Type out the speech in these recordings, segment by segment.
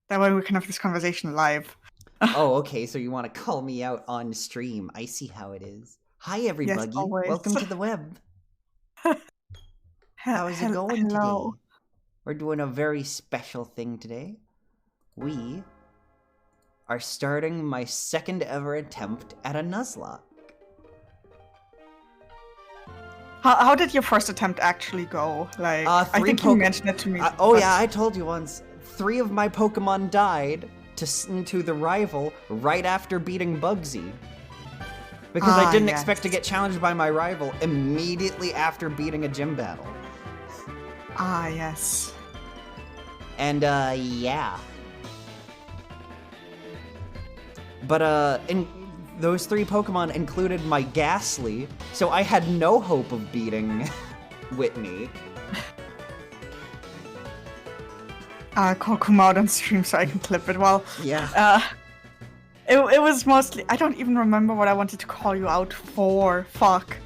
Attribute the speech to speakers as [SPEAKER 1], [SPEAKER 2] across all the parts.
[SPEAKER 1] That way we can have this conversation live.
[SPEAKER 2] Oh, okay, so you want to call me out on stream. I see how it is. Hi,
[SPEAKER 1] Yes,
[SPEAKER 2] everybody.
[SPEAKER 1] always.
[SPEAKER 2] Welcome to the web. How's it going
[SPEAKER 1] Hello.
[SPEAKER 2] today? We're doing a very special thing today. We are starting my second ever attempt at a Nuzlocke.
[SPEAKER 1] How did your first attempt actually go? Like, I think you mentioned it to me.
[SPEAKER 2] Yeah, I told you once. 3 of my Pokemon died to the rival right after beating Bugsy. Because I didn't expect to get challenged by my rival immediately after beating a gym battle.
[SPEAKER 1] Ah, yes.
[SPEAKER 2] And, yeah. But, those 3 Pokemon included my Ghastly, so I had no hope of beating Whitney.
[SPEAKER 1] Call Kumo out on stream so I can clip it. Well,
[SPEAKER 2] yeah.
[SPEAKER 1] It was mostly, I don't even remember what I wanted to call you out for. Fuck.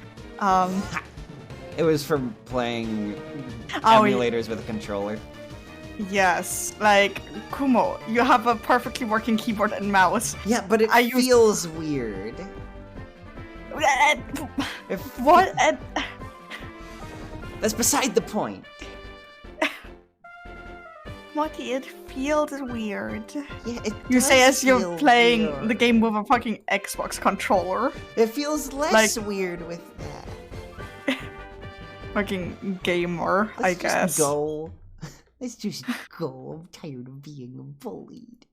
[SPEAKER 2] It was for playing emulators with a controller.
[SPEAKER 1] Yes, like, Kumo, you have a perfectly working keyboard and mouse.
[SPEAKER 2] Yeah, but it feels weird.
[SPEAKER 1] What?
[SPEAKER 2] That's beside the point.
[SPEAKER 1] Motte, it feels weird.
[SPEAKER 2] Yeah, it
[SPEAKER 1] You say as you're playing
[SPEAKER 2] weird.
[SPEAKER 1] the game with a fucking Xbox controller.
[SPEAKER 2] It feels less weird with that.
[SPEAKER 1] Fucking gamer, I guess.
[SPEAKER 2] Just go. Let's just go. I'm tired of being bullied.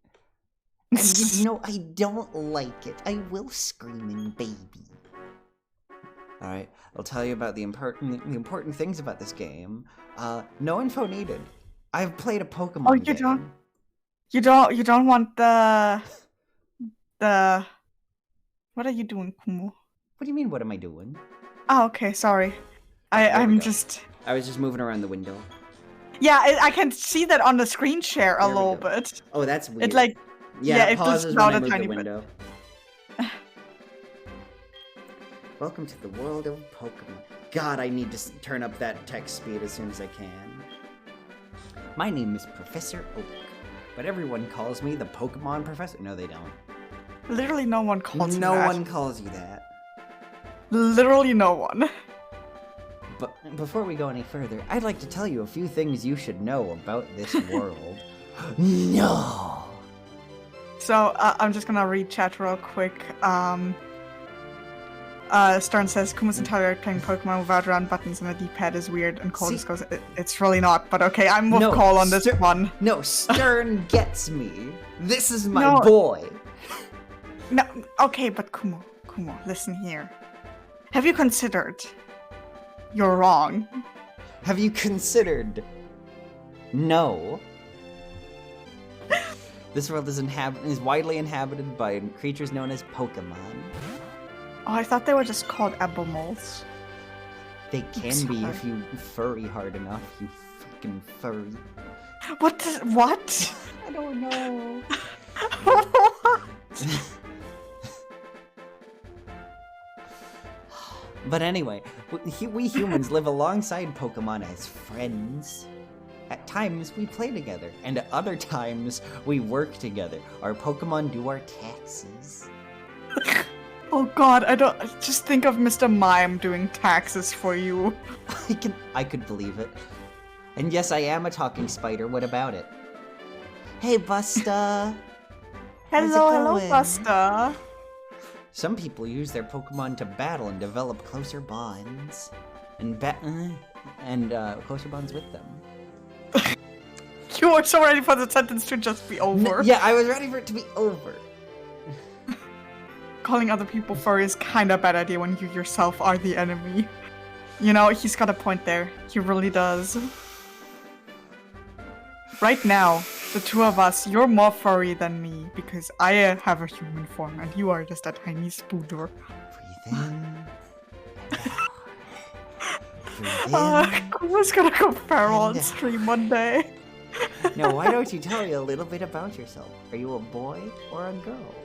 [SPEAKER 2] And you know, I don't like it. I will screaming baby. Alright, I'll tell you about the important things about this game. No info needed. I've played a Pokemon game.
[SPEAKER 1] You don't want the... What are you doing, Kumo?
[SPEAKER 2] What do you mean, what am I doing?
[SPEAKER 1] Oh, okay, sorry. I
[SPEAKER 2] was just moving around the window.
[SPEAKER 1] Yeah, I can see that on the screen share a little bit.
[SPEAKER 2] Oh, that's weird.
[SPEAKER 1] It like...
[SPEAKER 2] Yeah,
[SPEAKER 1] it
[SPEAKER 2] pauses
[SPEAKER 1] when
[SPEAKER 2] I move the window. Welcome to the world of Pokemon. God, I need to turn up that text speed as soon as I can. My name is Professor Oak, but everyone calls me the Pokemon Professor. No, they don't.
[SPEAKER 1] Literally no one calls you that.
[SPEAKER 2] No one calls you that.
[SPEAKER 1] Literally no one.
[SPEAKER 2] But before we go any further, I'd like to tell you a few things you should know about this world. No!
[SPEAKER 1] So, I'm just gonna read chat real quick. Stern says, Kumo's entirely playing Pokemon without round buttons and a D-pad is weird, and Cole just goes, it's really not, but okay, I'm with Cole on this one.
[SPEAKER 2] No, Stern gets me. This is my boy.
[SPEAKER 1] No, okay, but Kumo, listen here. Have you considered... You're wrong.
[SPEAKER 2] Have you considered... No. This world is widely inhabited by creatures known as Pokemon.
[SPEAKER 1] Oh, I thought they were just called Abomals.
[SPEAKER 2] They can be if you furry hard enough, you fucking furry.
[SPEAKER 1] What?
[SPEAKER 2] I don't know.
[SPEAKER 1] What?
[SPEAKER 2] But anyway, we humans live alongside Pokemon as friends. At times, we play together, and at other times, we work together. Our Pokemon do our taxes.
[SPEAKER 1] Oh god, just think of Mr. Mime doing taxes for you.
[SPEAKER 2] I could believe it. And yes, I am a talking spider, what about it? Hey, Busta!
[SPEAKER 1] Hello, Busta!
[SPEAKER 2] Some people use their Pokemon to battle and develop closer bonds. Closer bonds with them.
[SPEAKER 1] You were so ready for the sentence to just be over.
[SPEAKER 2] Yeah, I was ready for it to be over.
[SPEAKER 1] Calling other people furry is kinda a bad idea when you yourself are the enemy. You know, he's got a point there. He really does. Right now, the two of us, you're more furry than me, because I have a human form, and you are just a tiny spooder.
[SPEAKER 2] Breathe in. Breathe in.
[SPEAKER 1] Kumo's gonna go feral on stream one day.
[SPEAKER 2] Now, why don't you tell me a little bit about yourself? Are you a boy or a girl?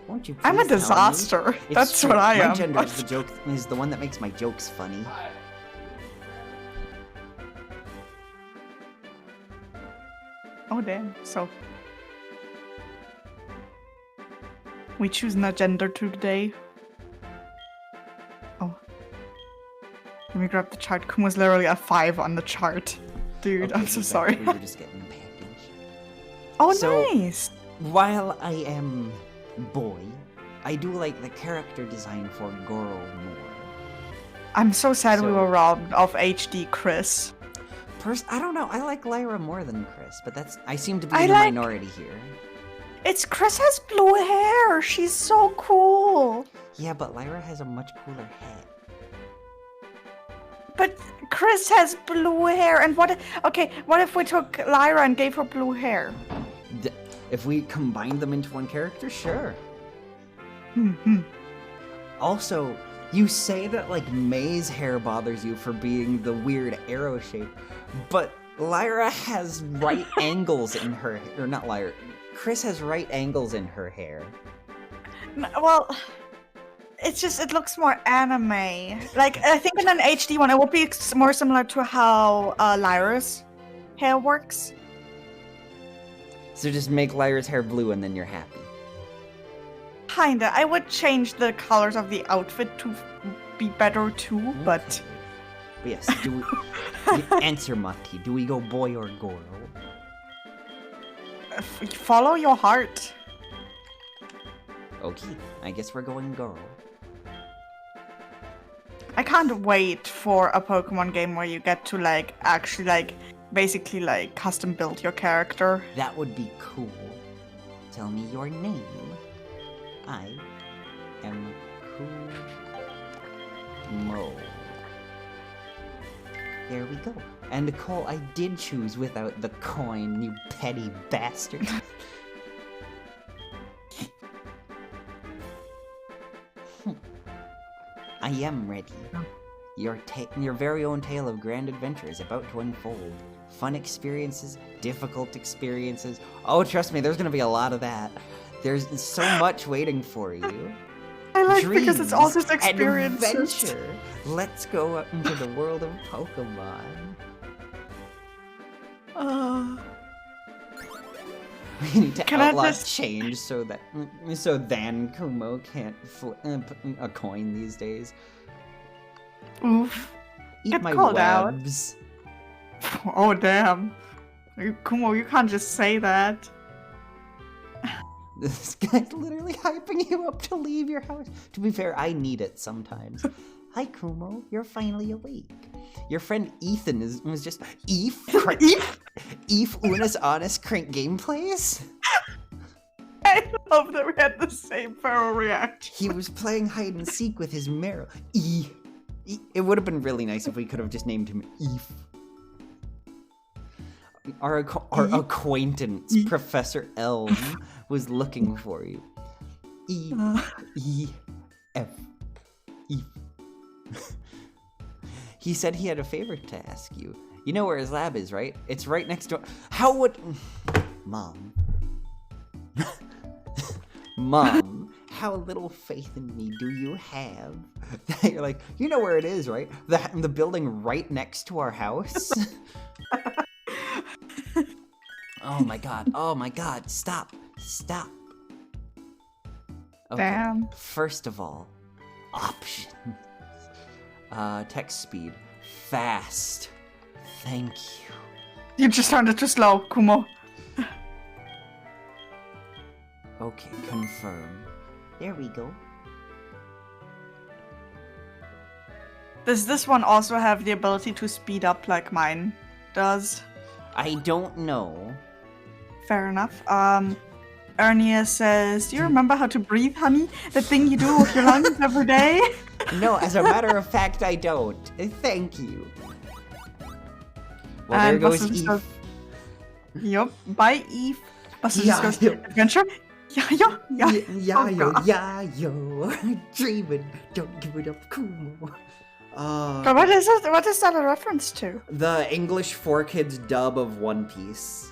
[SPEAKER 2] Won't you please
[SPEAKER 1] I'm a disaster. That's what I am.
[SPEAKER 2] My gender is the one that makes my jokes funny.
[SPEAKER 1] Oh damn, so We choosing a gender today. Oh. Let me grab the chart. Kumo's literally a 5 on the chart. Dude,
[SPEAKER 2] Okay,
[SPEAKER 1] I'm so sorry.
[SPEAKER 2] We were just getting the package.
[SPEAKER 1] Oh,
[SPEAKER 2] So,
[SPEAKER 1] nice!
[SPEAKER 2] While I am boy, I do like the character design for girl more.
[SPEAKER 1] I'm so sad we
[SPEAKER 2] So-
[SPEAKER 1] were robbed of HD Chris.
[SPEAKER 2] I don't know. I like Lyra more than Chris, but I seem to be
[SPEAKER 1] I
[SPEAKER 2] the
[SPEAKER 1] like-
[SPEAKER 2] minority here.
[SPEAKER 1] It's Chris has blue hair. She's so cool.
[SPEAKER 2] Yeah, but Lyra has a much cooler hat.
[SPEAKER 1] But Chris has blue hair, and what if we took Lyra and gave her blue hair?
[SPEAKER 2] If we combined them into one character, sure.
[SPEAKER 1] Hmm.
[SPEAKER 2] Also, you say that like May's hair bothers you for being the weird arrow shape, but Lyra has right angles in her, or not Lyra. Chris has right angles in her hair.
[SPEAKER 1] Well, it looks more anime. Like, I think in an HD one, it would be more similar to how Lyra's hair works.
[SPEAKER 2] So just make Lyra's hair blue and then you're happy.
[SPEAKER 1] Kinda. I would change the colors of the outfit to be better too, but...
[SPEAKER 2] But yes, answer, Motte. Do we go boy or girl?
[SPEAKER 1] Follow your heart.
[SPEAKER 2] Okay, I guess we're going girl.
[SPEAKER 1] I can't wait for a Pokemon game where you get to like actually like basically like custom build your character.
[SPEAKER 2] That would be cool. Tell me your name. I am Kumo. There we go. And Nicole, I did choose without the coin, you petty bastard. I am ready. Your very own tale of grand adventure is about to unfold. Fun experiences, difficult experiences. Oh, trust me, there's gonna be a lot of that. There's so much waiting for you.
[SPEAKER 1] I like
[SPEAKER 2] Dreams,
[SPEAKER 1] because it's all just experiences.
[SPEAKER 2] Adventure. Let's go out into the world of Pokemon. We need to outlaw change so then Kumo can't flip a coin these days.
[SPEAKER 1] Oof.
[SPEAKER 2] Eat
[SPEAKER 1] Get
[SPEAKER 2] my
[SPEAKER 1] called
[SPEAKER 2] webs.
[SPEAKER 1] Oh damn. Kumo, you can't just say that.
[SPEAKER 2] This guy's literally hyping you up to leave your house. To be fair, I need it sometimes. Hi Kumo, you're finally awake. Your friend Ethan was just Eve Unis Honest Crank Gameplays?
[SPEAKER 1] I love that we had the same feral reaction.
[SPEAKER 2] He was playing hide and seek with his Meryl. It would have been really nice if we could have just named him Eve. Our acquaintance, Professor Elm, was looking for you. Eve. He said he had a favor to ask you. You know where his lab is, right? It's right next door. How would... Mom. Mom, how little faith in me do you have? You're like, you know where it is, right? The building right next to our house? Oh my god, stop. Okay.
[SPEAKER 1] Damn.
[SPEAKER 2] First of all, options. Text speed. Fast. Thank you.
[SPEAKER 1] You just sounded too slow, Kumo.
[SPEAKER 2] Okay, confirm. There we go.
[SPEAKER 1] Does this one also have the ability to speed up like mine does?
[SPEAKER 2] I don't know.
[SPEAKER 1] Fair enough. Ernia says, do you remember how to breathe, honey? The thing you do with your lungs every day?
[SPEAKER 2] No, as a matter of fact, I don't. Thank you. Well,
[SPEAKER 1] And
[SPEAKER 2] there goes
[SPEAKER 1] Buster
[SPEAKER 2] Eve.
[SPEAKER 1] Yup. Bye, Eve. Buster
[SPEAKER 2] Yeah,
[SPEAKER 1] just goes, adventure? Yeah.
[SPEAKER 2] Yo. Dreaming, don't give it up, Kumo.
[SPEAKER 1] But what is that a reference to?
[SPEAKER 2] The English 4Kids dub of One Piece.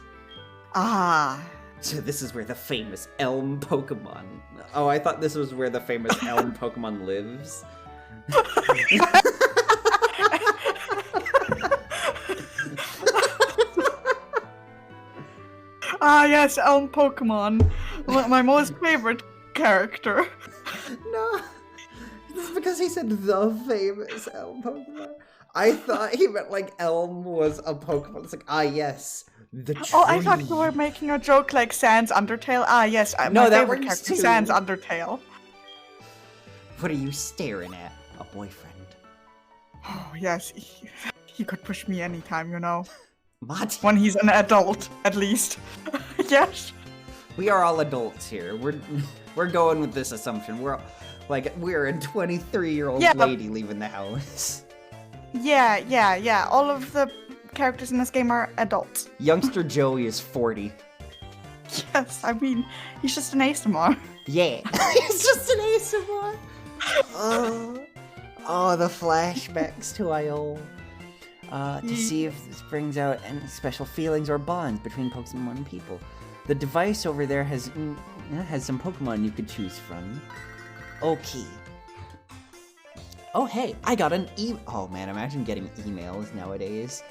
[SPEAKER 1] Ah.
[SPEAKER 2] So this is where the famous Elm Pokemon... Oh, I thought this was where the famous Elm Pokemon lives.
[SPEAKER 1] Ah, yes, Elm Pokemon. My most favorite character.
[SPEAKER 2] No. This is because he said the famous Elm Pokemon. I thought he meant like Elm was a Pokemon. It's like, ah, yes, the tree.
[SPEAKER 1] Oh, I thought you were making a joke like Sans Undertale. Ah, yes,
[SPEAKER 2] No,
[SPEAKER 1] my
[SPEAKER 2] that
[SPEAKER 1] favorite
[SPEAKER 2] works
[SPEAKER 1] character,
[SPEAKER 2] too.
[SPEAKER 1] Sans Undertale.
[SPEAKER 2] What are you staring at? A boyfriend.
[SPEAKER 1] Oh, yes, he could push me anytime, you know.
[SPEAKER 2] Motte.
[SPEAKER 1] When he's an adult, at least. Yes.
[SPEAKER 2] We are all adults here. We're going with this assumption. We're a 23-year-old
[SPEAKER 1] Yeah.
[SPEAKER 2] lady leaving the house.
[SPEAKER 1] Yeah. All of the characters in this game are adults.
[SPEAKER 2] Youngster Joey is 40.
[SPEAKER 1] Yes, I mean, he's just an ASMR.
[SPEAKER 2] Yeah. He's just an ASMR. Oh, the flashbacks to IO. To see if this brings out any special feelings or bonds between Pokemon and people. The device over there has some Pokemon you could choose from. Okay. Oh, hey, I got an Oh man, imagine getting emails nowadays.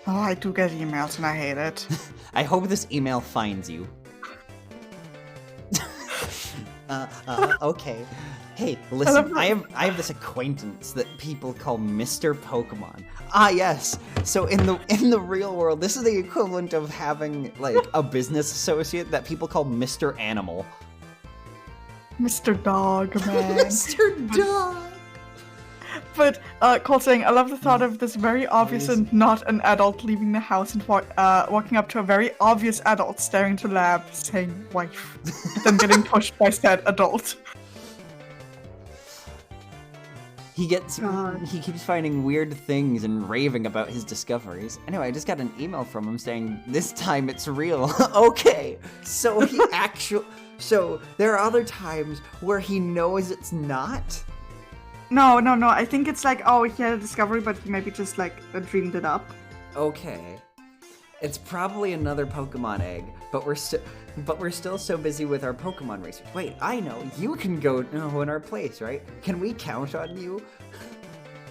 [SPEAKER 1] Oh, I do get emails and I hate it.
[SPEAKER 2] I hope this email finds you. Okay. Hey, listen, I have this acquaintance that people call Mr. Pokemon. Ah, yes. So in the real world, this is the equivalent of having like a business associate that people call Mr. Animal.
[SPEAKER 1] Mr. Dog, man.
[SPEAKER 2] Mr. Dog.
[SPEAKER 1] But, Cole saying, I love the thought of this very obvious and not an adult leaving the house and walking up to a very obvious adult staring to lab, saying wife, then getting pushed by said adult.
[SPEAKER 2] He keeps finding weird things and raving about his discoveries. Anyway, I just got an email from him saying, this time it's real. Okay. So so there are other times where he knows it's not?
[SPEAKER 1] No. I think it's like, oh, he had a discovery, but he maybe just like dreamed it up.
[SPEAKER 2] Okay. It's probably another Pokemon egg, but we're still so busy with our Pokemon research. Wait, I know. You can go in our place, right? Can we count on you?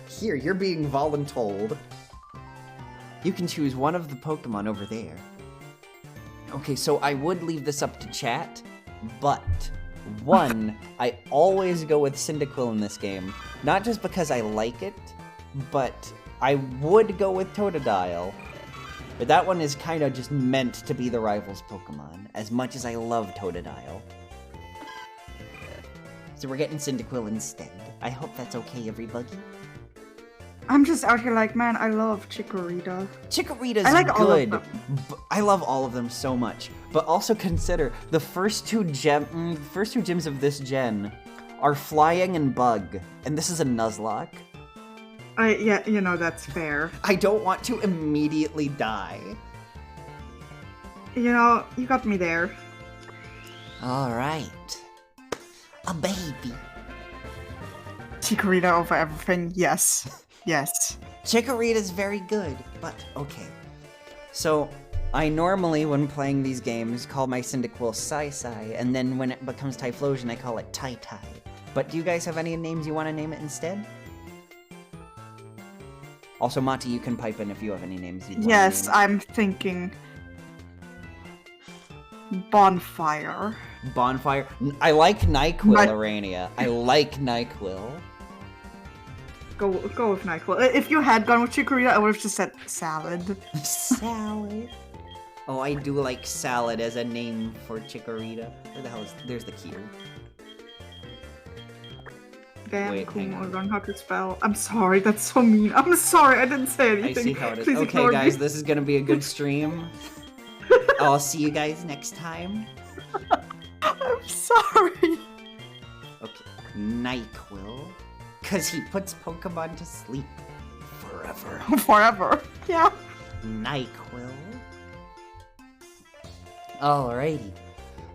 [SPEAKER 2] Here, you're being voluntold. You can choose one of the Pokemon over there. Okay, so I would leave this up to chat, but one, I always go with Cyndaquil in this game. Not just because I like it, but I would go with Totodile. But that one is kind of just meant to be the rival's Pokemon, as much as I love Totodile. So we're getting Cyndaquil instead. I hope that's okay, everybody.
[SPEAKER 1] I'm just out here like, man, I love Chikorita.
[SPEAKER 2] Chikorita's
[SPEAKER 1] I like
[SPEAKER 2] good.
[SPEAKER 1] all of them.
[SPEAKER 2] I love all of them so much. But also consider, the first two gyms of this gen are Flying and Bug. And this is a Nuzlocke.
[SPEAKER 1] Yeah, you know, that's fair.
[SPEAKER 2] I don't want to immediately die.
[SPEAKER 1] You know, you got me there.
[SPEAKER 2] Alright. A baby.
[SPEAKER 1] Chikorita over everything, yes. Yes.
[SPEAKER 2] Chikorita's very good, but okay. So, I normally, when playing these games, call my Cyndaquil Sai-Sai, and then when it becomes Typhlosion, I call it Tai-Tai. But do you guys have any names you want to name it instead? Also, Motte, you can pipe in if you have any names you'd want
[SPEAKER 1] Yes,
[SPEAKER 2] to name
[SPEAKER 1] I'm thinking... Bonfire.
[SPEAKER 2] Bonfire? I like NyQuil, Arania. I like NyQuil.
[SPEAKER 1] Go with NyQuil. If you had gone with Chikorita, I would have just said salad.
[SPEAKER 2] Salad. Oh, I do like salad as a name for Chikorita. Where the hell is... There's the keyboard.
[SPEAKER 1] Damn, Kumo, learn how to spell. I'm sorry, that's so mean. I'm sorry, I didn't say anything.
[SPEAKER 2] I see how it is.
[SPEAKER 1] Please
[SPEAKER 2] Okay,
[SPEAKER 1] ignore
[SPEAKER 2] guys,
[SPEAKER 1] me.
[SPEAKER 2] this is gonna be a good stream. I'll see you guys next time.
[SPEAKER 1] I'm sorry.
[SPEAKER 2] Okay, NyQuil. Because he puts Pokemon to sleep forever.
[SPEAKER 1] Forever. Yeah.
[SPEAKER 2] NyQuil. Alrighty.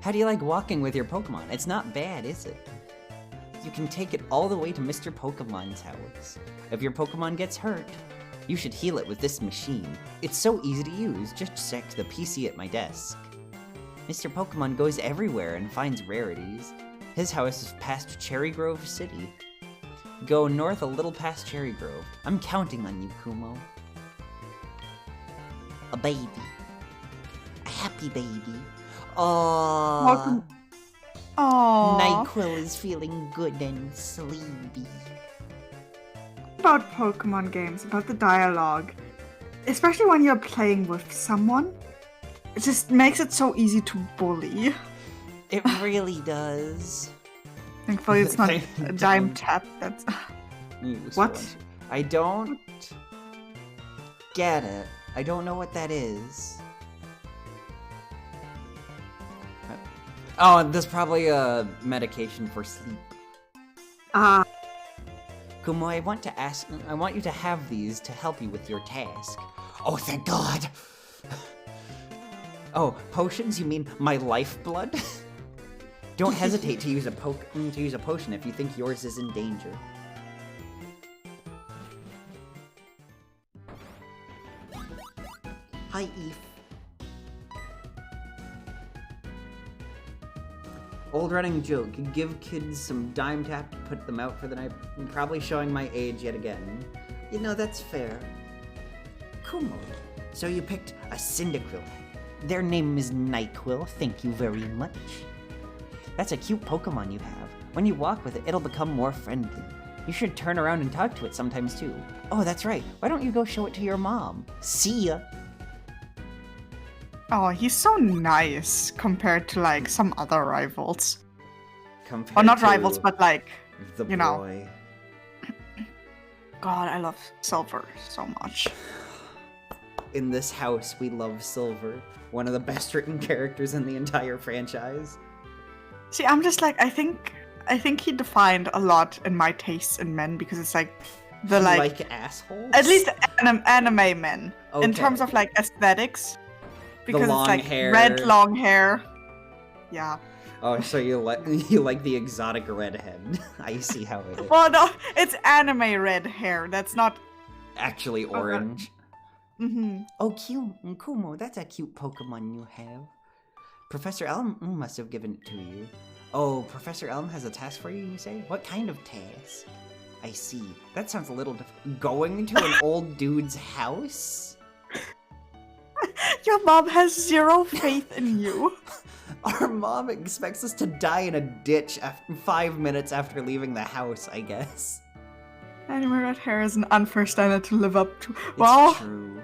[SPEAKER 2] How do you like walking with your Pokemon? It's not bad, is it? You can take it all the way to Mr. Pokemon's house. If your Pokemon gets hurt, you should heal it with this machine. It's so easy to use, just check the PC at my desk. Mr. Pokemon goes everywhere and finds rarities. His house is past Cherry Grove City. Go north a little past Cherry Grove. I'm counting on you, Kumo. A baby. A happy baby. Aww.
[SPEAKER 1] Welcome. Aww.
[SPEAKER 2] NyQuil is feeling good and sleepy.
[SPEAKER 1] About Pokemon games, about the dialogue, especially when you're playing with someone, it just makes it so easy to bully.
[SPEAKER 2] It really does.
[SPEAKER 1] Thankfully, it's not a dime tap. That's what?
[SPEAKER 2] I don't get it. I don't know what that is. Oh, there's probably a medication for sleep. Kumo, I want you to have these to help you with your task. Oh, thank God! Oh, potions? You mean my lifeblood? Don't hesitate to use a potion if you think yours is in danger. Hi, Eve. Old running joke, give kids some dime tap to put them out for the night. I'm probably showing my age yet again. You know, that's fair. Kumo, so you picked a Cyndaquil. Their name is NyQuil, thank you very much. That's a cute Pokemon you have. When you walk with it, it'll become more friendly. You should turn around and talk to it sometimes too. Oh, that's right. Why don't you go show it to your mom? See ya!
[SPEAKER 1] Oh, he's so nice compared to like some other rivals.
[SPEAKER 2] Compared
[SPEAKER 1] Or not
[SPEAKER 2] to
[SPEAKER 1] rivals, but like,
[SPEAKER 2] the
[SPEAKER 1] you
[SPEAKER 2] boy.
[SPEAKER 1] know. God, I love Silver so much.
[SPEAKER 2] In this house, we love Silver. One of the best written characters in the entire franchise.
[SPEAKER 1] See, I'm just like, I think he defined a lot in my tastes in men because it's like the
[SPEAKER 2] like assholes?
[SPEAKER 1] at least anime men in
[SPEAKER 2] Okay.
[SPEAKER 1] terms of like aesthetics. Because
[SPEAKER 2] long
[SPEAKER 1] it's like
[SPEAKER 2] hair.
[SPEAKER 1] red long hair. Yeah.
[SPEAKER 2] Oh, so you like the exotic redhead. I see how it is.
[SPEAKER 1] Well, no, it's anime red hair. That's not
[SPEAKER 2] Actually orange.
[SPEAKER 1] Mm-hmm.
[SPEAKER 2] Oh, cute. Kumo, that's a cute Pokemon you have. Professor Elm must have given it to you. Oh, Professor Elm has a task for you, you say? What kind of task? I see. That sounds a little going to an old dude's house?
[SPEAKER 1] Your mom has zero faith in you.
[SPEAKER 2] Our mom expects us to die in a ditch 5 minutes after leaving the house, I guess.
[SPEAKER 1] Anime red hair is an unfair standard to live up to.
[SPEAKER 2] It's true.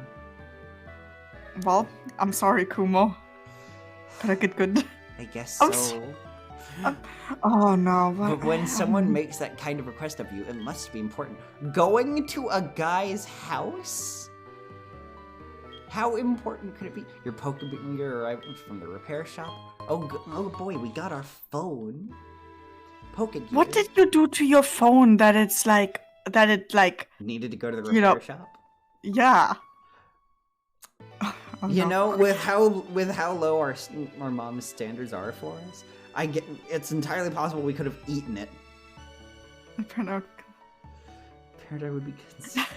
[SPEAKER 1] Well, I'm sorry, Kumo. Gotta get good.
[SPEAKER 2] I guess
[SPEAKER 1] I'm
[SPEAKER 2] so.
[SPEAKER 1] Oh no.
[SPEAKER 2] But when someone makes that kind of request of you, it must be important. Going to a guy's house? How important could it be? Your Pokemon arrived from the repair shop? Oh boy, we got our phone. Pokegear.
[SPEAKER 1] What did you do to your phone that it
[SPEAKER 2] needed to go to the repair shop?
[SPEAKER 1] Yeah. Oh,
[SPEAKER 2] you
[SPEAKER 1] no.
[SPEAKER 2] know, with how low our mom's standards are for us, it's entirely possible we could have eaten it.
[SPEAKER 1] Apparently
[SPEAKER 2] I would be concerned.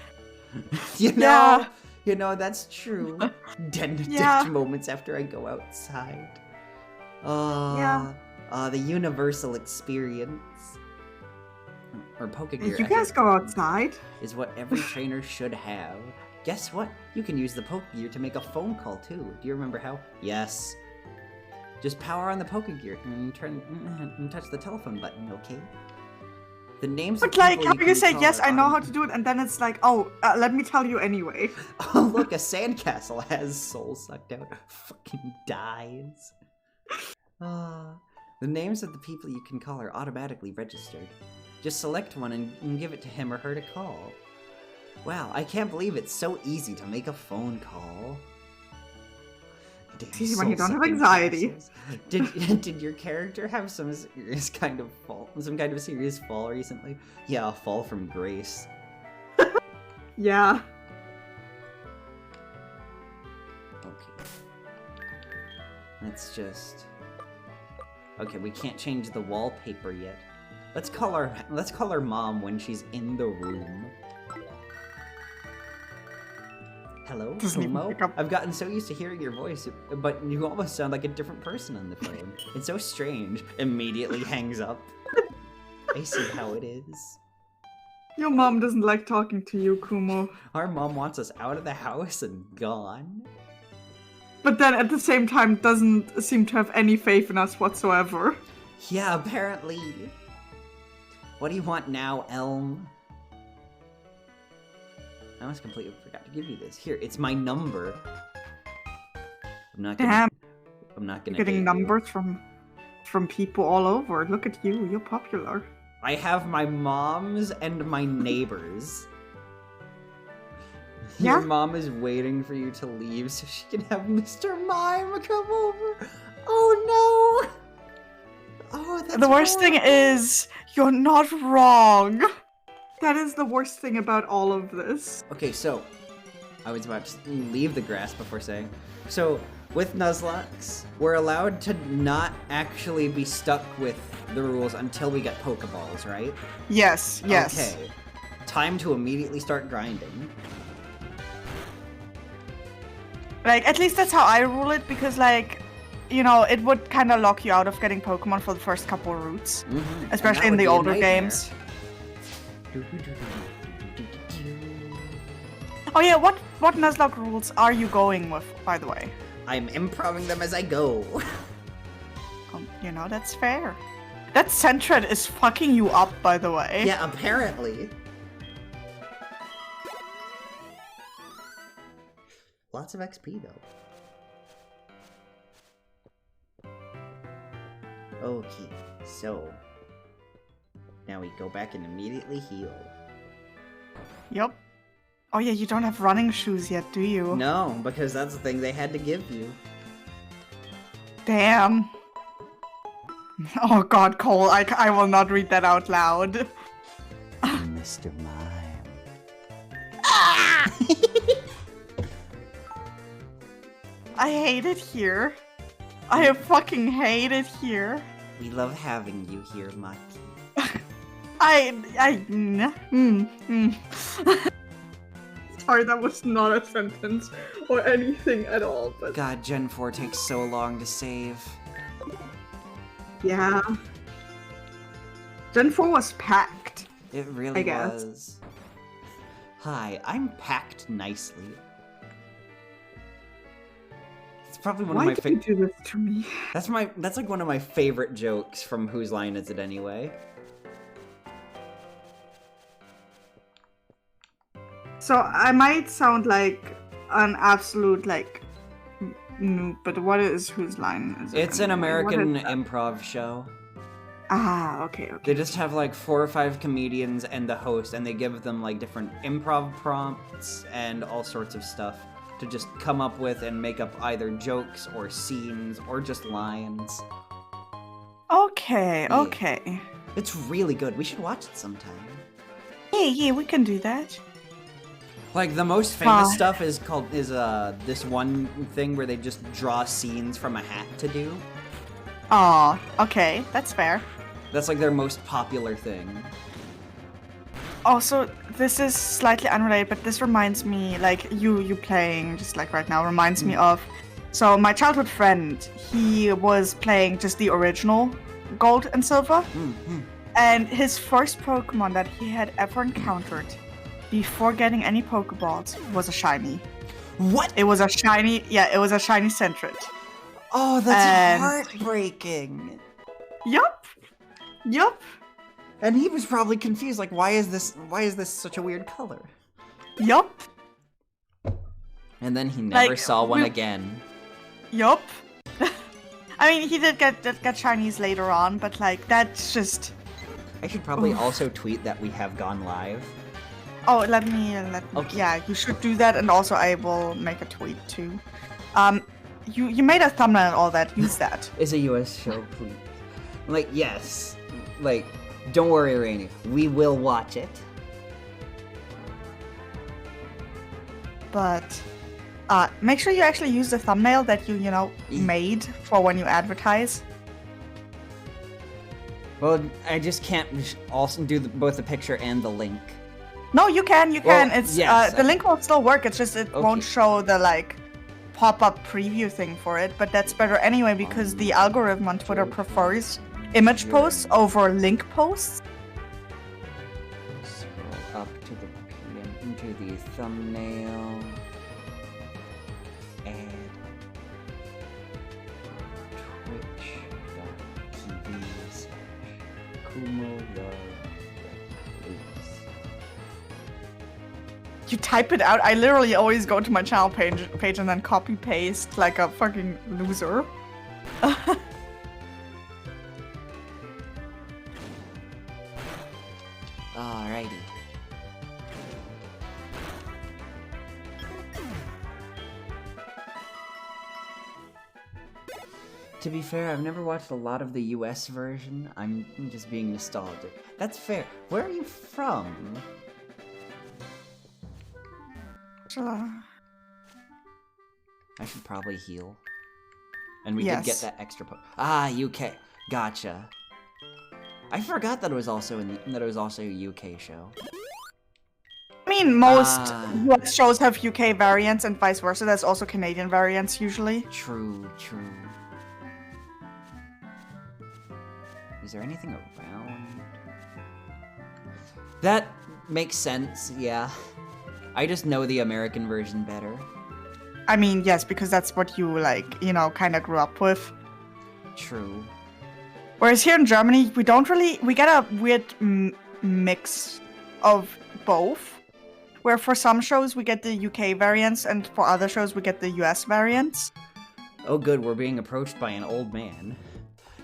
[SPEAKER 2] You know, that's true. Ditch moments after I go outside. The universal experience. Or Pokegear.
[SPEAKER 1] You guys go outside?
[SPEAKER 2] Is what every trainer should have. Guess what? You can use the Pokegear to make a phone call too. Do you remember how? Yes. Just power on the Pokegear and touch the telephone button, okay? The names
[SPEAKER 1] But
[SPEAKER 2] of
[SPEAKER 1] like,
[SPEAKER 2] people
[SPEAKER 1] how you say,
[SPEAKER 2] call
[SPEAKER 1] yes,
[SPEAKER 2] are
[SPEAKER 1] I know
[SPEAKER 2] on-
[SPEAKER 1] how to do it, and then it's like, oh, let me tell you anyway.
[SPEAKER 2] Oh, look, a sandcastle has soul sucked out. Fucking dies. The names of the people you can call are automatically registered. Just select one and give it to him or her to call. Wow, I can't believe it's so easy to make a phone call.
[SPEAKER 1] It's easy when you don't have anxiety.
[SPEAKER 2] Did your character have some kind of serious fall recently? Yeah, a fall from grace.
[SPEAKER 1] Yeah.
[SPEAKER 2] Okay. Let's just... Okay, we can't change the wallpaper yet. Let's call her mom when she's in the room. Hello, Kumo? I've gotten so used to hearing your voice, but you almost sound like a different person on the phone. It's so strange. Immediately hangs up. I see how it is.
[SPEAKER 1] Your mom doesn't like talking to you, Kumo.
[SPEAKER 2] Our mom wants us out of the house and gone.
[SPEAKER 1] But then at the same time doesn't seem to have any faith in us whatsoever.
[SPEAKER 2] Yeah, apparently. What do you want now, Elm? I almost completely forgot to give you this. Here, it's my number. I'm not gonna.
[SPEAKER 1] Damn,
[SPEAKER 2] I'm not gonna.
[SPEAKER 1] you're getting
[SPEAKER 2] date you.
[SPEAKER 1] numbers from people all over. Look at you, you're popular.
[SPEAKER 2] I have my mom's and my neighbor's.
[SPEAKER 1] Yeah?
[SPEAKER 2] Your mom is waiting for you to leave so she can have Mr. Mime come over. Oh no! Oh, that's
[SPEAKER 1] The worst thing
[SPEAKER 2] horrible.
[SPEAKER 1] is, you're not wrong. That is the worst thing about all of this.
[SPEAKER 2] Okay, so I was about to leave the grass before saying. So with Nuzlocke, we're allowed to not actually be stuck with the rules until we get Pokeballs, right?
[SPEAKER 1] Yes, yes.
[SPEAKER 2] Okay. Time to immediately start grinding.
[SPEAKER 1] Like, at least that's how I rule it, because, like, you know, it would kind of lock you out of getting Pokemon for the first couple routes.
[SPEAKER 2] Mm-hmm.
[SPEAKER 1] Especially in the older games. Oh yeah, what Nuzlocke rules are you going with, by the way?
[SPEAKER 2] I'm improving them as I go.
[SPEAKER 1] You know, that's fair. That Sentret is fucking you up, by the way.
[SPEAKER 2] Yeah, apparently. Lots of XP, though. Okay, so... Now we go back and immediately heal.
[SPEAKER 1] Yep. Oh yeah, you don't have running shoes yet, do you?
[SPEAKER 2] No, because that's the thing they had to give you.
[SPEAKER 1] Damn. Oh god, Cole, I will not read that out loud.
[SPEAKER 2] Mr. Mime.
[SPEAKER 1] I hate it here. I fucking hate it here.
[SPEAKER 2] We love having you here, Mike.
[SPEAKER 1] Sorry, that was not a sentence or anything at all, but...
[SPEAKER 2] God, Gen 4 takes so long to save.
[SPEAKER 1] Yeah. Gen 4 was packed.
[SPEAKER 2] It really
[SPEAKER 1] I guess.
[SPEAKER 2] was. Hi, I'm packed nicely. It's probably one
[SPEAKER 1] Why
[SPEAKER 2] of my
[SPEAKER 1] did you do this to me?
[SPEAKER 2] That's like one of my favorite jokes from Whose Line Is It Anyway?
[SPEAKER 1] So I might sound like an absolute like noob, but what is Whose Line Is It?
[SPEAKER 2] It's an
[SPEAKER 1] Anyway?
[SPEAKER 2] American
[SPEAKER 1] What is that?
[SPEAKER 2] improv show.
[SPEAKER 1] Ah, okay.
[SPEAKER 2] They just have like 4 or 5 comedians and the host, and they give them like different improv prompts and all sorts of stuff to just come up with and make up either jokes or scenes or just lines.
[SPEAKER 1] Okay,
[SPEAKER 2] Yeah.
[SPEAKER 1] okay.
[SPEAKER 2] It's really good. We should watch it sometime.
[SPEAKER 1] Yeah, we can do that.
[SPEAKER 2] Like the most famous stuff is this one thing where they just draw scenes from a hat to do.
[SPEAKER 1] Oh, okay, that's fair.
[SPEAKER 2] That's like their most popular thing.
[SPEAKER 1] Also, this is slightly unrelated, but this reminds me, like, you playing just like right now reminds me of... So, my childhood friend, he was playing just the original Gold and Silver, and his first Pokemon that he had ever encountered before getting any Pokeballs was a shiny.
[SPEAKER 2] What?
[SPEAKER 1] It was a shiny, yeah, it was a shiny Sentret.
[SPEAKER 2] Oh, that's heartbreaking.
[SPEAKER 1] Yup.
[SPEAKER 2] And he was probably confused, like, why is this such a weird color?
[SPEAKER 1] Yup.
[SPEAKER 2] And then he never
[SPEAKER 1] Like,
[SPEAKER 2] saw one again.
[SPEAKER 1] Yup. I mean, he did get shinies later on, but like that's just.
[SPEAKER 2] I should probably also tweet that we have gone live.
[SPEAKER 1] Oh, let me.
[SPEAKER 2] Okay.
[SPEAKER 1] Yeah, you should do that, and also I will make a tweet too. You made a thumbnail and all that. Use that.
[SPEAKER 2] It's a US show, please. Like, yes. Like, don't worry, Rainy. We will watch it.
[SPEAKER 1] But make sure you actually use the thumbnail that you made for when you advertise.
[SPEAKER 2] Well, I just can't also do both the picture and the link.
[SPEAKER 1] No, you can.
[SPEAKER 2] Well,
[SPEAKER 1] It's
[SPEAKER 2] yes,
[SPEAKER 1] the link will still work. It's just it won't
[SPEAKER 2] Okay.
[SPEAKER 1] show the like pop-up preview thing for it. But that's better anyway because the algorithm on Twitter prefers image posts over link posts.
[SPEAKER 2] Scroll up to the thumbnail. Add twitch.tv Kumo the Recluse.
[SPEAKER 1] You type it out. I literally always go to my channel page and then copy paste like a fucking loser.
[SPEAKER 2] Alrighty. To be fair, I've never watched a lot of the US version. I'm just being nostalgic. That's fair. Where are you from? I should probably heal. And we did get that extra UK. Gotcha. I forgot that it was also a UK show.
[SPEAKER 1] I mean, most US shows have UK variants and vice versa. There's also Canadian variants usually.
[SPEAKER 2] True, true. Is there anything around? That makes sense, yeah. I just know the American version better.
[SPEAKER 1] I mean, yes, because that's what you, like, you know, kind of grew up with.
[SPEAKER 2] True.
[SPEAKER 1] Whereas here in Germany, we don't really... We get a weird mix of both. Where for some shows, we get the UK variants, and for other shows, we get the US variants.
[SPEAKER 2] Oh good, we're being approached by an old man.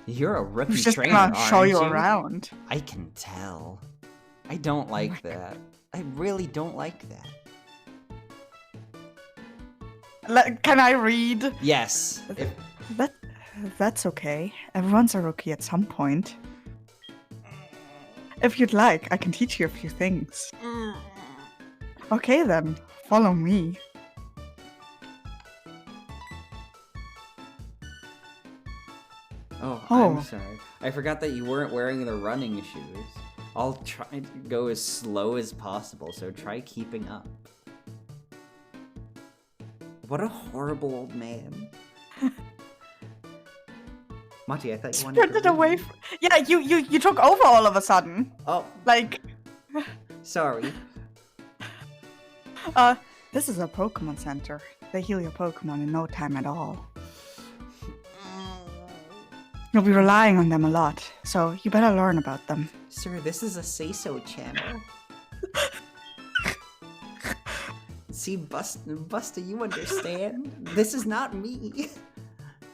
[SPEAKER 2] You're a rookie
[SPEAKER 1] Who's just
[SPEAKER 2] trainer,
[SPEAKER 1] gonna show you
[SPEAKER 2] aren't
[SPEAKER 1] around.
[SPEAKER 2] I can tell. I don't like that. I really don't like that.
[SPEAKER 1] Can I read?
[SPEAKER 2] Yes.
[SPEAKER 1] That's okay. Everyone's a rookie at some point. If you'd like, I can teach you a few things. Okay then, follow me.
[SPEAKER 2] Oh, I'm sorry. I forgot that you weren't wearing the running shoes. I'll try to go as slow as possible, so try keeping up. What a horrible old man. Motte, I thought you wanted
[SPEAKER 1] Sprinted away from... Yeah, you took over all of a sudden.
[SPEAKER 2] Oh.
[SPEAKER 1] Like...
[SPEAKER 2] Sorry.
[SPEAKER 1] This is a Pokemon Center. They heal your Pokemon in no time at all. You'll be relying on them a lot, so you better learn about them.
[SPEAKER 2] Sir, this is a say-so channel. See, Busta, you understand? This is not me.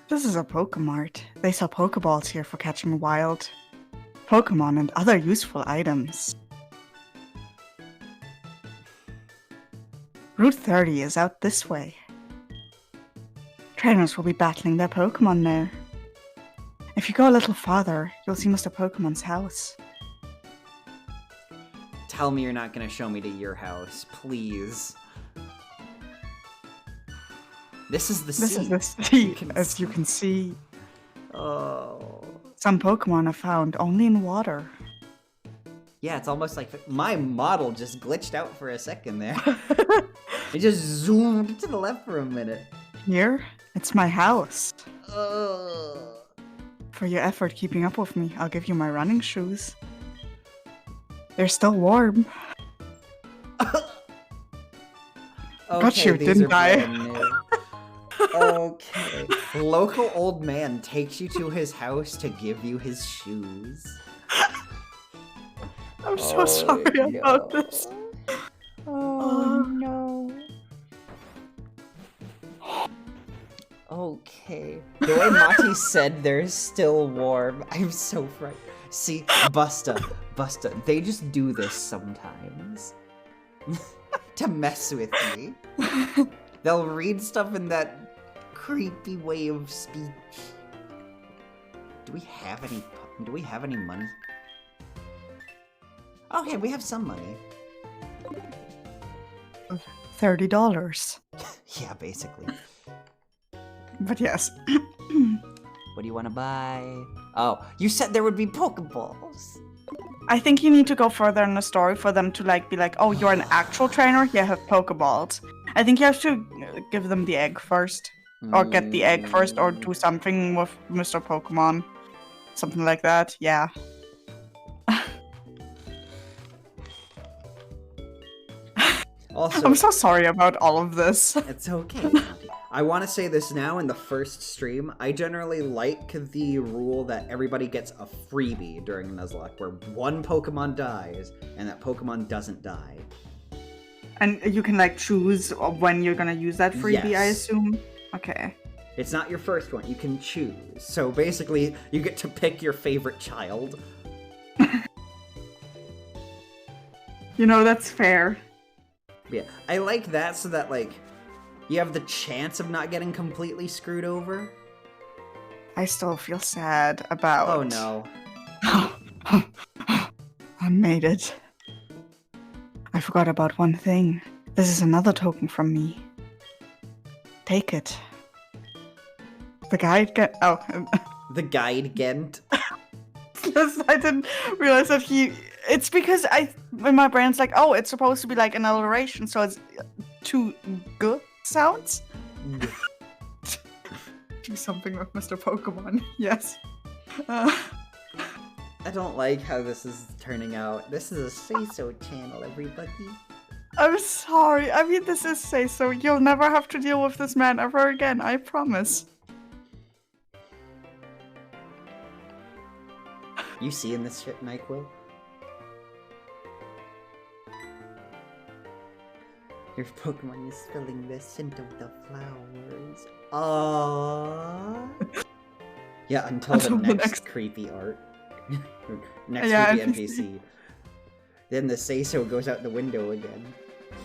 [SPEAKER 1] This is a Pokemart. They sell Pokeballs here for catching wild Pokemon and other useful items. Route 30 is out this way. Trainers will be battling their Pokemon there. If you go a little farther, you'll see Mr. Pokemon's house.
[SPEAKER 2] Tell me you're not gonna show me to your house, please. This is the sea.
[SPEAKER 1] This is the sea, as you can see.
[SPEAKER 2] Oh.
[SPEAKER 1] Some Pokemon are found only in water.
[SPEAKER 2] Yeah, it's almost like my model just glitched out for a second there. It just zoomed to the left for a minute.
[SPEAKER 1] Here, it's my house. For your effort keeping up with me, I'll give you my running shoes. They're still warm.
[SPEAKER 2] Okay,
[SPEAKER 1] Got you, didn't I?
[SPEAKER 2] Okay. Local old man takes you to his house to give you his shoes.
[SPEAKER 1] I'm so sorry about this.
[SPEAKER 2] Oh no. Okay. The way Motte said they're still warm, I'm so frightened. See, Busta, they just do this sometimes. To mess with me. They'll read stuff in that creepy way of speech. Do we have any money? Okay, we have some money.
[SPEAKER 1] $30.
[SPEAKER 2] Yeah, basically.
[SPEAKER 1] But yes.
[SPEAKER 2] What do you want to buy? Oh, you said there would be Pokeballs.
[SPEAKER 1] I think you need to go further in the story for them to be like, oh, you're an actual trainer? You have Pokeballs. I think you have to give them the egg first. Or get the egg first, or do something with Mr. Pokemon. Something like that, yeah.
[SPEAKER 2] Also,
[SPEAKER 1] I'm so sorry about all of this.
[SPEAKER 2] It's okay. I want to say this now in the first stream. I generally like the rule that everybody gets a freebie during Nuzlocke, where one Pokemon dies, and that Pokemon doesn't die.
[SPEAKER 1] And you can like choose when you're gonna use that freebie, I
[SPEAKER 2] Yes.
[SPEAKER 1] assume? Okay.
[SPEAKER 2] It's not your first one, you can choose. So basically, you get to pick your favorite child.
[SPEAKER 1] You know, that's fair.
[SPEAKER 2] Yeah, I like that so that, like, you have the chance of not getting completely screwed over.
[SPEAKER 1] I still feel sad about...
[SPEAKER 2] Oh no.
[SPEAKER 1] I made it. I forgot about one thing. This is another token from me. Take it. The guide get... Oh.
[SPEAKER 2] The guide Gent.
[SPEAKER 1] Yes, I didn't realize that he... It's because in my brain, it's like, oh, it's supposed to be like an alliteration, so it's two g sounds. Do something with Mr. Pokemon, yes.
[SPEAKER 2] I don't like how this is turning out. This is a say-so channel, everybody.
[SPEAKER 1] I'm sorry. I mean, this is Say So. You'll never have to deal with this man ever again, I promise.
[SPEAKER 2] You seeing this shit, NyQuil? Your Pokemon is spilling the scent of the flowers. Aww. Yeah, until the next creepy art. Next creepy NPC. Then the say-so goes out the window again.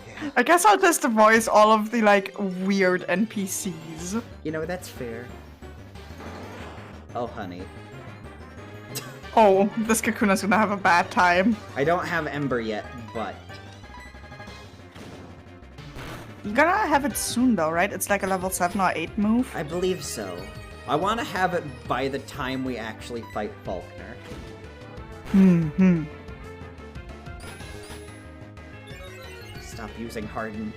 [SPEAKER 2] Yeah.
[SPEAKER 1] I guess I'll just voice all of the, like, weird NPCs.
[SPEAKER 2] You know, that's fair. Oh, honey.
[SPEAKER 1] Oh, this Kakuna's gonna have a bad time.
[SPEAKER 2] I don't have Ember yet, but...
[SPEAKER 1] You're gonna have it soon though, right? It's like a level 7 or 8 move.
[SPEAKER 2] I believe so. I want to have it by the time we actually fight Faulkner. Stop using Harden.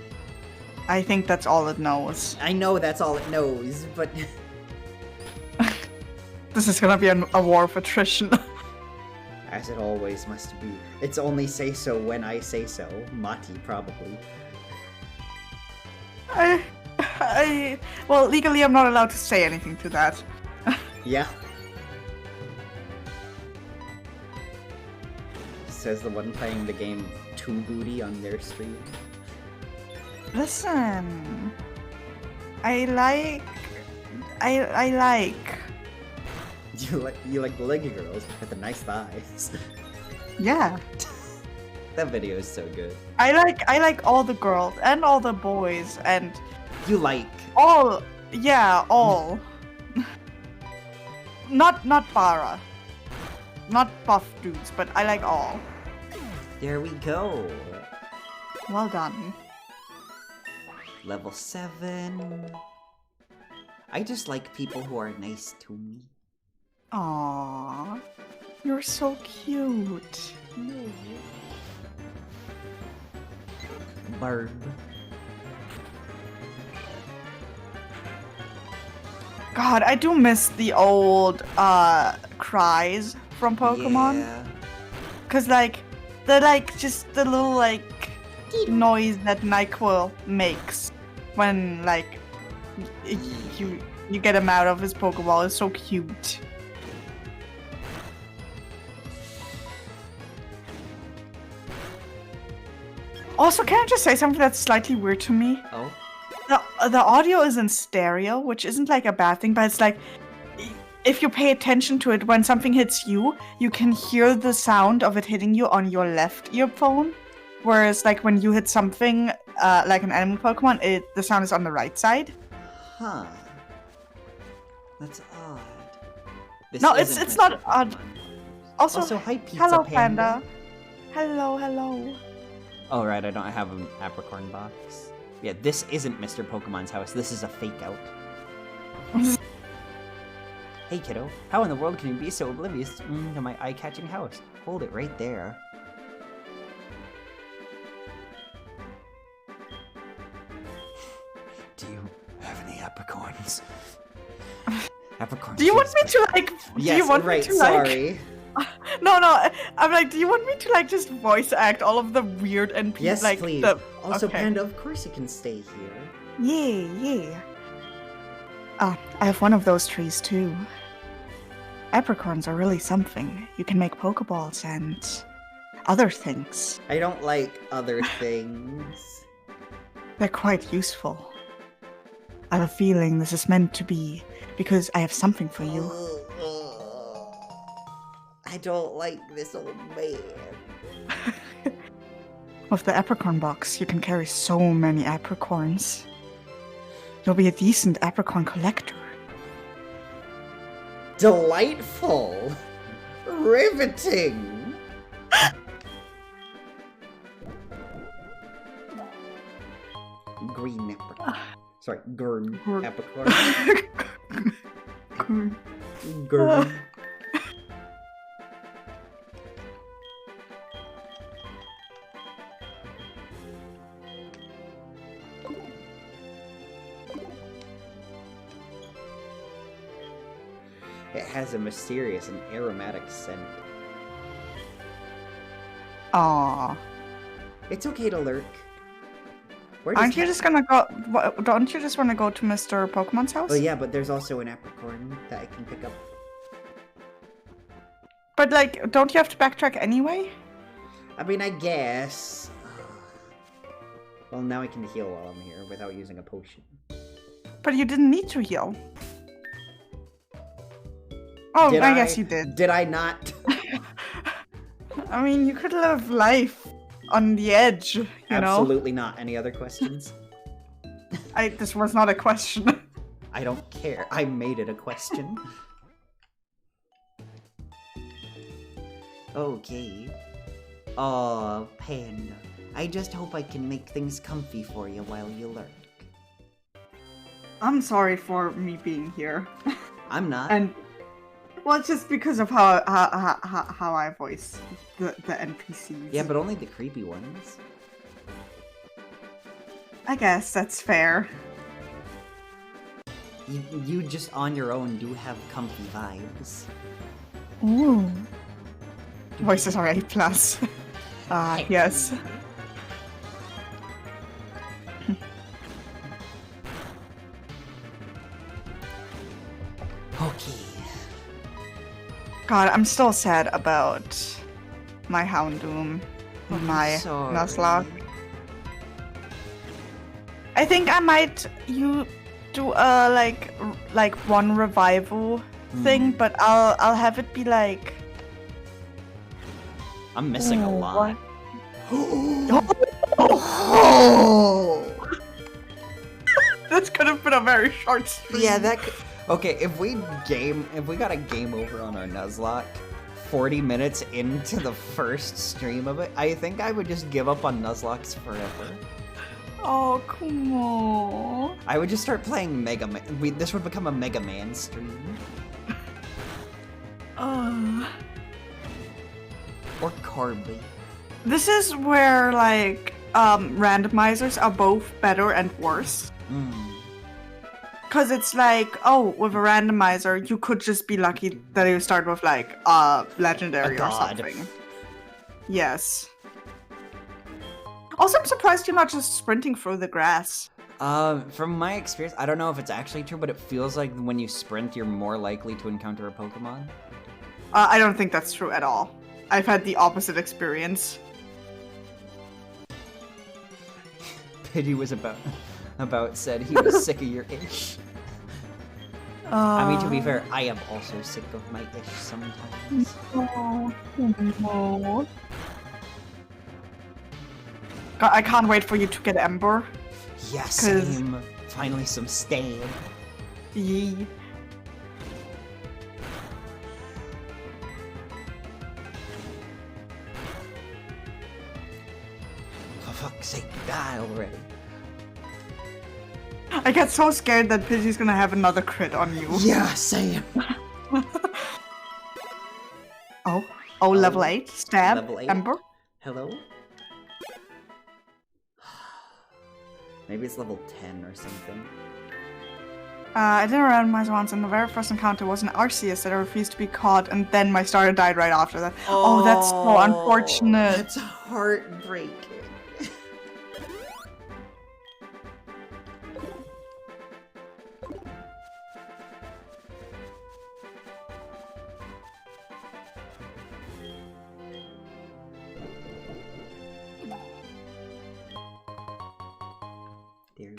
[SPEAKER 1] I think that's all it knows.
[SPEAKER 2] I know that's all it knows, but...
[SPEAKER 1] This is gonna be a war of attrition.
[SPEAKER 2] As it always must be. It's only say so when I say so. Mati, probably.
[SPEAKER 1] Well, legally I'm not allowed to say anything to that.
[SPEAKER 2] Yeah. Says the one playing the game Too Booty on their stream.
[SPEAKER 1] Listen, I like.
[SPEAKER 2] You like the leggy girls with the nice thighs.
[SPEAKER 1] Yeah.
[SPEAKER 2] That video is so good.
[SPEAKER 1] I like all the girls and all the boys and
[SPEAKER 2] You like
[SPEAKER 1] all. Yeah, all. not Bara. Not buff dudes, but I like all.
[SPEAKER 2] There we go.
[SPEAKER 1] Well done.
[SPEAKER 2] Level 7. I just like people who are nice to me.
[SPEAKER 1] Aww. You're so cute.
[SPEAKER 2] Barb.
[SPEAKER 1] God, I do miss the old cries from Pokemon.
[SPEAKER 2] Yeah.
[SPEAKER 1] Cause like they're like just the little like noise that NyQuil makes when like you get him out of his Pokeball is so cute. Also, can I just say something that's slightly weird to me?
[SPEAKER 2] Oh?
[SPEAKER 1] The audio is in stereo, which isn't like a bad thing, but it's like if you pay attention to it, when something hits you, you can hear the sound of it hitting you on your left earphone. Whereas like when you hit something like an enemy Pokemon, the sound is on the right side.
[SPEAKER 2] Huh. That's odd. This
[SPEAKER 1] No,
[SPEAKER 2] isn't
[SPEAKER 1] it's
[SPEAKER 2] Mr.
[SPEAKER 1] not
[SPEAKER 2] Pokemon.
[SPEAKER 1] odd. Also,
[SPEAKER 2] hi, Pizza
[SPEAKER 1] hello,
[SPEAKER 2] Panda.
[SPEAKER 1] Hello.
[SPEAKER 2] Oh, right, I don't have an apricorn box. Yeah, this isn't Mr. Pokemon's house. This is a fake out. Hey, kiddo. How in the world can you be so oblivious to my eye-catching house? Hold it right there. Do you have any apricorns? Apricorns.
[SPEAKER 1] Do you want me to like?
[SPEAKER 2] Yes,
[SPEAKER 1] do you want
[SPEAKER 2] right.
[SPEAKER 1] me to,
[SPEAKER 2] Sorry.
[SPEAKER 1] No. I'm like, do you want me to like just voice act all of the weird NPCs?
[SPEAKER 2] Yes,
[SPEAKER 1] like,
[SPEAKER 2] please.
[SPEAKER 1] The...
[SPEAKER 2] Also,
[SPEAKER 1] okay.
[SPEAKER 2] Panda, of course you can stay here.
[SPEAKER 1] Yeah. I have one of those trees too. Apricorns are really something. You can make Pokeballs and other things.
[SPEAKER 2] I don't like other things.
[SPEAKER 1] They're quite useful. I have a feeling this is meant to be because I have something for you.
[SPEAKER 2] I don't like this old man.
[SPEAKER 1] With the Apricorn box, you can carry so many Apricorns. You'll be a decent Apricorn collector.
[SPEAKER 2] Delightful! Riveting! Green Apricorn. Sorry, Gurn Apricorn. Gurn. It has a mysterious and aromatic scent.
[SPEAKER 1] Aww.
[SPEAKER 2] It's okay to lurk. Where does
[SPEAKER 1] Aren't you just gonna go? Don't you just want to go to Mr. Pokemon's house?
[SPEAKER 2] Oh yeah, but there's also an Apricorn that I can pick up.
[SPEAKER 1] But like, don't you have to backtrack anyway?
[SPEAKER 2] I mean, I guess. Well, now I can heal while I'm here without using a potion.
[SPEAKER 1] But you didn't need to heal. Oh, I guess you did.
[SPEAKER 2] Did I not?
[SPEAKER 1] I mean, you could live life on the edge, you know?
[SPEAKER 2] Absolutely not. Any other questions?
[SPEAKER 1] This was not a question.
[SPEAKER 2] I don't care. I made it a question. Okay. Aw, Panda. I just hope I can make things comfy for you while you lurk.
[SPEAKER 1] I'm sorry for me being here.
[SPEAKER 2] I'm not.
[SPEAKER 1] And well, it's just because of how I voice the NPCs.
[SPEAKER 2] Yeah, but only the creepy ones.
[SPEAKER 1] I guess that's fair.
[SPEAKER 2] You just on your own do have comfy vibes.
[SPEAKER 1] Ooh. Voices are A+. Yes.
[SPEAKER 2] Okay.
[SPEAKER 1] God, I'm still sad about my Houndoom, my Nuzlocke. I think I might do a like one revival thing, but I'll have it be like.
[SPEAKER 2] I'm missing a lot.
[SPEAKER 1] This could have been a very short stream.
[SPEAKER 2] Yeah, that could... Okay, if we got a game over on our Nuzlocke 40 minutes into the first stream of it, I think I would just give up on Nuzlocks forever.
[SPEAKER 1] Oh, Kumo.
[SPEAKER 2] I would just start playing Mega Man. This would become a Mega Man stream. Or Carby.
[SPEAKER 1] This is where, like, randomizers are both better and worse. Because it's like, oh, with a randomizer, you could just be lucky that you start with, like, legendary or something. Yes. Also, I'm surprised you're not just sprinting through the grass.
[SPEAKER 2] From my experience, I don't know if it's actually true, but it feels like when you sprint, you're more likely to encounter a Pokemon.
[SPEAKER 1] I don't think that's true at all. I've had the opposite experience.
[SPEAKER 2] Pidgey was about said he was sick of your ish. I mean, to be fair, I am also sick of my ish sometimes.
[SPEAKER 1] No. God, I can't wait for you to get Ember.
[SPEAKER 2] Yes, same. Finally some stab.
[SPEAKER 1] Yee.
[SPEAKER 2] For fuck's sake, die already.
[SPEAKER 1] I get so scared that Pidgey's gonna have another crit on you.
[SPEAKER 2] Yeah, same.
[SPEAKER 1] Oh, level 8. Stab.
[SPEAKER 2] Level 8.
[SPEAKER 1] Ember.
[SPEAKER 2] Hello? Maybe it's level 10 or something.
[SPEAKER 1] I did a randomizer once, and the very first encounter was an Arceus that I refused to be caught, and then my starter died right after that. Oh, that's so unfortunate.
[SPEAKER 2] That's heartbreaking.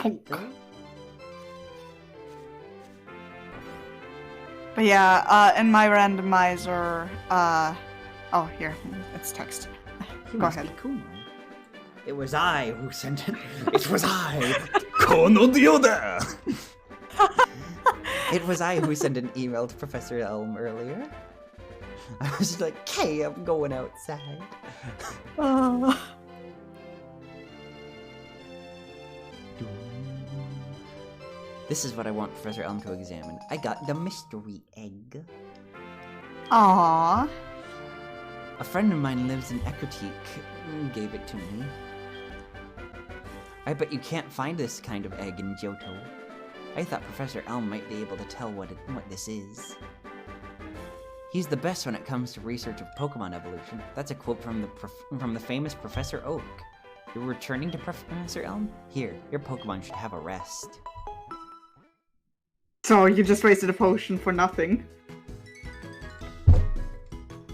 [SPEAKER 1] Poke.
[SPEAKER 2] though.
[SPEAKER 1] But yeah, in my randomizer, oh here, it's text.
[SPEAKER 2] He
[SPEAKER 1] Go
[SPEAKER 2] must
[SPEAKER 1] ahead.
[SPEAKER 2] be Kumo. It was I who sent it. It was I. Kono Dioda. It was I who sent an email to Professor Elm earlier. I was like, "Hey, I'm going outside." This is what I want Professor Elm to examine. I got the mystery egg.
[SPEAKER 1] Aww.
[SPEAKER 2] A friend of mine lives in Ekritik. Gave it to me. I bet you can't find this kind of egg in Johto. I thought Professor Elm might be able to tell what this is. He's the best when it comes to research of Pokemon evolution. That's a quote from the famous Professor Oak. You're returning to Professor Elm? Here, your Pokemon should have a rest.
[SPEAKER 1] So you just wasted a potion for nothing.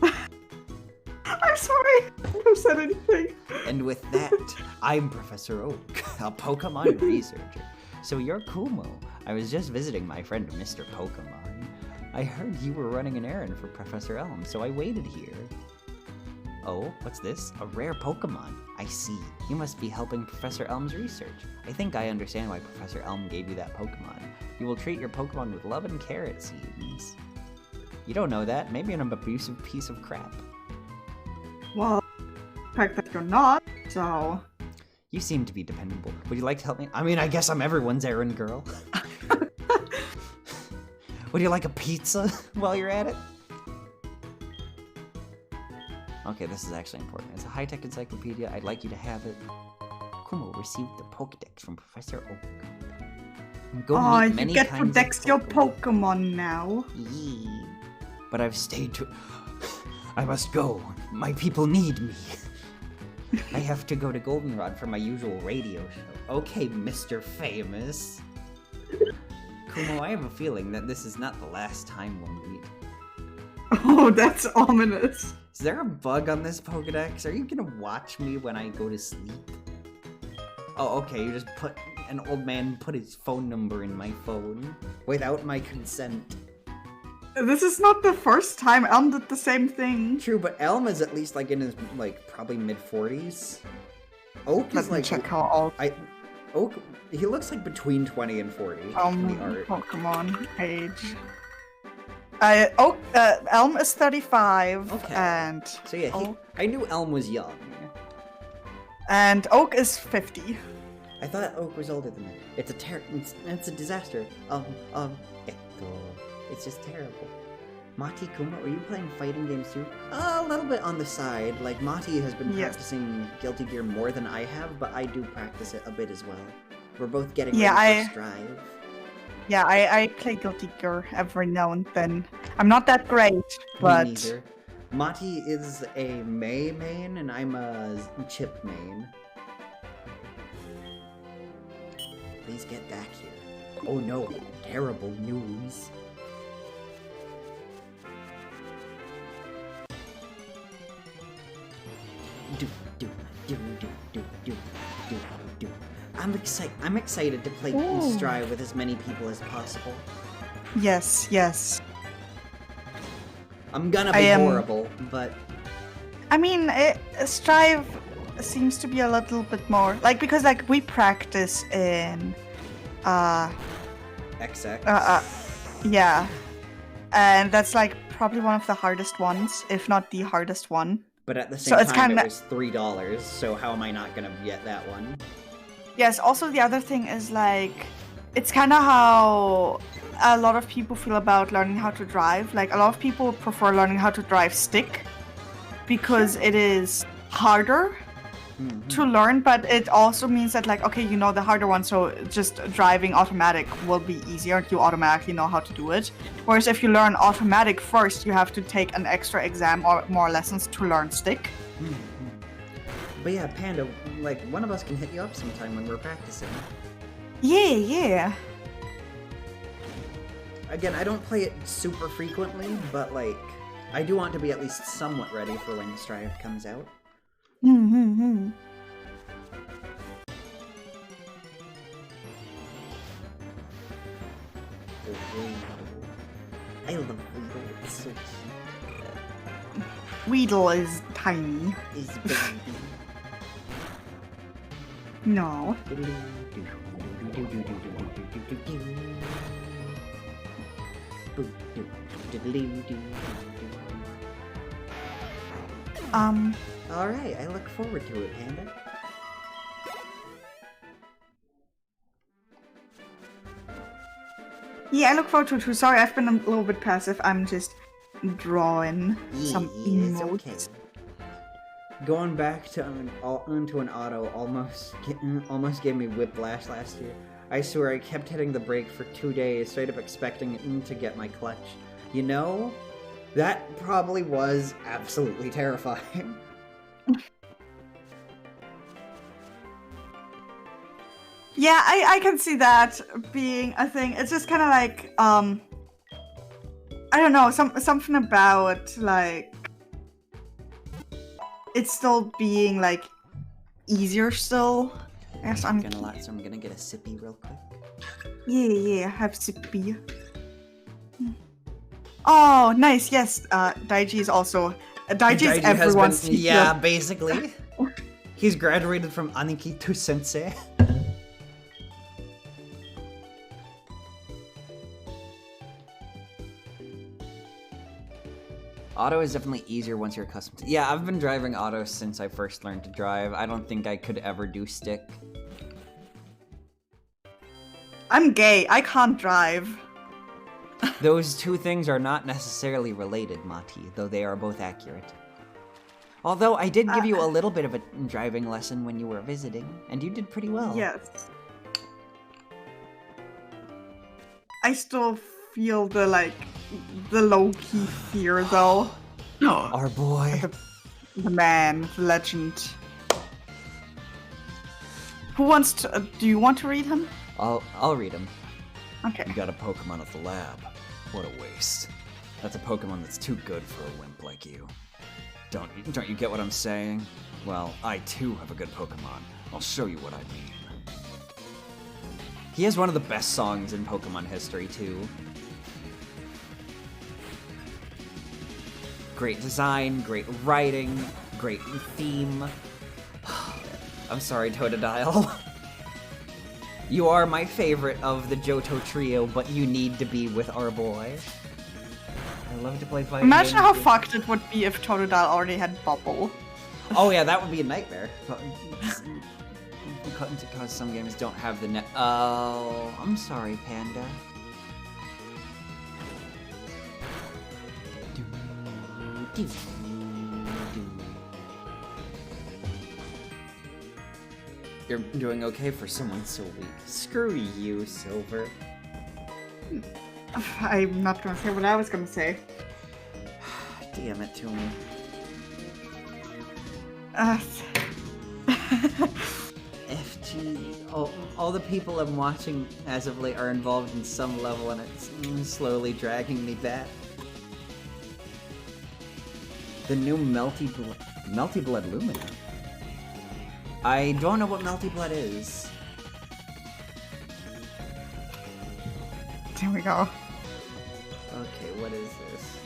[SPEAKER 1] I'm sorry. Who said anything?
[SPEAKER 2] And with that, I'm Professor Oak, a Pokemon researcher. So you're Kumo. I was just visiting my friend Mr. Pokemon. I heard you were running an errand for Professor Elm, so I waited here. Oh, what's this? A rare Pokemon. I see. You must be helping Professor Elm's research. I think I understand why Professor Elm gave you that Pokemon. You will treat your Pokemon with love and care, it seems. You don't know that. Maybe I'm an abusive piece of crap.
[SPEAKER 1] Well, the fact that you're not, so...
[SPEAKER 2] You seem to be dependable. Would you like to help me? I mean, I guess I'm everyone's errand girl. Would you like a pizza while you're at it? Okay, this is actually important. It's a high-tech encyclopedia. I'd like you to have it. Kumo received the Pokedex from Professor Oak.
[SPEAKER 1] Oh, you get to dex your Pokemon now.
[SPEAKER 2] Yeah. But I've stayed to... I must go. My people need me. I have to go to Goldenrod for my usual radio show. Okay, Mr. Famous. Kumo, I have a feeling that this is not the last time we'll meet.
[SPEAKER 1] Oh, that's ominous.
[SPEAKER 2] Is there a bug on this Pokedex? Are you gonna watch me when I go to sleep? Oh, okay, you just put... An old man put his phone number in my phone without my consent.
[SPEAKER 1] This is not the first time Elm did the same thing.
[SPEAKER 2] True, but Elm is at least like in his probably mid-40s. Oak is like...
[SPEAKER 1] check how old.
[SPEAKER 2] Oak, he looks like between 20 and 40 in the art.
[SPEAKER 1] Pokemon age. Elm is 35,
[SPEAKER 2] Okay.
[SPEAKER 1] and...
[SPEAKER 2] So yeah, I knew Elm was young.
[SPEAKER 1] And Oak is 50.
[SPEAKER 2] I thought Oak was older than that. It's a disaster. It's just terrible. Motte, Kumo, are you playing fighting games too? A little bit on the side. Like, Motte has been practicing Guilty Gear more than I have, but I do practice it a bit as well. We're both getting ready for Strive.
[SPEAKER 1] Yeah, I play Guilty Gear every now and then. I'm not that great, but...
[SPEAKER 2] Me neither. Motte is a May main, and I'm a Chip main. Please get back here. Oh no, terrible news. I'm excited to play Strive with as many people as possible.
[SPEAKER 1] Yes, yes.
[SPEAKER 2] I'm gonna be horrible, but...
[SPEAKER 1] I mean, Strive seems to be a little bit more... Like, because, like, we practice in...
[SPEAKER 2] XX?
[SPEAKER 1] Yeah. And that's, like, probably one of the hardest ones, if not the hardest one.
[SPEAKER 2] But at the same time, it was $3, so how am I not gonna get that one?
[SPEAKER 1] Yes, also the other thing is, like, it's kind of how a lot of people feel about learning how to drive. Like, a lot of people prefer learning how to drive stick because it is harder to learn, but it also means that, like, okay, you know the harder one, so just driving automatic will be easier. You automatically know how to do it. Whereas if you learn automatic first, you have to take an extra exam or more lessons to learn stick.
[SPEAKER 2] But yeah, Panda, like, one of us can hit you up sometime when we're practicing.
[SPEAKER 1] Yeah.
[SPEAKER 2] Again, I don't play it super frequently, but, like, I do want to be at least somewhat ready for when Strive comes out. Weedle. I love Weedle. It's so cute.
[SPEAKER 1] Weedle is tiny.
[SPEAKER 2] Is baby.
[SPEAKER 1] No.
[SPEAKER 2] Alright, I look forward to it, Panda.
[SPEAKER 1] Yeah, I look forward to it too. Sorry, I've been a little bit passive. I'm just drawing some
[SPEAKER 2] it's
[SPEAKER 1] emotes.
[SPEAKER 2] okay. Going back to onto an auto almost gave me whiplash last year. I swear I kept hitting the brake for 2 days, straight up expecting to get my clutch. You know, that probably was absolutely terrifying.
[SPEAKER 1] Yeah, I can see that being a thing. It's just kind of like, I don't know, something about, like, it's still being, like, easier still. Yes,
[SPEAKER 2] I'm gonna get a sippy real quick.
[SPEAKER 1] Yeah, have sippy. Oh, nice, yes, Daiji is also, Daiji is everyone's teacher.
[SPEAKER 2] Yeah, basically. He's graduated from Aniki to Sensei. Auto is definitely easier once you're accustomed to. Yeah, I've been driving auto since I first learned to drive. I don't think I could ever do stick.
[SPEAKER 1] I'm gay. I can't drive.
[SPEAKER 2] Those two things are not necessarily related, Mati, though they are both accurate. Although I did give you a little bit of a driving lesson when you were visiting, and you did pretty well.
[SPEAKER 1] Yes. I still feel the low-key fear, though.
[SPEAKER 2] Our boy.
[SPEAKER 1] The man, the legend. Who wants to... do you want to read him?
[SPEAKER 2] I'll read him.
[SPEAKER 1] Okay.
[SPEAKER 3] You got a Pokemon at the lab. What a waste. That's a Pokemon that's too good for a wimp like you. Don't you get what I'm saying? Well, I too have a good Pokemon. I'll show you what I mean.
[SPEAKER 2] He has one of the best songs in Pokemon history, too. Great design, great writing, great theme. I'm sorry, Totodile. You are my favorite of the Johto trio, but you need to be with our boy. I love to play fighting games.
[SPEAKER 1] Imagine how fucked it would be if Totodile already had Bubble.
[SPEAKER 2] Oh yeah, that would be a nightmare. Because some games don't have the net. Oh, I'm sorry, Panda. You're doing okay for someone so weak. Screw you, Silver.
[SPEAKER 1] I'm not gonna say what I was gonna say.
[SPEAKER 2] Damn it to me. FG. All the people I'm watching as of late are involved in some level, and it's slowly dragging me back. The new Melty Blood Lumina. I don't know what Melty Blood is.
[SPEAKER 1] There we go.
[SPEAKER 2] Okay, what is this?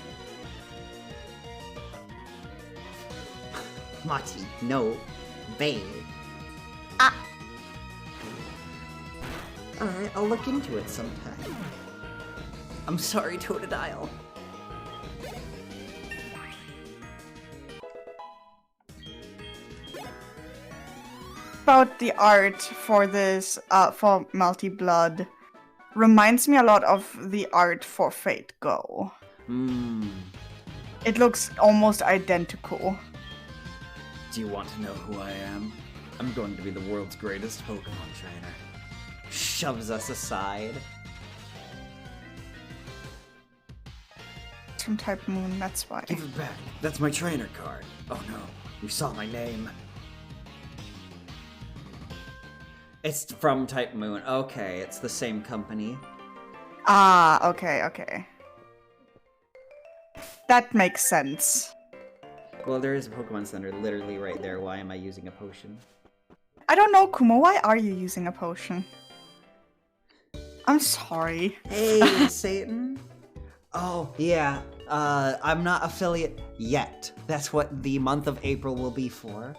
[SPEAKER 2] Mati, no. Babe. Ah! Alright, I'll look into it sometime. I'm sorry, Totodile.
[SPEAKER 1] About the art for this, for Multi Blood, reminds me a lot of the art for Fate Go. It looks almost identical.
[SPEAKER 3] Do you want to know who I am? I'm going to be the world's greatest Pokemon trainer.
[SPEAKER 2] Shoves us aside.
[SPEAKER 1] From Type Moon, that's why.
[SPEAKER 3] Give it back. That's my trainer card. Oh no, you saw my name.
[SPEAKER 2] It's from Type Moon. Okay, it's the same company.
[SPEAKER 1] Ah, okay. That makes sense.
[SPEAKER 2] Well, there is a Pokemon Center literally right there. Why am I using a potion?
[SPEAKER 1] I don't know, Kumo, why are you using a potion? I'm sorry.
[SPEAKER 2] Hey, Satan. Oh, yeah. I'm not affiliate yet. That's what the month of April will be for.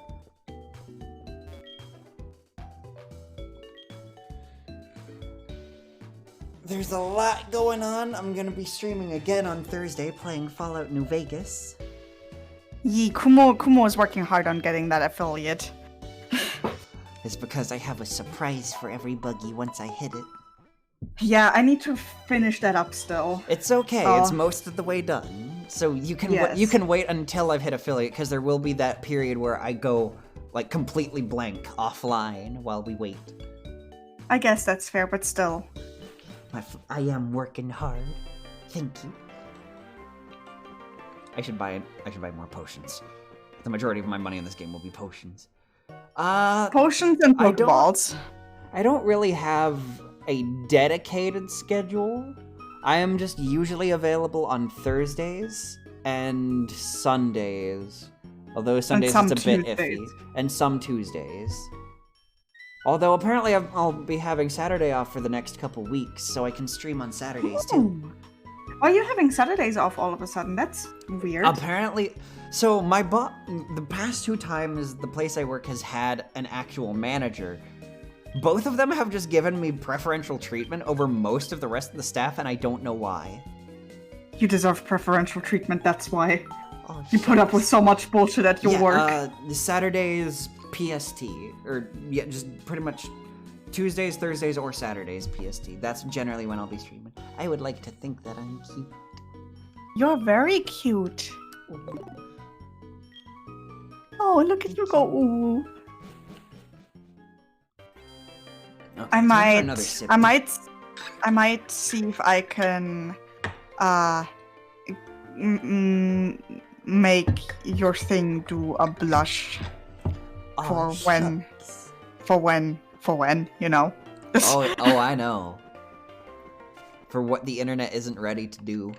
[SPEAKER 2] There's a lot going on. I'm gonna be streaming again on Thursday, playing Fallout New Vegas.
[SPEAKER 1] Kumo is working hard on getting that affiliate.
[SPEAKER 2] It's because I have a surprise for every buggy once I hit it.
[SPEAKER 1] Yeah, I need to finish that up still.
[SPEAKER 2] It's okay. It's most of the way done. So you can you can wait until I've hit affiliate, because there will be that period where I go like completely blank offline while we wait.
[SPEAKER 1] I guess that's fair, but still.
[SPEAKER 2] I am working hard. Thank you. I should buy more potions. The majority of my money in this game will be potions.
[SPEAKER 1] Potions and Pokeballs.
[SPEAKER 2] I don't really have a dedicated schedule. I am just usually available on Thursdays and Sundays. Although Sundays it's a bit iffy. And some Tuesdays. Although apparently I'll be having Saturday off for the next couple weeks, so I can stream on Saturdays too.
[SPEAKER 1] Why are you having Saturdays off all of a sudden? That's weird.
[SPEAKER 2] Apparently, so the past 2 times the place I work has had an actual manager. Both of them have just given me preferential treatment over most of the rest of the staff, and I don't know why.
[SPEAKER 1] You deserve preferential treatment, that's why.
[SPEAKER 2] Oh,
[SPEAKER 1] you put up with so much bullshit at your work.
[SPEAKER 2] Saturdays PST, or yeah, just pretty much Tuesdays, Thursdays, or Saturdays PST. That's generally when I'll be streaming. I would like to think that I'm cute.
[SPEAKER 1] You're very cute. Oh, look at you go, ooh.
[SPEAKER 2] Okay,
[SPEAKER 1] I might see if I can, make your thing do a blush. For when, you know.
[SPEAKER 2] oh, I know. For what the internet isn't ready to do.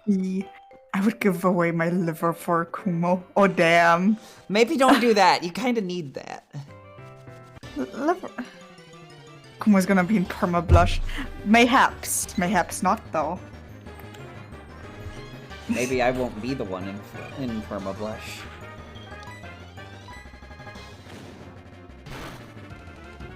[SPEAKER 1] I would give away my liver for Kumo. Oh, damn.
[SPEAKER 2] Maybe don't do that. You kind of need that.
[SPEAKER 1] Liver. Kumo's gonna be in perma blush. Mayhaps not though.
[SPEAKER 2] Maybe I won't be the one in perma blush.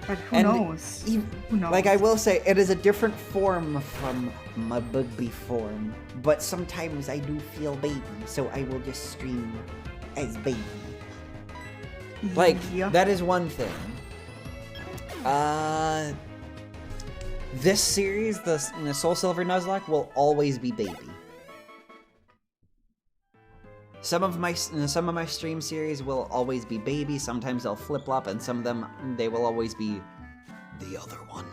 [SPEAKER 1] But who knows? Who knows?
[SPEAKER 2] Like I will say, it is a different form from my Bugby form, but sometimes I do feel baby, so I will just stream as baby. Like, that is one thing. This series, the Soul Silver Nuzlocke, will always be baby. Some of my stream series will always be baby. Sometimes they'll flip flop, and some of them they will always be the other one.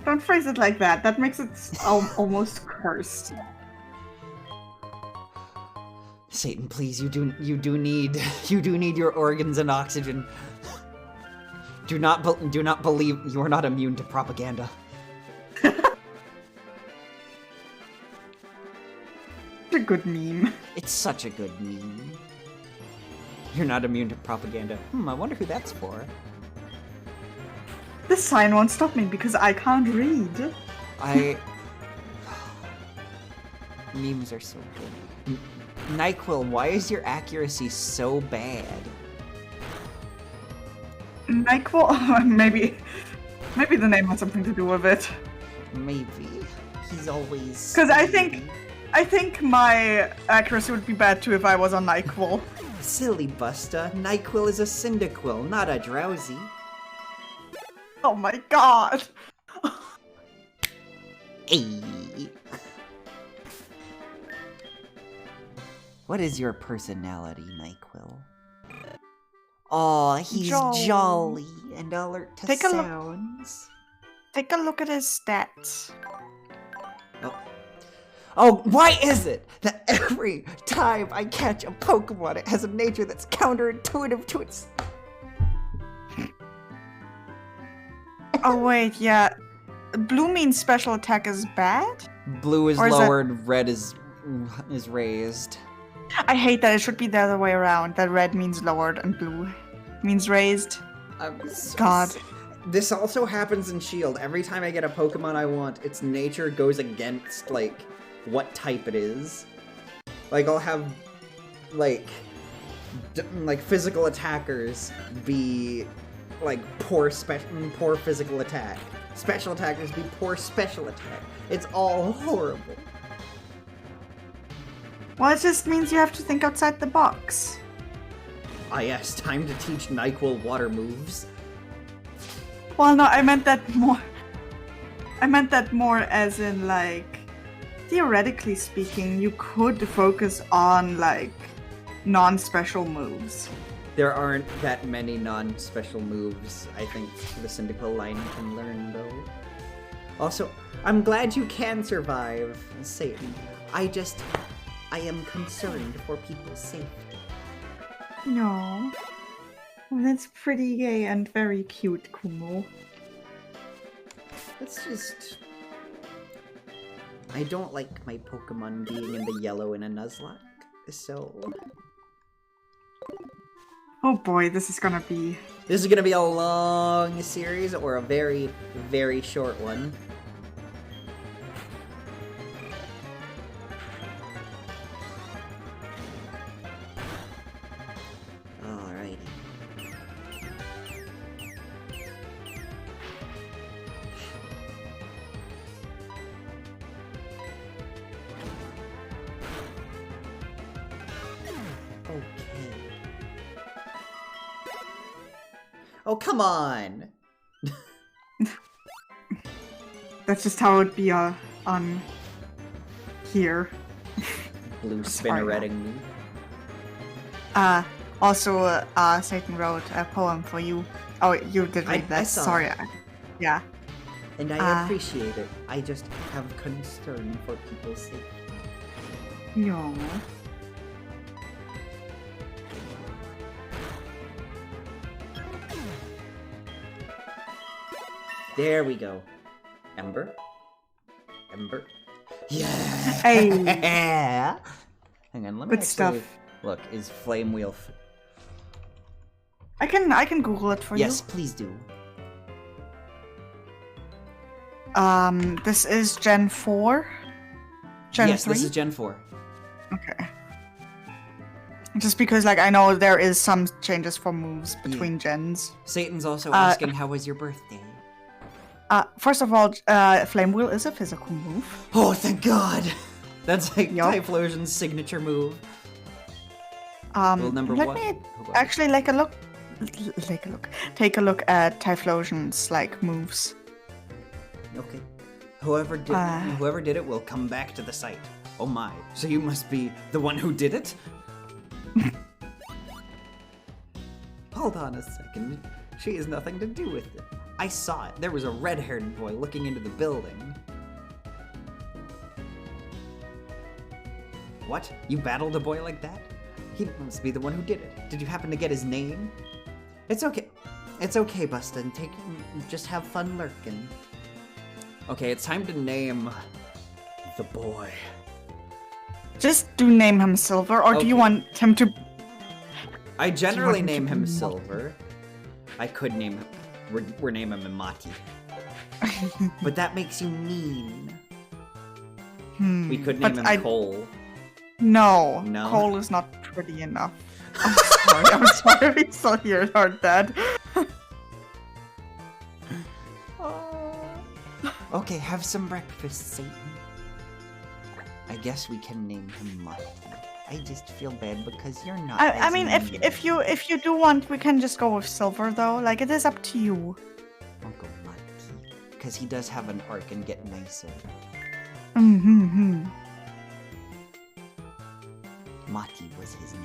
[SPEAKER 1] Don't phrase it like that. That makes it almost cursed.
[SPEAKER 2] Satan, please, you do need your organs and oxygen. Do not believe you are not immune to propaganda.
[SPEAKER 1] A good meme.
[SPEAKER 2] It's such a good meme. You're not immune to propaganda. I wonder who that's for.
[SPEAKER 1] This sign won't stop me because I can't read.
[SPEAKER 2] Memes are so good. NyQuil, why is your accuracy so bad?
[SPEAKER 1] NyQuil? Maybe the name has something to do with it.
[SPEAKER 2] Maybe. He's always...
[SPEAKER 1] Because I think my accuracy would be bad too if I was on NyQuil.
[SPEAKER 2] Silly Busta, NyQuil is a Cyndaquil, not a Drowsy.
[SPEAKER 1] Oh my god!
[SPEAKER 2] Hey. What is your personality, NyQuil? Aw, he's jolly and alert to sounds.
[SPEAKER 1] Take a look at his stats.
[SPEAKER 2] Oh, why is it that every time I catch a Pokemon, it has a nature that's counterintuitive to its...
[SPEAKER 1] Oh wait, yeah. Blue means special attack is bad?
[SPEAKER 2] Blue is lowered, red is raised.
[SPEAKER 1] I hate that. It should be the other way around. That red means lowered and blue means raised.
[SPEAKER 2] I'm so
[SPEAKER 1] God.
[SPEAKER 2] This also happens in Shield. Every time I get a Pokemon I want, its nature goes against, like, what type it is. Like, I'll have, like physical attackers be, like, poor physical attack. Special attackers be poor special attack. It's all horrible.
[SPEAKER 1] Well, it just means you have to think outside the box.
[SPEAKER 2] Ah yes, time to teach NyQuil water moves.
[SPEAKER 1] Well, no, I meant that more. I meant that more as in, like, theoretically speaking, you could focus on, like, non-special moves.
[SPEAKER 2] There aren't that many non-special moves I think the Cyndaquil line can learn, though. Also, I'm glad you can survive, Satan. I am concerned for people's safety.
[SPEAKER 1] No. Well, that's pretty gay and very cute, Kumo.
[SPEAKER 2] It's just... I don't like my Pokemon being in the yellow in a Nuzlocke, so...
[SPEAKER 1] Oh boy, this is gonna be...
[SPEAKER 2] This is gonna be a long series, or a very, very short one. Alrighty. Okay. Oh, come on!
[SPEAKER 1] That's just how it would be on here.
[SPEAKER 2] Blue
[SPEAKER 1] Sorry.
[SPEAKER 2] spinneretting me.
[SPEAKER 1] Also, Satan wrote a poem for you. Oh, you did read
[SPEAKER 2] I
[SPEAKER 1] that.
[SPEAKER 2] saw
[SPEAKER 1] Sorry.
[SPEAKER 2] it.
[SPEAKER 1] Yeah.
[SPEAKER 2] And I appreciate it. I just have concern for people's safety.
[SPEAKER 1] No.
[SPEAKER 2] There we go. Ember? Ember? Yeah!
[SPEAKER 1] Hey.
[SPEAKER 2] Hang on, let me
[SPEAKER 1] Good
[SPEAKER 2] actually...
[SPEAKER 1] stuff.
[SPEAKER 2] Look, is Flame Wheel...
[SPEAKER 1] I can Google it for
[SPEAKER 2] Yes, please do.
[SPEAKER 1] you. This is Gen 4? Gen
[SPEAKER 2] yes,
[SPEAKER 1] 3?
[SPEAKER 2] this is Gen 4.
[SPEAKER 1] Okay. Just because, like, I know there is some changes for moves between gens.
[SPEAKER 2] Satan's also asking, how was your birthday?
[SPEAKER 1] First of all, Flame Wheel is a physical move.
[SPEAKER 2] Oh, thank God! That's like
[SPEAKER 1] Yup.
[SPEAKER 2] Typhlosion's signature move. Number
[SPEAKER 1] let
[SPEAKER 2] one.
[SPEAKER 1] me
[SPEAKER 2] Hold on.
[SPEAKER 1] actually take a look at Typhlosion's, like, moves.
[SPEAKER 2] Okay. Whoever did it will come back to the site. Oh my. So you must be the one who did it? Hold on a second. She has nothing to do with it. I saw it. There was a red-haired boy looking into the building. What? You battled a boy like that? He must be the one who did it. Did you happen to get his name? It's okay. It's okay, Bustin. Just have fun lurking. Okay, it's time to name the boy.
[SPEAKER 1] Just do name him Silver, or do you
[SPEAKER 2] Okay.
[SPEAKER 1] want him to...
[SPEAKER 2] I generally
[SPEAKER 1] him to
[SPEAKER 2] name
[SPEAKER 1] be
[SPEAKER 2] him
[SPEAKER 1] Motte?
[SPEAKER 2] Silver. I could name him... We're naming him Motte. But that makes you mean. We could name
[SPEAKER 1] But
[SPEAKER 2] him Cole.
[SPEAKER 1] No,
[SPEAKER 2] No?
[SPEAKER 1] Cole is not pretty enough. I'm sorry we still heard that.
[SPEAKER 2] Okay, have some breakfast, Satan. I guess we can name him Motte. I just feel bad because you're not.
[SPEAKER 1] I mean, if you do want, we can just go with Silver though. Like, it is up to you.
[SPEAKER 2] Uncle Motte, because he does have an arc and get nicer.
[SPEAKER 1] Mm-hmm.
[SPEAKER 2] Motte was his name.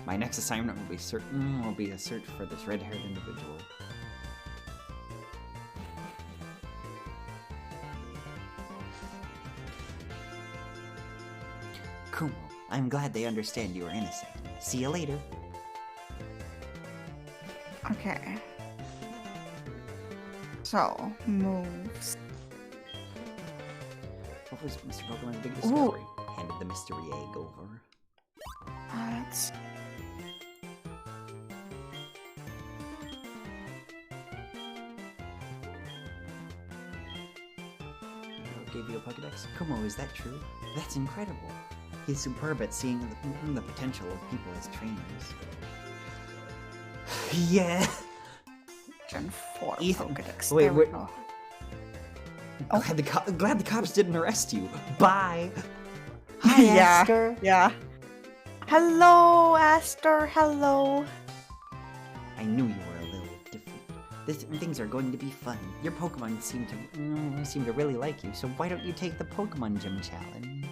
[SPEAKER 2] My next assignment will be a search for this red-haired individual. Kumo, I'm glad they understand you are innocent. See you later.
[SPEAKER 1] Okay. So, moves.
[SPEAKER 2] What was Mr. Pokemon's big discovery? Handed the mystery egg over.
[SPEAKER 1] Let's...
[SPEAKER 2] gave you a Pokedex? Kumo, is that true? That's incredible. He's superb at seeing the potential of people as trainers. Yeah.
[SPEAKER 1] Gen 4
[SPEAKER 2] Ethan,
[SPEAKER 1] Pokedex.
[SPEAKER 2] wait,
[SPEAKER 1] There we
[SPEAKER 2] wait.
[SPEAKER 1] go.
[SPEAKER 2] Glad the cops didn't arrest you. Bye. Hi,
[SPEAKER 1] Yeah.
[SPEAKER 2] Aster.
[SPEAKER 1] Yeah. Hello, Aster. Hello.
[SPEAKER 2] I knew you were a little different. Things are going to be fun. Your Pokemon seem to really like you, so why don't you take the Pokemon Gym Challenge?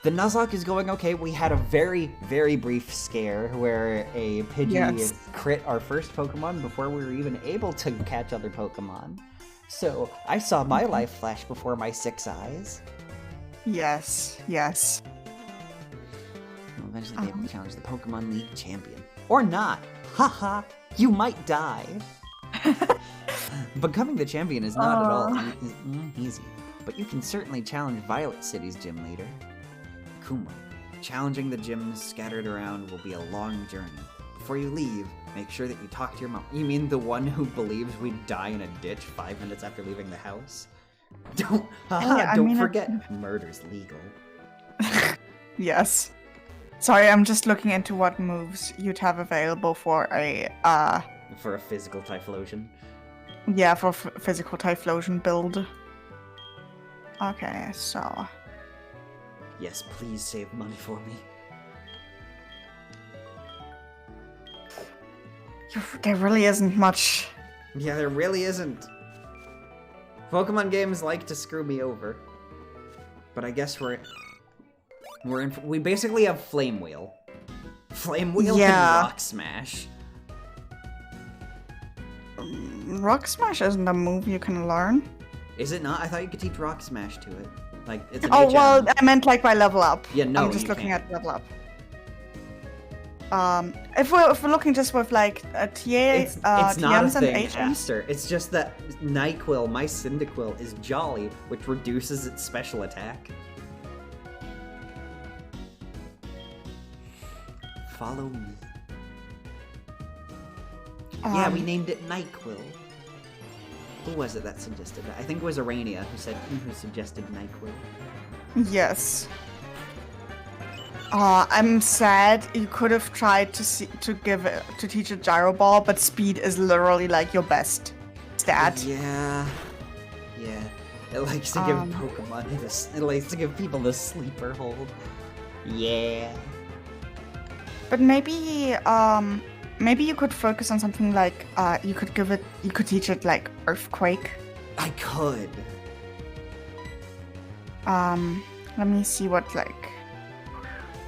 [SPEAKER 2] The Nuzlocke is going okay. We had a very, very brief scare where a Pidgey crit our first Pokemon before we were even able to catch other Pokemon. So I saw my life flash before my 6 eyes.
[SPEAKER 1] Yes. Yes.
[SPEAKER 2] We'll eventually be able to challenge the Pokemon League champion. Or not. Haha, you might die. Becoming the champion is not at all easy, but you can certainly challenge Violet City's gym leader. Kumo, challenging the gyms scattered around will be a long journey. Before you leave, make sure that you talk to your mom. You mean the one who believes we'd die in a ditch 5 minutes after leaving the house? Don't forget, murder's legal.
[SPEAKER 1] Yes. Sorry, I'm just looking into what moves you'd have available for a
[SPEAKER 2] For a physical Typhlosion.
[SPEAKER 1] Yeah, for physical Typhlosion build. Okay, so
[SPEAKER 2] Yes, please save money for me.
[SPEAKER 1] there really isn't much.
[SPEAKER 2] Yeah, there really isn't. Pokemon games like to screw me over. But I guess we basically have Flame Wheel. Flame Wheel and Rock Smash.
[SPEAKER 1] Rock Smash isn't a move you can learn.
[SPEAKER 2] Is it not? I thought you could teach Rock Smash to it. Like, it's an
[SPEAKER 1] Oh,
[SPEAKER 2] HM.
[SPEAKER 1] well, I meant like by level up.
[SPEAKER 2] Yeah, no,
[SPEAKER 1] I'm just
[SPEAKER 2] you
[SPEAKER 1] looking
[SPEAKER 2] can't.
[SPEAKER 1] at level up. If we're looking just with like a TA,
[SPEAKER 2] It's not a
[SPEAKER 1] TMs and
[SPEAKER 2] thing,
[SPEAKER 1] HMs.
[SPEAKER 2] Aster. It's just that NyQuil, my Cyndaquil, is Jolly, which reduces its special attack. Follow me. Yeah, we named it NyQuil. Who was it that suggested that? I think it was Arania who suggested NyQuil.
[SPEAKER 1] Yes. I'm sad. You could have tried to teach it Gyro Ball, but speed is literally like your best stat.
[SPEAKER 2] Yeah. It likes to give Pokemon it likes to give people the sleeper hold. Yeah.
[SPEAKER 1] But maybe you could focus on something like you could teach it like Earthquake.
[SPEAKER 2] I could.
[SPEAKER 1] Let me see what like.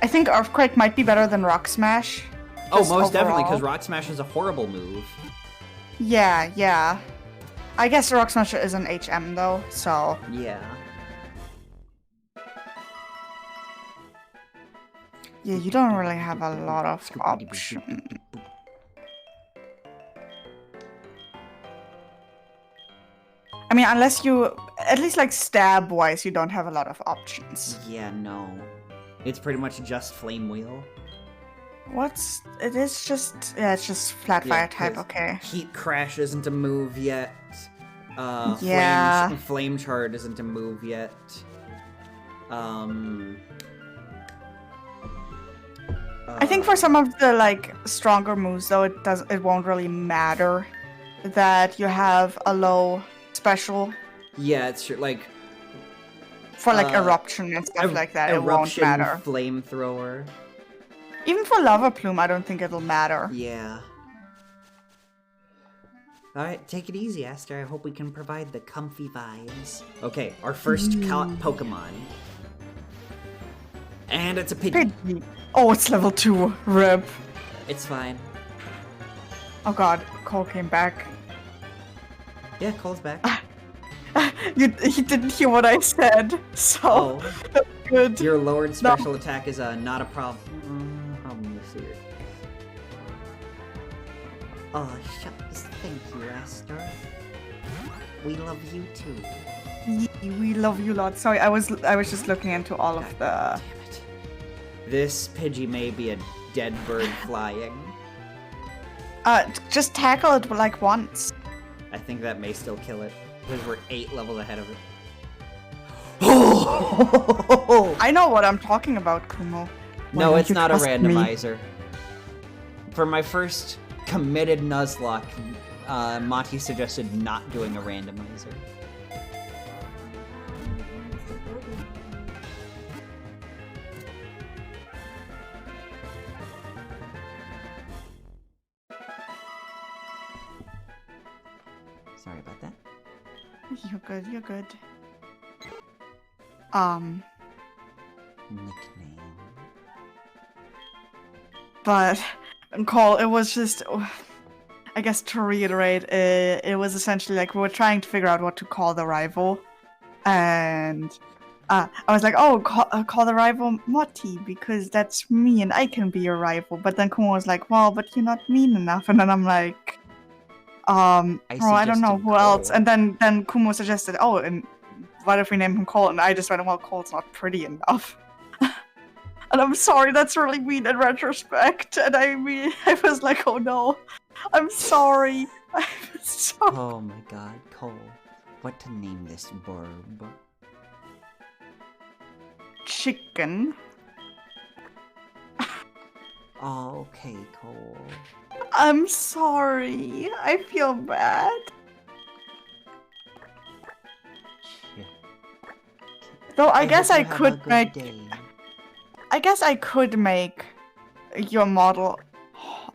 [SPEAKER 1] I think Earthquake might be better than Rock Smash.
[SPEAKER 2] Oh, most definitely, because Rock Smash is a horrible move.
[SPEAKER 1] Yeah. I guess Rock Smash is an HM though, so.
[SPEAKER 2] Yeah.
[SPEAKER 1] Yeah, you don't really have a lot of options. I mean, unless you, at least like stab-wise, you don't have a lot of options.
[SPEAKER 2] Yeah, no. It's pretty much just Flame Wheel.
[SPEAKER 1] It's just flat fire type, okay.
[SPEAKER 2] Heat Crash isn't a move yet.
[SPEAKER 1] Yeah.
[SPEAKER 2] Flame Charge isn't a move yet.
[SPEAKER 1] I think for some of the like stronger moves though, it won't really matter that you have a low special.
[SPEAKER 2] Yeah, it's true. Like
[SPEAKER 1] for like eruption and stuff like that, it won't matter.
[SPEAKER 2] Flamethrower.
[SPEAKER 1] Even for Lava Plume, I don't think it'll matter.
[SPEAKER 2] Yeah. Alright, take it easy, Aster. I hope we can provide the comfy vibes. Okay, our first Pokemon. And it's a Pidgey.
[SPEAKER 1] Oh, it's level 2. Rip.
[SPEAKER 2] It's fine.
[SPEAKER 1] Oh god, Cole came back.
[SPEAKER 2] Yeah, Cole's back.
[SPEAKER 1] He didn't hear what I said, so that's good.
[SPEAKER 2] Your lowered special attack is not a problem. Problem this year. Oh, shucks. Thank you, Aster. We love you too.
[SPEAKER 1] We love you a lot. Sorry, I was just looking into all of the.
[SPEAKER 2] Damn it. This Pidgey may be a dead bird flying.
[SPEAKER 1] Just tackle it like once.
[SPEAKER 2] I think that may still kill it, because we're 8 levels ahead of it. Oh!
[SPEAKER 1] I know what I'm talking about, Kumo. Why
[SPEAKER 3] No,
[SPEAKER 1] don't
[SPEAKER 3] it's
[SPEAKER 1] you
[SPEAKER 3] not a
[SPEAKER 1] trust me?
[SPEAKER 3] randomizer. For my first committed Nuzlocke, Motte suggested not doing a randomizer. Sorry about that.
[SPEAKER 1] You're good, you're good.
[SPEAKER 2] Nickname.
[SPEAKER 1] But, Cole, it was just, I guess to reiterate, it was essentially like we were trying to figure out what to call the rival. And I was like, oh, call the rival Motte, because that's me and I can be your rival. But then Kumo was like, well, but you're not mean enough. And then I'm like, I don't know
[SPEAKER 3] suggested
[SPEAKER 1] who else.
[SPEAKER 3] Cole.
[SPEAKER 1] And then Kumo suggested, oh, and what if we name him Cole? And I just went, well, Cole's not pretty enough. And I'm sorry, that's really mean in retrospect. And I was like, oh no, I'm sorry. I'm sorry.
[SPEAKER 2] Oh my god, Cole. What to name this verb?
[SPEAKER 1] Chicken.
[SPEAKER 2] Oh, okay, Cole.
[SPEAKER 1] I'm sorry. I feel bad. Though I guess
[SPEAKER 2] hope
[SPEAKER 1] I
[SPEAKER 2] you have a
[SPEAKER 1] could
[SPEAKER 2] good
[SPEAKER 1] make.
[SPEAKER 2] day.
[SPEAKER 1] I guess I could make your model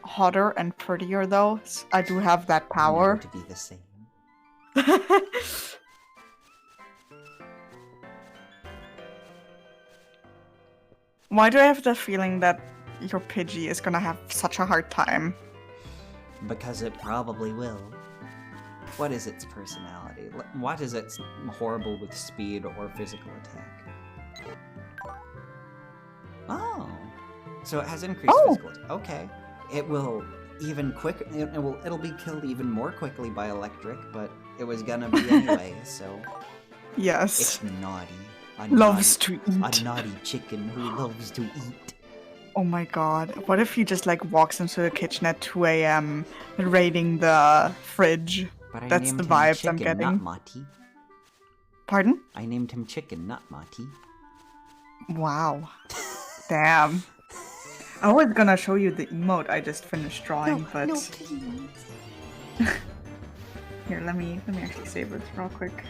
[SPEAKER 1] hotter and prettier, though. I do have that power.
[SPEAKER 2] Never to be the same.
[SPEAKER 1] Why do I have the feeling that your Pidgey is gonna have such a hard time?
[SPEAKER 2] Because it probably will.
[SPEAKER 3] What is its personality? What is it horrible with speed or physical attack? Oh, so it has increased physical attack. Okay, it will even quicker. It'll be killed even more quickly by electric, but it was gonna be anyway. So
[SPEAKER 1] Yes.
[SPEAKER 2] It's naughty.
[SPEAKER 1] Loves to
[SPEAKER 2] A
[SPEAKER 1] eat.
[SPEAKER 2] naughty chicken who loves to eat.
[SPEAKER 1] Oh my god. What if he just like walks into the kitchen at 2 a.m. raiding the fridge?
[SPEAKER 2] But I
[SPEAKER 1] That's
[SPEAKER 2] named
[SPEAKER 1] the
[SPEAKER 2] him
[SPEAKER 1] vibes
[SPEAKER 2] Chicken,
[SPEAKER 1] I'm getting.
[SPEAKER 2] not Motte.
[SPEAKER 1] Pardon?
[SPEAKER 2] I named him Chicken, not Motte.
[SPEAKER 1] Wow. Damn. I was gonna show you the emote I just finished drawing, but
[SPEAKER 2] No, please.
[SPEAKER 1] here, let me actually save this real quick.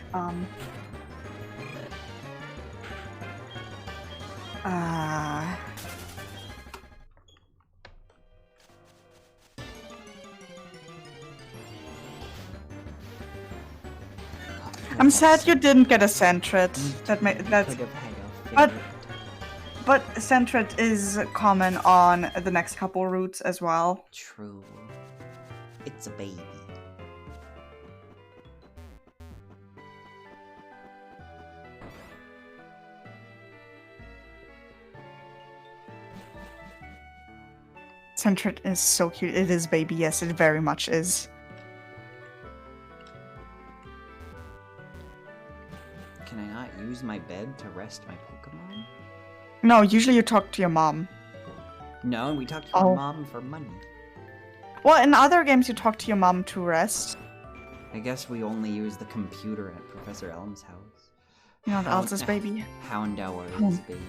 [SPEAKER 1] I'm sad you didn't get a Sentret. That's
[SPEAKER 2] Could have had a
[SPEAKER 1] But-
[SPEAKER 2] favorite.
[SPEAKER 1] but Sentret is common on the next couple routes as well.
[SPEAKER 2] True. It's a baby.
[SPEAKER 1] Sentret is so cute. It is baby, yes, it very much is.
[SPEAKER 2] Can I not use my bed to rest my Pokemon?
[SPEAKER 1] No, usually you talk to your mom.
[SPEAKER 2] No, we talked to
[SPEAKER 1] Oh.
[SPEAKER 2] our mom for money.
[SPEAKER 1] Well, in other games you talk to your mom to rest.
[SPEAKER 2] I guess we only use the computer at Professor Elm's house.
[SPEAKER 1] You know, the
[SPEAKER 2] Hound-
[SPEAKER 1] Elsa's baby.
[SPEAKER 2] Houndour's baby.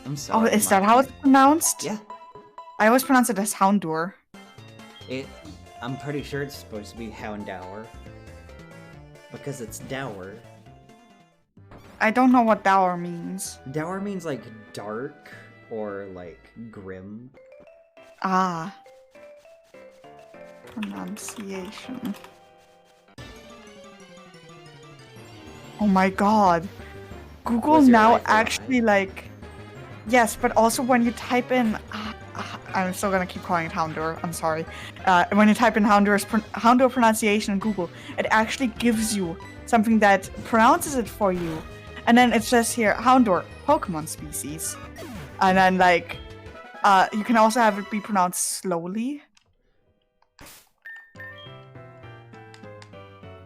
[SPEAKER 2] I'm
[SPEAKER 1] Oh,
[SPEAKER 2] sorry.
[SPEAKER 1] is that how it's pronounced?
[SPEAKER 2] Yeah.
[SPEAKER 1] I always pronounce it as Houndour.
[SPEAKER 2] I'm pretty sure it's supposed to be Houndour. Because it's dour.
[SPEAKER 1] I don't know what dour means.
[SPEAKER 2] Dour means like dark or like grim.
[SPEAKER 1] Ah. Pronunciation. Oh my god. Google
[SPEAKER 2] Was your
[SPEAKER 1] now
[SPEAKER 2] life
[SPEAKER 1] actually like... Yes, but also when you type in... I'm still gonna keep calling it Houndour, I'm sorry. When you type in Houndour pronunciation in Google, it actually gives you something that pronounces it for you. And then it says here, Houndour, Pokemon species. And then like, you can also have it be pronounced slowly.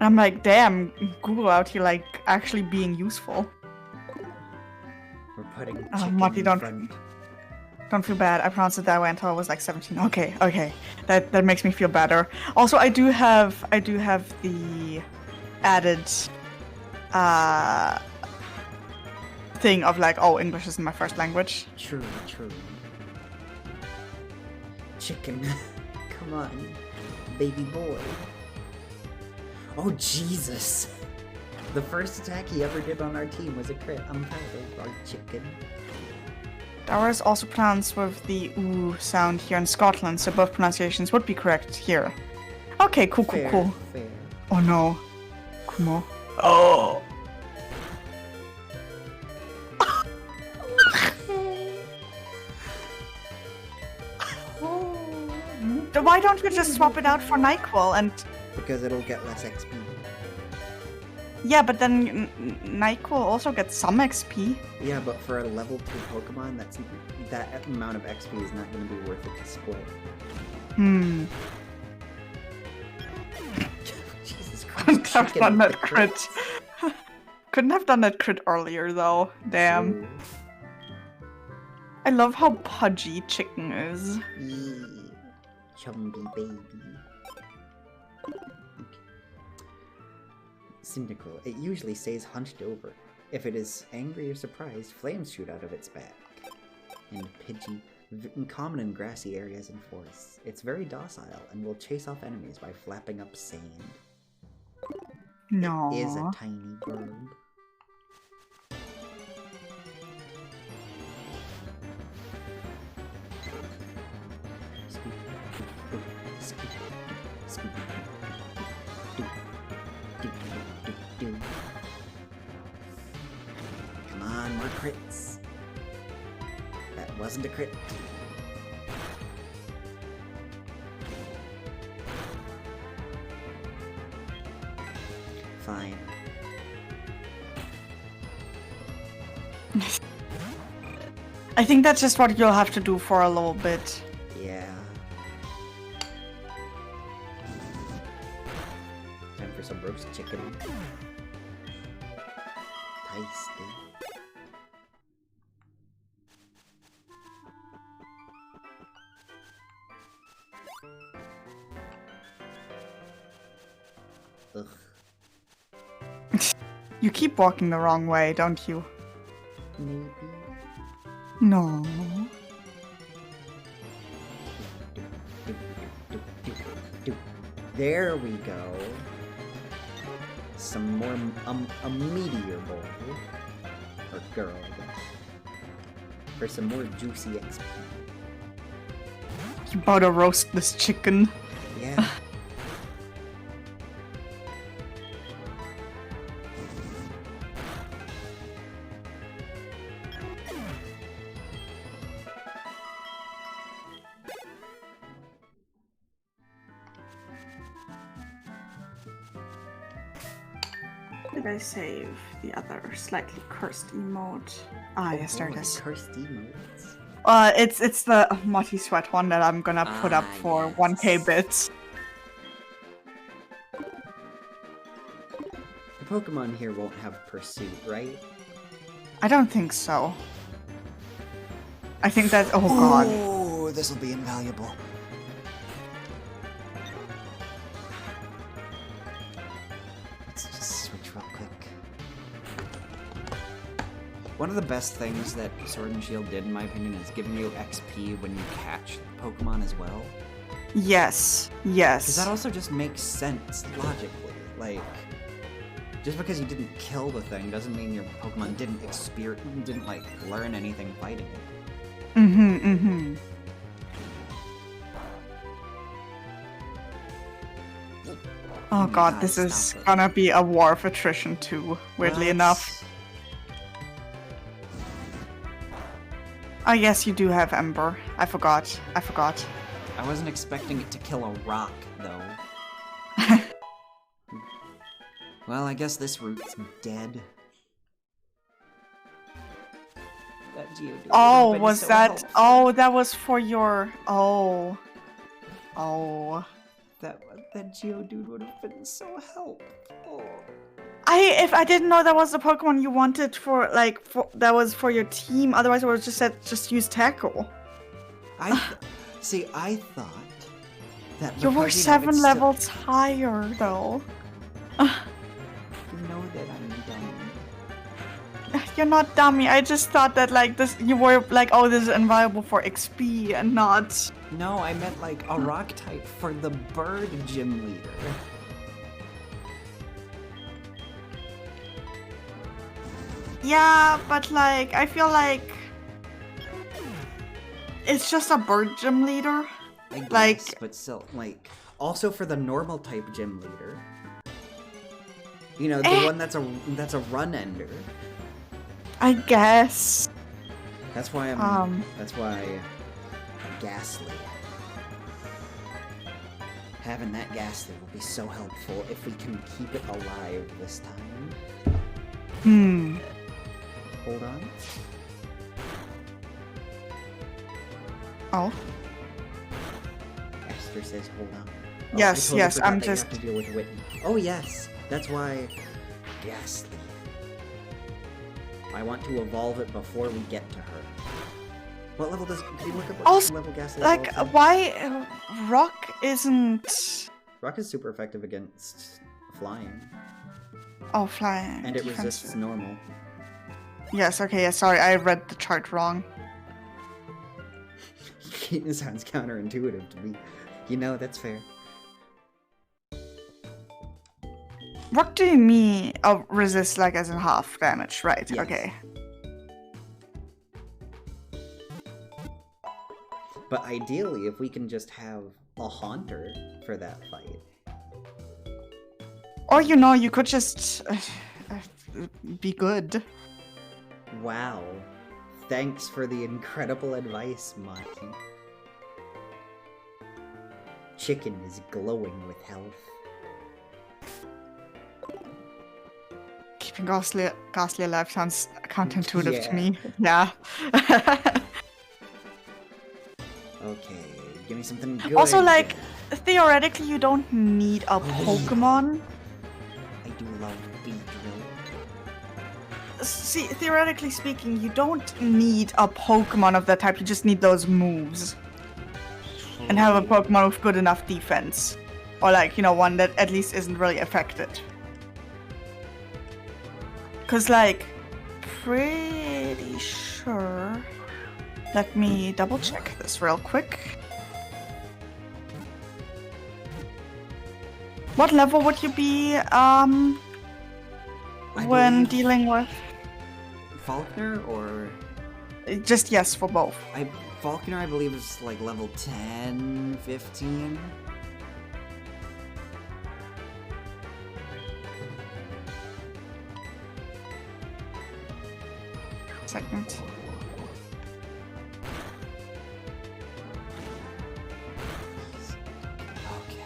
[SPEAKER 1] And I'm like, damn, Google out here like actually being useful.
[SPEAKER 2] We're putting
[SPEAKER 1] Oh,
[SPEAKER 2] chicken
[SPEAKER 1] Motte,
[SPEAKER 2] in
[SPEAKER 1] don't-
[SPEAKER 2] front.
[SPEAKER 1] Don't feel bad. I pronounced it that way until I was like 17. Okay. That makes me feel better. Also, I do have the added thing of like, oh, English isn't my first language.
[SPEAKER 2] True. Chicken. Come on, baby boy. Oh, Jesus. The first attack he ever did on our team was a crit. I'm proud of our chicken.
[SPEAKER 1] Dower is also pronounced with the oo sound here in Scotland, so both pronunciations would be correct here. Okay, cool.
[SPEAKER 2] Fair.
[SPEAKER 1] Oh no. Kumo. Oh! Why don't we just swap it out for NyQuil and...
[SPEAKER 2] Because it'll get less XP.
[SPEAKER 1] Yeah, but then NyQuil also gets some XP.
[SPEAKER 2] Yeah, but for a level 2 Pokemon, that amount of XP is not going to be worth it to split. Jesus Christ.
[SPEAKER 1] Couldn't have done that crit. Couldn't have done that crit earlier though. Damn.
[SPEAKER 2] True.
[SPEAKER 1] I love how pudgy chicken is.
[SPEAKER 2] Yeah. Chumby baby. Cyndaquil. It usually stays hunched over. If it is angry or surprised, flames shoot out of its back. And Pidgey, common in grassy areas and forests. It's very docile and will chase off enemies by flapping up sand.
[SPEAKER 1] No.
[SPEAKER 2] It is a tiny bird. Come on, more crits. That wasn't a crit. Fine.
[SPEAKER 1] I think that's just what you'll have to do for a little bit.
[SPEAKER 2] Yeah. Time for some roast chicken. Tasty. Ugh.
[SPEAKER 1] You keep walking the wrong way, don't you?
[SPEAKER 2] Maybe.
[SPEAKER 1] No.
[SPEAKER 2] There we go. Some more, a meteor boy. Or girl. For some more juicy XP.
[SPEAKER 1] You about to roast this chicken.
[SPEAKER 2] Yeah.
[SPEAKER 1] Did I save the other slightly cursed emote? Ah, yes, there it is.
[SPEAKER 2] Cursed emotes.
[SPEAKER 1] It's the Motte Sweat one that I'm gonna put up for
[SPEAKER 2] yes.
[SPEAKER 1] 1k bits.
[SPEAKER 2] The Pokemon here won't have Pursuit, right?
[SPEAKER 1] I don't think so. I think that. Oh god.
[SPEAKER 3] Oh, this will be invaluable.
[SPEAKER 2] Let's just switch real quick.
[SPEAKER 3] One of the best things that Sword and Shield did, in my opinion, is giving you XP when you catch Pokemon as well.
[SPEAKER 1] Yes.
[SPEAKER 3] Because
[SPEAKER 1] Yes.
[SPEAKER 3] that also just makes sense logically. Like, just because you didn't kill the thing doesn't mean your Pokemon didn't like learn anything fighting it.
[SPEAKER 1] Mm-hmm. Oh god, this is
[SPEAKER 3] stop it.
[SPEAKER 1] gonna be a war of attrition too, weirdly enough. Oh yes, you do have Ember. I forgot.
[SPEAKER 3] I wasn't expecting it to kill a rock, though. Well, I guess this route's dead. That Geodude
[SPEAKER 1] Oh,
[SPEAKER 3] would've been
[SPEAKER 1] was
[SPEAKER 3] so
[SPEAKER 1] that?
[SPEAKER 3] helpful.
[SPEAKER 1] Oh, that was for your. Oh.
[SPEAKER 3] That Geodude would have been so helpful.
[SPEAKER 1] If I didn't know that was the Pokemon you wanted for that was for your team. Otherwise, I would have just said just tackle.
[SPEAKER 3] I thought that
[SPEAKER 1] You were
[SPEAKER 3] because,
[SPEAKER 1] 7
[SPEAKER 3] it's
[SPEAKER 1] levels higher though.
[SPEAKER 3] You know that I'm dumb.
[SPEAKER 1] you're not dummy. I just thought that like this, you were like, oh, this is inviolable for XP and not.
[SPEAKER 2] No, I meant like a rock type for the bird gym leader.
[SPEAKER 1] Yeah, but like, I feel like it's just a bird gym leader.
[SPEAKER 2] I guess,
[SPEAKER 1] Like-
[SPEAKER 2] but still, like, also for the normal type gym leader. You know, the one that's a run ender.
[SPEAKER 1] I guess.
[SPEAKER 2] That's why that's why Ghastly. Having that Ghastly will be so helpful if we can keep it alive this time. Hold on.
[SPEAKER 1] Oh.
[SPEAKER 2] Esther says hold on. Oh,
[SPEAKER 1] Yes,
[SPEAKER 2] I totally
[SPEAKER 1] yes,
[SPEAKER 2] forgot
[SPEAKER 1] I'm
[SPEAKER 2] that you
[SPEAKER 1] just-
[SPEAKER 2] have to deal with Whitney. Oh yes, that's why Ghastly. I want to evolve it before we get to her. What level does? Can you look up what
[SPEAKER 1] Also,
[SPEAKER 2] level Ghastly
[SPEAKER 1] Like,
[SPEAKER 2] evolves to?
[SPEAKER 1] why Rock isn't?
[SPEAKER 2] Rock is super effective against flying,
[SPEAKER 1] Oh, flying.
[SPEAKER 2] and it
[SPEAKER 1] defensive.
[SPEAKER 2] resists normal.
[SPEAKER 1] Yes. Okay. Yeah. Sorry, I read the chart wrong.
[SPEAKER 2] It sounds counterintuitive to me. You know, that's fair.
[SPEAKER 1] What do you mean? Oh, resist like as in half damage, right?
[SPEAKER 2] Yes.
[SPEAKER 1] Okay.
[SPEAKER 2] But ideally, if we can just have a Haunter for that fight.
[SPEAKER 1] Or you could just be good.
[SPEAKER 2] Wow. Thanks for the incredible advice, Maki. Chicken is glowing with health.
[SPEAKER 1] Keeping Ghastly alive sounds counterintuitive
[SPEAKER 2] Yeah.
[SPEAKER 1] to me. Yeah.
[SPEAKER 2] Okay, give me something good.
[SPEAKER 1] Also, like, theoretically, you don't need a Pokemon.
[SPEAKER 2] I do love Beedrill.
[SPEAKER 1] See, theoretically speaking, you don't need a Pokemon of that type. You just need those moves. And have a Pokemon with good enough defense. Or, like, one that at least isn't really affected. Because, like, pretty sure... Let me double check this real quick. What level would you be, when
[SPEAKER 2] believe-
[SPEAKER 1] dealing with...
[SPEAKER 2] Faulkner or
[SPEAKER 1] Just yes for both.
[SPEAKER 2] Faulkner, I believe, is like level 10, 15.
[SPEAKER 1] Second.
[SPEAKER 2] Okay.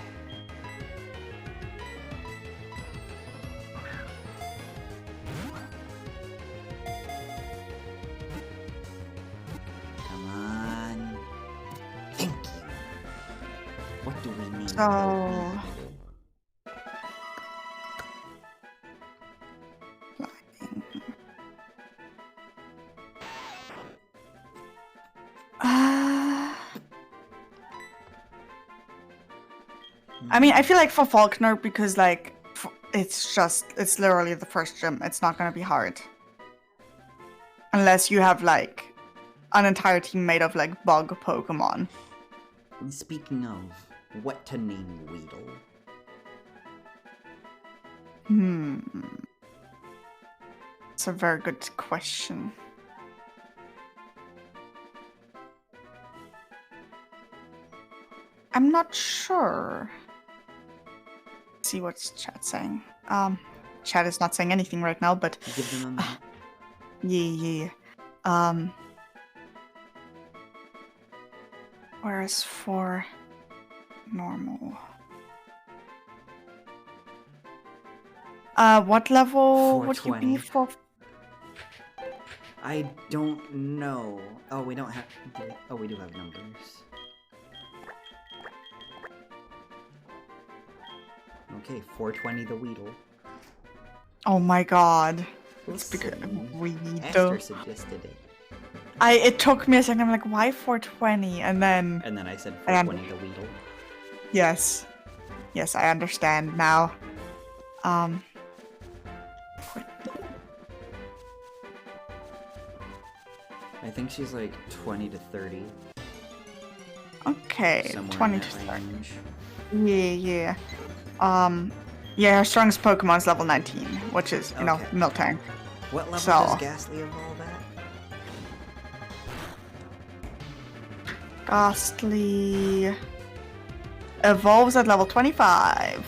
[SPEAKER 2] Come on. Thank you. What do we need?
[SPEAKER 1] So... I mean, I feel like for Faulkner, because, like, it's literally the first gym. It's not gonna be hard. Unless you have, like, an entire team made of, like, bug Pokemon.
[SPEAKER 2] Speaking of, what to name Weedle?
[SPEAKER 1] It's a very good question. I'm not sure. See what's chat saying. Chat is not saying anything right now, but
[SPEAKER 2] Give them a minute.
[SPEAKER 1] yeah. Whereas for normal. What level would you be
[SPEAKER 2] 420.
[SPEAKER 1] for?
[SPEAKER 2] I don't know. Oh, we don't have. Oh, we do have numbers. Okay, 420 the Weedle.
[SPEAKER 1] Oh my god.
[SPEAKER 2] It's
[SPEAKER 1] because we
[SPEAKER 2] Esther
[SPEAKER 1] don't.
[SPEAKER 2] suggested it.
[SPEAKER 1] It took me a second. I'm like, why 420? And then
[SPEAKER 2] And then I said
[SPEAKER 1] I
[SPEAKER 2] 420 the Weedle.
[SPEAKER 1] yes, I understand now.
[SPEAKER 2] I think she's like 20 to 30.
[SPEAKER 1] Okay,
[SPEAKER 2] Somewhere
[SPEAKER 1] 20
[SPEAKER 2] in
[SPEAKER 1] to
[SPEAKER 2] that
[SPEAKER 1] 30.
[SPEAKER 2] range.
[SPEAKER 1] Yeah. Yeah, her strongest Pokemon's level 19, which is, you know,
[SPEAKER 2] Okay.
[SPEAKER 1] Miltank.
[SPEAKER 2] What level
[SPEAKER 1] So-
[SPEAKER 2] does Ghastly evolve at?
[SPEAKER 1] Ghastly evolves at level 25.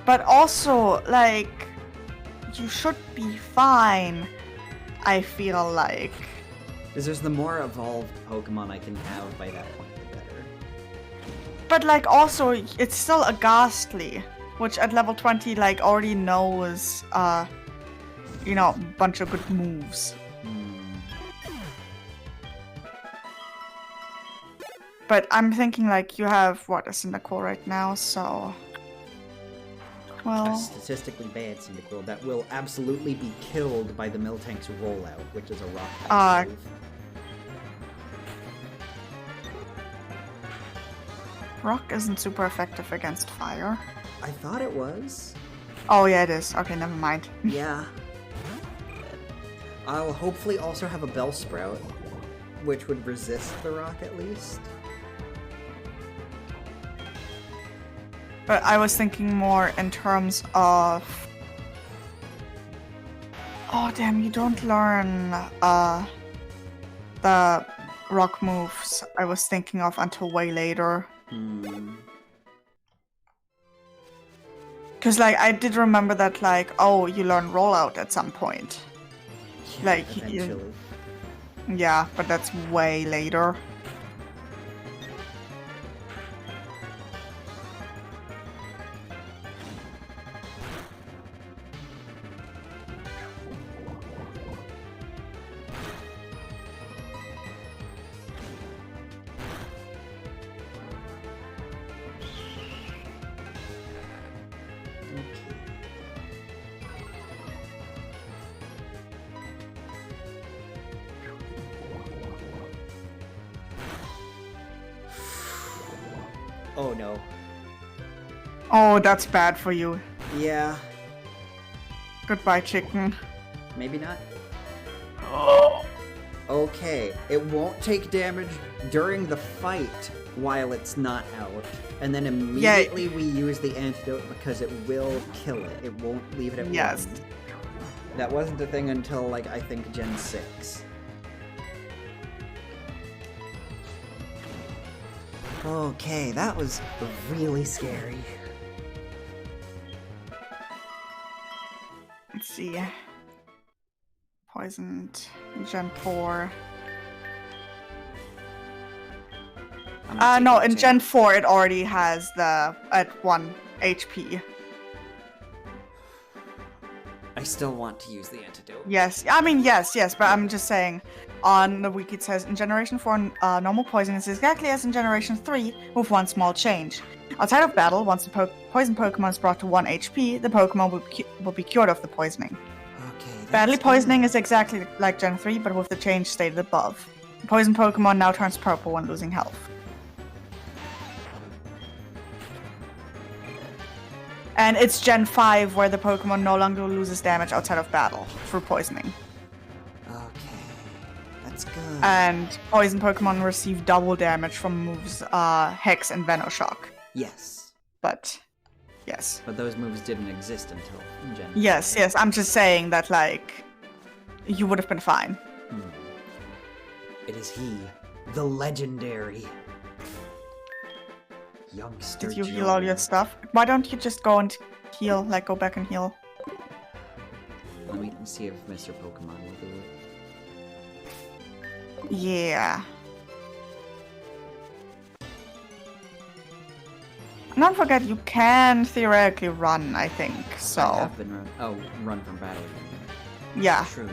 [SPEAKER 1] But also, like, you should be fine, I feel like.
[SPEAKER 2] Because there's the more evolved Pokemon I can have by that point, the better.
[SPEAKER 1] But, like, also, it's still a Ghastly, which at level 20, like, already knows, you know, a bunch of good moves. But I'm thinking, like, you have, what, a Cyndaquil right now, so...
[SPEAKER 2] A
[SPEAKER 1] Well...
[SPEAKER 2] statistically bad Cyndaquil that will absolutely be killed by the Miltank's rollout, which is a rock type
[SPEAKER 1] Uh,
[SPEAKER 2] move.
[SPEAKER 1] Rock isn't super effective against fire.
[SPEAKER 2] I thought it was.
[SPEAKER 1] Oh, yeah, it is. Okay, never mind.
[SPEAKER 2] Yeah. I'll hopefully also have a Bellsprout, which would resist the rock at least.
[SPEAKER 1] But I was thinking more in terms of... Oh, damn, you don't learn, the rock moves I was thinking of until way later. Because, like, I did remember that, like, oh, you learn rollout at some point.
[SPEAKER 2] Yeah,
[SPEAKER 1] Like,
[SPEAKER 2] eventually.
[SPEAKER 1] Yeah, but that's way later.
[SPEAKER 2] Oh no.
[SPEAKER 1] Oh, that's bad for you.
[SPEAKER 2] Yeah,
[SPEAKER 1] Goodbye, chicken.
[SPEAKER 2] maybe not.
[SPEAKER 1] Oh.
[SPEAKER 2] Okay, it won't take damage during the fight while it's not out. And then immediately we use the antidote because it will kill it. It won't leave it at
[SPEAKER 1] Yes.
[SPEAKER 2] 1. That wasn't a thing until, like, I think Gen 6. Okay, that was really scary.
[SPEAKER 1] Let's see. Poisoned. Gen 4.
[SPEAKER 2] I'm gonna take
[SPEAKER 1] No,
[SPEAKER 2] that
[SPEAKER 1] in
[SPEAKER 2] chance.
[SPEAKER 1] Gen 4 it already has the at 1 HP.
[SPEAKER 2] I still want to use the antidote.
[SPEAKER 1] Yes, I mean, yes, but I'm just saying, on the wiki it says, in Generation 4, normal poison is exactly as in Generation 3, with one small change. Outside of battle, once the poison Pokemon is brought to 1 HP, the Pokemon will be cured of the poisoning.
[SPEAKER 2] Okay, that's
[SPEAKER 1] Badly
[SPEAKER 2] good.
[SPEAKER 1] poisoning is exactly like Gen 3, but with the change stated above. The poison Pokemon now turns purple when losing health. And it's Gen 5 where the Pokemon no longer loses damage outside of battle through poisoning.
[SPEAKER 2] Okay, that's good.
[SPEAKER 1] And poison Pokemon receive double damage from moves Hex and Venoshock.
[SPEAKER 2] Yes.
[SPEAKER 1] But, yes.
[SPEAKER 2] But those moves didn't exist until Gen 5.
[SPEAKER 1] Yes, I'm just saying that, like, you would have been fine.
[SPEAKER 2] It is he, the legendary youngster.
[SPEAKER 1] Did you heal all your stuff? Why don't you just go and heal, like, go back and heal?
[SPEAKER 2] Let me see if Mr. Pokemon will do it.
[SPEAKER 1] Yeah. And don't forget, you can theoretically run, I think,
[SPEAKER 2] I
[SPEAKER 1] so...
[SPEAKER 2] have been run from battle.
[SPEAKER 1] Yeah.
[SPEAKER 2] True.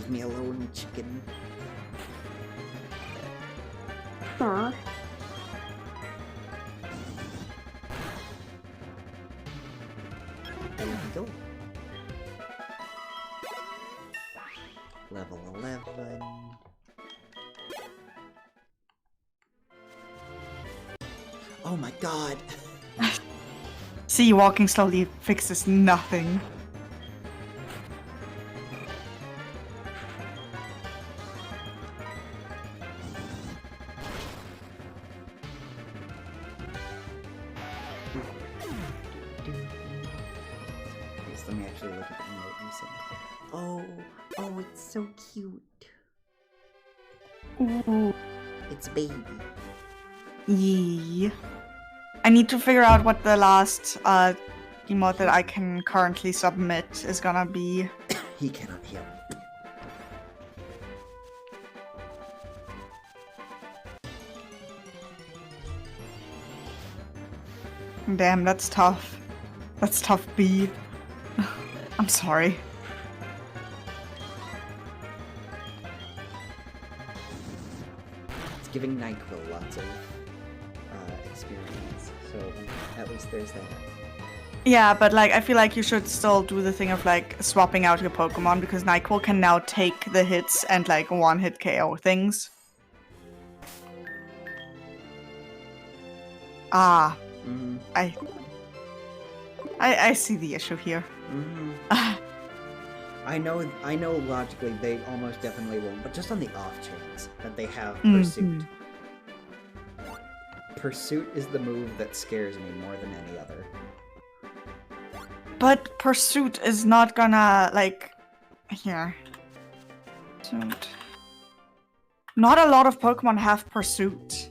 [SPEAKER 2] Leave me alone, chicken. There we go. Level 11. Oh my god!
[SPEAKER 1] See, walking slowly fixes nothing.
[SPEAKER 2] Let me actually look at the emote you said. Oh, it's so cute.
[SPEAKER 1] Ooh.
[SPEAKER 2] It's baby.
[SPEAKER 1] Yeah. I need to figure out what the last emote that I can currently submit is gonna be.
[SPEAKER 2] He cannot heal.
[SPEAKER 1] Damn, that's tough. That's tough, B. I'm sorry.
[SPEAKER 2] It's giving NyQuil lots of experience, so at least there's that.
[SPEAKER 1] Yeah, but like I feel like you should still do the thing of like swapping out your Pokemon because NyQuil can now take the hits and like one-hit KO things. Ah,
[SPEAKER 2] Mm-hmm.
[SPEAKER 1] I see the issue here.
[SPEAKER 2] Mm-hmm. I know logically they almost definitely won't, but just on the off chance that they have Pursuit. Pursuit is the move that scares me more than any other.
[SPEAKER 1] But Pursuit is not gonna, like... Here. Pursuit. Not a lot of Pokemon have Pursuit.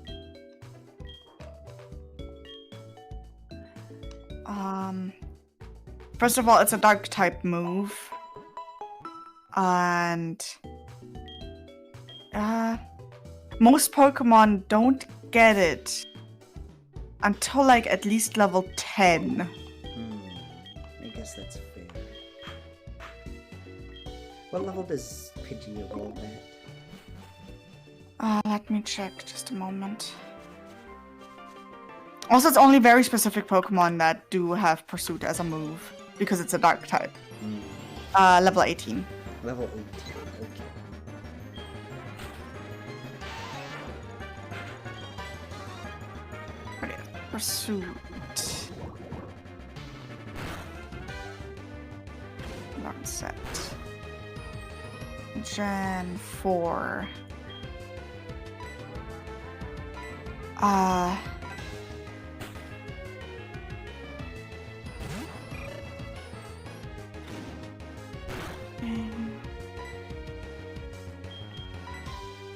[SPEAKER 1] First of all, it's a Dark-type move. And... most Pokemon don't get it until, like, at least level 10.
[SPEAKER 2] I guess that's fair. What level does Pidgey evolve at?
[SPEAKER 1] Let me check just a moment. Also, it's only very specific Pokemon that do have Pursuit as a move, because it's a Dark type. Level 18.
[SPEAKER 2] Level 18, okay.
[SPEAKER 1] Okay, Pursuit. Learn set. Gen 4.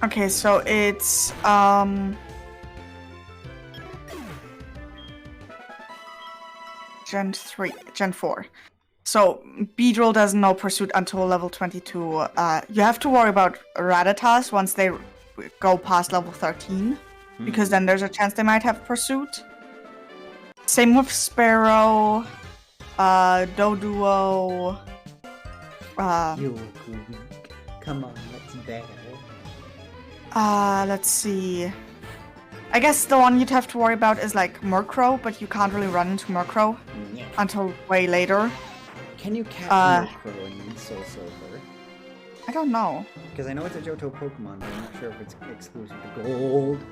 [SPEAKER 1] Okay, so it's Gen 4. So Beedrill doesn't know Pursuit until level 22. You have to worry about Rattatas once they go past level 13, because then there's a chance they might have Pursuit. Same with Sparrow, Doduo.
[SPEAKER 2] You look weak. Come on, let's battle.
[SPEAKER 1] Let's see. I guess the one you'd have to worry about is like Murkrow, but you can't really run into Murkrow until way later.
[SPEAKER 2] Can you catch Murkrow in Soul Silver?
[SPEAKER 1] I don't know.
[SPEAKER 2] Because I know it's a Johto Pokemon, but I'm not sure if it's exclusive to Gold.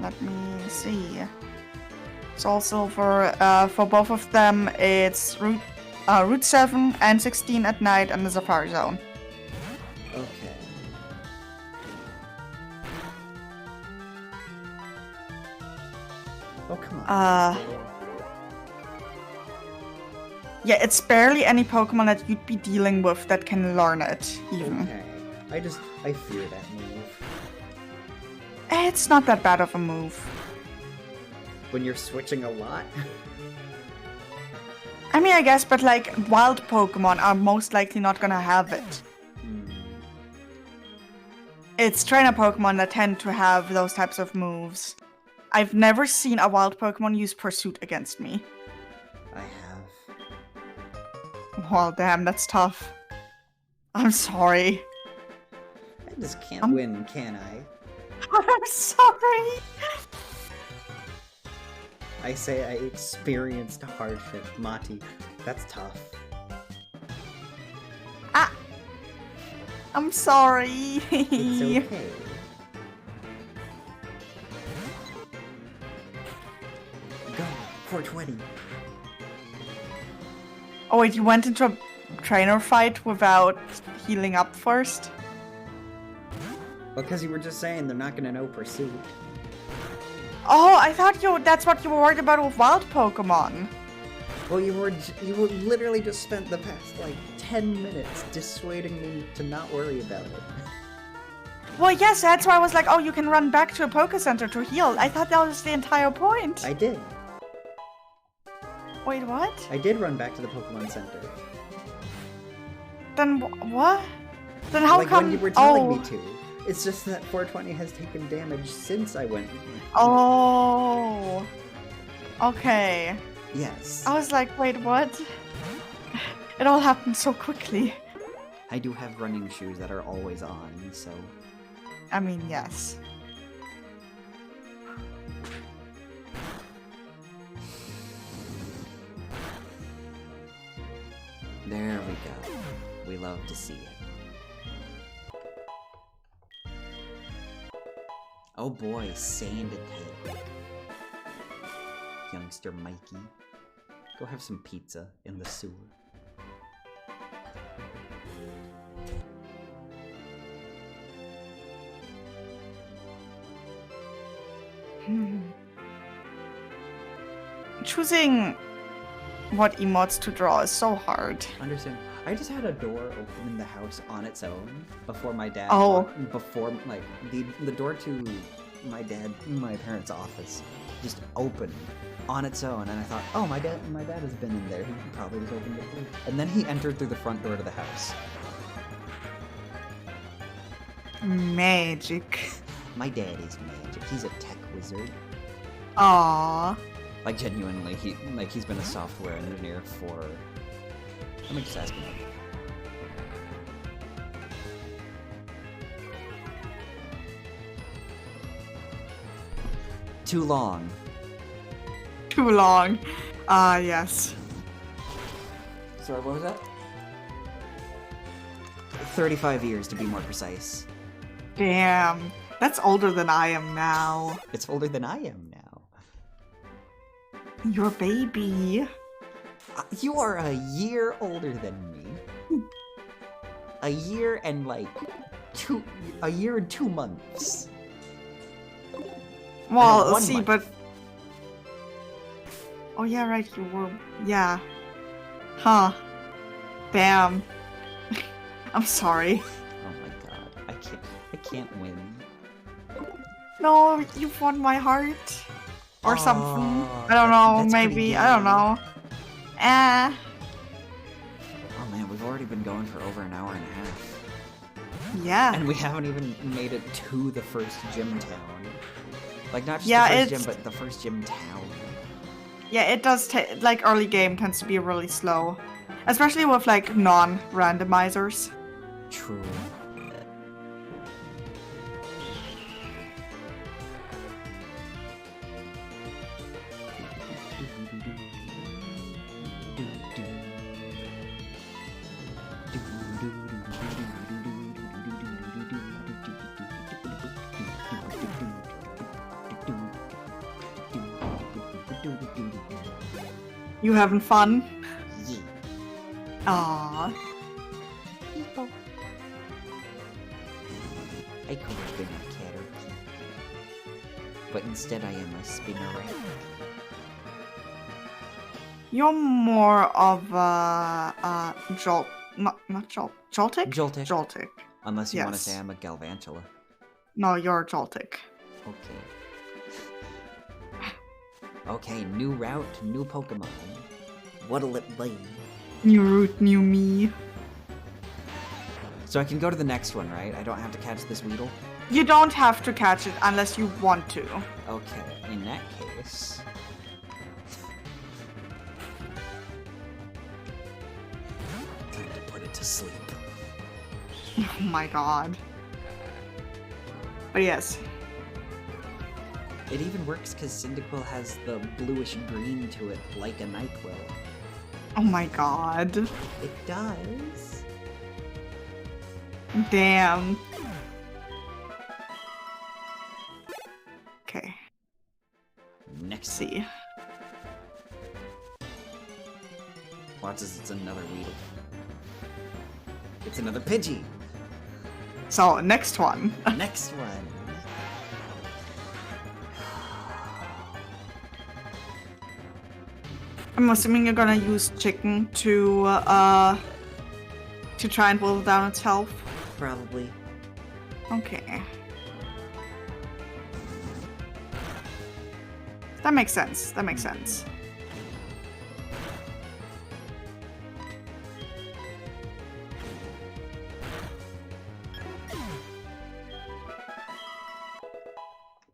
[SPEAKER 1] Let me see. Soul Silver, for both of them, it's Route 7 and 16 at night and the Safari Zone.
[SPEAKER 2] Okay. Oh, come on.
[SPEAKER 1] Yeah, it's barely any Pokemon that you'd be dealing with that can learn it, even.
[SPEAKER 2] Okay. I fear that move.
[SPEAKER 1] It's not that bad of a move.
[SPEAKER 2] When you're switching a lot?
[SPEAKER 1] I mean, I guess, but like, wild Pokemon are most likely not gonna have it. It's trainer Pokemon that tend to have those types of moves. I've never seen a wild Pokemon use Pursuit against me.
[SPEAKER 2] I have.
[SPEAKER 1] Well, damn, that's tough. I'm sorry.
[SPEAKER 2] I just can't win, can I?
[SPEAKER 1] I'm sorry.
[SPEAKER 2] I say I experienced hardship. Motte, that's tough.
[SPEAKER 1] I'm sorry.
[SPEAKER 2] It's okay. Go, 420.
[SPEAKER 1] Oh wait, you went into a trainer fight without healing up first?
[SPEAKER 2] Because you were just saying they're not gonna know Pursuit.
[SPEAKER 1] Oh, I thought that's what you were worried about with wild Pokemon.
[SPEAKER 2] Well, you literally just spent the past, like, 10 minutes dissuading me to not worry about it.
[SPEAKER 1] Well, yes, that's why I was like, oh, you can run back to a Poke Center to heal. I thought that was the entire point.
[SPEAKER 2] I did.
[SPEAKER 1] Wait, what?
[SPEAKER 2] I did run back to the Pokemon Center.
[SPEAKER 1] Then what? Then how
[SPEAKER 2] like
[SPEAKER 1] come?
[SPEAKER 2] when you were telling me to. It's just that 420 has taken damage since I went.
[SPEAKER 1] Oh. Okay.
[SPEAKER 2] Yes.
[SPEAKER 1] I was like, wait, what? It all happened so quickly.
[SPEAKER 2] I do have running shoes that are always on, so...
[SPEAKER 1] I mean, yes.
[SPEAKER 2] There we go. We love to see it. Oh boy, sand attack. Youngster Mikey. Go have some pizza in the sewer.
[SPEAKER 1] Choosing what emotes to draw is so hard.
[SPEAKER 2] Understand. I just had a door open in the house on its own before my dad. Before like the door to my parents' office just opened on its own, and I thought, oh, my dad has been in there. He probably just opened it. And then he entered through the front door to the house.
[SPEAKER 1] Magic.
[SPEAKER 2] My dad is magic. He's a tech wizard.
[SPEAKER 1] Aww.
[SPEAKER 3] Like genuinely, he's been a software engineer for. Let me just ask him. Too long.
[SPEAKER 1] Too long. Ah, yes.
[SPEAKER 3] Sorry, what was that? 35 years to be more precise.
[SPEAKER 1] Damn. That's older than I am now.
[SPEAKER 2] It's older than I am now.
[SPEAKER 1] You're a baby.
[SPEAKER 2] You are a year older than me. A year and like a year and 2 months.
[SPEAKER 1] Well, see,
[SPEAKER 2] month.
[SPEAKER 1] but... Oh yeah, right, you were... Yeah. Huh. Damn. I'm sorry.
[SPEAKER 2] Oh my god, I can't win.
[SPEAKER 1] No, you've won my heart. Or something. I don't know, maybe. I don't know.
[SPEAKER 3] Oh man, we've already been going for over an hour and a half.
[SPEAKER 1] Yeah.
[SPEAKER 2] And we haven't even made it to the first gym town. Like, not just
[SPEAKER 1] Yeah,
[SPEAKER 2] the first gym, but the first gym town.
[SPEAKER 1] Yeah, it does take, like, early game tends to be really slow. Especially with, like, non-randomizers.
[SPEAKER 2] True.
[SPEAKER 1] You having fun?
[SPEAKER 2] Yeah.
[SPEAKER 1] Aww.
[SPEAKER 2] People. I could have been a Caterpie, but instead I am a Spinnerette.
[SPEAKER 1] You're more of a Joltic?
[SPEAKER 2] Joltic.
[SPEAKER 1] Joltic.
[SPEAKER 3] Unless you want to
[SPEAKER 1] Yes.
[SPEAKER 3] say I'm a Galvantula.
[SPEAKER 1] No, you're a Joltic.
[SPEAKER 2] Okay. Okay, new route, new Pokemon. What'll it be?
[SPEAKER 1] New route, new me.
[SPEAKER 3] So I can go to the next one, right? I don't have to catch this Weedle?
[SPEAKER 1] You don't have to catch it unless you want to.
[SPEAKER 3] Okay, in that case... sleep.
[SPEAKER 1] Oh my god. But yes.
[SPEAKER 2] It even works because Cyndaquil has the bluish green to it, like a NyQuil.
[SPEAKER 1] Oh my god.
[SPEAKER 2] It does.
[SPEAKER 1] Damn. Okay.
[SPEAKER 2] Next.
[SPEAKER 1] See.
[SPEAKER 2] Watch this, it's another Weedle. It's another Pidgey.
[SPEAKER 1] So, next one.
[SPEAKER 2] Next one.
[SPEAKER 1] I'm assuming you're gonna use chicken to try and whittle down its health.
[SPEAKER 2] Probably.
[SPEAKER 1] Okay. That makes sense. That makes sense.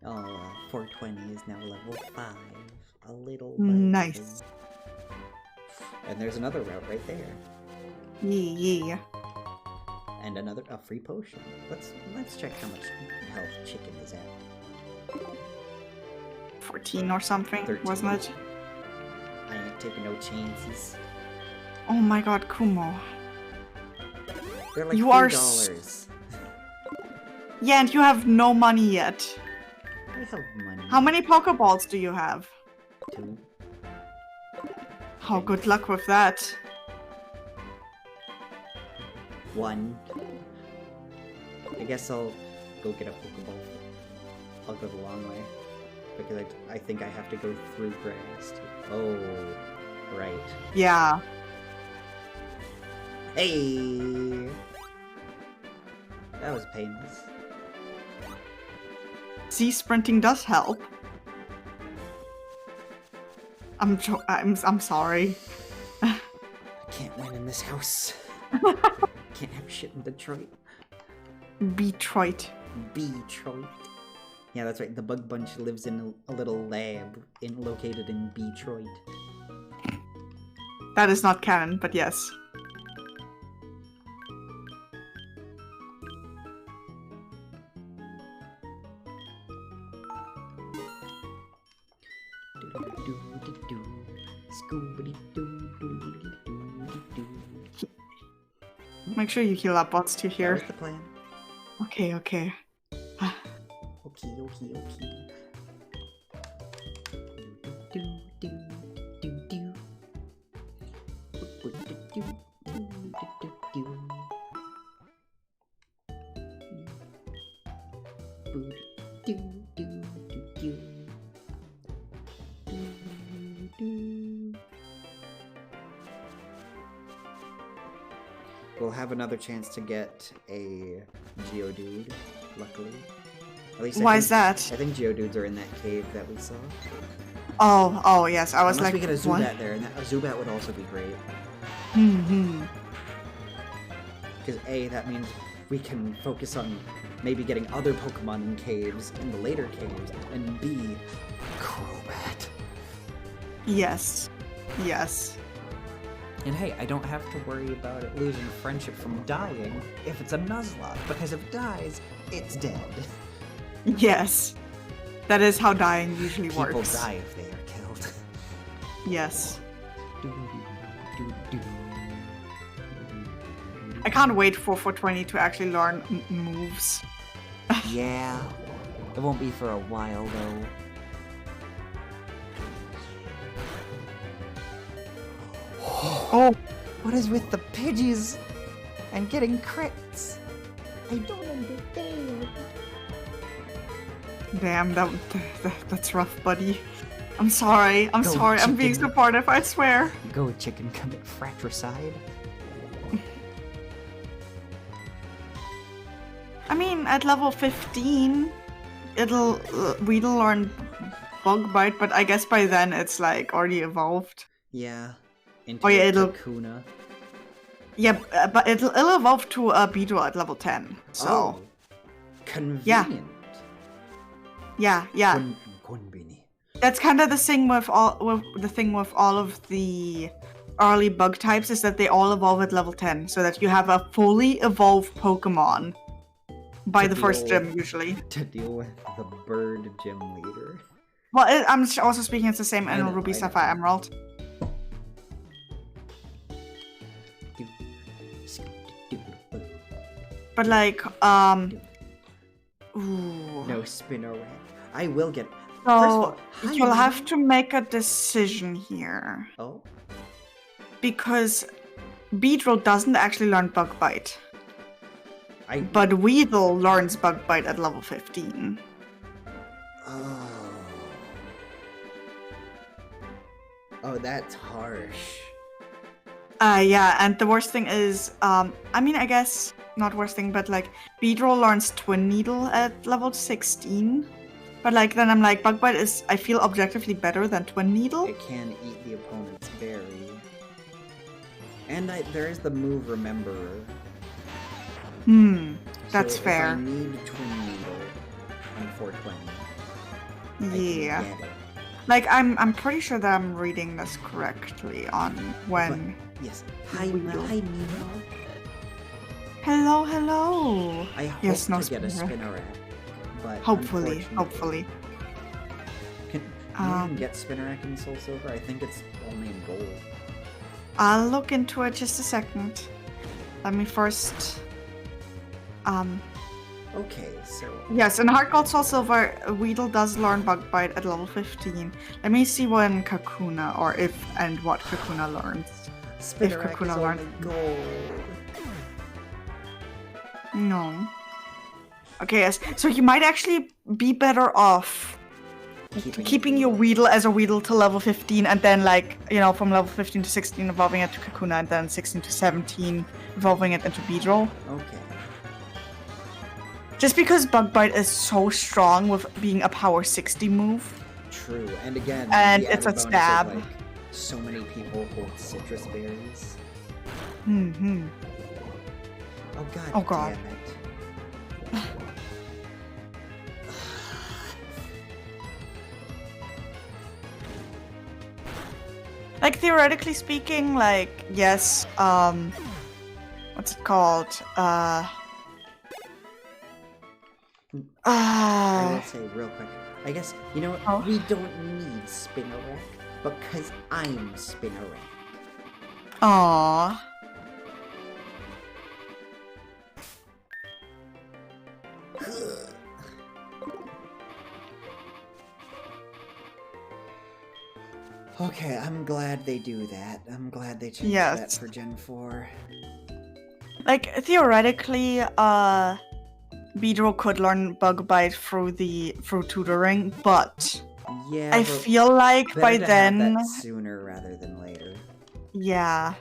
[SPEAKER 2] Oh, 420 is now level 5. A little
[SPEAKER 1] Nice.
[SPEAKER 2] bit. And there's another route right there.
[SPEAKER 1] Yeah.
[SPEAKER 2] And a free potion. Let's check how much health chicken is at.
[SPEAKER 1] 14 or something,
[SPEAKER 2] 13.
[SPEAKER 1] wasn't it?
[SPEAKER 2] I ain't taking no chances.
[SPEAKER 1] Oh my god, Kumo.
[SPEAKER 2] They're like
[SPEAKER 1] You are
[SPEAKER 2] $3.
[SPEAKER 1] Yeah, and you have no money yet.
[SPEAKER 2] I have money.
[SPEAKER 1] How many Pokeballs do you have?
[SPEAKER 2] 2.
[SPEAKER 1] Oh, good luck with that.
[SPEAKER 2] 1. I guess I'll go get a Pokeball. I'll go the long way. Because I think I have to go through grass. Oh, right.
[SPEAKER 1] Yeah.
[SPEAKER 2] Hey! That was painless.
[SPEAKER 1] See, sprinting does help. I'm sorry.
[SPEAKER 2] I can't win in this house. Can't have shit in Detroit.
[SPEAKER 1] Detroit.
[SPEAKER 2] Detroit. Yeah, that's right. The Bug Bunch lives in a little lab located in Detroit.
[SPEAKER 1] That is not canon, but yes. Make sure you heal up bots to here.
[SPEAKER 2] That's the plan.
[SPEAKER 1] Okay, okay.
[SPEAKER 2] Okay. We'll have another chance to get a Geodude, luckily. At least
[SPEAKER 1] Why is that?
[SPEAKER 2] I think Geodudes are in that cave that we saw.
[SPEAKER 1] Oh, yes. I was
[SPEAKER 2] Unless
[SPEAKER 1] like,
[SPEAKER 2] we get a
[SPEAKER 1] what?
[SPEAKER 2] Zubat there, and a Zubat would also be great.
[SPEAKER 1] Mm-hmm.
[SPEAKER 2] Because A, that means we can focus on maybe getting other Pokemon in caves, in the later caves, and B, Crobat.
[SPEAKER 1] Yes. Yes.
[SPEAKER 2] And hey, I don't have to worry about it losing friendship from dying if it's a Nuzlocke, because if it dies, it's dead.
[SPEAKER 1] Yes. That is how dying usually
[SPEAKER 2] People
[SPEAKER 1] works.
[SPEAKER 2] die if they are killed.
[SPEAKER 1] Yes. I can't wait for 420 to actually learn moves.
[SPEAKER 2] Yeah. It won't be for a while, though.
[SPEAKER 1] Oh,
[SPEAKER 2] What is with the Pidgeys and getting crits? I don't understand.
[SPEAKER 1] damn, that's rough, buddy. I'm sorry. I'm
[SPEAKER 2] Go,
[SPEAKER 1] sorry. I'm being
[SPEAKER 2] chicken.
[SPEAKER 1] supportive, I swear.
[SPEAKER 2] Go, chicken, commit fratricide.
[SPEAKER 1] I mean, at level 15, it'll Weedle learn Bug Bite, but I guess by then it's like already evolved.
[SPEAKER 2] Yeah. Into
[SPEAKER 1] Oh, yeah,
[SPEAKER 2] a
[SPEAKER 1] it'll-
[SPEAKER 2] Kakuna.
[SPEAKER 1] Yeah, but it'll evolve to Beedrill at level 10. So
[SPEAKER 2] Oh. Convenient.
[SPEAKER 1] yeah.
[SPEAKER 2] Convenient.
[SPEAKER 1] That's kind of the thing with all of the early bug types is that they all evolve at level 10, so that you have a fully evolved Pokemon by
[SPEAKER 2] To
[SPEAKER 1] the first
[SPEAKER 2] deal
[SPEAKER 1] gym, usually.
[SPEAKER 2] To deal with the bird gym leader.
[SPEAKER 1] Well, I'm also speaking, it's the same
[SPEAKER 2] I
[SPEAKER 1] in
[SPEAKER 2] know,
[SPEAKER 1] Ruby,
[SPEAKER 2] I know.
[SPEAKER 1] Sapphire, Emerald. But like, ooh.
[SPEAKER 2] No Spinarak. I will get.
[SPEAKER 1] So
[SPEAKER 2] First of all,
[SPEAKER 1] you'll have to make a decision here.
[SPEAKER 2] Oh,
[SPEAKER 1] Because Beedrill doesn't actually learn Bug Bite.
[SPEAKER 2] I.
[SPEAKER 1] But Weedle learns Bug Bite at level 15.
[SPEAKER 2] Oh. Oh, that's harsh.
[SPEAKER 1] Yeah, and the worst thing is, I mean, I guess, not worst thing, but like, Beedrill learns Twin Needle at level 16. But like, then I'm like, Bug Bite is, I feel, objectively better than Twin Needle.
[SPEAKER 2] It can eat the opponent's berry. And there is the move Rememberer.
[SPEAKER 1] That's
[SPEAKER 2] so
[SPEAKER 1] fair.
[SPEAKER 2] If I need Twin Needle on 420,
[SPEAKER 1] Yeah.
[SPEAKER 2] I can get it.
[SPEAKER 1] Like, I'm pretty sure that I'm reading this correctly on when...
[SPEAKER 2] Yes. Hi,
[SPEAKER 1] Weedle.
[SPEAKER 2] hi, Nemo.
[SPEAKER 1] Hello, hello!
[SPEAKER 2] I hope
[SPEAKER 1] Yes, no
[SPEAKER 2] to get a
[SPEAKER 1] Spinarak.
[SPEAKER 2] Spinarak, but
[SPEAKER 1] Hopefully,
[SPEAKER 2] unfortunately-
[SPEAKER 1] hopefully.
[SPEAKER 2] Can you even get Spinarak in Soul Silver? I think it's only in gold.
[SPEAKER 1] I'll look into it just a second. Let me first...
[SPEAKER 2] Okay, so
[SPEAKER 1] Yes, in Heart Gold Soul Silver, Weedle does learn Bug Bite at level 15. Let me see when Kakuna, or if and what Kakuna learns.
[SPEAKER 2] Spinarak
[SPEAKER 1] Kakuna
[SPEAKER 2] is
[SPEAKER 1] learned-
[SPEAKER 2] only gold.
[SPEAKER 1] No. Okay, yes. So you might actually be better off keeping your Weedle as a Weedle to level 15, and then, like, you know, from level 15 to 16 evolving it to Kakuna, and then 16 to 17 evolving it into Beedrill.
[SPEAKER 2] Okay.
[SPEAKER 1] Just because Bug Bite is so strong with being a power 60 move.
[SPEAKER 2] True, and again,
[SPEAKER 1] And
[SPEAKER 2] the
[SPEAKER 1] it's a
[SPEAKER 2] added bonus of,
[SPEAKER 1] stab.
[SPEAKER 2] like, so many people hold citrus berries.
[SPEAKER 1] Mm-hmm.
[SPEAKER 2] Oh god.
[SPEAKER 1] Oh, God.
[SPEAKER 2] Damn it.
[SPEAKER 1] Like, theoretically speaking, like, yes, what's it called?
[SPEAKER 2] I will say real quick. I guess, you know what?
[SPEAKER 1] Oh.
[SPEAKER 2] We don't need Spinarak because I'm Spinarak.
[SPEAKER 1] Aww.
[SPEAKER 2] Okay, I'm glad they do that. I'm glad they changed
[SPEAKER 1] Yes.
[SPEAKER 2] that for Gen 4.
[SPEAKER 1] Like, theoretically, Beedrill could learn Bug Bite through tutoring, but
[SPEAKER 2] Yeah,
[SPEAKER 1] I
[SPEAKER 2] but
[SPEAKER 1] feel like
[SPEAKER 2] better
[SPEAKER 1] by
[SPEAKER 2] to have
[SPEAKER 1] then,
[SPEAKER 2] that sooner rather than later.
[SPEAKER 1] yeah.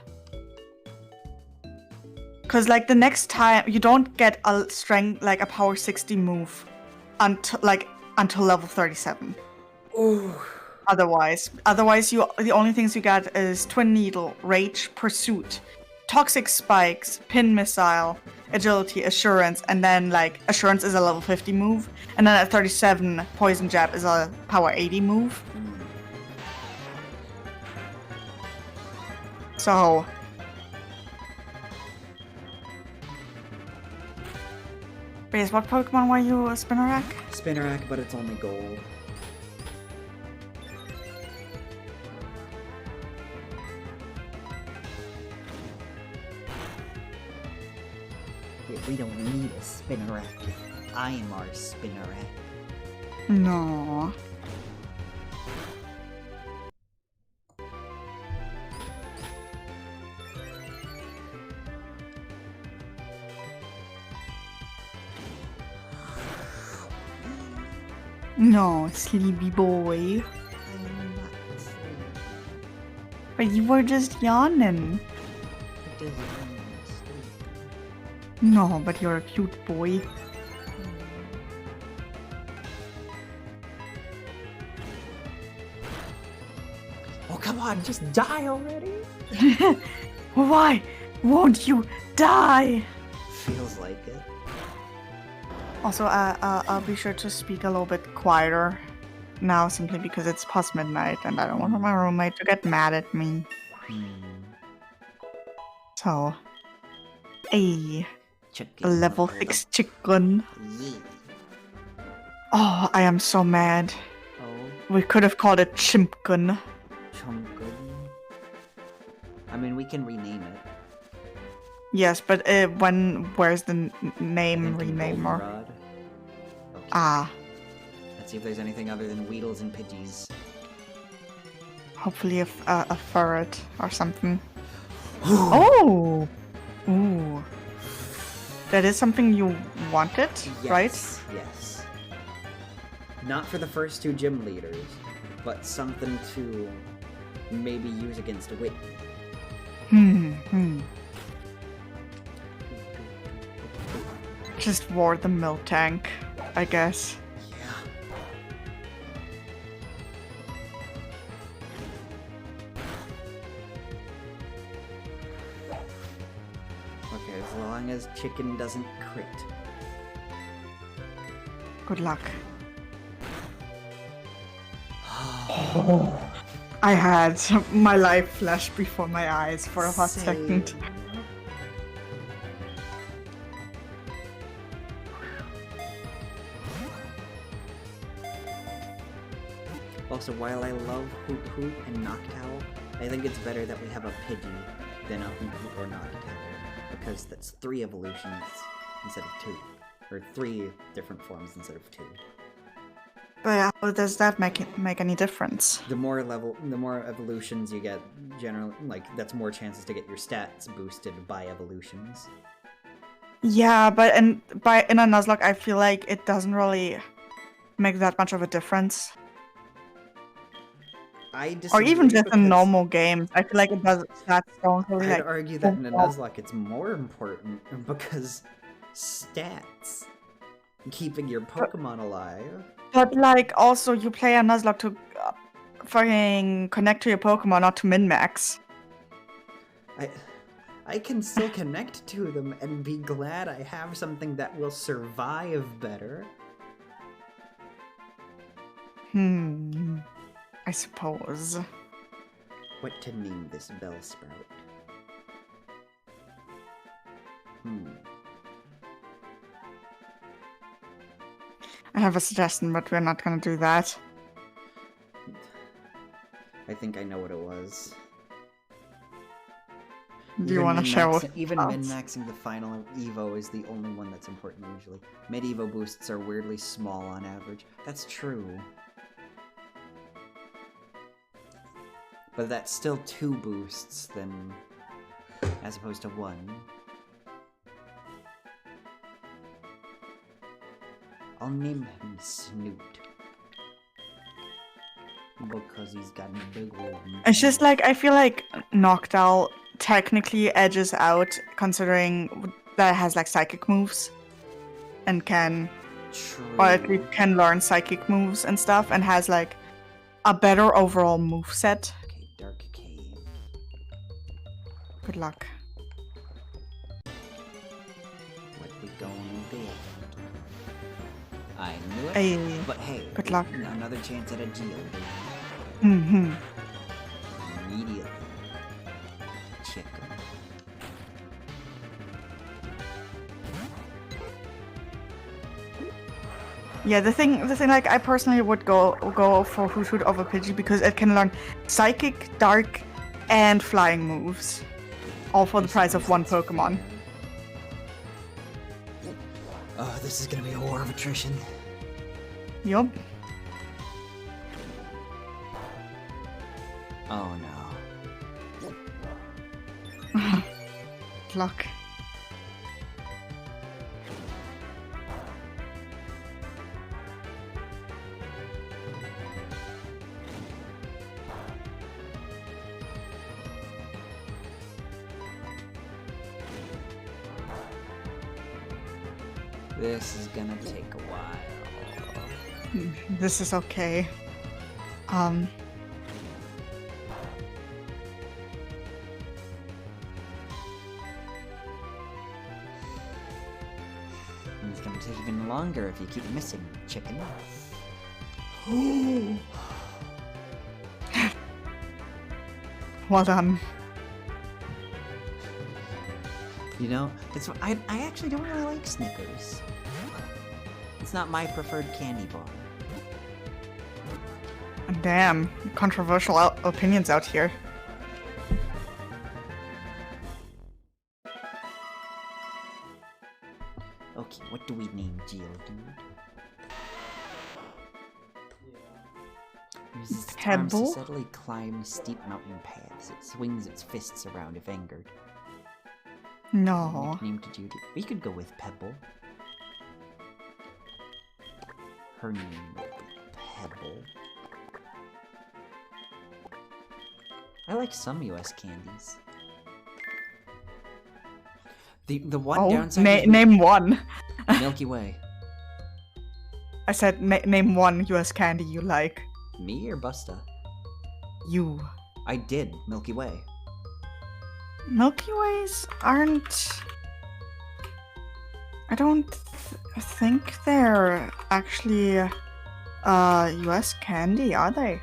[SPEAKER 1] Cause like the next time you don't get a strength, like a power 60 move until level 37.
[SPEAKER 2] Ooh.
[SPEAKER 1] Otherwise the only things you get is Twin Needle, Rage, Pursuit, Toxic Spikes, Pin Missile, Agility, Assurance, and then like Assurance is a level 50 move, and then at 37 Poison Jab is a power 80 move. So Base, what Pokemon were you, Spinarak?
[SPEAKER 2] Spinarak, but it's only gold. We don't need a Spinarak. I am our Spinarak.
[SPEAKER 1] No. No, sleepy boy.
[SPEAKER 2] I'm not asleep.
[SPEAKER 1] But you were just yawning.
[SPEAKER 2] It doesn't mean I'm asleep.
[SPEAKER 1] No, but you're a cute boy.
[SPEAKER 2] Oh, come on, just die already?
[SPEAKER 1] Why won't you die?
[SPEAKER 2] Feels like it.
[SPEAKER 1] Also, I'll be sure to speak a little bit quieter now, simply because it's past midnight and I don't want my roommate to get mad at me. So, a
[SPEAKER 2] Chicken.
[SPEAKER 1] level 6 chicken.
[SPEAKER 2] Yeah.
[SPEAKER 1] Oh, I am so mad.
[SPEAKER 2] Oh,
[SPEAKER 1] We could have called it chimpkin.
[SPEAKER 2] Chunkin. I mean, we can rename it.
[SPEAKER 1] Yes, but where's the name
[SPEAKER 2] I think in
[SPEAKER 1] renamer?
[SPEAKER 2] Goldenrod. Okay.
[SPEAKER 1] Ah,
[SPEAKER 2] Let's see if there's anything other than Weedles and Pidgeys.
[SPEAKER 1] hopefully a ferret or something. Oh! Ooh. That is something you wanted, right?
[SPEAKER 2] Yes. Not for the first two gym leaders, but something to maybe use against Whitney.
[SPEAKER 1] Hmm. Just ward the milk tank, I guess.
[SPEAKER 2] Yeah. Okay, as long as Chicken doesn't crit.
[SPEAKER 1] Good luck. I had my life flash before my eyes for a hot second.
[SPEAKER 2] Same. Also, while I love Hoot Hoot and Noctowl, I think it's better that we have a Pidgey than a Hoot Hoot or Noctowl, because that's 3 evolutions instead of 2. Or 3 different forms instead of 2.
[SPEAKER 1] But how does that make any difference?
[SPEAKER 2] The more evolutions you get, generally, like, that's more chances to get your stats boosted by evolutions.
[SPEAKER 1] Yeah, but in a Nuzlocke, I feel like it doesn't really make that much of a difference.
[SPEAKER 2] I
[SPEAKER 1] Or
[SPEAKER 2] disagree
[SPEAKER 1] even just
[SPEAKER 2] because
[SPEAKER 1] in normal games, I feel like it does. Stats don't really
[SPEAKER 2] I'd
[SPEAKER 1] like.
[SPEAKER 2] argue that in a Nuzlocke it's more important because stats, keeping your Pokemon alive.
[SPEAKER 1] But like, also you play a Nuzlocke to fucking connect to your Pokemon, not to min-max.
[SPEAKER 2] I can still connect to them and be glad I have something that will survive better.
[SPEAKER 1] I suppose.
[SPEAKER 2] What to name this Bellsprout?
[SPEAKER 1] I have a suggestion, but we're not gonna do that.
[SPEAKER 2] I think I know what it was.
[SPEAKER 1] Do you want to share what?
[SPEAKER 2] Even min-maxing the final Evo is the only one that's important usually. Mid-Evo boosts are weirdly small on average. That's true. But that's still 2 boosts then, as opposed to 1. I'll name him Snoot. Because he's got a big old...
[SPEAKER 1] It's just like, I feel like Noctowl technically edges out, considering that it has like psychic moves. And can,
[SPEAKER 2] True.
[SPEAKER 1] or at least can learn psychic moves and stuff, and has like a better overall moveset.
[SPEAKER 2] Okay, Dark Cave.
[SPEAKER 1] Good luck.
[SPEAKER 2] What we gonna do? I knew it,
[SPEAKER 1] Hey,
[SPEAKER 2] but hey,
[SPEAKER 1] good luck.
[SPEAKER 2] Another chance at a deal.
[SPEAKER 1] Immediately.
[SPEAKER 2] Chicken.
[SPEAKER 1] Yeah, the thing, like, I personally would go for Hoot Hoot over Pidgey because it can learn Psychic, Dark, and Flying moves, all for the price of 1 Pokemon.
[SPEAKER 2] Oh, this is gonna be a war of attrition.
[SPEAKER 1] Yup.
[SPEAKER 2] Oh no.
[SPEAKER 1] Good luck.
[SPEAKER 2] This is gonna take a while.
[SPEAKER 1] This is okay.
[SPEAKER 2] It's gonna take even longer if you keep missing, chicken.
[SPEAKER 1] Well done.
[SPEAKER 2] You know, I actually don't really like Snickers. It's not my preferred candy bar.
[SPEAKER 1] Damn, controversial opinions out here.
[SPEAKER 2] Okay, what do we name Geodude? Uses its arms to
[SPEAKER 1] Pebble?
[SPEAKER 2] steadily climb steep mountain paths. It swings its fists around if angered.
[SPEAKER 1] No.
[SPEAKER 2] Nickname to Geodude. We could go with Pebble. Her name would be Pebble. I like some US candies. The one downside is
[SPEAKER 1] name one.
[SPEAKER 2] Milky Way.
[SPEAKER 1] I said name one US candy you like.
[SPEAKER 2] Me or Busta?
[SPEAKER 1] You.
[SPEAKER 2] I did. Milky Way.
[SPEAKER 1] Milky Ways aren't... I don't think they're actually US candy, are they?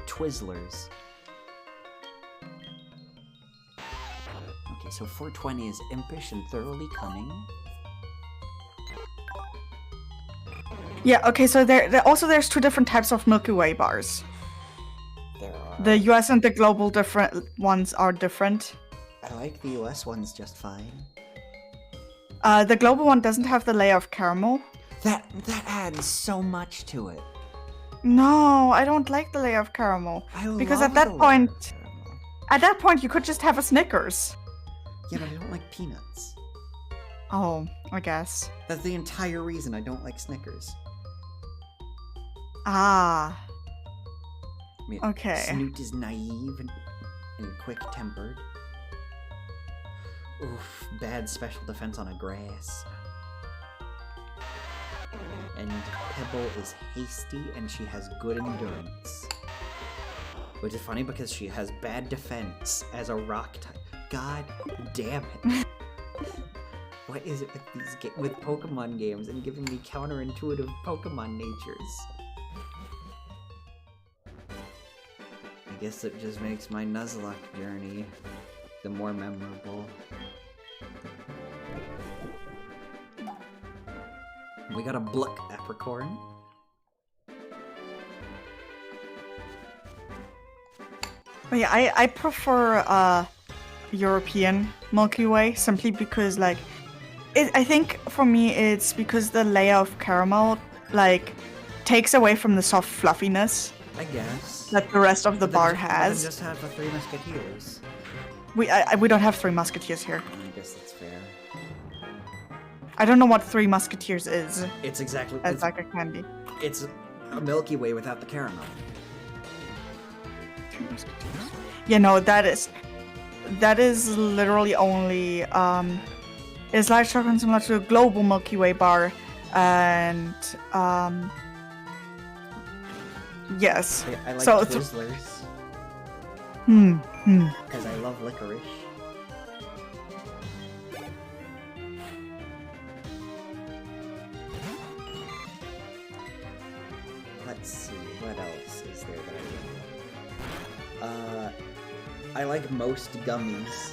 [SPEAKER 2] Twizzlers. Okay, so 420 is impish and thoroughly cunning.
[SPEAKER 1] Yeah, okay, so there's two different types of Milky Way bars.
[SPEAKER 2] There are...
[SPEAKER 1] The US and the global different ones are different.
[SPEAKER 2] I like the US ones just fine.
[SPEAKER 1] The global one doesn't have the layer of caramel.
[SPEAKER 2] That adds so much to it.
[SPEAKER 1] No, I don't like the layer of caramel. Because at that point you could just have a Snickers.
[SPEAKER 2] Yeah, but I don't like peanuts.
[SPEAKER 1] Oh, I guess.
[SPEAKER 2] That's the entire reason I don't like Snickers.
[SPEAKER 1] Ah.
[SPEAKER 2] I mean,
[SPEAKER 1] Okay.
[SPEAKER 2] Snoot is naive and quick-tempered. Oof, bad special defense on a grass. And Pebble is hasty and she has good endurance. Which is funny because she has bad defense as a rock type. God damn it. What is it with with Pokemon games and giving me counterintuitive Pokemon natures? I guess it just makes my Nuzlocke journey the more memorable. We got a Bluck Apricorn.
[SPEAKER 1] But yeah, I prefer European Milky Way simply because like I think for me it's because the layer of caramel like takes away from the soft fluffiness
[SPEAKER 2] I guess.
[SPEAKER 1] that the rest of the bar
[SPEAKER 2] Then
[SPEAKER 1] has.
[SPEAKER 2] just have the Three Musketeers.
[SPEAKER 1] We don't have Three Musketeers here.
[SPEAKER 2] I guess that's fair.
[SPEAKER 1] I don't know what Three Musketeers is
[SPEAKER 2] It's exactly.
[SPEAKER 1] as like a candy.
[SPEAKER 2] It's a Milky Way without the caramel.
[SPEAKER 1] Three Musketeers. Yeah, no, that is literally only is light chocolate similar to a global Milky Way bar, and yes.
[SPEAKER 2] I like
[SPEAKER 1] So
[SPEAKER 2] Twizzlers
[SPEAKER 1] Hmm.
[SPEAKER 2] because I love licorice. Let's see, what else is there that I like? I like most gummies.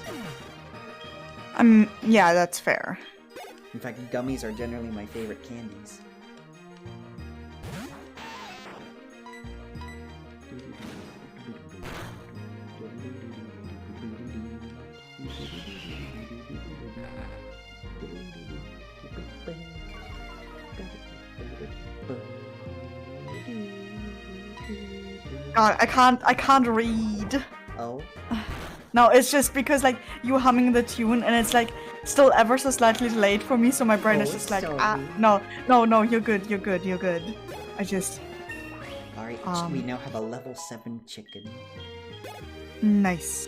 [SPEAKER 1] Yeah, that's fair.
[SPEAKER 2] In fact, gummies are generally my favorite candies.
[SPEAKER 1] God, I can't read.
[SPEAKER 2] Oh?
[SPEAKER 1] No, it's just because like you humming the tune and it's like still ever so slightly late for me, so my brain is just like,
[SPEAKER 2] sorry.
[SPEAKER 1] no, you're good. I just
[SPEAKER 2] Alright, we now have a level 7 chicken.
[SPEAKER 1] nice.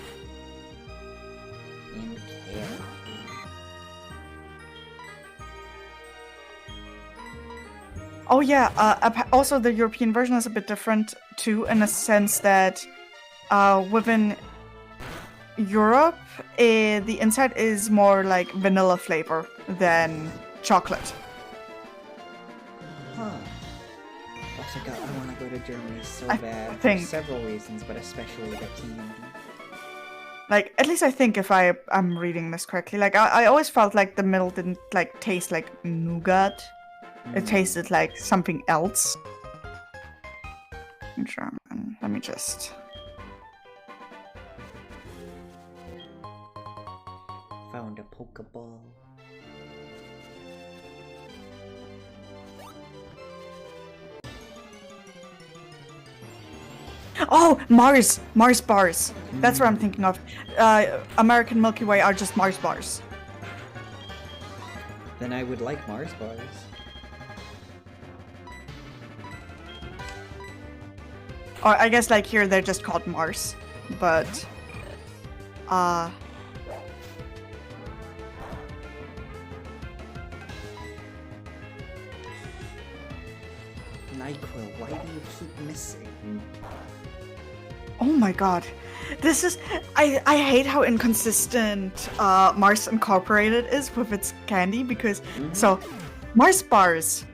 [SPEAKER 2] In care.
[SPEAKER 1] Oh yeah, also the European version is a bit different too, in a sense that within Europe, the inside is more like vanilla flavor than chocolate.
[SPEAKER 2] Huh. I want to go to Germany so
[SPEAKER 1] I
[SPEAKER 2] bad
[SPEAKER 1] think-
[SPEAKER 2] for several reasons, but especially the candy.
[SPEAKER 1] Like, at least I think if I'm reading this correctly. Like, I always felt like the middle didn't, like, taste like nougat. It tasted like something else. In German. Let me just...
[SPEAKER 2] Found a Pokeball.
[SPEAKER 1] Oh, Mars bars. That's what I'm thinking of. American Milky Way are just Mars bars.
[SPEAKER 2] Then I would like Mars bars.
[SPEAKER 1] Or I guess like here they're just called Mars, but
[SPEAKER 2] NyQuil, why do you keep missing?
[SPEAKER 1] oh my god. This is I hate how inconsistent Mars Incorporated is with its candy because so Mars bars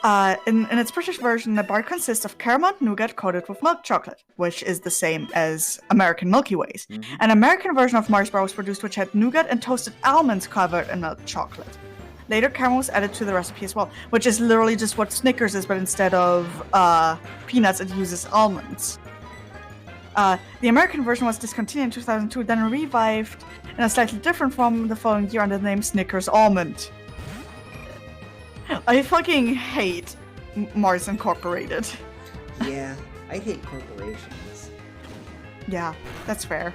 [SPEAKER 1] in its British version, the bar consists of caramel nougat coated with milk chocolate, which is the same as American Milky Ways. An American version of Mars bar was produced which had nougat and toasted almonds covered in milk chocolate. Later, caramel was added to the recipe as well, which is literally just what Snickers is, but instead of peanuts, it uses almonds. The American version was discontinued in 2002, then revived in a slightly different form the following year under the name Snickers Almond. I fucking hate Mars Incorporated.
[SPEAKER 2] Yeah, I hate corporations.
[SPEAKER 1] Yeah, that's fair.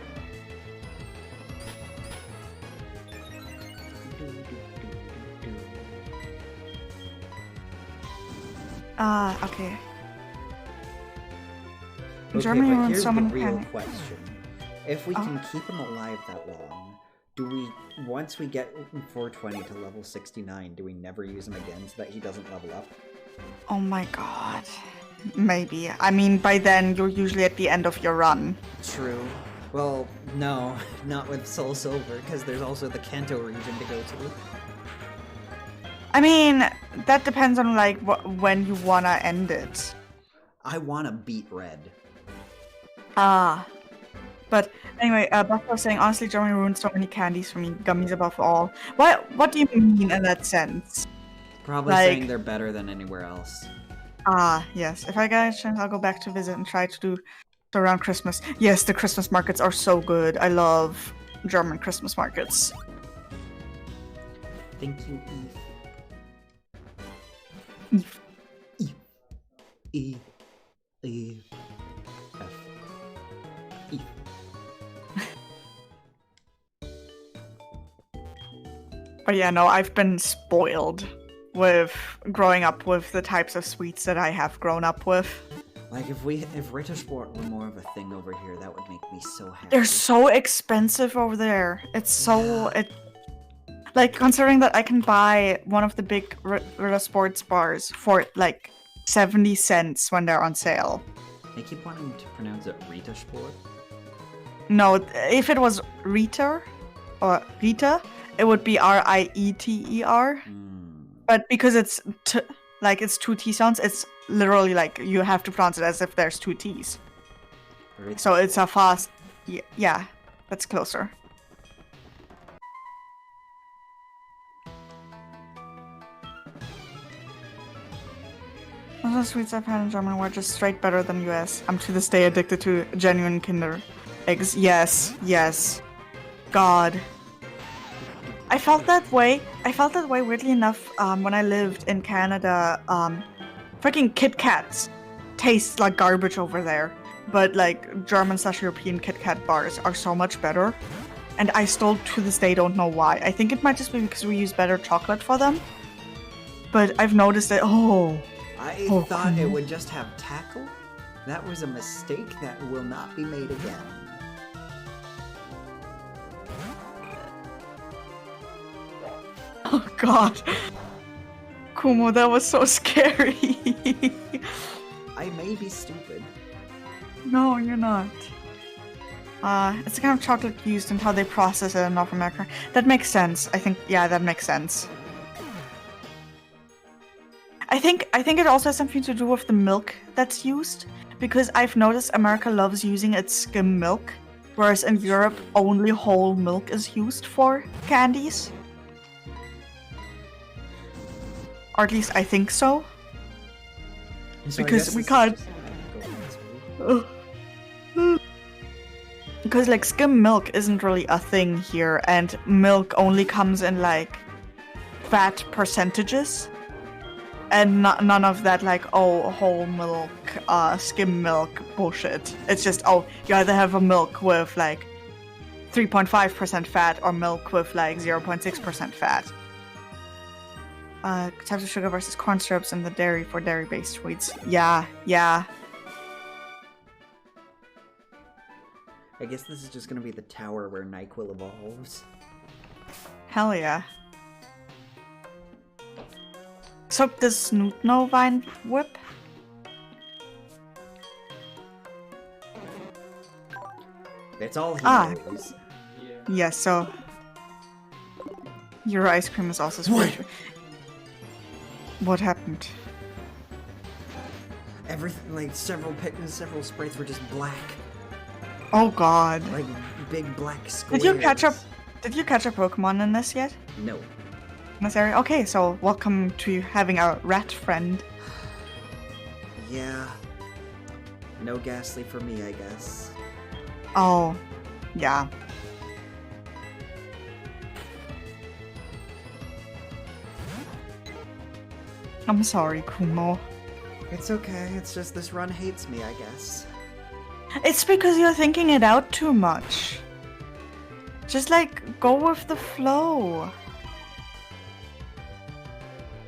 [SPEAKER 1] Okay. Germany
[SPEAKER 2] but
[SPEAKER 1] ruined
[SPEAKER 2] here's
[SPEAKER 1] so
[SPEAKER 2] the
[SPEAKER 1] many
[SPEAKER 2] real
[SPEAKER 1] planets.
[SPEAKER 2] question. If we can keep him alive that long, do we, once we get 420 to level 69, do we never use him again so that he doesn't level up?
[SPEAKER 1] Oh my god. Maybe. I mean, by then, you're usually at the end of your run.
[SPEAKER 2] True. Well, no, not with Soul Silver, because there's also the Kanto region to go to.
[SPEAKER 1] I mean, that depends on, like, when you wanna end it.
[SPEAKER 2] I want to beat Red.
[SPEAKER 1] But anyway, Buff was saying, honestly, Germany ruined so many candies for me. Gummies above all. What do you mean in that sense?
[SPEAKER 2] Probably
[SPEAKER 1] Like-
[SPEAKER 2] saying they're better than anywhere else.
[SPEAKER 1] Yes. If I get a chance, I'll go back to visit and try to do around Christmas. Yes, the Christmas markets are so good. I love German Christmas markets.
[SPEAKER 2] Thank you,
[SPEAKER 1] Eve.
[SPEAKER 2] E. E. F. E.
[SPEAKER 1] But yeah, no, I've been spoiled with growing up with the types of sweets that I have grown up with.
[SPEAKER 2] Like, if Rittersport were more of a thing over here, that would make me so happy.
[SPEAKER 1] They're so expensive over there. It's so... Like, considering that I can buy one of the big Ritter Sports bars for, like, 70 cents when they're on sale.
[SPEAKER 2] They keep wanting to pronounce it Rittersport.
[SPEAKER 1] No, if it was Ritter, or Rita, it would be Rieter. But because it's it's two T sounds, it's literally like you have to pronounce it as if there's two T's. So it's a fast... Yeah, that's closer. Those sweets I've had in Germany were just straight better than US. I'm to this day addicted to genuine Kinder eggs. Yes, yes. God. I felt that way weirdly enough when I lived in Canada. Freaking Kit Kats taste like garbage over there. But like German/European Kit Kat bars are so much better. And I still to this day don't know why. I think it might just be because we use better chocolate for them. But I've noticed that,
[SPEAKER 2] I thought it would just have tackle. That was a mistake that will not be made again.
[SPEAKER 1] Oh god. Kumo, that was so scary.
[SPEAKER 2] I may be stupid.
[SPEAKER 1] No, you're not. It's the kind of chocolate used and how they process it in North America. That makes sense. I think, yeah, that makes sense. I think it also has something to do with the milk that's used, because I've noticed America loves using its skim milk, whereas in Europe only whole milk is used for candies. Or at least I think so.
[SPEAKER 2] So I
[SPEAKER 1] Because
[SPEAKER 2] guess
[SPEAKER 1] we
[SPEAKER 2] this is
[SPEAKER 1] can't-
[SPEAKER 2] just- go on, sorry.
[SPEAKER 1] Because like skim milk isn't really a thing here, and milk only comes in like fat percentages, and none of that like whole milk, skim milk bullshit. It's just you either have a milk with like 3.5% fat or milk with like 0.6% fat. Types of sugar versus corn syrups and the dairy for dairy-based sweets. Yeah.
[SPEAKER 2] I guess this is just gonna be the tower where NyQuil evolves.
[SPEAKER 1] Hell yeah. So does Snoot know Vine Whip?
[SPEAKER 2] That's all he
[SPEAKER 1] Ah.
[SPEAKER 2] knows.
[SPEAKER 1] Yes, so your ice cream is also sweet. What happened?
[SPEAKER 2] Everything, like several sprites were just black,
[SPEAKER 1] Oh god.
[SPEAKER 2] like big black squares.
[SPEAKER 1] Did you catch a Pokemon in this yet?
[SPEAKER 2] No.
[SPEAKER 1] In this area? Okay, so welcome to having a rat friend.
[SPEAKER 2] Yeah. No Ghastly for me, I guess.
[SPEAKER 1] Oh, yeah. I'm sorry, Kumo.
[SPEAKER 2] It's okay. It's just this run hates me, I guess.
[SPEAKER 1] It's because you're thinking it out too much. Just like go with the flow.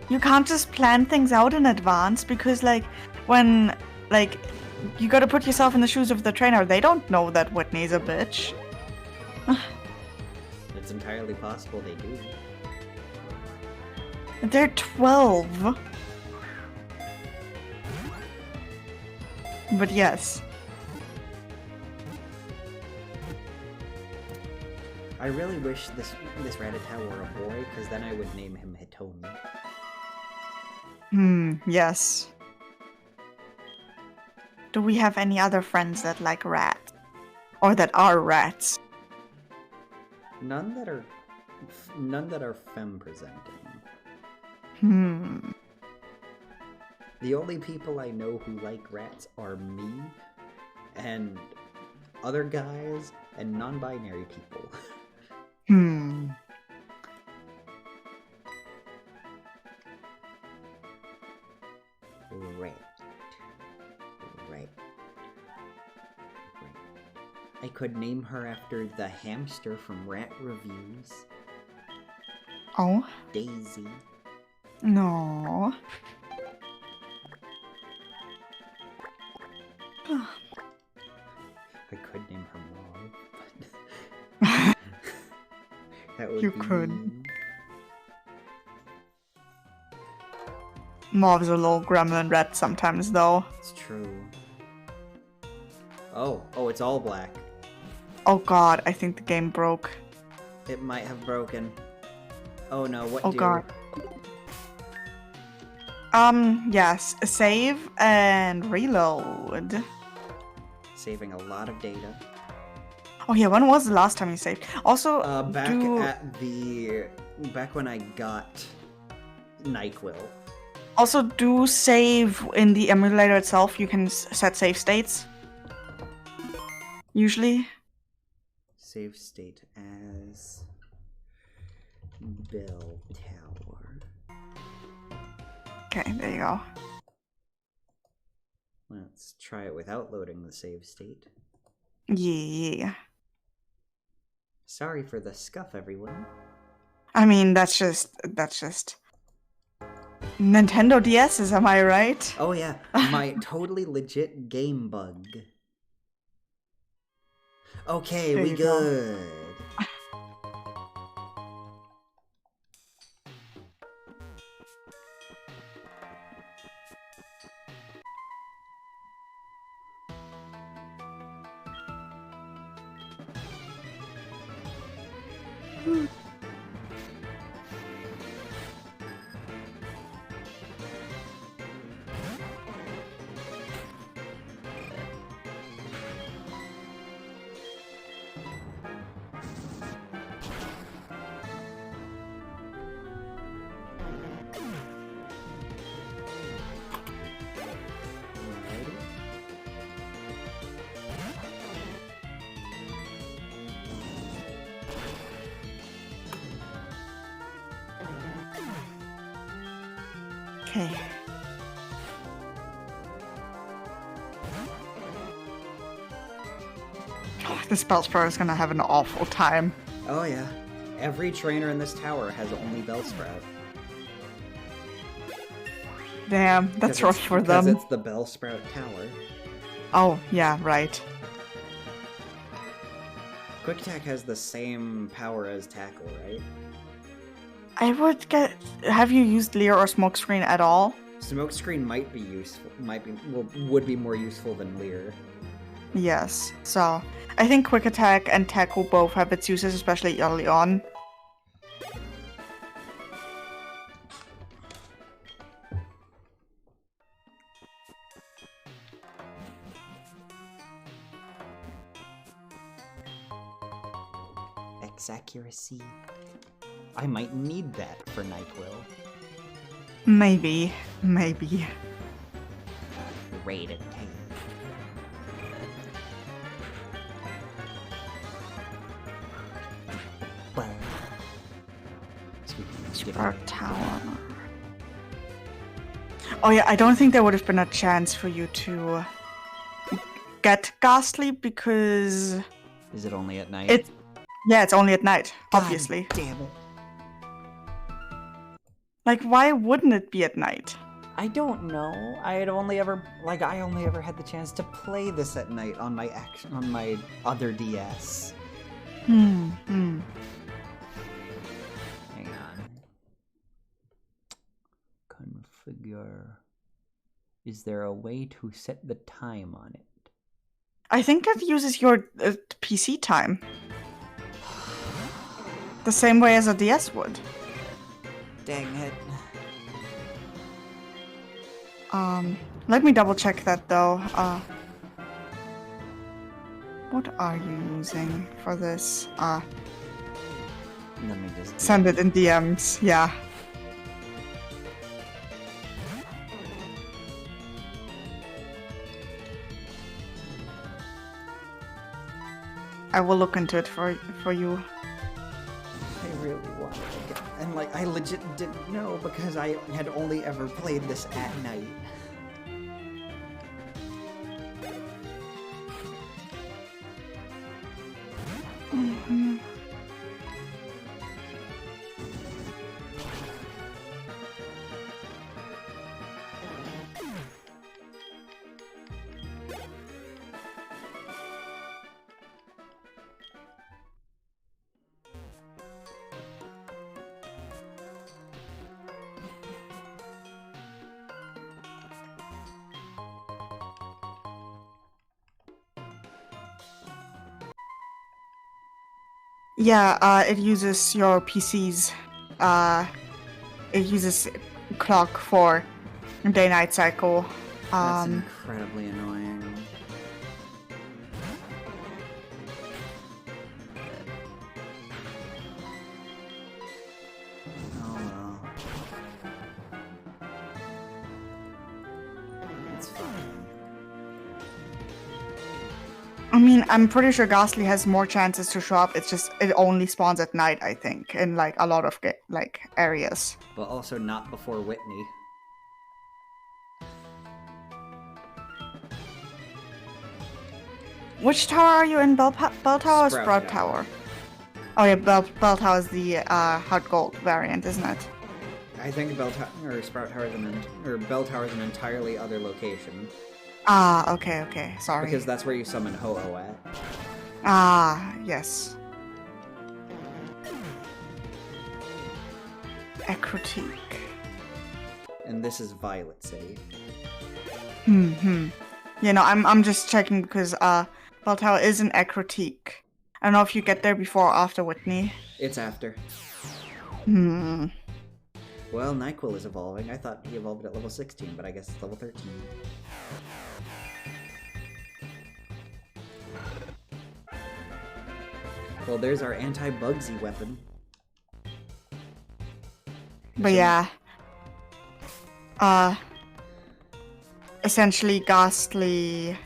[SPEAKER 1] You can't just plan things out in advance because like when like you gotta put yourself in the shoes of the trainer. They don't know that Whitney's a bitch.
[SPEAKER 2] It's entirely possible they do.
[SPEAKER 1] They're 12. But yes.
[SPEAKER 2] I really wish this Rattata were a boy, because then I would name him Hitomi.
[SPEAKER 1] Yes. Do we have any other friends that like rats? Or that are rats?
[SPEAKER 2] None that are femme presenting. The only people I know who like rats are me, and other guys, and non-binary people. Right. I could name her after the hamster from Rat Reviews.
[SPEAKER 1] Oh?
[SPEAKER 2] Daisy.
[SPEAKER 1] No.
[SPEAKER 2] I could name her Mauve, but that would
[SPEAKER 1] You
[SPEAKER 2] be
[SPEAKER 1] could.
[SPEAKER 2] mean.
[SPEAKER 1] Mauve's a little gremlin rat sometimes, though.
[SPEAKER 2] It's true. Oh, it's all black.
[SPEAKER 1] Oh god, I think the game broke.
[SPEAKER 2] It might have broken. Oh no, what
[SPEAKER 1] Oh
[SPEAKER 2] do?
[SPEAKER 1] god. Yes. Save and reload.
[SPEAKER 2] Saving a lot of data.
[SPEAKER 1] Oh yeah, when was the last time you saved? Also,
[SPEAKER 2] Back when I got NyQuil.
[SPEAKER 1] Also, do save in the emulator itself. You can set save states. Usually.
[SPEAKER 2] Save state as Bell Tower.
[SPEAKER 1] Okay, there you go.
[SPEAKER 2] Let's try it without loading the save state.
[SPEAKER 1] Yeah.
[SPEAKER 2] Sorry for the scuff, everyone.
[SPEAKER 1] I mean, that's just Nintendo DS's, am I right?
[SPEAKER 2] Oh yeah, my totally legit game bug. Okay,
[SPEAKER 1] There
[SPEAKER 2] we
[SPEAKER 1] you go.
[SPEAKER 2] good.
[SPEAKER 1] Okay. Oh, this Bellsprout is gonna have an awful time.
[SPEAKER 2] Oh yeah. Every trainer in this tower has only Bellsprout.
[SPEAKER 1] Damn, that's rough for them.
[SPEAKER 2] Because it's the Bellsprout tower.
[SPEAKER 1] Oh, yeah, right.
[SPEAKER 2] Quick Attack has the same power as Tackle, right?
[SPEAKER 1] I would get. Have you used Leer or Smokescreen at all?
[SPEAKER 2] Smokescreen might be useful. Would be more useful than Leer.
[SPEAKER 1] Yes. So I think Quick Attack and Tackle both have its uses, especially early on.
[SPEAKER 2] X accuracy. I might need that for NyQuil.
[SPEAKER 1] Maybe. Maybe.
[SPEAKER 2] Rate it.
[SPEAKER 1] Spark Tower. Oh yeah, I don't think there would have been a chance for you to get Ghastly because
[SPEAKER 2] Is it only at night?
[SPEAKER 1] Yeah, it's only at night,
[SPEAKER 2] God
[SPEAKER 1] obviously.
[SPEAKER 2] Damn it.
[SPEAKER 1] Like, why wouldn't it be at night?
[SPEAKER 2] I don't know. I only ever had the chance to play this at night on my other DS.
[SPEAKER 1] Hmm.
[SPEAKER 2] Hang on. Configure. Is there a way to set the time on it?
[SPEAKER 1] I think it uses your PC time. The same way as a DS would.
[SPEAKER 2] Dang it.
[SPEAKER 1] Let me double check that though. What are you using for this?
[SPEAKER 2] Let me just
[SPEAKER 1] Send it in DMs, yeah. I will look into it for you.
[SPEAKER 2] I really wanted to get, and like I legit didn't know because I had only ever played this at night.
[SPEAKER 1] Yeah, it uses your PC's, it uses clock for day-night cycle.
[SPEAKER 2] That's incredibly annoying. Oh well. It's fine.
[SPEAKER 1] I mean, I'm pretty sure Ghastly has more chances to show up. It's just it only spawns at night, I think, in like a lot of areas.
[SPEAKER 2] But also not before Whitney.
[SPEAKER 1] Which tower are you in? Bell Tower or
[SPEAKER 2] Sprout
[SPEAKER 1] Sprout
[SPEAKER 2] Tower.
[SPEAKER 1] Tower? Oh yeah, Bell Tower is the hard gold variant, isn't it?
[SPEAKER 2] I think Bell Tower or Sprout Tower is Bell Tower is an entirely other location.
[SPEAKER 1] Ah, okay, sorry.
[SPEAKER 2] Because that's where you summon Ho-Oh at.
[SPEAKER 1] Ah, yes. Acrotique.
[SPEAKER 2] And this is Violet City.
[SPEAKER 1] You know, I'm just checking because Bell Tower is an Acrotique. I don't know if you get there before or after Whitney.
[SPEAKER 2] It's after.
[SPEAKER 1] Hmm.
[SPEAKER 2] Well, NyQuil is evolving. I thought he evolved at level 16, but I guess it's level 13. Well, there's our anti-Bugsy weapon.
[SPEAKER 1] But yeah. Essentially Ghastly.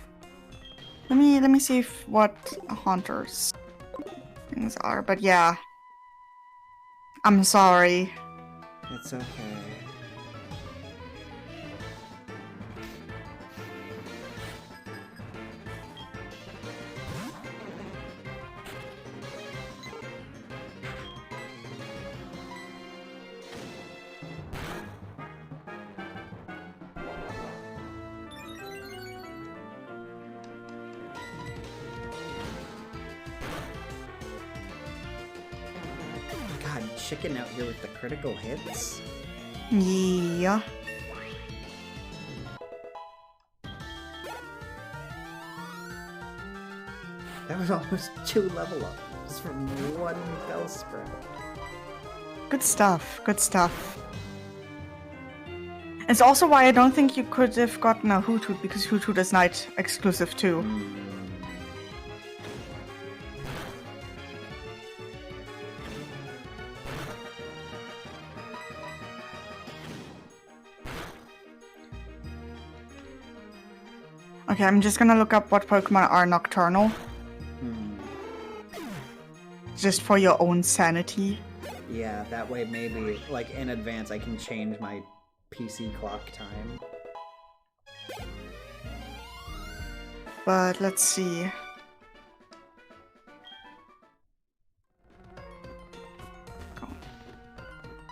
[SPEAKER 1] Let me see what Haunter's things are, but yeah. I'm sorry.
[SPEAKER 2] It's okay. chicken out here with the critical hits.
[SPEAKER 1] Yeah.
[SPEAKER 2] That was almost 2 level ups from 1 Bellsprout.
[SPEAKER 1] Good stuff. Good stuff. It's also why I don't think you could have gotten a Hoothoot, because Hoothoot is night exclusive too. Okay, I'm just gonna look up what Pokemon are nocturnal. Just for your own sanity.
[SPEAKER 2] Yeah, that way maybe, like, in advance I can change my PC clock time.
[SPEAKER 1] But let's see.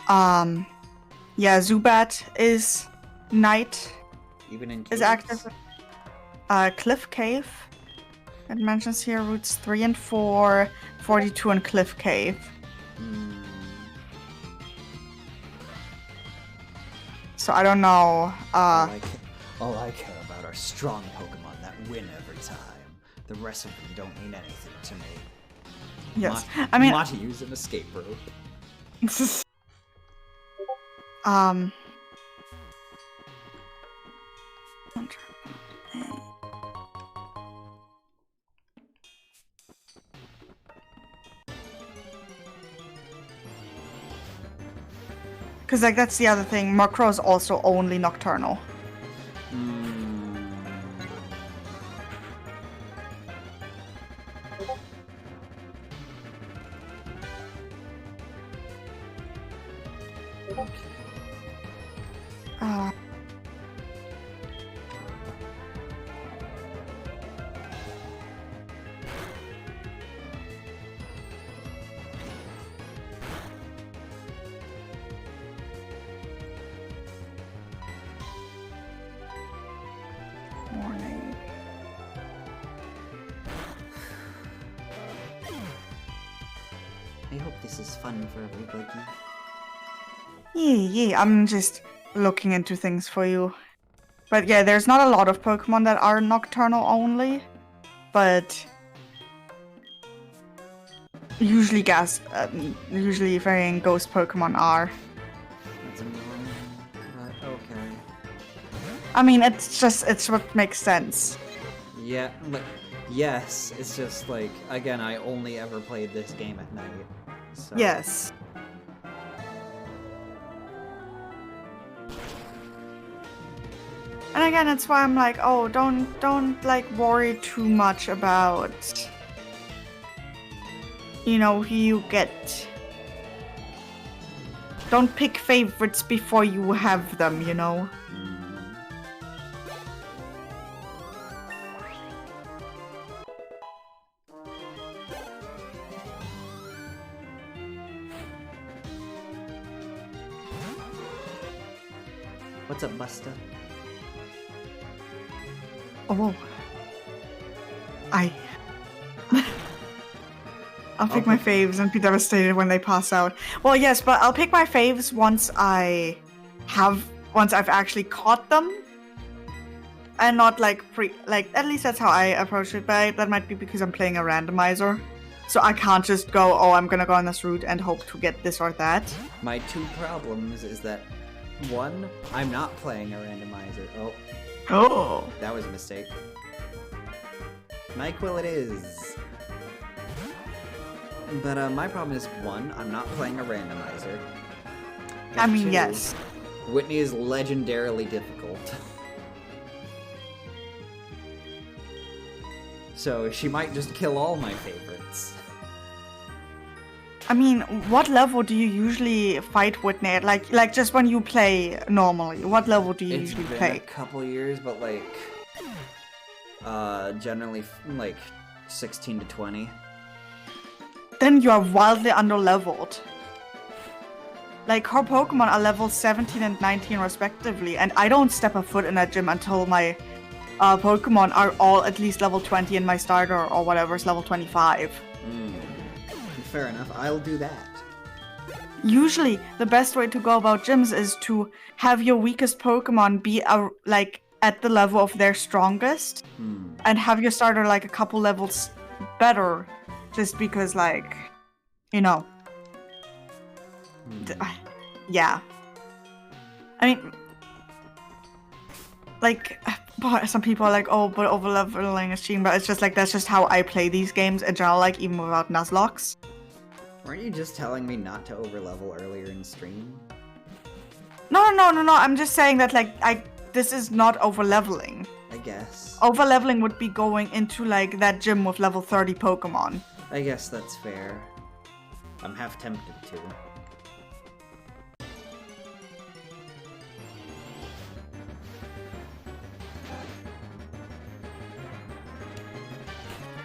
[SPEAKER 1] Yeah, Zubat is night.
[SPEAKER 2] Even in
[SPEAKER 1] Is
[SPEAKER 2] caves?
[SPEAKER 1] active. Cliff Cave. It mentions here routes 3 and 4, 42 and Cliff Cave. So I don't know.
[SPEAKER 3] All I care about are strong Pokemon that win every time. The rest of them don't mean anything to me.
[SPEAKER 1] Yes, I mean.
[SPEAKER 3] Motte use an escape rope.
[SPEAKER 1] Because, like, that's the other thing. Murkrow is also only nocturnal.
[SPEAKER 2] I hope this is fun for everybody.
[SPEAKER 1] Yeah, I'm just looking into things for you. But yeah, there's not a lot of Pokemon that are nocturnal only, but usually usually fairy and ghost Pokemon are.
[SPEAKER 2] That's annoying, but okay.
[SPEAKER 1] I mean, it's what makes sense.
[SPEAKER 2] Yeah, like, yes, it's just like, again, I only ever played this game at night, so...
[SPEAKER 1] Yes. And again, it's why I'm like, oh, don't like worry too much about, you know, who you get. Don't pick favorites before you have them, you know.
[SPEAKER 2] What's up, Busta?
[SPEAKER 1] Oh. I'll pick my faves and be devastated when they pass out. Well, yes, but I'll pick my faves once I've actually caught them. And not like at least that's how I approach it, but that might be because I'm playing a randomizer. So I can't just go, oh, I'm gonna go on this route and hope to get this or that.
[SPEAKER 2] My 2 problems is that, 1, I'm not playing a randomizer.
[SPEAKER 1] Oh.
[SPEAKER 2] That was a mistake. NyQuil it is. But my problem is, 1, I'm not playing a randomizer. And
[SPEAKER 1] I mean,
[SPEAKER 2] 2,
[SPEAKER 1] yes.
[SPEAKER 2] Whitney is legendarily difficult. So she might just kill all my favorites.
[SPEAKER 1] I mean, what level do you usually fight Whitney at? Like just when you play normally, what level do you usually
[SPEAKER 2] It's been
[SPEAKER 1] play?
[SPEAKER 2] a couple years, but like, generally like 16 to 20.
[SPEAKER 1] Then you are wildly underleveled. Like, her Pokemon are level 17 and 19 respectively, and I don't step a foot in that gym until my Pokemon are all at least level 20 and my starter or whatever is level 25.
[SPEAKER 2] Fair enough, I'll do that.
[SPEAKER 1] usually the best way to go about gyms is to have your weakest Pokemon be like at the level of their strongest, and have your starter like a couple levels better, just because like, you know. Yeah. I mean, like, some people are like, oh, but overleveling is cheating, but it's just like, that's just how I play these games in general, like, even without Nuzlocke.
[SPEAKER 2] Weren't you just telling me not to overlevel earlier in stream?
[SPEAKER 1] No, I'm just saying that, like, this is not overleveling.
[SPEAKER 2] I guess.
[SPEAKER 1] Overleveling would be going into, like, that gym with level 30 Pokemon.
[SPEAKER 2] I guess that's fair. I'm half tempted to.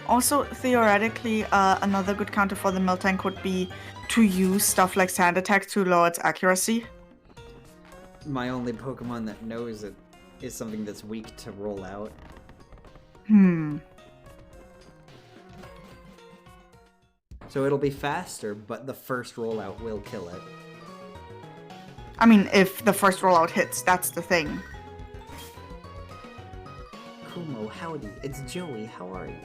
[SPEAKER 1] Also, theoretically, another good counter for the Miltank would be to use stuff like Sand Attack to lower its accuracy.
[SPEAKER 2] My only Pokemon that knows it is something that's weak to roll out. So it'll be faster, but the first rollout will kill it.
[SPEAKER 1] I mean, if the first rollout hits, that's the thing.
[SPEAKER 2] Kumo, howdy. It's Joey. How are you?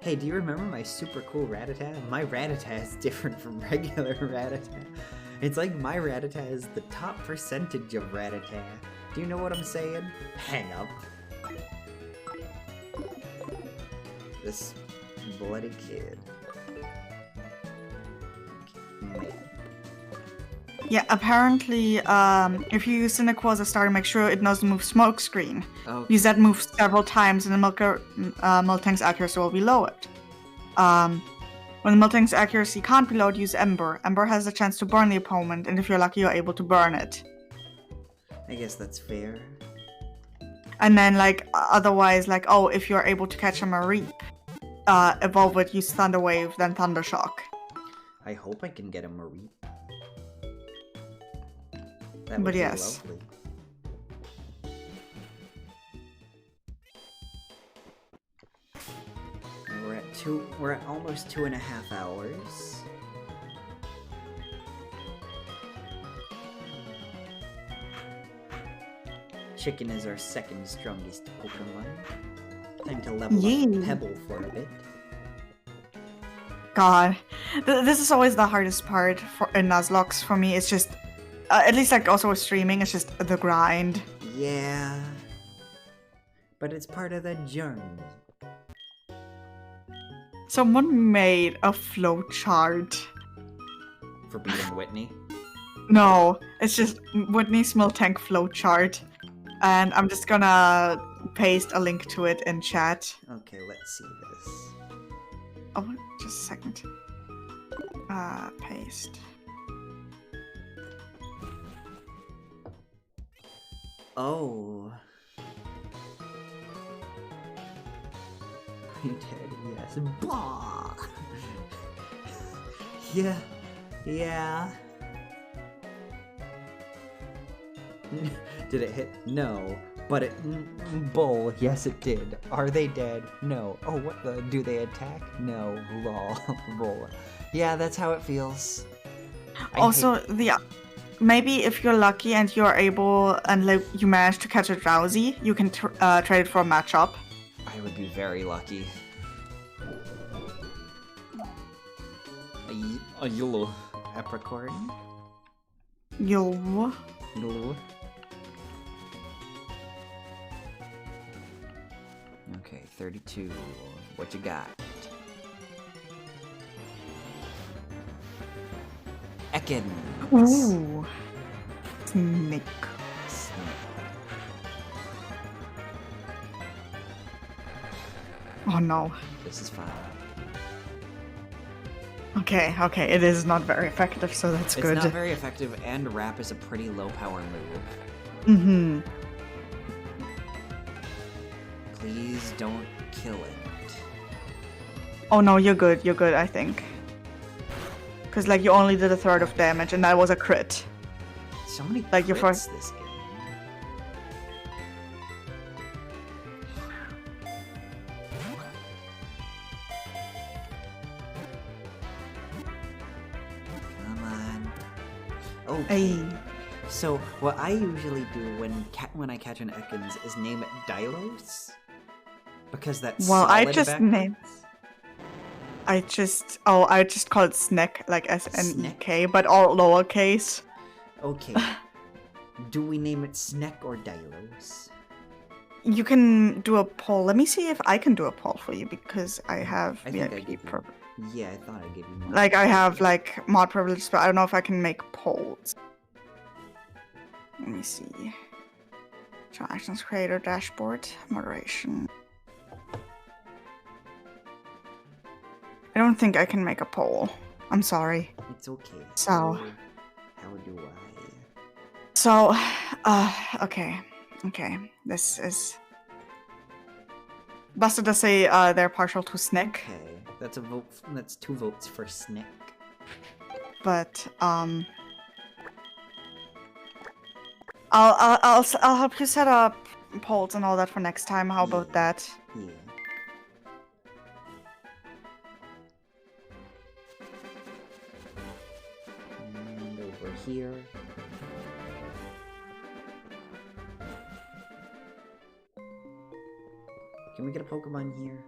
[SPEAKER 2] Hey, do you remember my super cool Rattata? My Rattata is different from regular Rattata. It's like my Rattata is the top percentage of Rattata. Do you know what I'm saying? Hang up. This bloody kid. Man.
[SPEAKER 1] Yeah, apparently, if you use Cynical as a starter, make sure it knows the move Smokescreen.
[SPEAKER 2] Okay.
[SPEAKER 1] Use that move several times and the Miltank's accuracy will be lowered. When the Miltank's accuracy can't be lowered, use Ember. Ember has a chance to burn the opponent, and if you're lucky, you're able to burn it.
[SPEAKER 2] I guess that's fair.
[SPEAKER 1] And then, like, otherwise, like, oh, if you're able to catch a Mareep, evolve it, use Thunder Wave, then Thunder Shock.
[SPEAKER 2] I hope I can get a Mareep. That would
[SPEAKER 1] But
[SPEAKER 2] be
[SPEAKER 1] yes.
[SPEAKER 2] lovely. We're at almost 2.5 hours. Chicken is our second strongest Pokemon. Time to level up Pebble for a bit.
[SPEAKER 1] God, this is always the hardest part in Nuzlocke for me. It's just, at least like also with streaming, it's just the grind.
[SPEAKER 2] Yeah. But it's part of the journey.
[SPEAKER 1] Someone made a flowchart.
[SPEAKER 2] For beating Whitney?
[SPEAKER 1] No, it's just Whitney's Miltank flowchart. And I'm just gonna paste a link to it in chat.
[SPEAKER 2] Okay, let's see this.
[SPEAKER 1] Oh, just a second. Paste.
[SPEAKER 2] Oh. You did, yes. Bah! Yeah. Did it hit? No. But it... Bull. Yes, it did. Are they dead? No. Oh, what the... Do they attack? No. Lol. Roll. Yeah, that's how it feels.
[SPEAKER 1] Also, maybe if you're lucky and you're able and you manage to catch a Drowsy, you can trade it for a matchup.
[SPEAKER 2] I would be very lucky. A yellow Apricorn?
[SPEAKER 1] Yellow.
[SPEAKER 2] Okay, 32. What you got? Ekin.
[SPEAKER 1] Ooh. Snake. Oh no.
[SPEAKER 2] This is fine.
[SPEAKER 1] Okay, it is not very effective, so that's good.
[SPEAKER 2] It's not very effective, and Wrap is a pretty low power move.
[SPEAKER 1] Mm-hmm.
[SPEAKER 2] Please don't kill it.
[SPEAKER 1] Oh no, you're good, I think. Because, like, you only did a third of damage, and that was a crit.
[SPEAKER 2] So many
[SPEAKER 1] like
[SPEAKER 2] crits
[SPEAKER 1] your first...
[SPEAKER 2] this game. Come on. Okay.
[SPEAKER 1] Ay.
[SPEAKER 2] So what I usually do when I catch an Ekans is name it Dylos, because that's
[SPEAKER 1] Well, I
[SPEAKER 2] solid
[SPEAKER 1] just
[SPEAKER 2] back
[SPEAKER 1] named. I just call it Snek, like SNEK, but all lowercase.
[SPEAKER 2] Okay. Do we name it Snek or Dylos?
[SPEAKER 1] You can do a poll. Let me see if I can do a poll for you because I have
[SPEAKER 2] I think I
[SPEAKER 1] VIP
[SPEAKER 2] gave you.
[SPEAKER 1] privilege.
[SPEAKER 2] Yeah, I thought I gave you more.
[SPEAKER 1] Like I have like mod privilege, but I don't know if I can make polls. Let me see. Transactions creator dashboard moderation. I don't think I can make a poll. I'm sorry.
[SPEAKER 2] It's okay.
[SPEAKER 1] So-
[SPEAKER 2] How do I?
[SPEAKER 1] So, okay. This is. Buster does say they're partial to Snek,
[SPEAKER 2] Okay, that's a vote. That's 2 votes for Snek.
[SPEAKER 1] but I'll help you set up polls and all that for next time. How about
[SPEAKER 2] Yeah.
[SPEAKER 1] that?
[SPEAKER 2] Yeah. And over here. Can we get a Pokemon here?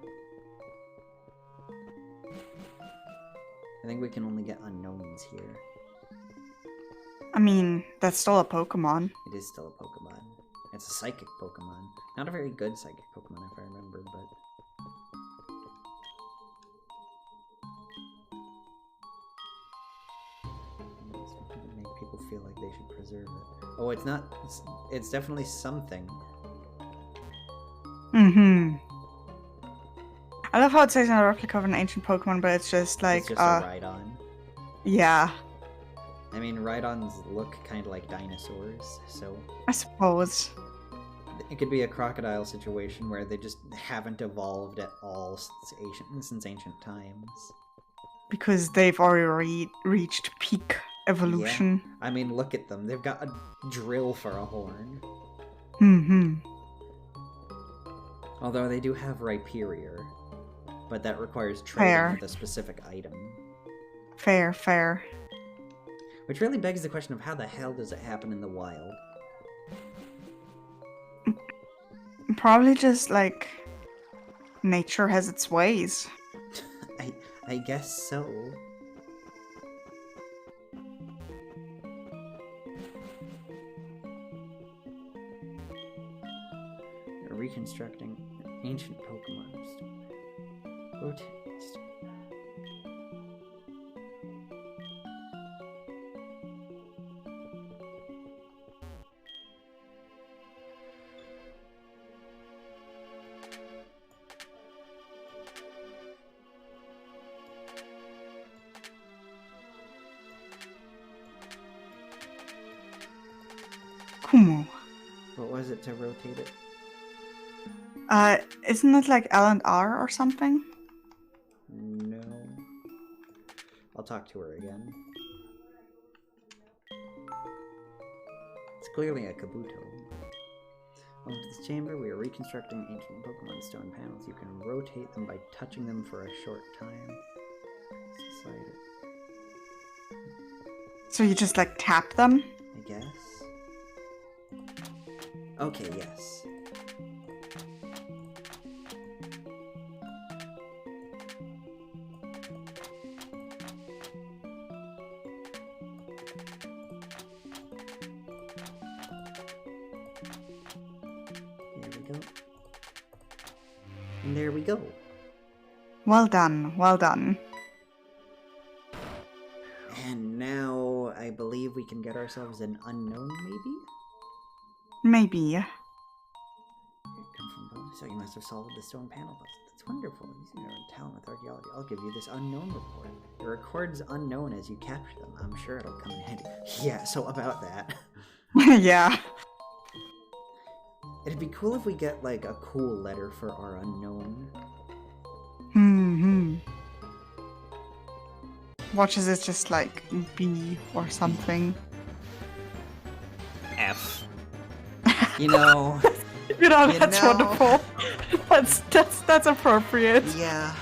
[SPEAKER 2] I think we can only get unknowns here.
[SPEAKER 1] I mean, that's still a Pokemon.
[SPEAKER 2] It is still a Pokemon. It's a psychic Pokemon. Not a very good psychic Pokemon if I remember, but... Make people feel like they should preserve it. Oh, it's not... It's definitely something.
[SPEAKER 1] Mm-hmm. I love how it says in a replica of an ancient Pokemon, but it's just like,
[SPEAKER 2] It's just a Rhydon.
[SPEAKER 1] Yeah,
[SPEAKER 2] I mean, Rhydons look kind of like dinosaurs, so...
[SPEAKER 1] I suppose.
[SPEAKER 2] It could be a crocodile situation where they just haven't evolved at all since ancient times.
[SPEAKER 1] Because they've already reached peak evolution.
[SPEAKER 2] I mean, look at them. They've got a drill for a horn.
[SPEAKER 1] Mm-hmm.
[SPEAKER 2] Although they do have Rhyperior. But that requires trading
[SPEAKER 1] Fair.
[SPEAKER 2] with a specific item.
[SPEAKER 1] Fair.
[SPEAKER 2] Which really begs the question of how the hell does it happen in the wild?
[SPEAKER 1] Probably just like nature has its ways.
[SPEAKER 2] I guess so. You're reconstructing ancient Pokemon. Rotate.
[SPEAKER 1] Kumo.
[SPEAKER 2] What was it to rotate it?
[SPEAKER 1] Isn't it like L and R or something?
[SPEAKER 2] No. I'll talk to her again. It's clearly a Kabuto. Welcome to this chamber. We are reconstructing ancient Pokemon stone panels. You can rotate them by touching them for a short time. Slide it.
[SPEAKER 1] So you just like tap them?
[SPEAKER 2] I guess. Okay, yes. There we go. And there we go.
[SPEAKER 1] Well done.
[SPEAKER 2] And now I believe we can get ourselves an unknown, maybe?
[SPEAKER 1] Maybe.
[SPEAKER 2] Come from both, so you must have solved the stone panel puzzle. That's wonderful. Using your own talent with archaeology, I'll give you this unknown report. It records unknown as you capture them. I'm sure it'll come in handy. Yeah, so about that.
[SPEAKER 1] Yeah.
[SPEAKER 2] It'd be cool if we get, like, a cool letter for our unknown.
[SPEAKER 1] Hmm. Watches it just like B or something.
[SPEAKER 2] F. You know...
[SPEAKER 1] You know,
[SPEAKER 2] You
[SPEAKER 1] that's
[SPEAKER 2] know.
[SPEAKER 1] wonderful. That's appropriate.
[SPEAKER 2] Yeah.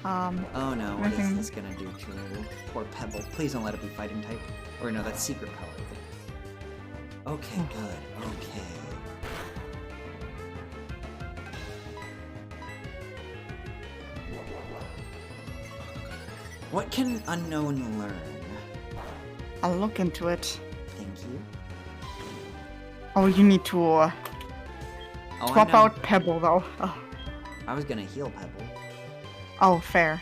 [SPEAKER 2] Oh no, what is
[SPEAKER 1] anything-
[SPEAKER 2] this gonna do to her? Poor Pebble. Please don't let it be fighting type. Or no, that's secret power, I think. Okay, good. Okay. What can Unknown learn?
[SPEAKER 1] I'll look into it.
[SPEAKER 2] Thank you.
[SPEAKER 1] Oh, you need to
[SPEAKER 2] Oh, I
[SPEAKER 1] swap
[SPEAKER 2] know.
[SPEAKER 1] out Pebble though. Oh,
[SPEAKER 2] I was gonna heal Pebble.
[SPEAKER 1] oh, fair.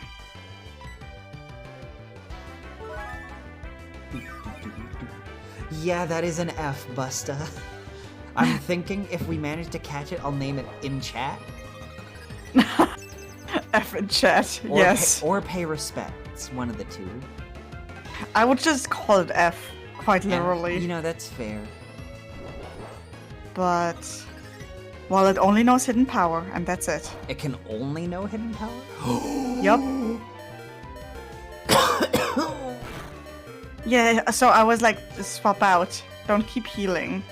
[SPEAKER 2] Yeah, that is an F, Busta. I'm thinking if we manage to catch it, I'll name it in chat.
[SPEAKER 1] F in chat.
[SPEAKER 2] Or
[SPEAKER 1] Yes.
[SPEAKER 2] or pay respects. One of the two.
[SPEAKER 1] I would just call it F, quite
[SPEAKER 2] Yeah,
[SPEAKER 1] literally.
[SPEAKER 2] you know, that's fair.
[SPEAKER 1] But well, it only knows hidden power, and that's it.
[SPEAKER 2] It can only know hidden power?
[SPEAKER 1] Yup. Yeah, so I was like, just swap out. Don't keep healing.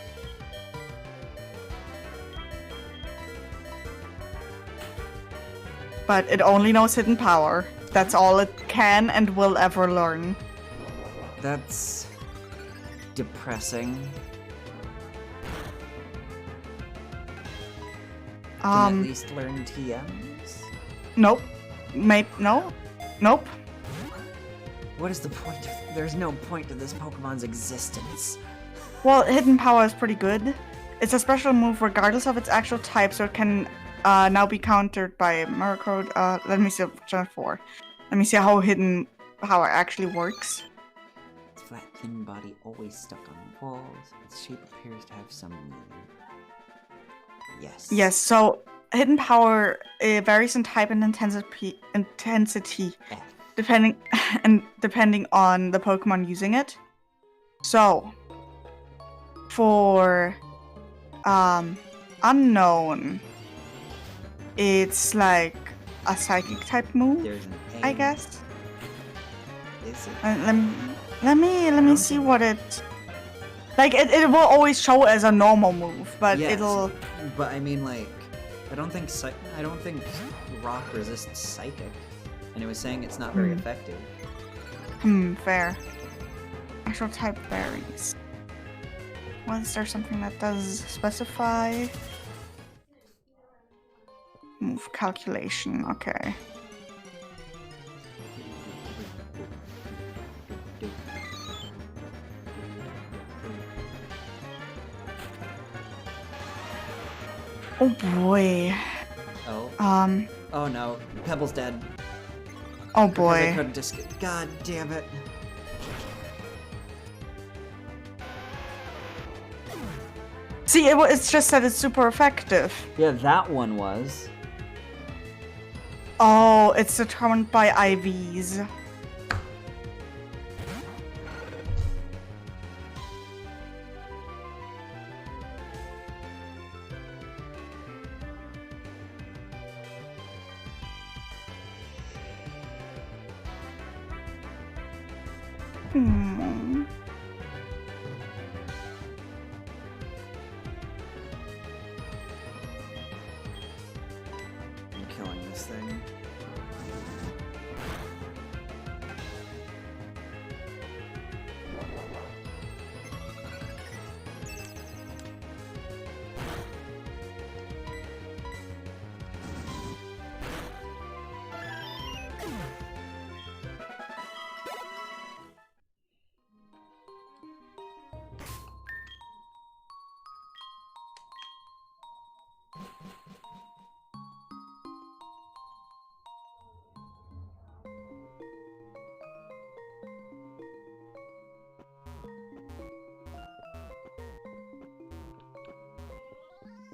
[SPEAKER 1] But it only knows hidden power. That's all it can and will ever learn.
[SPEAKER 2] That's depressing. Can at least learn TMs?
[SPEAKER 1] Nope. No. Nope.
[SPEAKER 2] What is the point of... There's no point to this Pokemon's existence.
[SPEAKER 1] Well, hidden power is pretty good. It's a special move regardless of its actual type, so it can now be countered by Mirror Code. Let me see Gen 4. Let me see how hidden power actually works.
[SPEAKER 2] Its flat, thin body always stuck on walls. Its shape appears to have some meaning. Yes.
[SPEAKER 1] Yes, so hidden power varies in type and intensity
[SPEAKER 2] F.
[SPEAKER 1] depending on the Pokemon using it. So for Unknown, it's like a psychic type move,
[SPEAKER 2] There's an A.
[SPEAKER 1] I guess.
[SPEAKER 2] Is it?
[SPEAKER 1] Let me see what it like. It will always show as a normal move, but
[SPEAKER 2] Yes,
[SPEAKER 1] it'll.
[SPEAKER 2] But I mean, like, I don't think rock resists psychic, and it was saying it's not very effective.
[SPEAKER 1] Fair. Actual type varies. Was there something that does specify? Move calculation, okay. Oh boy.
[SPEAKER 2] Oh. Oh no, Pebble's dead.
[SPEAKER 1] Oh
[SPEAKER 2] Because I
[SPEAKER 1] boy.
[SPEAKER 2] couldn't just. God damn it.
[SPEAKER 1] See, it's just that it's super effective.
[SPEAKER 2] Yeah, that one was.
[SPEAKER 1] Oh, it's determined by IVs. Hmm.
[SPEAKER 2] I'm killing this thing.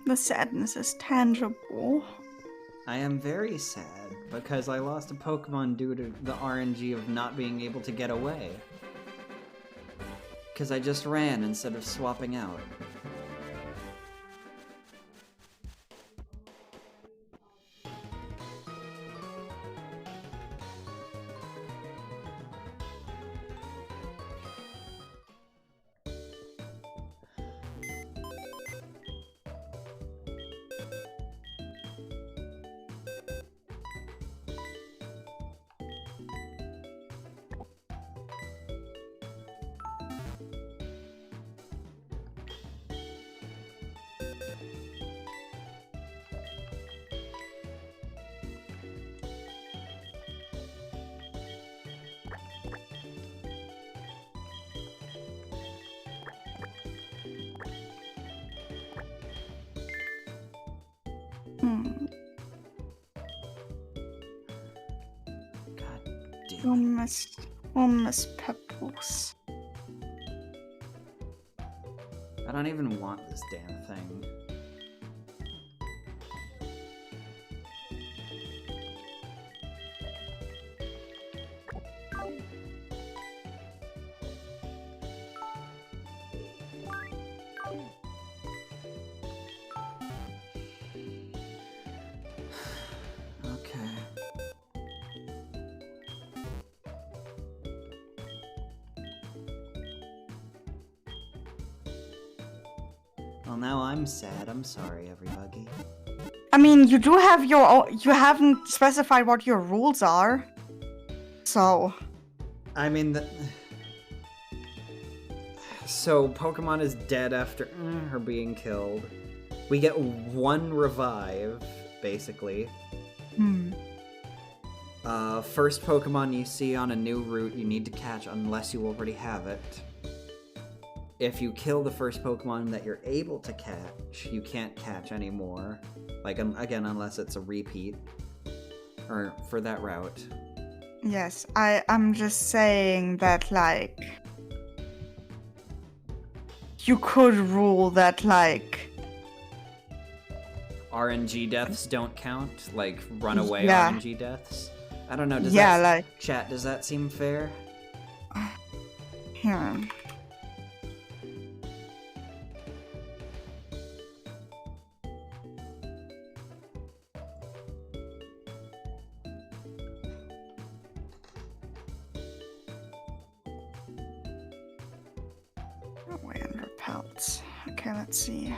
[SPEAKER 1] The sadness is tangible.
[SPEAKER 2] I am very sad because I lost a Pokemon due to the RNG of not being able to get away. Because I just ran instead of swapping out.
[SPEAKER 3] damn it.
[SPEAKER 1] Miss Pebbles.
[SPEAKER 3] I don't even want this damn thing. Well, now I'm sad. I'm sorry, everybody.
[SPEAKER 1] I mean, you do have your own, you haven't specified what your rules are. So.
[SPEAKER 3] I mean, so Pokemon is dead after her being killed. We get one revive, basically. First Pokemon you see on a new route you need to catch unless you already have it. If you kill the first Pokemon that you're able to catch, you can't catch anymore. Like, again, unless it's a repeat. Or for that route.
[SPEAKER 1] Yes, I'm just saying that, like... You could rule that, like...
[SPEAKER 3] RNG deaths don't count? Like, runaway
[SPEAKER 1] Yeah.
[SPEAKER 3] RNG deaths? I don't know, does
[SPEAKER 1] Yeah,
[SPEAKER 3] that...
[SPEAKER 1] like...
[SPEAKER 3] Chat, does that seem fair?
[SPEAKER 1] Yeah. Way under pelts. Okay, let's see.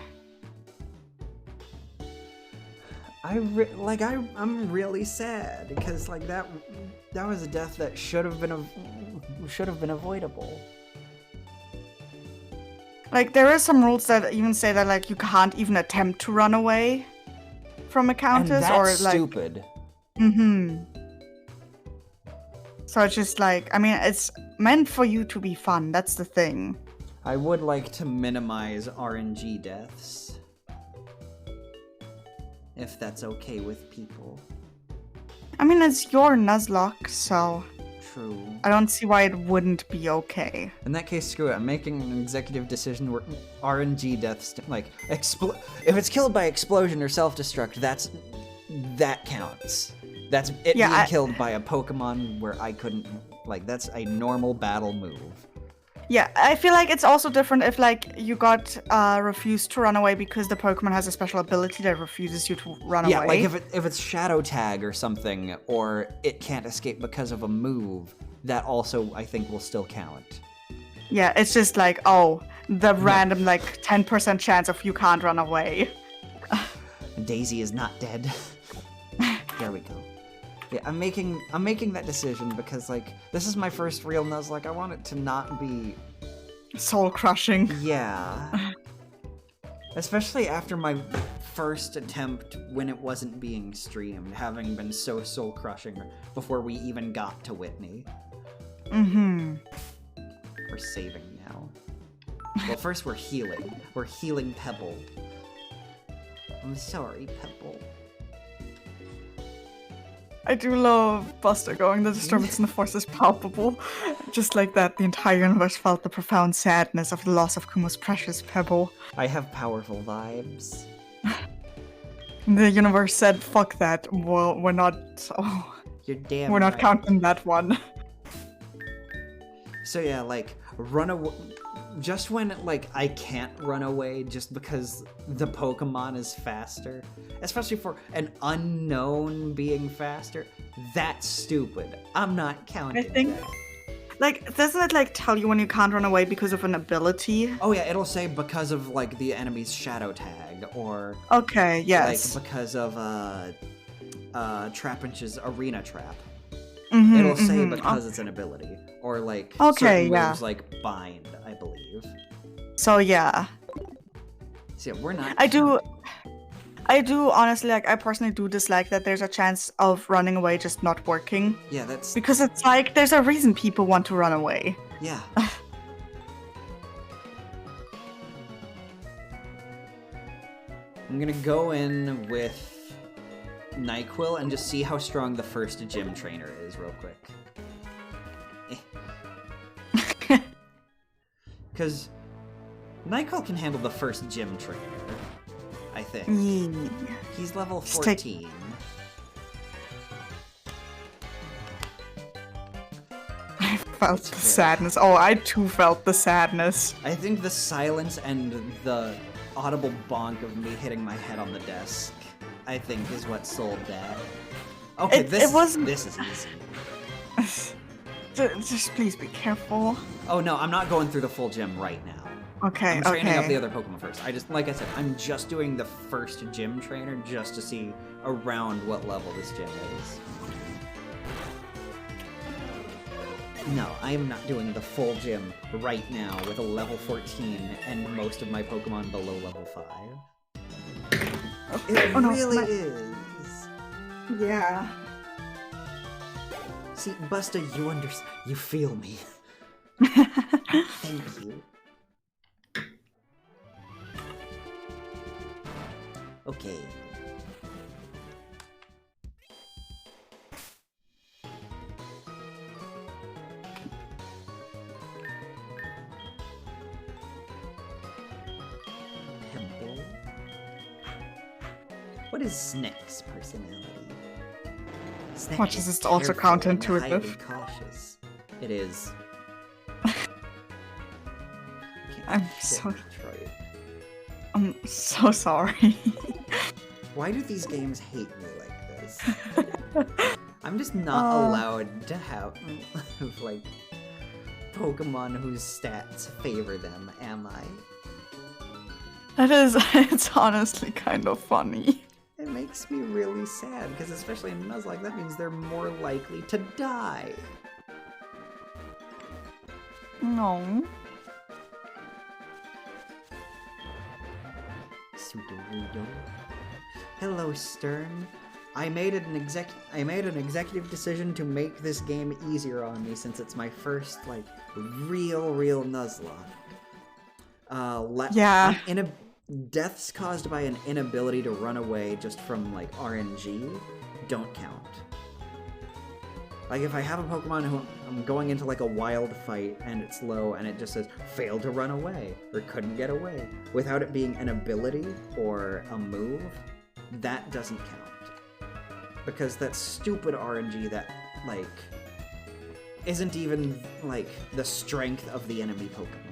[SPEAKER 3] I'm really sad because like that was a death that should have been avoidable.
[SPEAKER 1] Like, there are some rules that even say that, like, you can't even attempt to run away from a countess,
[SPEAKER 3] And that's
[SPEAKER 1] or like...
[SPEAKER 3] stupid.
[SPEAKER 1] So it's just like, I mean, it's meant for you to be fun, that's the thing.
[SPEAKER 3] I would like to minimize RNG deaths. If that's okay with people.
[SPEAKER 1] I mean, it's your Nuzlocke, so...
[SPEAKER 3] True.
[SPEAKER 1] I don't see why it wouldn't be okay.
[SPEAKER 3] In that case, screw it. I'm making an executive decision where RNG deaths, like, if it's killed by explosion or self-destruct, that counts. That's it being killed by a Pokemon where I couldn't, like, that's a normal battle move.
[SPEAKER 1] Yeah, I feel like it's also different if, like, you got refused to run away because the Pokemon has a special ability that refuses you to run away.
[SPEAKER 3] Yeah, like if it's Shadow Tag or something, or it can't escape because of a move, that also, I think, will still count.
[SPEAKER 1] Yeah, it's just like, oh, the random, like, 10% chance of you can't run away.
[SPEAKER 3] Daisy is not dead. There we go. Yeah, I'm making that decision because, like, this is my first real Nuzlocke. I want it to not be...
[SPEAKER 1] soul-crushing.
[SPEAKER 3] Yeah. Especially after my first attempt when it wasn't being streamed, having been so soul-crushing before we even got to Whitney. We're saving now. Well, first we're healing. We're healing Pebble. I'm sorry, Pebble.
[SPEAKER 1] I do love Buster going, the disturbance in the force is palpable. Just like that, the entire universe felt the profound sadness of the loss of Kumo's precious Pebble.
[SPEAKER 3] I have powerful vibes.
[SPEAKER 1] The universe said, fuck that. Well, we're not... Oh,
[SPEAKER 3] You're damn
[SPEAKER 1] we're not
[SPEAKER 3] right.
[SPEAKER 1] counting that one.
[SPEAKER 3] So yeah, like, run away... Just when, like, I can't run away just because the Pokemon is faster, especially for an unknown being faster, that's stupid. I'm not counting
[SPEAKER 1] I think,
[SPEAKER 3] that.
[SPEAKER 1] like, doesn't it, like, tell you when you can't run away because of an ability?
[SPEAKER 3] Oh yeah, it'll say because of, like, the enemy's Shadow Tag, or...
[SPEAKER 1] Okay, yes.
[SPEAKER 3] Like, because of, Trapinch's Arena Trap.
[SPEAKER 1] Mm-hmm,
[SPEAKER 3] It'll say because it's an ability. Or, like, certain moves like Bind, I believe.
[SPEAKER 1] So, yeah.
[SPEAKER 3] So, yeah, we're not...
[SPEAKER 1] I do honestly, like, I personally do dislike that there's a chance of running away just not working.
[SPEAKER 3] Yeah, that's...
[SPEAKER 1] Because it's like, there's a reason people want to run away.
[SPEAKER 3] Yeah. I'm gonna go in with NyQuil and just see how strong the first gym trainer is real quick.
[SPEAKER 2] Because Nyquil can handle the first gym trainer, I think.
[SPEAKER 1] Yeah.
[SPEAKER 2] He's level
[SPEAKER 1] Just take-
[SPEAKER 2] 14.
[SPEAKER 1] I felt
[SPEAKER 2] It's
[SPEAKER 1] the
[SPEAKER 2] fair.
[SPEAKER 1] sadness. Oh, I too felt the sadness.
[SPEAKER 2] I think the silence and the audible bonk of me hitting my head on the desk, I think, is what sold that. Okay,
[SPEAKER 1] It wasn't-
[SPEAKER 2] this is easy.
[SPEAKER 1] Just please be careful.
[SPEAKER 2] Oh no, I'm not going through the full gym right now.
[SPEAKER 1] Okay,
[SPEAKER 2] I'm training up the
[SPEAKER 1] okay.
[SPEAKER 2] other Pokemon first. Like I said, I'm just doing the first gym trainer just to see around what level this gym is. No, I am not doing the full gym right now with a level 14 and most of my Pokemon below level 5. It
[SPEAKER 1] Oh, no,
[SPEAKER 2] really
[SPEAKER 1] my-
[SPEAKER 2] is.
[SPEAKER 1] Yeah.
[SPEAKER 2] See, Busta, you feel me. Thank you. Okay. Temple. What is Snick's personality? Snick
[SPEAKER 1] Watch, is this also
[SPEAKER 2] careful and
[SPEAKER 1] counterintuitive?
[SPEAKER 2] highly cautious. It is.
[SPEAKER 1] I'm
[SPEAKER 2] Shit,
[SPEAKER 1] so-
[SPEAKER 2] Detroit.
[SPEAKER 1] I'm so sorry.
[SPEAKER 2] Why do these games hate me like this? I'm just not allowed to have, like, Pokemon whose stats favor them, am I?
[SPEAKER 1] It's honestly kind of funny.
[SPEAKER 2] It makes me really sad, because especially in Nuzlocke, that means they're more likely to die.
[SPEAKER 1] No.
[SPEAKER 2] Sudowoodo. Hello, Stern. I made an executive decision to make this game easier on me since it's my first, like, real Nuzlocke.
[SPEAKER 1] Yeah.
[SPEAKER 2] Deaths caused by an inability to run away just from, like, RNG don't count. Like, if I have a Pokemon who I'm going into, like, a wild fight and it's low and it just says, failed to run away, or couldn't get away, without it being an ability or a move, that doesn't count. Because that's stupid RNG that, like, isn't even, like, the strength of the enemy Pokemon.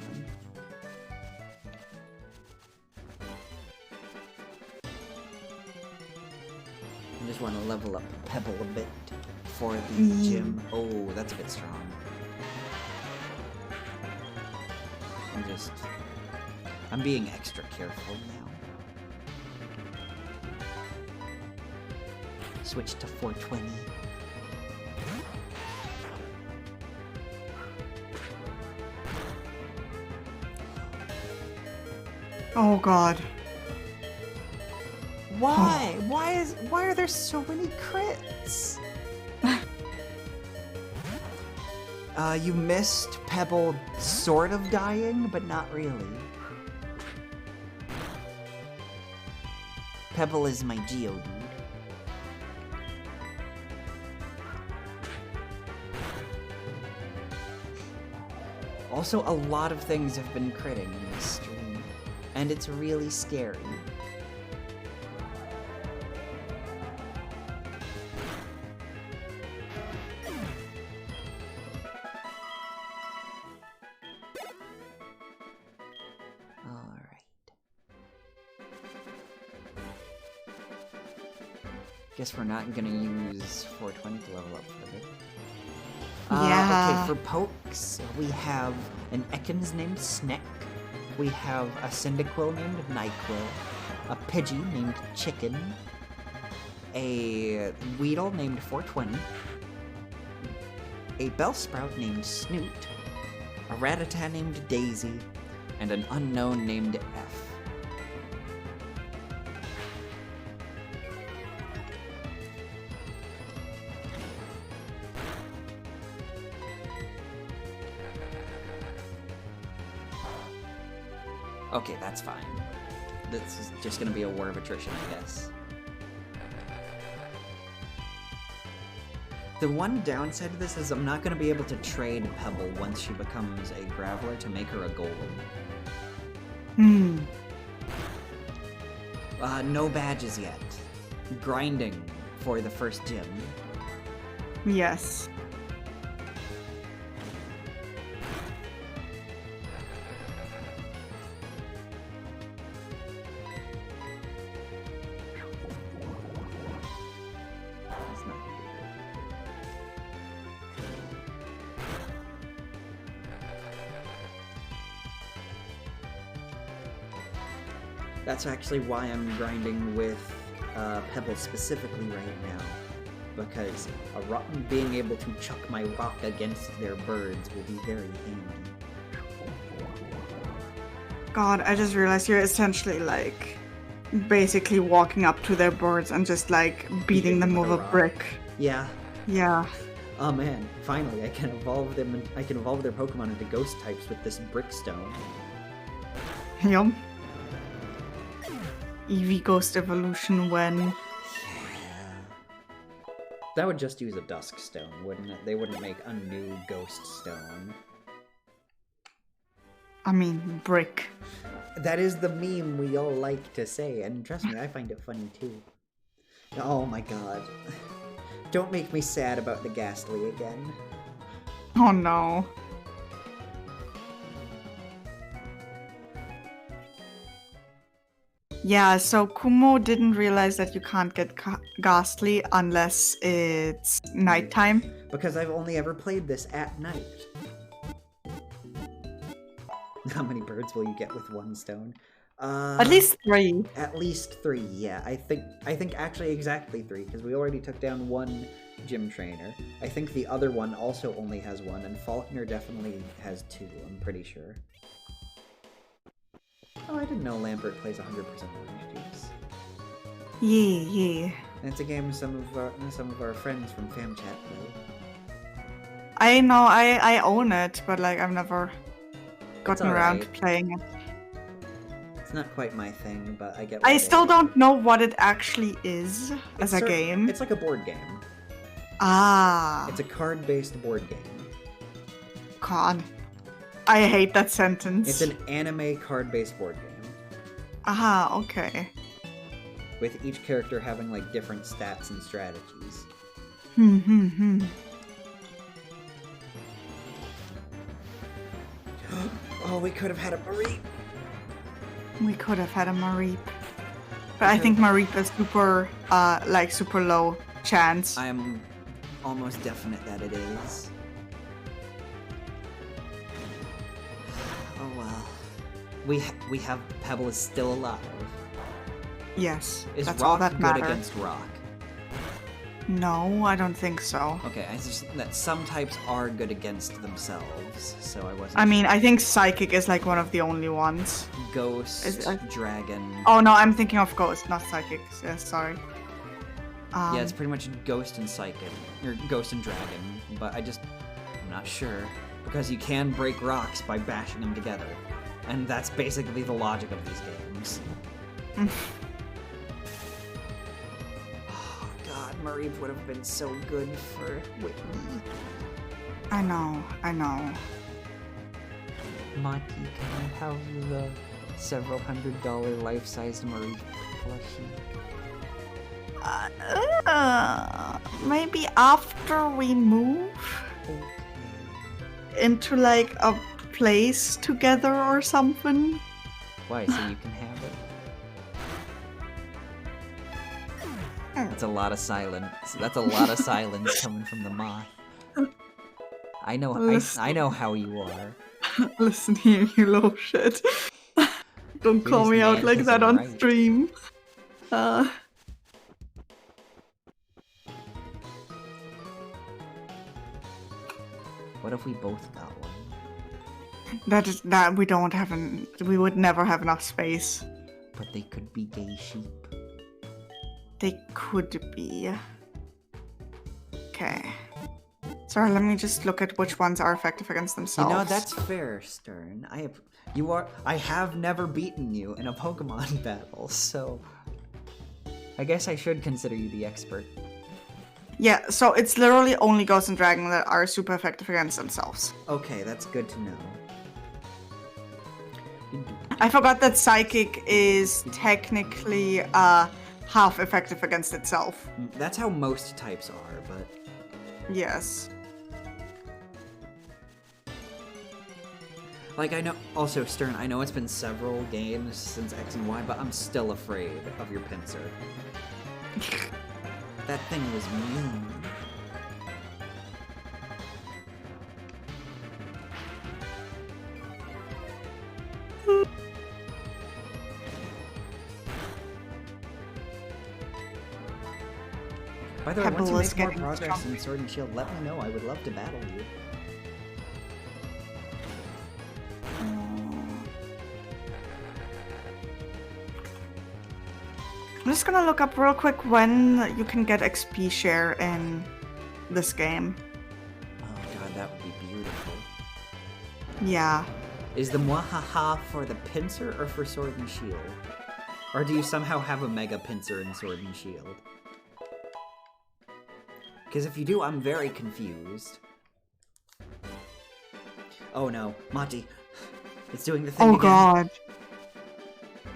[SPEAKER 2] I just want to level up Pebble a bit for the gym. Oh, that's a bit strong. I'm being extra careful now. Switch to 420.
[SPEAKER 1] Oh god.
[SPEAKER 2] Why? Why are there so many crits? You missed Pebble sort of dying, but not really. Pebble is my Geodude. Also, a lot of things have been critting in this stream, and it's really scary. Guess we're not gonna use 420 to level up for it.
[SPEAKER 1] Yeah.
[SPEAKER 2] Okay, for pokes, we have an Ekans named Sneck. We have a Cyndaquil named Nyquil. A Pidgey named Chicken. A Weedle named 420. A Bellsprout named Snoot. A Rattata named Daisy. And an unknown named F. Okay, that's fine. This is just gonna be a war of attrition, I guess. The one downside to this is I'm not going to be able to trade Pebble once she becomes a Graveler to make her a Golem. No badges yet. Grinding for the first gym.
[SPEAKER 1] Yes.
[SPEAKER 2] That's not good. That's actually why I'm grinding with Pebble specifically right now. Because being able to chuck my rock against their birds will be very handy.
[SPEAKER 1] God, I just realized you're essentially like basically walking up to their birds and just like beating them with a brick.
[SPEAKER 2] Yeah.
[SPEAKER 1] Yeah.
[SPEAKER 2] Oh man, finally I can evolve them and I can evolve their Pokemon into ghost types with this Brickstone.
[SPEAKER 1] Yum. Eevee Ghost Evolution when...
[SPEAKER 2] That would just use a Dusk Stone, wouldn't it? They wouldn't make a new Ghost Stone.
[SPEAKER 1] I mean, brick.
[SPEAKER 2] That is the meme we all like to say, and trust me, I find it funny too. Oh my god. Don't make me sad about the Ghastly again.
[SPEAKER 1] Oh no. Yeah, so Kumo didn't realize that you can't get Ghastly unless it's nighttime.
[SPEAKER 2] Because I've only ever played this at night. How many birds will you get with one stone?
[SPEAKER 1] At least 3.
[SPEAKER 2] At least 3, yeah. I think actually exactly 3, because we already took down one gym trainer. I think the other one also only has 1, and Faulkner definitely has 2, I'm pretty sure. Oh, I didn't know Lambert plays 100% Orange Juice.
[SPEAKER 1] Yeah.
[SPEAKER 2] And it's a game some of our friends from FamChat play.
[SPEAKER 1] I know, I own it, but like I've never gotten around to
[SPEAKER 2] alright.
[SPEAKER 1] playing it.
[SPEAKER 2] It's not quite my thing, but I get.
[SPEAKER 1] I still don't know what it actually is as a game.
[SPEAKER 2] It's like a board game.
[SPEAKER 1] Ah.
[SPEAKER 2] It's a card-based board game.
[SPEAKER 1] God. I hate that sentence.
[SPEAKER 2] It's an anime card-based board game.
[SPEAKER 1] Ah, okay.
[SPEAKER 2] With each character having like different stats and strategies. Oh, we could have had a Mareep.
[SPEAKER 1] We could have had a Mareep. But I think Mareep is super, super low chance.
[SPEAKER 2] I am almost definite that it is. Oh well. We have Pebble is still alive.
[SPEAKER 1] Yes,
[SPEAKER 2] Is
[SPEAKER 1] that's all
[SPEAKER 2] Rock
[SPEAKER 1] that
[SPEAKER 2] good
[SPEAKER 1] matters.
[SPEAKER 2] against Rock?
[SPEAKER 1] No, I don't think so.
[SPEAKER 2] Okay, I just that some types are good against themselves, so I wasn't.
[SPEAKER 1] I mean, I think Psychic is like one of the only ones.
[SPEAKER 2] Ghost, Dragon.
[SPEAKER 1] Oh no, I'm thinking of Ghost, not Psychic. Yeah, sorry.
[SPEAKER 2] Yeah, it's pretty much Ghost and Psychic, or Ghost and Dragon, but I'm not sure, because you can break rocks by bashing them together, and that's basically the logic of these games. Oh god, Mareep would have been so good for Whitney.
[SPEAKER 1] I know.
[SPEAKER 2] Monty, can I have the several $100 life-sized Mareep plushie?
[SPEAKER 1] Maybe after we move into like a place together or something.
[SPEAKER 2] Why, so you can have it? That's a lot of silence. That's a lot of silence coming from the moth. I know how you are.
[SPEAKER 1] Listen here, you little shit. Don't call me out like that on stream.
[SPEAKER 2] What if we both got one?
[SPEAKER 1] That we would never have enough space.
[SPEAKER 2] But they could be gay sheep.
[SPEAKER 1] They could be. Okay. Sorry, let me just look at which ones are effective against themselves.
[SPEAKER 2] You know, that's fair, Stern. I have never beaten you in a Pokemon battle, so I guess I should consider you the expert.
[SPEAKER 1] Yeah, so it's literally only Ghost and Dragon that are super effective against themselves.
[SPEAKER 2] Okay, that's good to know.
[SPEAKER 1] I forgot that Psychic is technically half effective against itself.
[SPEAKER 2] That's how most types are, but...
[SPEAKER 1] Yes.
[SPEAKER 2] Like, I know... Also, Stern, I know it's been several games since X and Y, but I'm still afraid of your pincer. That thing was mean. By the way, once you make more progress in Sword and Shield, let me know. I would love to battle you.
[SPEAKER 1] I'm just gonna look up real quick when you can get XP share in this game.
[SPEAKER 2] Oh god, that would be beautiful.
[SPEAKER 1] Yeah.
[SPEAKER 2] Is the Mwahaha for the pincer or for Sword and Shield? Or do you somehow have a Mega Pincer in Sword and Shield? Because if you do, I'm very confused. Oh no, Motte. It's doing the thing again.
[SPEAKER 1] Oh god.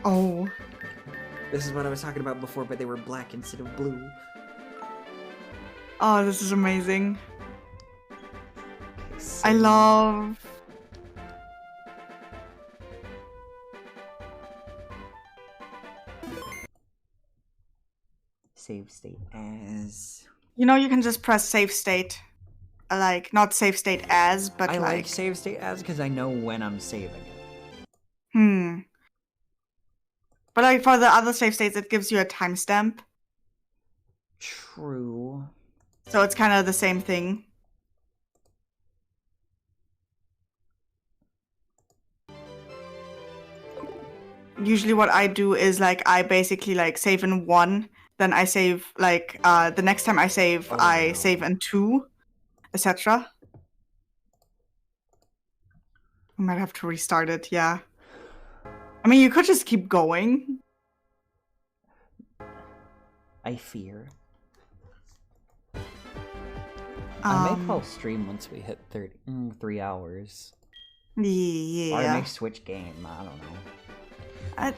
[SPEAKER 1] Oh.
[SPEAKER 2] This is what I was talking about before, but they were black instead of blue.
[SPEAKER 1] Oh, this is amazing.
[SPEAKER 2] Okay,
[SPEAKER 1] I love...
[SPEAKER 2] Save state as...
[SPEAKER 1] You know, you can just press save state. Like, not save state as, but
[SPEAKER 2] I
[SPEAKER 1] like...
[SPEAKER 2] like save state as because I know when I'm saving it.
[SPEAKER 1] Hmm. But like for the other save states, it gives you a timestamp.
[SPEAKER 2] True.
[SPEAKER 1] So it's kind of the same thing. Usually what I do is like I basically like save in 1, then I save like the next time I save, I save in 2, etc. I might have to restart it, yeah. I mean, you could just keep going.
[SPEAKER 2] I fear. I may call stream once we hit 3 hours.
[SPEAKER 1] Yeah.
[SPEAKER 2] Or I may switch game, I don't know.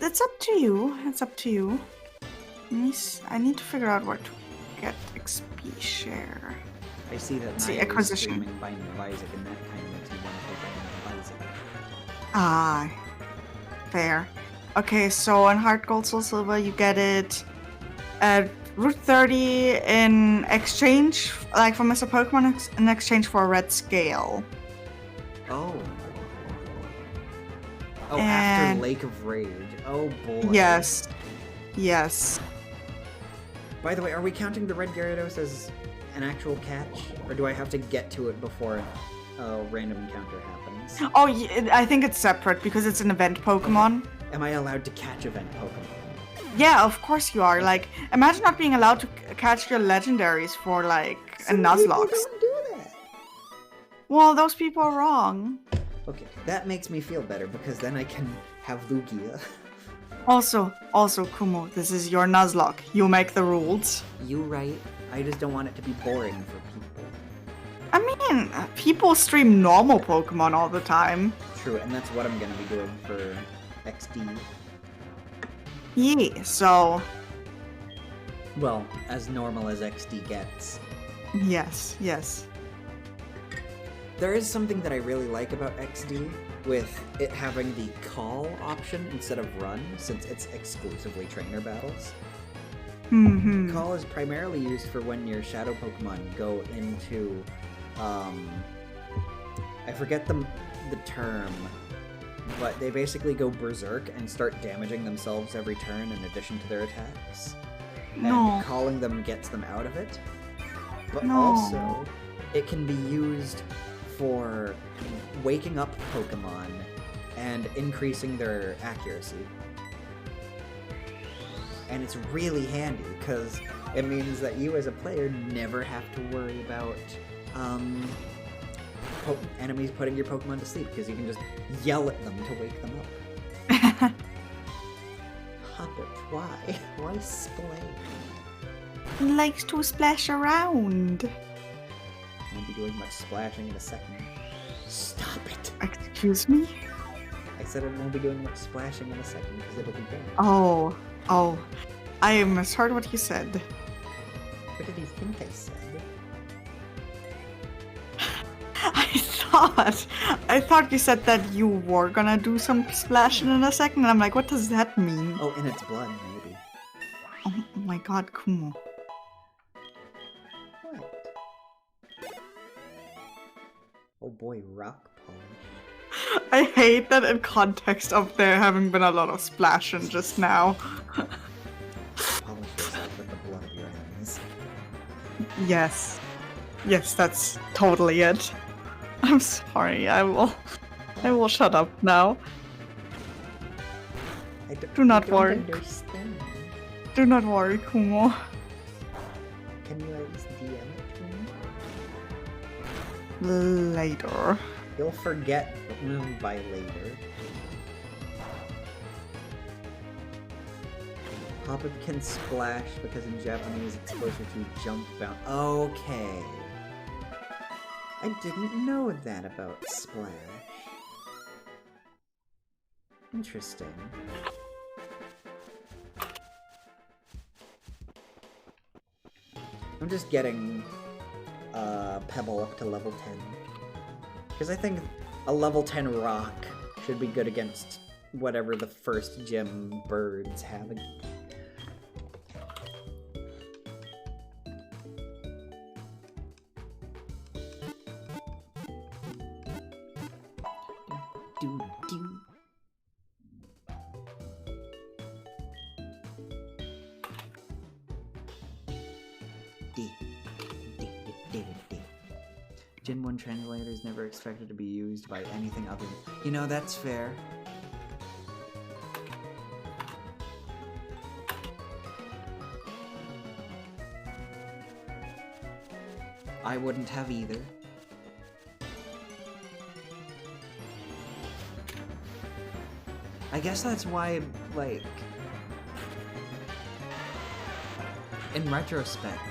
[SPEAKER 1] It's up to you. It's up to you. I need to figure out where to get XP share.
[SPEAKER 2] I see that
[SPEAKER 1] See,
[SPEAKER 2] Naya is
[SPEAKER 1] acquisition.
[SPEAKER 2] streaming Binding of Isaac, and that kind of makes me want to play Binding of Isaac.
[SPEAKER 1] Ah, fair. Okay, so on Heart Gold Soul Silver, you get it at Route 30 in exchange, like for Mr. Pokemon, in exchange for a red scale.
[SPEAKER 2] Oh. Oh,
[SPEAKER 1] And-
[SPEAKER 2] after Lake of Rage. Oh boy.
[SPEAKER 1] Yes. Yes.
[SPEAKER 2] By the way, are we counting the red Gyarados as an actual catch? Or do I have to get to it before a random encounter happens?
[SPEAKER 1] Oh, I think it's separate because it's an event Pokemon.
[SPEAKER 2] Am I allowed to catch event Pokemon?
[SPEAKER 1] Yeah, of course you are. Like, imagine not being allowed to catch your legendaries for, like, a Nuzlocke.
[SPEAKER 2] Don't do that.
[SPEAKER 1] Well, those people are wrong.
[SPEAKER 2] Okay, that makes me feel better because then I can have Lugia.
[SPEAKER 1] Also, Kumo, this is your Nuzlocke. You make the rules.
[SPEAKER 2] You right. I just don't want it to be boring for people.
[SPEAKER 1] I mean, people stream normal Pokemon all the time.
[SPEAKER 2] True, and that's what I'm gonna be doing for XD.
[SPEAKER 1] Yeah, so...
[SPEAKER 2] Well, as normal as XD gets.
[SPEAKER 1] Yes.
[SPEAKER 2] There is something that I really like about XD, with it having the call option instead of run, since it's exclusively trainer battles.
[SPEAKER 1] Mm-hmm.
[SPEAKER 2] Call is primarily used for when your shadow Pokemon go into, I forget the term, but they basically go berserk and start damaging themselves every turn in addition to their attacks.
[SPEAKER 1] No.
[SPEAKER 2] And calling them gets them out of it. But
[SPEAKER 1] No.
[SPEAKER 2] also, it can be used for waking up Pokemon and increasing their accuracy. And it's really handy, because it means that you as a player never have to worry about enemies putting your Pokemon to sleep, because you can just yell at them to wake them up. Hoppet, why? Why splay?
[SPEAKER 1] likes to splash around.
[SPEAKER 2] I won't be doing much splashing in a second. Stop it!
[SPEAKER 1] Excuse me?
[SPEAKER 2] I said I won't be doing much splashing in a second because it'll be done.
[SPEAKER 1] Oh. I misheard what you said.
[SPEAKER 2] What did you think I said?
[SPEAKER 1] I thought you said that you were gonna do some splashing in a second, and I'm like, what does that mean?
[SPEAKER 2] Oh, in its blood, maybe.
[SPEAKER 1] Oh my god, Kumo.
[SPEAKER 2] What? Oh boy, rock polish.
[SPEAKER 1] I hate that in context of there having been a lot of splashing just now.
[SPEAKER 2] Polish yourself with the blood of your enemies.
[SPEAKER 1] Yes. Yes, that's totally it. I'm sorry, I will shut up now. Do not worry.
[SPEAKER 2] Understand.
[SPEAKER 1] Do not worry, Kumo.
[SPEAKER 2] Can you at least DM it to me?
[SPEAKER 1] Later.
[SPEAKER 2] You'll forget by later. Pop-up can splash because in Japanese it's closer to jump bound. Okay. I didn't know that about splash. Interesting. I'm just getting Pebble up to level 10. Because I think a level 10 rock should be good against whatever the first gym birds have. Gen 1 translator is never expected to be used by anything other than... You know, that's fair. I wouldn't have either. I guess that's why, like... In retrospect,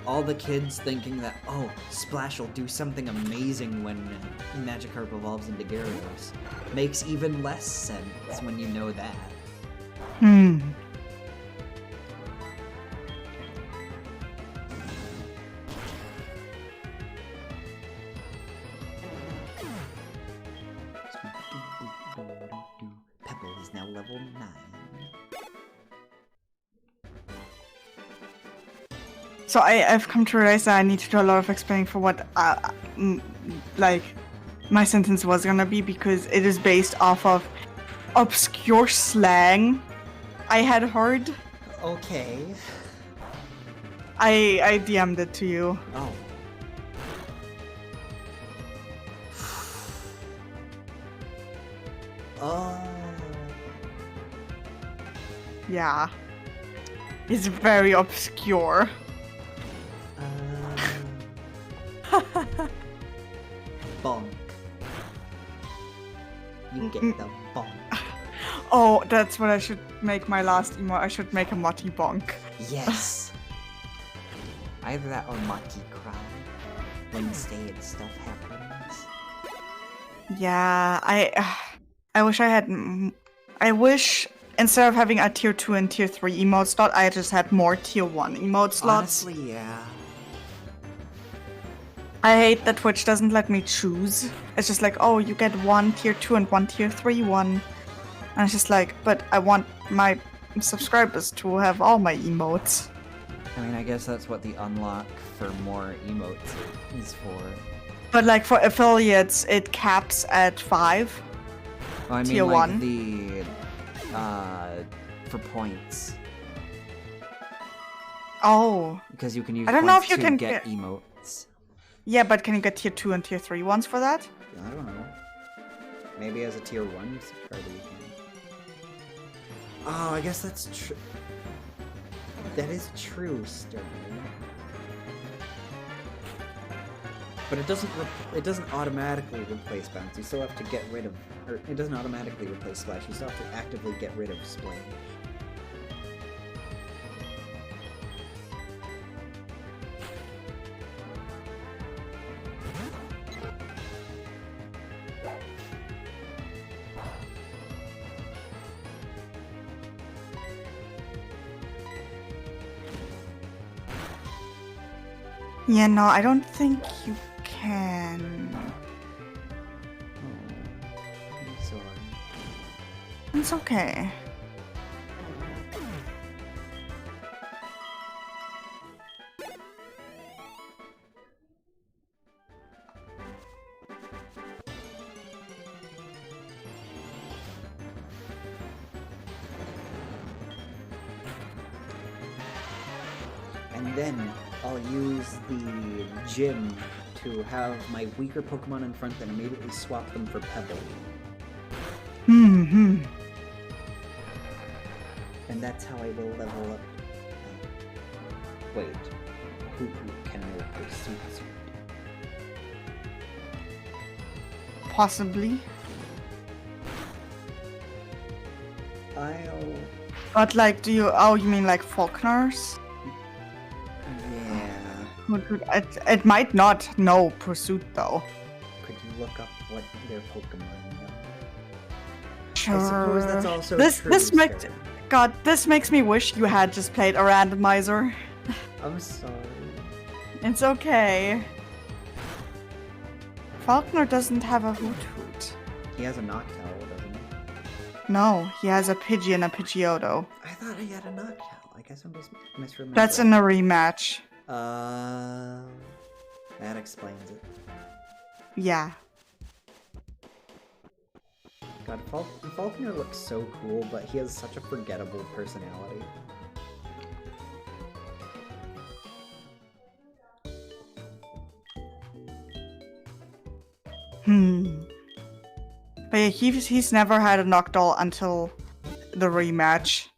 [SPEAKER 2] all the kids thinking that, oh, Splash will do something amazing when Magikarp evolves into Gyarados makes even less sense when you know that. Pebble is now level 9.
[SPEAKER 1] So I've come to realize that I need to do a lot of explaining for what, like, my sentence was gonna be, because it is based off of obscure slang I had heard.
[SPEAKER 2] Okay.
[SPEAKER 1] I DM'd it to you.
[SPEAKER 2] Oh. Oh.
[SPEAKER 1] Yeah. It's very obscure.
[SPEAKER 2] Bonk. You get the bonk.
[SPEAKER 1] Oh, that's what I should make my last emote. I should make a Motte bonk.
[SPEAKER 2] Yes. Either that or Maki cry. Wednesday and stuff happens.
[SPEAKER 1] Yeah, I wish I had. I wish instead of having a tier 2 and tier 3 emote slot, I just had more tier 1 emote slots.
[SPEAKER 2] Honestly, yeah.
[SPEAKER 1] I hate that Twitch doesn't let me choose. It's just like, oh, you get one tier 2 and one tier 3 one. And it's just like, but I want my subscribers to have all my emotes.
[SPEAKER 3] I mean, I guess that's what the unlock for more emotes is for.
[SPEAKER 1] But like for affiliates, it caps at 5.
[SPEAKER 3] Well, I mean,
[SPEAKER 1] tier
[SPEAKER 3] like
[SPEAKER 1] 1.
[SPEAKER 3] the for points,
[SPEAKER 1] Oh.
[SPEAKER 3] because you can use
[SPEAKER 1] I don't know
[SPEAKER 3] points
[SPEAKER 1] if you
[SPEAKER 3] to
[SPEAKER 1] can
[SPEAKER 3] get
[SPEAKER 1] get-
[SPEAKER 3] emotes.
[SPEAKER 1] Yeah, but can you get tier 2 and tier 3 ones for that?
[SPEAKER 2] I don't know. Maybe as a tier 1 subscriber you can. Oh, I guess that's true. That is true, Sterling. But it doesn't automatically replace bounce. You still have to get rid of, or it doesn't automatically replace splash. You still have to actively get rid of splash.
[SPEAKER 1] Yeah, no, I don't think you can.
[SPEAKER 2] I'm sorry.
[SPEAKER 1] It's okay.
[SPEAKER 2] And then I'll use the gym to have my weaker Pokemon in front and immediately swap them for Pebble.
[SPEAKER 1] Hmm.
[SPEAKER 2] And that's how I will level up. Wait. Who can I pursue?
[SPEAKER 1] Possibly.
[SPEAKER 2] I'll...
[SPEAKER 1] But like, do you? Oh, you mean like Faulkners?
[SPEAKER 2] Yeah.
[SPEAKER 1] It might not know Pursuit though.
[SPEAKER 2] Could you look up what their Pokemon know?
[SPEAKER 1] Sure.
[SPEAKER 2] I suppose that's also
[SPEAKER 1] this
[SPEAKER 2] true,
[SPEAKER 1] this makes
[SPEAKER 2] Stern.
[SPEAKER 1] God. This makes me wish you had just played a randomizer.
[SPEAKER 2] I'm sorry.
[SPEAKER 1] It's okay. Faulkner doesn't have a Hoot Hoot.
[SPEAKER 2] He has a Noctowl, doesn't he?
[SPEAKER 1] No, he has a Pidgey and a Pidgeotto.
[SPEAKER 2] I thought he had a Noctowl. I guess I'm just misremembering.
[SPEAKER 1] That's in a rematch.
[SPEAKER 2] That explains it.
[SPEAKER 1] Yeah.
[SPEAKER 2] God, Faulkner looks so cool, but he has such a forgettable personality.
[SPEAKER 1] But yeah, he's never had a Noctowl until the rematch.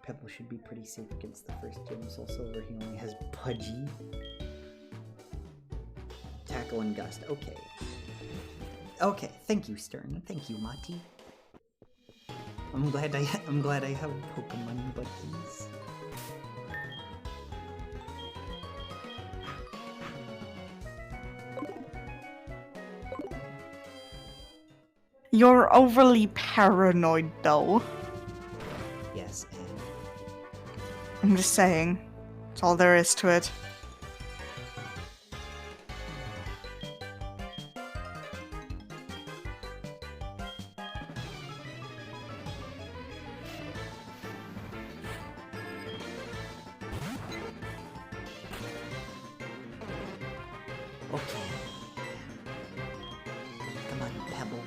[SPEAKER 2] Pebble should be pretty safe against the first gym. Soul Silver, he only has Pudgy. Tackle and Gust. Okay. Okay, thank you, Stern. Thank you, Motte. I'm glad I have Pokemon buddies.
[SPEAKER 1] You're overly paranoid, though.
[SPEAKER 2] Yes, and
[SPEAKER 1] I'm just saying. That's all there is to it.
[SPEAKER 2] okay. Come on, Pebble.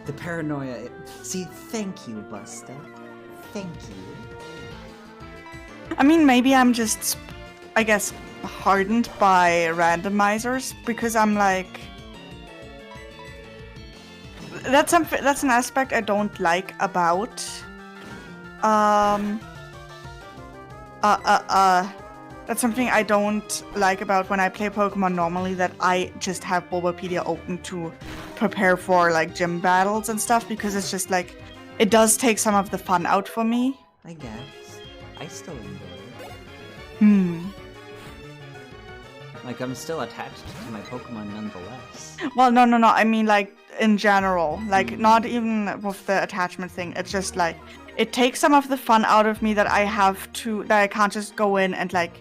[SPEAKER 2] The paranoia. See, thank you, Busta. Thank you.
[SPEAKER 1] I mean, maybe I'm just, I guess, hardened by randomizers because I'm like, that's an aspect I don't like about that's something I don't like about when I play Pokemon normally, that I just have Bulbapedia open to prepare for like gym battles and stuff, because it's just like, it does take some of the fun out for me.
[SPEAKER 2] I guess. I still enjoy it.
[SPEAKER 3] Like, I'm still attached to my Pokemon nonetheless.
[SPEAKER 1] Well, no. I mean, like, in general. Like, not even with the attachment thing. It's just, like, it takes some of the fun out of me that I can't just go in and, like,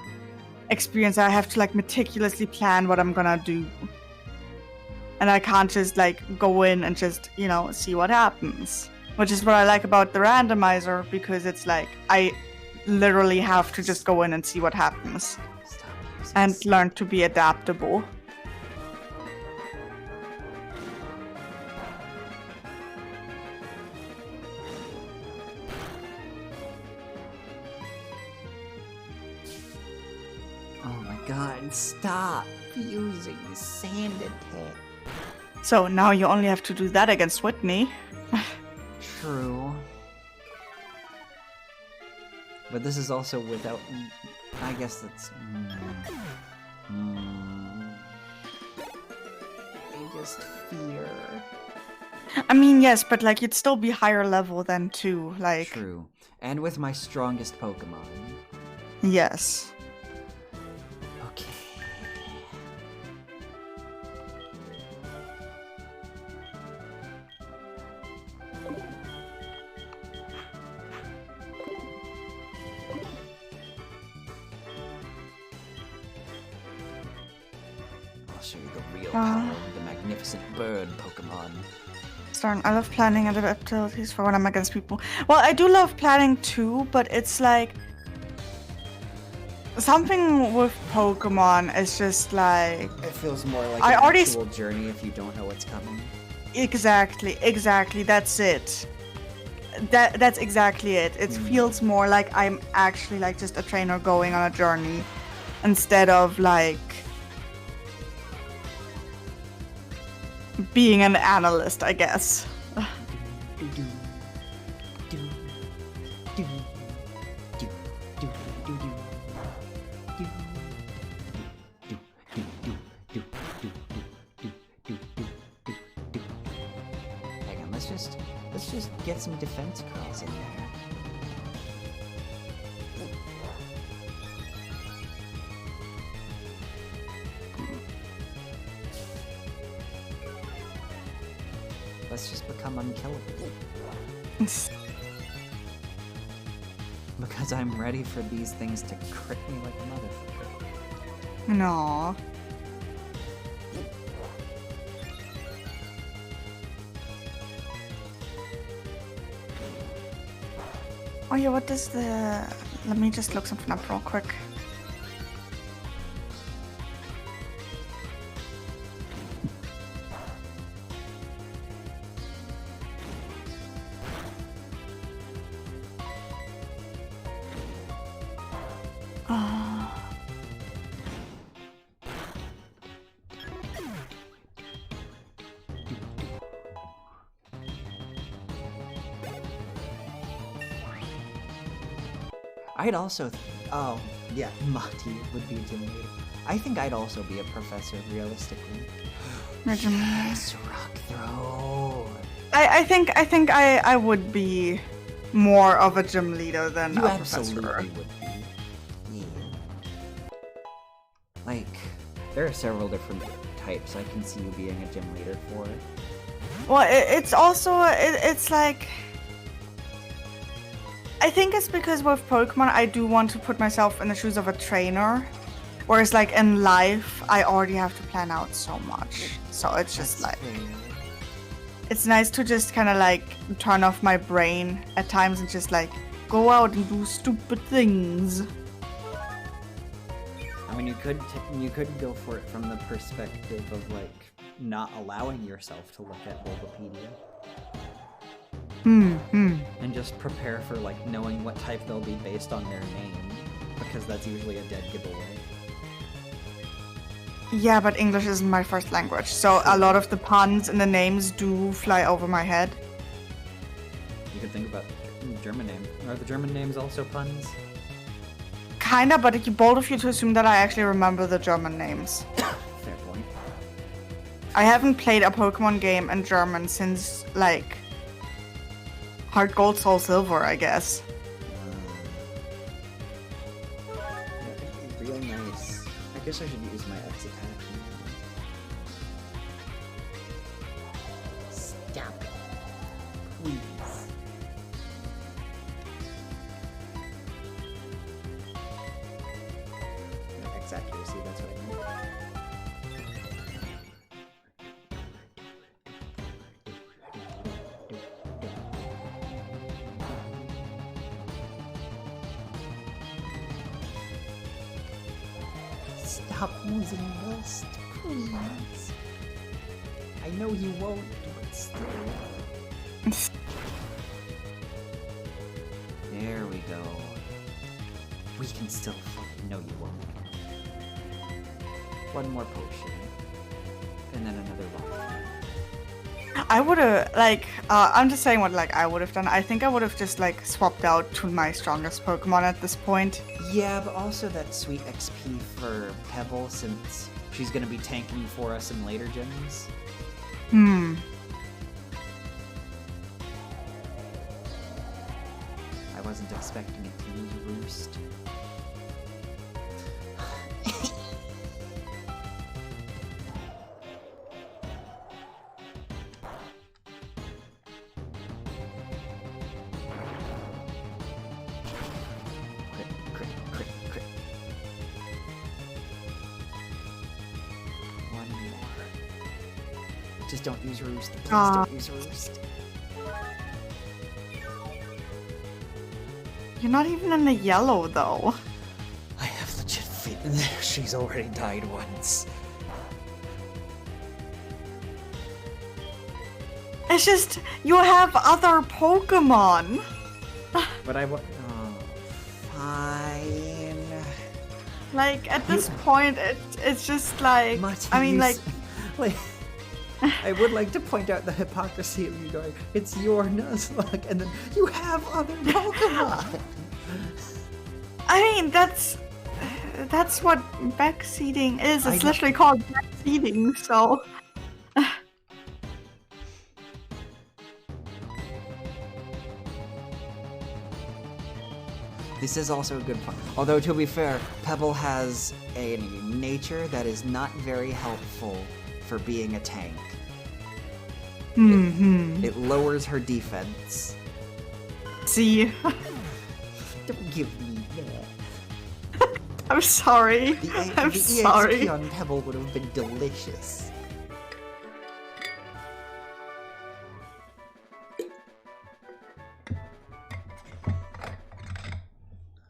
[SPEAKER 1] experience. I have to, like, meticulously plan what I'm gonna do. And I can't just, like, go in and just, you know, see what happens. Which is what I like about the randomizer, because it's, like, I literally have to just go in and see what happens. And learn to be adaptable.
[SPEAKER 2] Oh my god, stop using the sand attack.
[SPEAKER 1] So now you only have to do that against Whitney.
[SPEAKER 2] True. But this is also without... I guess that's... I just fear...
[SPEAKER 1] I mean, yes, but like, you'd still be higher level than 2, like...
[SPEAKER 3] True. And with my strongest Pokemon.
[SPEAKER 1] Yes.
[SPEAKER 2] Okay.
[SPEAKER 3] show you the real
[SPEAKER 1] Ah.
[SPEAKER 3] power of the magnificent bird Pokemon.
[SPEAKER 1] Darn, I love planning and abilities for when I'm against people. Well, I do love planning too, but it's like something with Pokemon is just like
[SPEAKER 2] It feels more like
[SPEAKER 1] I
[SPEAKER 2] an
[SPEAKER 1] already
[SPEAKER 2] actual journey if you don't know what's coming.
[SPEAKER 1] exactly. That's it. That's exactly it. It feels more like I'm actually like just a trainer going on a journey instead of like being an analyst, I guess.
[SPEAKER 2] Hang on, let's just get some defense curls in there. Let's just become unkillable. Because I'm ready for these things to crit me like a motherfucker.
[SPEAKER 1] No. Oh yeah, what is the... Let me just look something up real quick.
[SPEAKER 2] I'd also... oh, yeah, Motte would be a gym leader. I think I'd also be a professor, realistically. Yes, rock throw!
[SPEAKER 1] I think I would be more of a gym leader than
[SPEAKER 2] You
[SPEAKER 1] a
[SPEAKER 2] absolutely
[SPEAKER 1] professor.
[SPEAKER 2] would be. Yeah.
[SPEAKER 3] Like, there are several different types I can see you being a gym leader for.
[SPEAKER 1] Well, it's also it's like I think it's because with Pokemon I do want to put myself in the shoes of a trainer, whereas like in life I already have to plan out so much. So it's just
[SPEAKER 2] That's
[SPEAKER 1] like
[SPEAKER 2] fair.
[SPEAKER 1] it's nice to just kind of like turn off my brain at times and just like go out and do stupid things.
[SPEAKER 3] I mean, you could go for it from the perspective of like not allowing yourself to look at Bulbapedia. And just prepare for like knowing what type they'll be based on their name, because that's usually a dead giveaway.
[SPEAKER 1] Yeah, but English isn't my first language, so a lot of the puns and the names do fly over my head.
[SPEAKER 3] You could think about German name. Are the German names also puns?
[SPEAKER 1] Kinda, but it's bold of you to assume that I actually remember the German names.
[SPEAKER 3] Fair point.
[SPEAKER 1] I haven't played a Pokemon game in German since, like, Heart Gold, Soul Silver, I guess.
[SPEAKER 2] Yeah, real nice. I guess I should use my X attack. Stop it. Please. X accuracy, that's what I meant. Stop using Rust, please. I know you won't, but still.
[SPEAKER 3] There we go.
[SPEAKER 2] We can still fight. No, you won't.
[SPEAKER 3] One more potion. And then another rock.
[SPEAKER 1] I would've, like, I'm just saying what, like, I would've done. I think I would've just, like, swapped out to my strongest Pokemon at this point.
[SPEAKER 2] Yeah, but also that sweet XP for Pebble, since she's gonna be tanking for us in later gens. I wasn't expecting it to use Roost. Crit. 1 don't use Roost. Please
[SPEAKER 1] Ah.
[SPEAKER 2] don't use Roost.
[SPEAKER 1] You're not even in the yellow, though.
[SPEAKER 2] I have legit faith. She's already died once.
[SPEAKER 1] It's just, you have other Pokemon.
[SPEAKER 2] But I want. Oh, fine.
[SPEAKER 1] Like, at this point, it's just like, I mean, like,
[SPEAKER 2] like, I would like to point out the hypocrisy of you going, it's your Nuzlocke, and then you have other Pokemon.
[SPEAKER 1] I mean, that's what backseating is.
[SPEAKER 2] I
[SPEAKER 1] It's
[SPEAKER 2] know.
[SPEAKER 1] literally called backseating, so.
[SPEAKER 2] This is also a good point. Although, to be fair, Pebble has a nature that is not very helpful for being a tank.
[SPEAKER 1] Mm-hmm.
[SPEAKER 2] It lowers her defense.
[SPEAKER 1] See,
[SPEAKER 2] Don't give me that.
[SPEAKER 1] I'm sorry. I'm
[SPEAKER 2] the
[SPEAKER 1] sorry.
[SPEAKER 2] EXP on Pebble would have been delicious.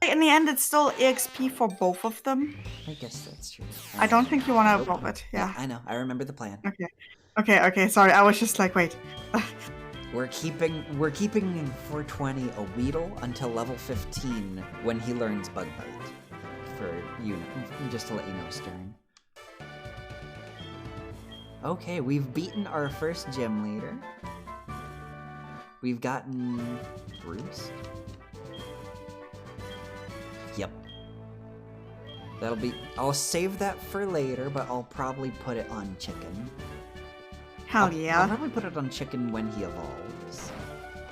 [SPEAKER 1] In the end, it's still EXP for both of them.
[SPEAKER 2] I guess that's true.
[SPEAKER 1] I don't think you want to evolve it. Yeah.
[SPEAKER 2] I know. I remember the plan.
[SPEAKER 1] Okay. Sorry, I was just like, wait.
[SPEAKER 2] We're keeping in 420 a Weedle until level 15 when he learns Bug Bite. For you know, just to let you know, Stern. Okay, we've beaten our first gym leader. We've gotten Roost. Yep. That'll be. I'll save that for later, but I'll probably put it on Chicken.
[SPEAKER 1] Hell
[SPEAKER 2] I'll
[SPEAKER 1] yeah.
[SPEAKER 2] probably put it on Chicken when he evolves.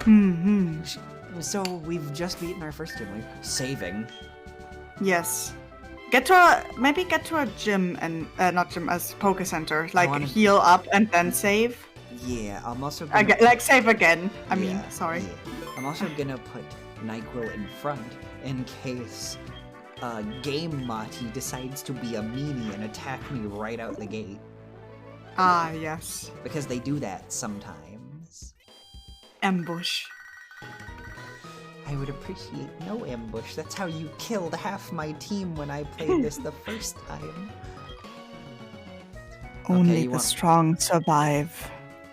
[SPEAKER 1] Mm-hmm.
[SPEAKER 2] So we've just beaten our first gym leader. Saving.
[SPEAKER 1] Yes. Get to a gym and not gym as Poke Center. Like
[SPEAKER 2] wanna-
[SPEAKER 1] heal up and then save.
[SPEAKER 2] Yeah, I'm also gonna...
[SPEAKER 1] Like save again. I mean,
[SPEAKER 2] Yeah,
[SPEAKER 1] sorry.
[SPEAKER 2] yeah. I'm also gonna put NyQuil in front in case Game Mati decides to be a meanie and attack me right out the gate.
[SPEAKER 1] Ah, yes.
[SPEAKER 2] Because they do that sometimes.
[SPEAKER 1] Ambush.
[SPEAKER 2] I would appreciate no ambush. That's how you killed half my team when I played this the first time.
[SPEAKER 1] Only
[SPEAKER 2] you
[SPEAKER 1] the
[SPEAKER 2] want-
[SPEAKER 1] strong survive.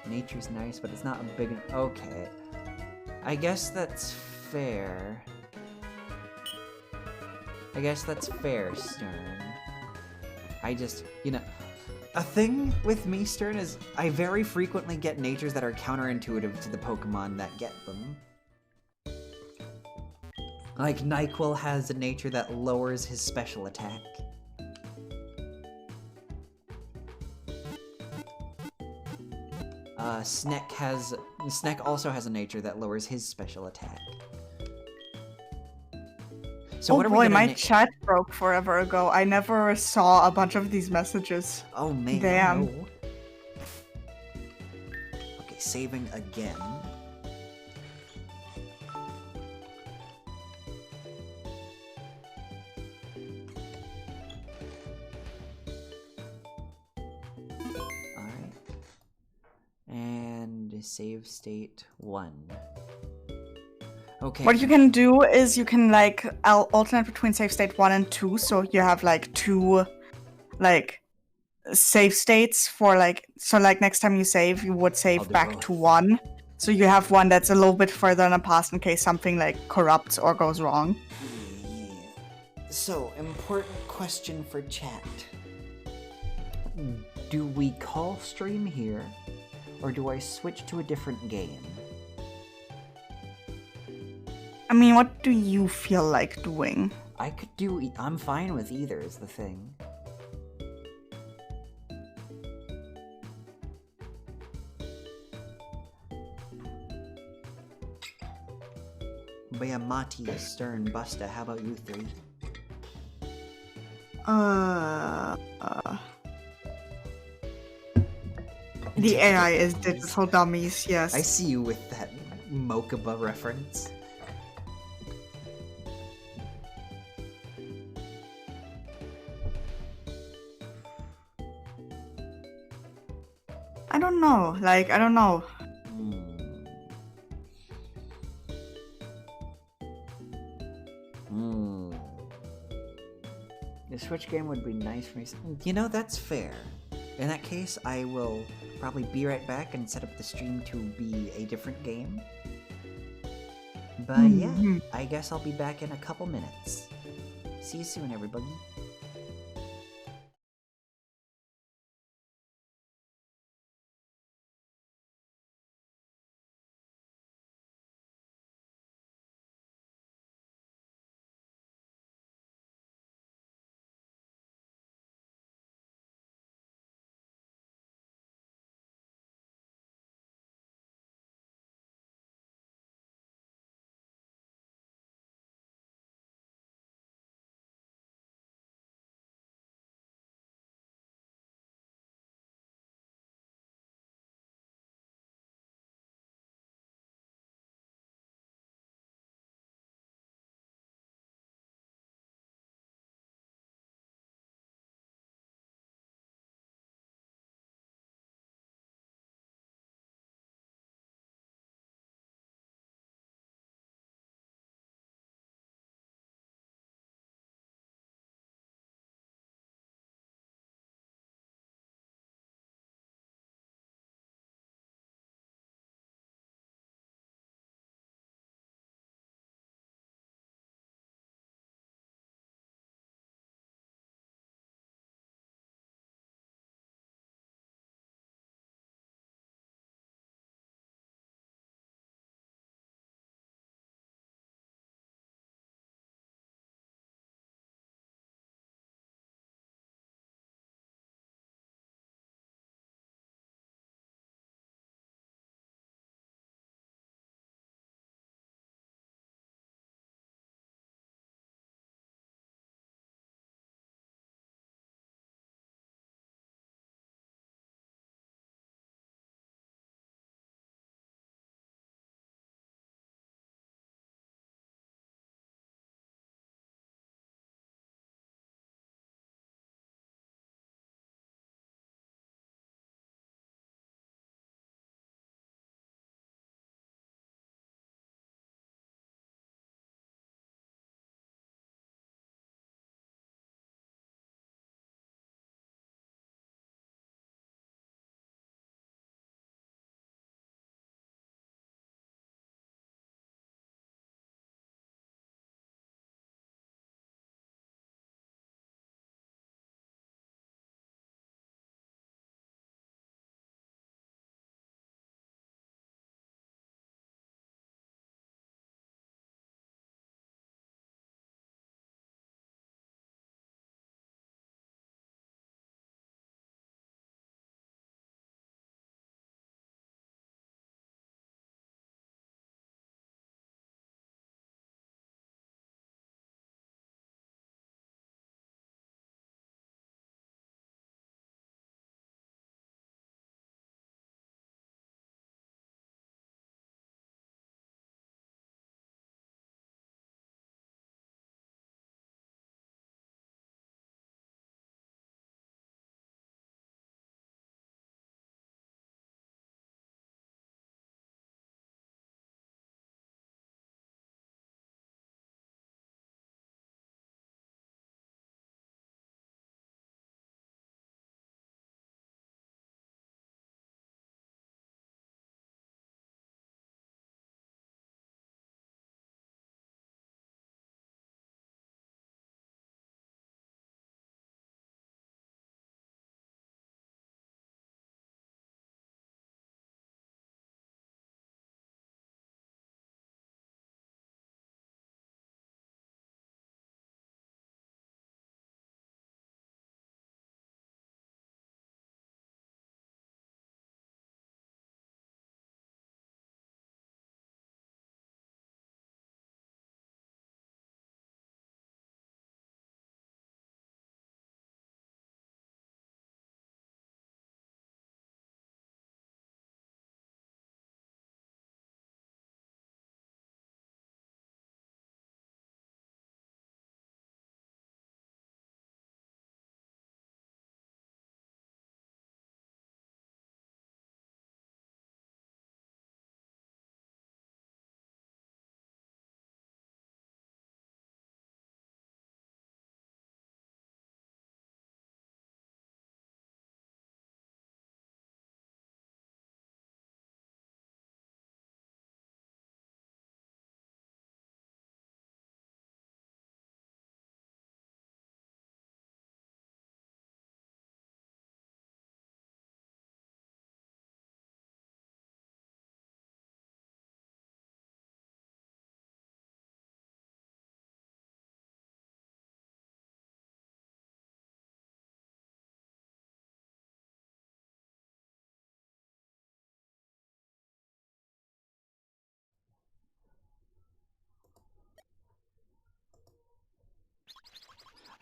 [SPEAKER 2] Nature's nice, but it's not a big... Okay. I guess that's fair. I guess that's fair, Stern. I just, you know... A thing with me, Stern, is I very frequently get natures that are counterintuitive to the Pokemon that get them. Like, NyQuil has a nature that lowers his special attack. Sneck also has a nature that lowers his special attack. So
[SPEAKER 1] Oh
[SPEAKER 2] what are
[SPEAKER 1] boy,
[SPEAKER 2] we
[SPEAKER 1] my
[SPEAKER 2] gonna
[SPEAKER 1] chat broke forever ago. I never saw a bunch of these messages.
[SPEAKER 2] Oh man,
[SPEAKER 1] Damn.
[SPEAKER 2] no. Okay, saving again. Alright. And save state 1. Okay.
[SPEAKER 1] What you can do is you can like alternate between save state 1 and 2, so you have like 2 like save states for like, so like next time you save you would
[SPEAKER 2] I'll
[SPEAKER 1] save
[SPEAKER 2] do
[SPEAKER 1] back
[SPEAKER 2] both.
[SPEAKER 1] to 1. So you have one that's a little bit further in the past in case something like corrupts or goes wrong.
[SPEAKER 2] Yeah. So, important question for chat. Do we call stream here, or do I switch to a different game?
[SPEAKER 1] I mean, what do you feel like doing?
[SPEAKER 2] I could do... I'm fine with either, is the thing. Bayamati, Stern, Busta, how about you three?
[SPEAKER 1] The AI is digital dummies, yes.
[SPEAKER 2] I see you with that Mokuba reference.
[SPEAKER 1] I don't know. Like, I don't know.
[SPEAKER 2] The Switch game would be nice for me. You know, that's fair. In that case, I will probably be right back and set up the stream to be a different game. But yeah, I guess I'll be back in a couple minutes. See you soon, everybody.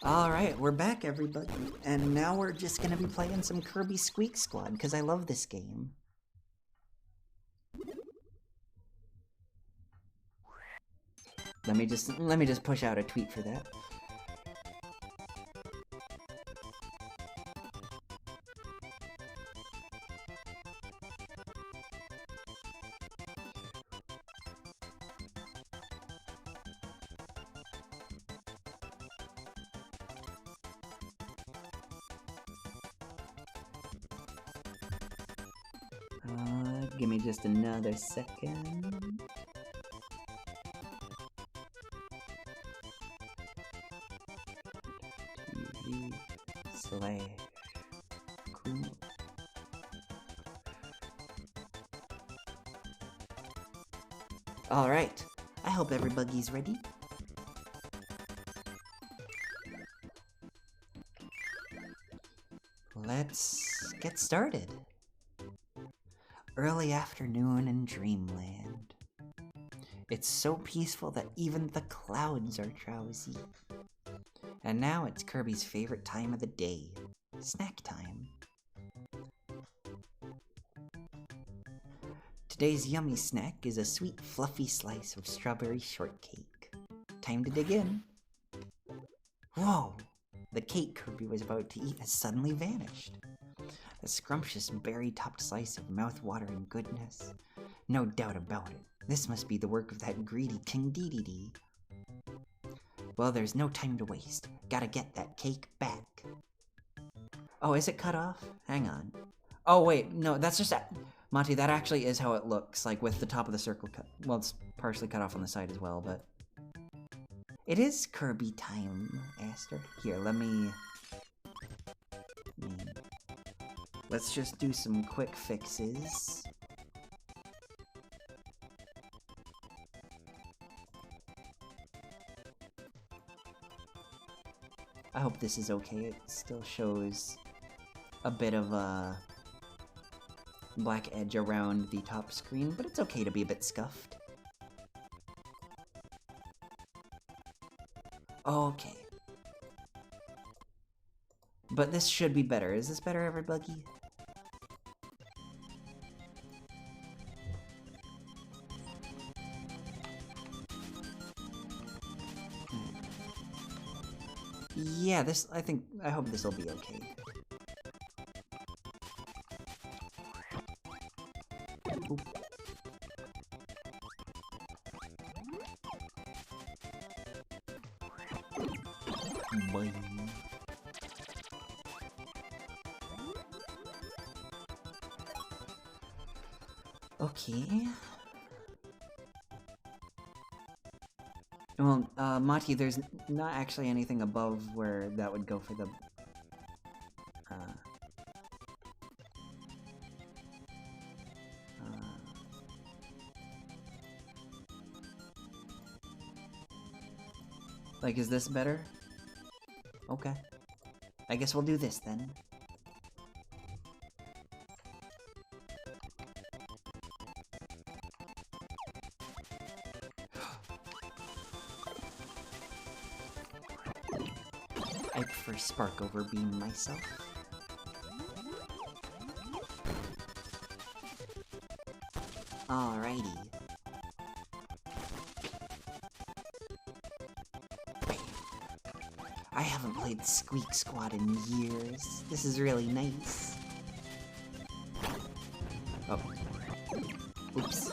[SPEAKER 2] Alright, we're back, everybody. And now we're just gonna be playing some Kirby Squeak Squad, because I love this game. Let me just push out a tweet for that. Give me just another second. TV/Kumo. Alright, I hope everybody's ready. Let's get started. Early afternoon in Dreamland. It's so peaceful that even the clouds are drowsy. And now it's Kirby's favorite time of the day, snack time. Today's yummy snack is a sweet, fluffy slice of strawberry shortcake. Time to dig in. Whoa! The cake Kirby was about to eat has suddenly vanished. A scrumptious berry-topped slice of mouth-watering goodness. No doubt about it, this must be the work of that greedy King Dedede. Well, there's no time to waste. Gotta get that cake back. Oh, is it cut off? Hang on. Oh, wait, no, that's just... Monty, that actually is how it looks, like with the top of the circle cut. Well, it's partially cut off on the side as well, but... It is Kirby time, Aster. Here, let me... Let's just do some quick fixes. I hope this is okay. It still shows a bit of a black edge around the top screen, but it's okay to be a bit scuffed. Okay. But this should be better. Is this better, everybody? Yeah, I hope this will be okay. Oop. Boing. Okay. Well, Mati, there's not actually anything above where that would go for the... Like, is this better? Okay. I guess we'll do this then. I prefer Spark over Beam myself. Alrighty. I haven't played Squeak Squad in years. This is really nice. Oh. Oops.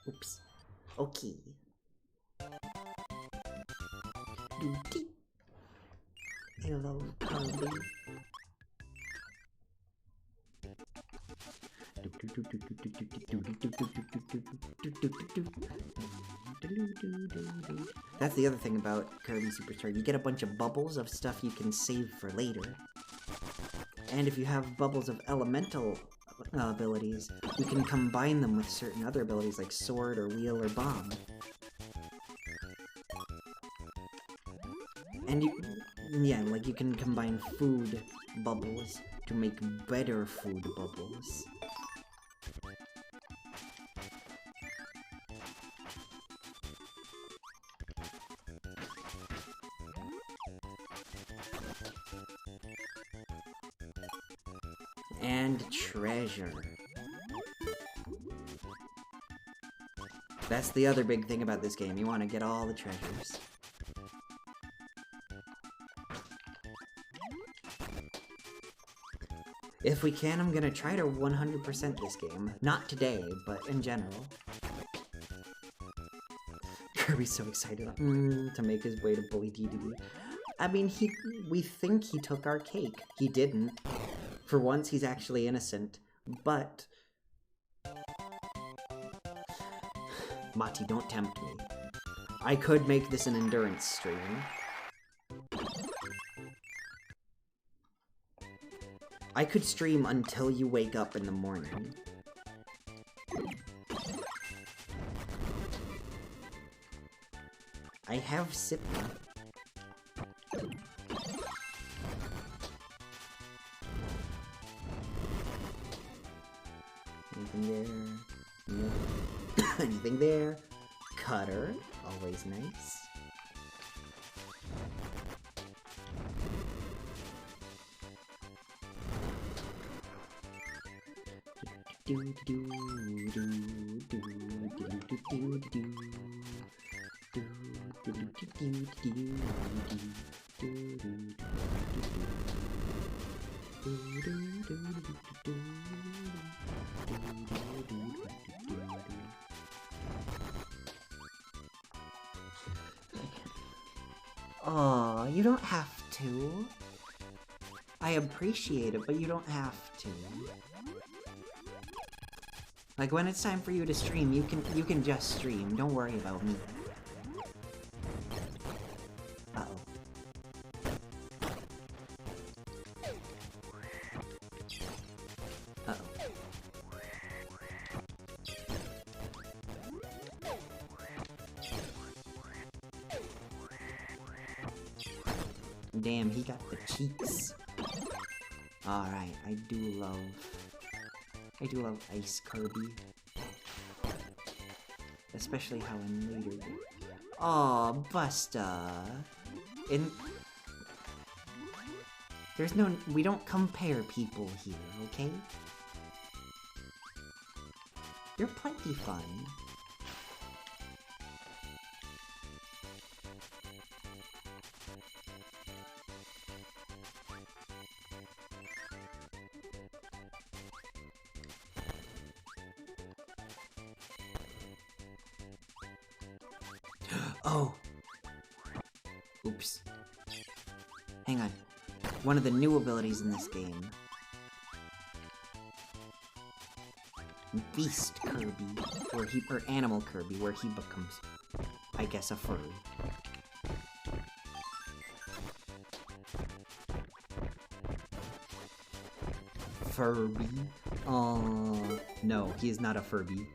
[SPEAKER 2] Oops. Okay. Doody. Hello, Kirby. That's the other thing about Kirby Superstar. You get a bunch of bubbles of stuff you can save for later. And if you have bubbles of elemental abilities, you can combine them with certain other abilities like sword or wheel or bomb. And like you can combine food bubbles to make better food bubbles. And treasure. That's the other big thing about this game. You want to get all the treasures. If we can, I'm gonna try to 100% this game. Not today, but in general. Kirby's so excited to make his way to Bully DD. I mean, we think he took our cake. He didn't. For once, he's actually innocent. But... Mati, don't tempt me. I could make this an endurance stream. I could stream until you wake up in the morning. I have Sipna. Anything there? No. Anything there? Cutter. Always nice. Oh, you don't have to. I appreciate it, but you don't have to. Like, when it's time for you to stream, you can just stream. Don't worry about me. Uh-oh. Uh-oh. Damn, he got the cheeks. Alright, I do love Ice Kirby. Especially how in later... Aw, Busta! There's no... We don't compare people here, okay? You're plenty fun. Oh! Oops. Hang on. One of the new abilities in this game. Beast Kirby, or Animal Kirby, where he becomes, I guess, a furry. Furby? Oh, no, he is not a Furby.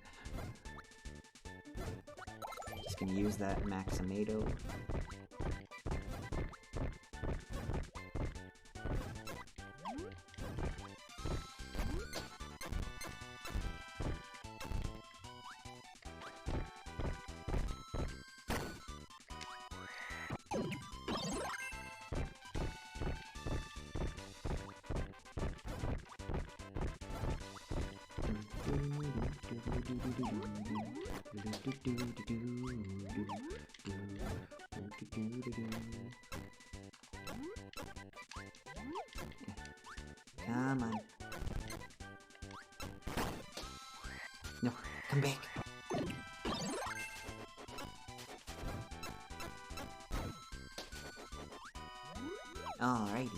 [SPEAKER 2] Just gonna use that Maxamato. Come on. No, come back. Alrighty.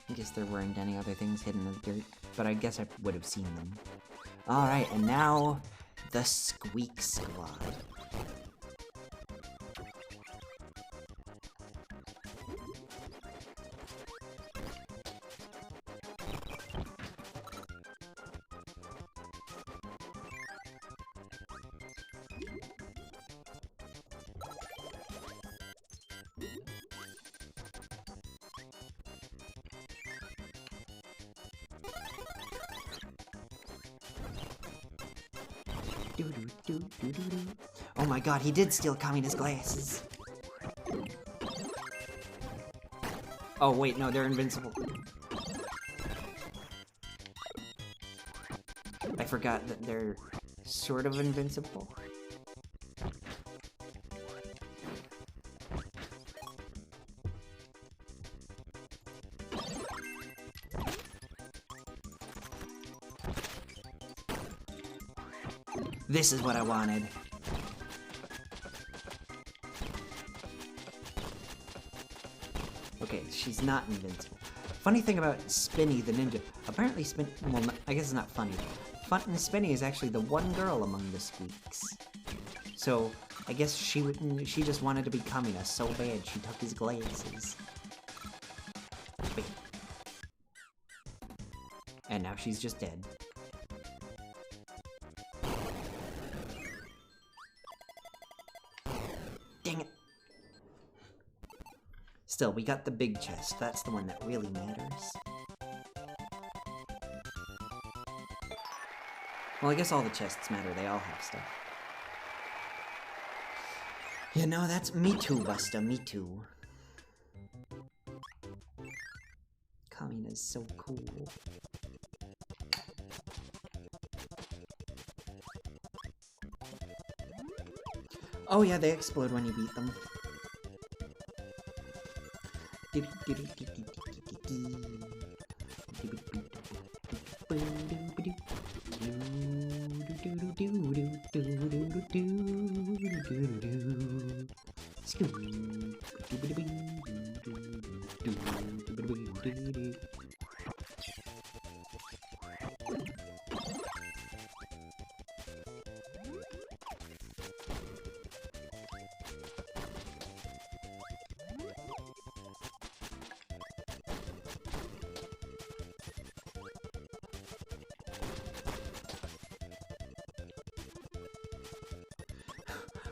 [SPEAKER 2] I guess there weren't any other things hidden in the dirt. but I guess I would have seen them. Alright, and now the Squeak Squad. Oh my god, he did steal Kamina's glasses. Oh wait, no, they're invincible. I forgot that they're sort of invincible. This is what I wanted. Okay, she's not invincible. Funny thing about Spinny the ninja, apparently well, I guess it's not funny. Spinny is actually the one girl among the Squeaks. So, I guess she just wanted to be Kamina so bad she took his glasses. Wait. And now she's just dead. Dang it. Still, we got the big chest. That's the one that really matters. Well, I guess all the chests matter. They all have stuff. You know, that's me too, Busta. Me too. Kamina's so cool. Oh yeah, they explode when you beat them.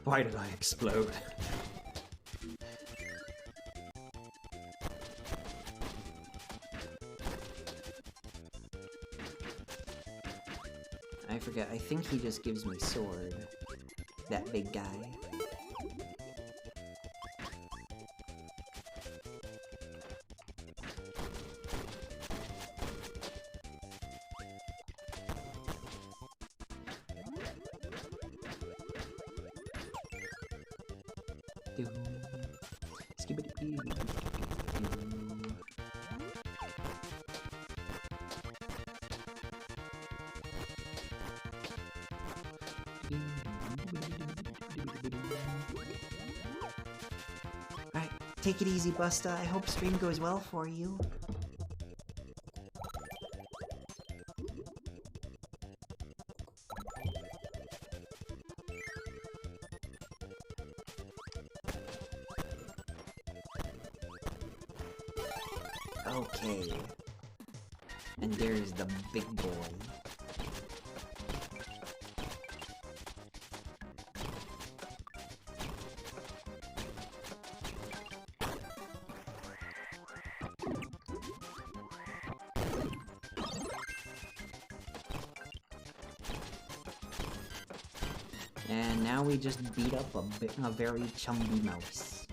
[SPEAKER 2] Why did I explode? I forget, I think he just gives me sword. That big guy. Alright, take it easy, Busta. I hope stream goes well for you. Okay. And there's the big boy. And now we just beat up a very chumby mouse.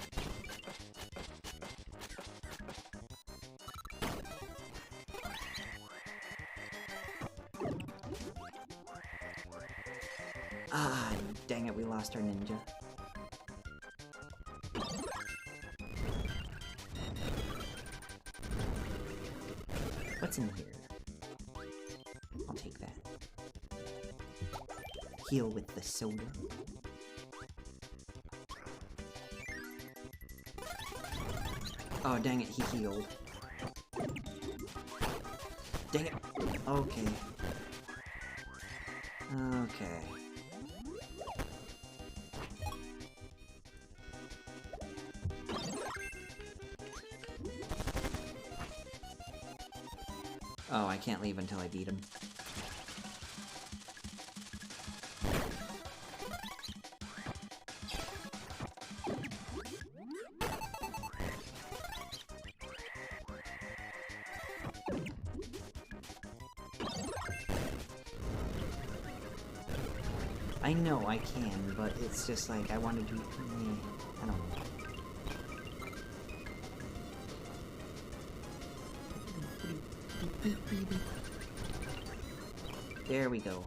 [SPEAKER 2] Ah, dang it, we lost our ninja. What's in here? I'll take that. Heal with the soda. Oh, dang it, he healed. Dang it. Okay. Okay. Oh, I can't leave until I beat him. I know I can, but it's just like I want to do. I don't know. There we go.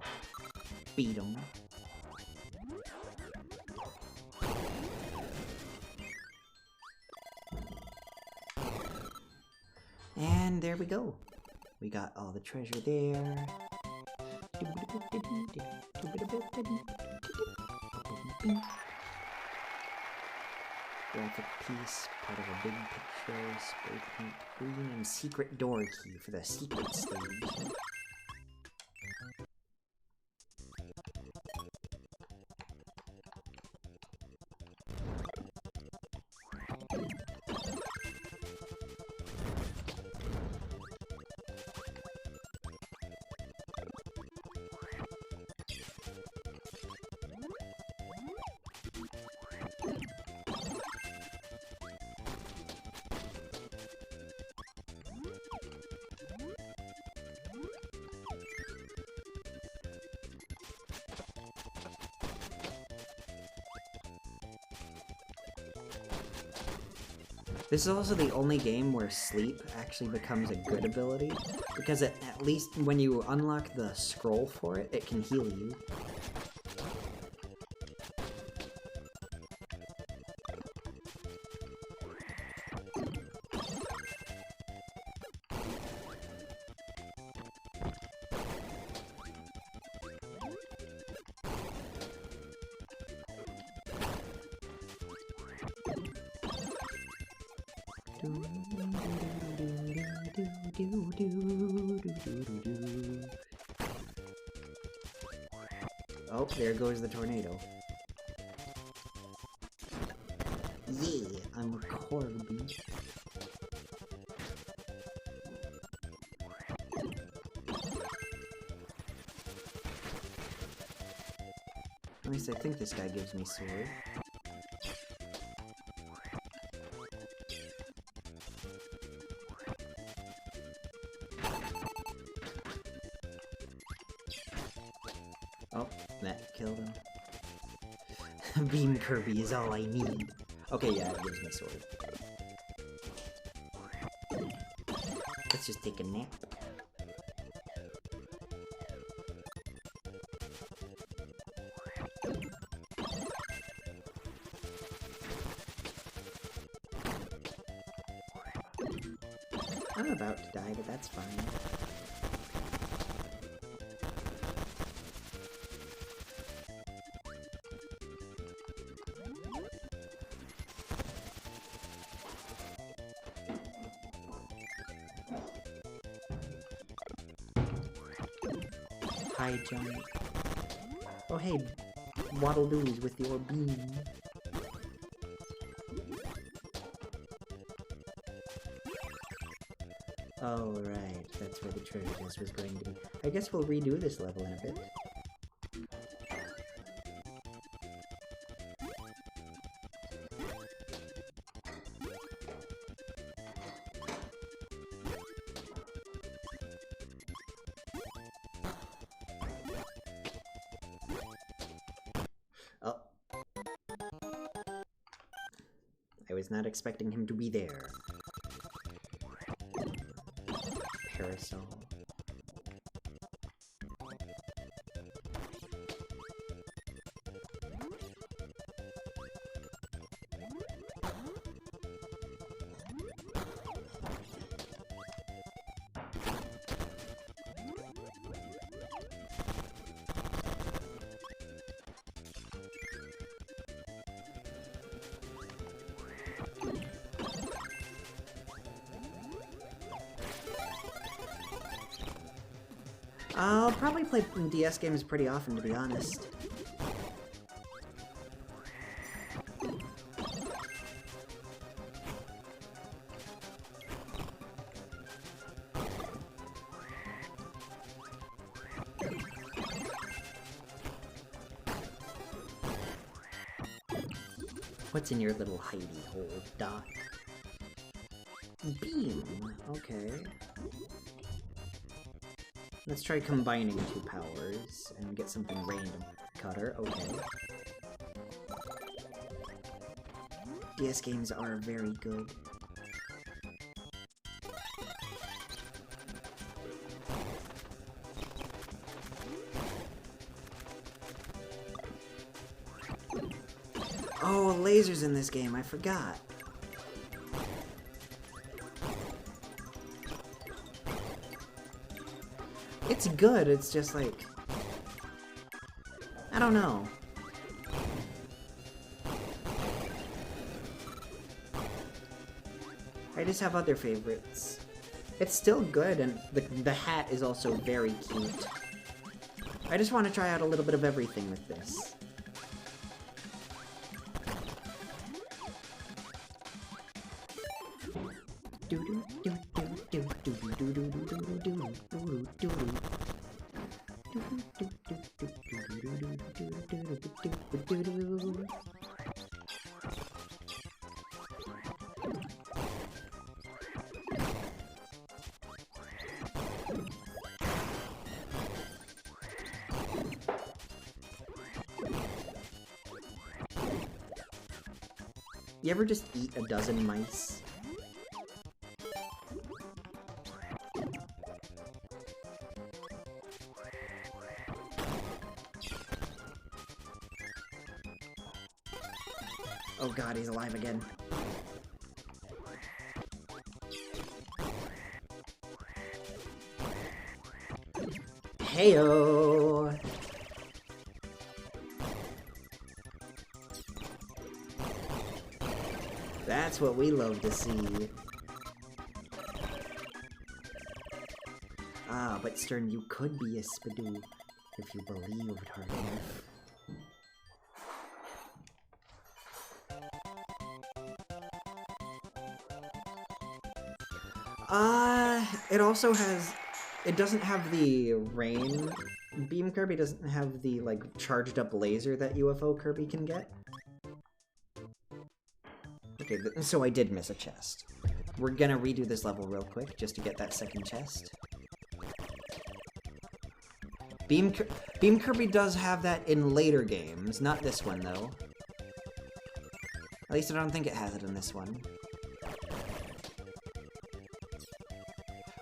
[SPEAKER 2] Beat him. And there we go. We got all the treasure there. Graphic piece, part of a big picture, spray paint green, and secret door key for the secret stage. This is also the only game where sleep actually becomes a good ability, because at least when you unlock the scroll for it, it can heal you. Oh, there goes the tornado. Yeah, I'm Corby. At least I think this guy gives me sword. Oh, that killed him. Beam Kirby is all I need. Okay, yeah, it gives me sword. Let's just take a nap. I'm about to die, but that's fine. High jump. Oh hey, waddle doos with your beam. Oh right, that's where the treasure chest was going to be. I guess we'll redo this level in a bit. Oh. I was not expecting him to be there. Parasol. I'll probably play DS games pretty often, to be honest. What's in your little hidey hole, Doc? Beam. Okay. Let's try combining 2 powers and get something random. Cutter. Okay. DS games are very good. Oh, lasers in this game, I forgot. It's good, it's just like... I don't know. I just have other favorites. It's still good, and the hat is also very cute. I just want to try out a little bit of everything with this. You ever just eat a dozen mice? Oh god, he's alive again. Heyo! That's what we love to see. Ah, but Stern, you could be a Spadoo if you believed hard enough. It also has... It doesn't have the rain... Beam Kirby doesn't have the, like, charged up laser that UFO Kirby can get. Okay, so I did miss a chest. We're gonna redo this level real quick, just to get that second chest. Beam Kirby does have that in later games, not this one, though. At least I don't think it has it in this one.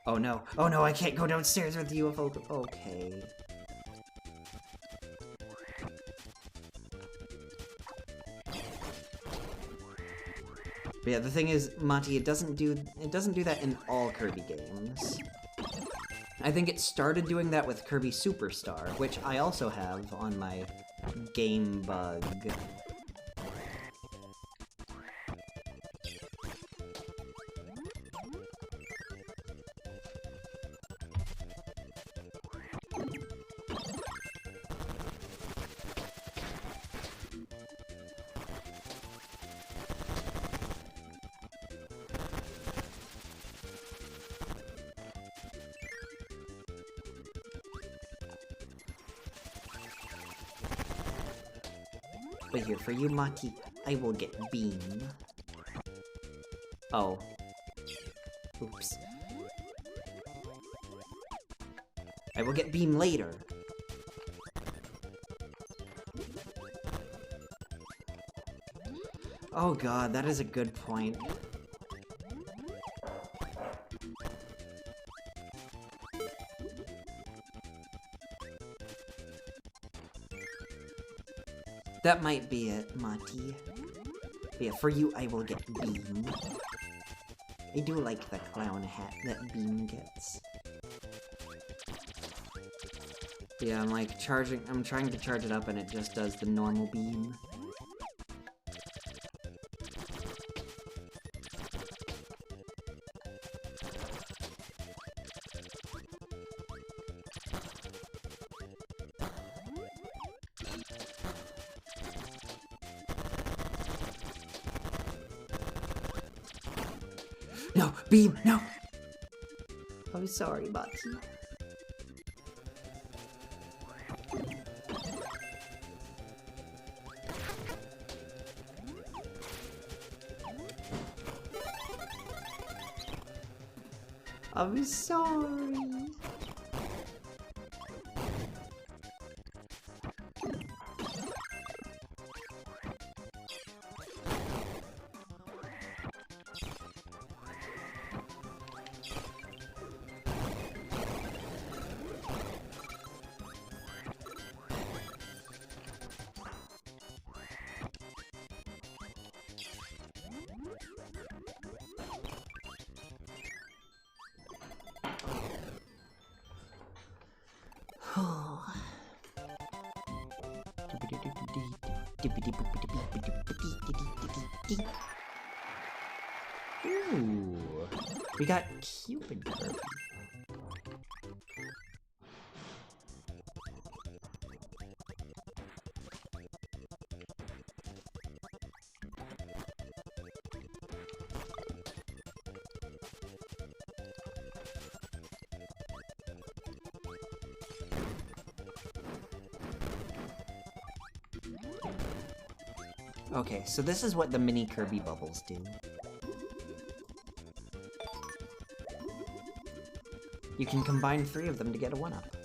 [SPEAKER 2] Oh no. Oh no, I can't go downstairs with the UFO. Okay. But yeah, the thing is, Monty, it doesn't do that in all Kirby games. I think it started doing that with Kirby Superstar, which I also have on my Game Bug. But here, for you, Maki, I will get Beam. Oh. Oops. I will get Beam later. Oh god, that is a good point. That might be it, Mati. But yeah, for you, I will get Beam. I do like the clown hat that Beam gets. Yeah, I'm like I'm trying to charge it up and it just does the normal beam. No, beam, no! I'm sorry, Motte. I'm sorry. Ooh, we got Cupid Kirby. Okay, so this is what the mini Kirby bubbles do. You can combine 3 of them to get a 1-up.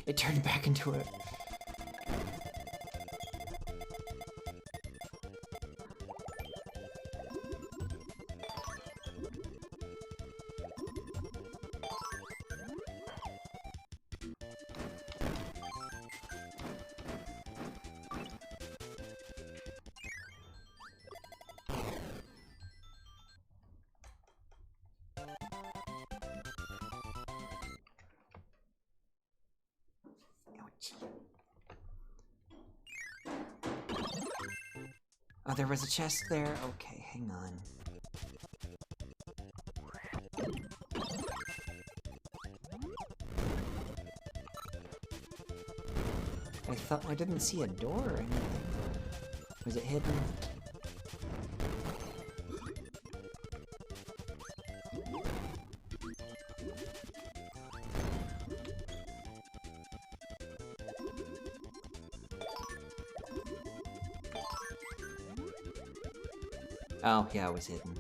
[SPEAKER 2] It turned back into a... Oh, there was a chest there? Okay, hang on. I thought I didn't see a door or anything. Was it hidden? Oh, yeah, it was hidden.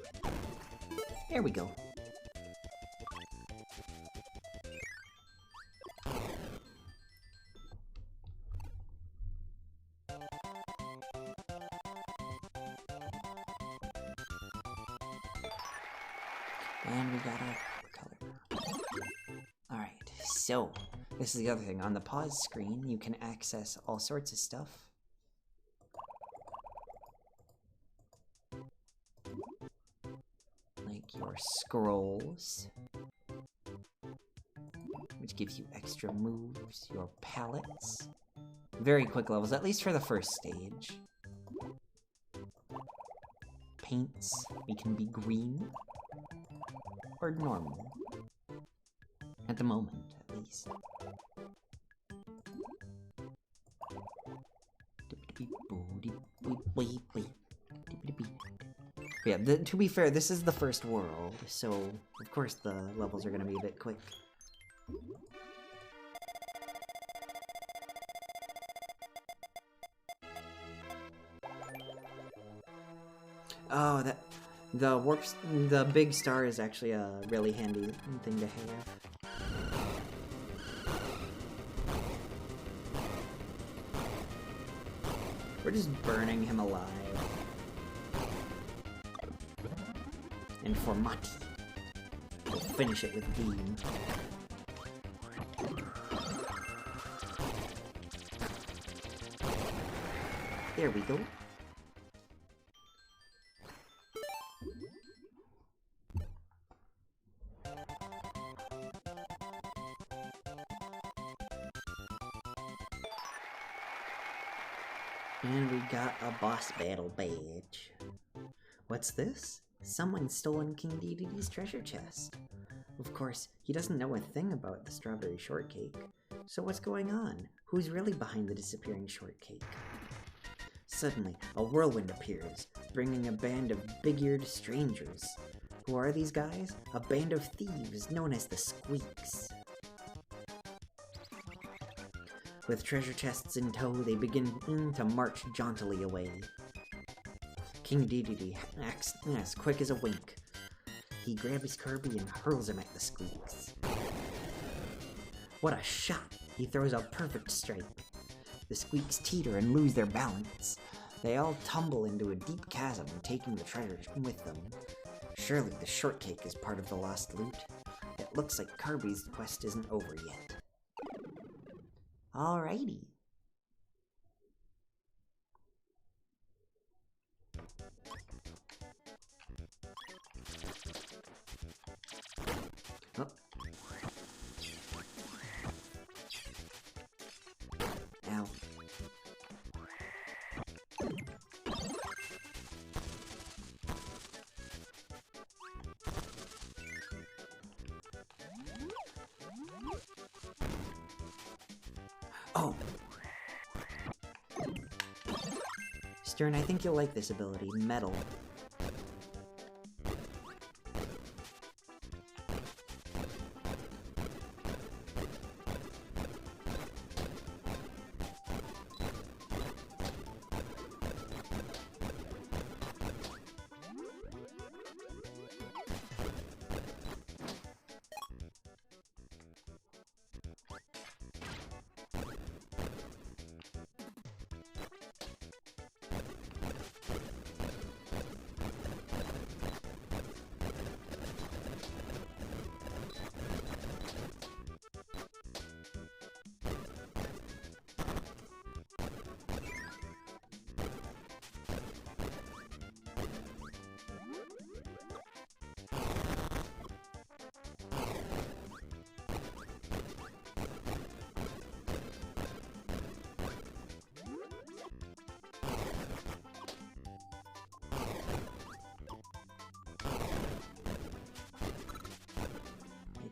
[SPEAKER 2] There we go. And we got a color. Alright, so this is the other thing. On the pause screen, you can access all sorts of stuff. Like your scrolls, which gives you extra moves, your palettes. Very quick levels, at least for the first stage. Paints, we can be green. Or normal. At the moment, at least. Yeah, to be fair, this is the first world, so of course the levels are gonna be a bit quick. Oh, the big star is actually a really handy thing to have. We're just burning him alive. And for Motte, we'll finish it with Beam. There we go. And we got a boss battle badge. What's this? Someone's stolen King Dedede's treasure chest. Of course, he doesn't know a thing about the strawberry shortcake. So what's going on? Who's really behind the disappearing shortcake? Suddenly, a whirlwind appears, bringing a band of big-eared strangers. Who are these guys? A band of thieves known as the Squeaks. With treasure chests in tow, they begin to march jauntily away. King Dedede acts as quick as a wink. He grabs Kirby and hurls him at the Squeaks. What a shot! He throws a perfect strike. The Squeaks teeter and lose their balance. They all tumble into a deep chasm, taking the treasure with them. Surely the shortcake is part of the lost loot. It looks like Kirby's quest isn't over yet. Alrighty. Oh. Ow. Oh! Stern, I think you'll like this ability, Metal.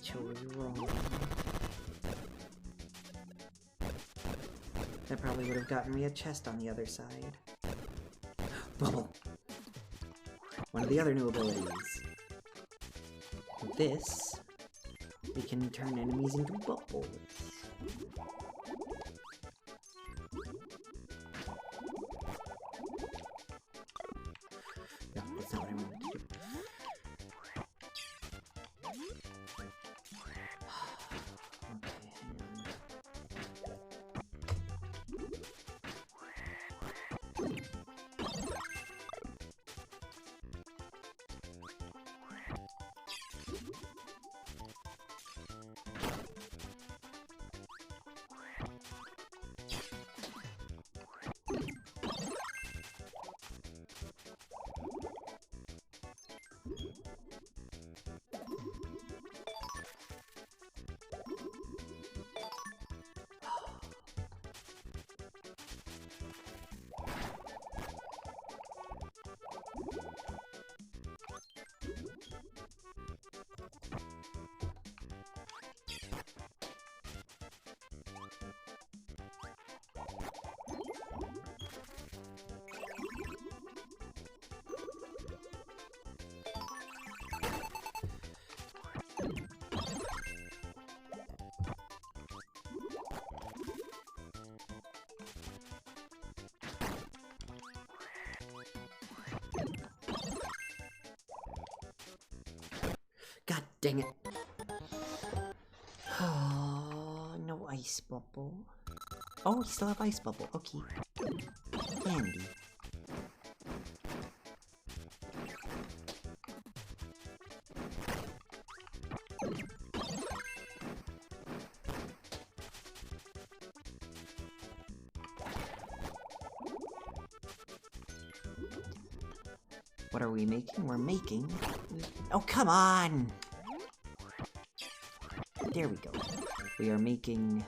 [SPEAKER 2] Chose wrong. That probably would have gotten me a chest on the other side. Bubble! One of the other new abilities. With this, we can turn enemies into bubbles. No, that's not what I wanted to do. God dang it. Oh, no ice bubble. Oh, we still have ice bubble. Okay. Handy. What are we making? We're making... Oh, come on! There we go. We are making...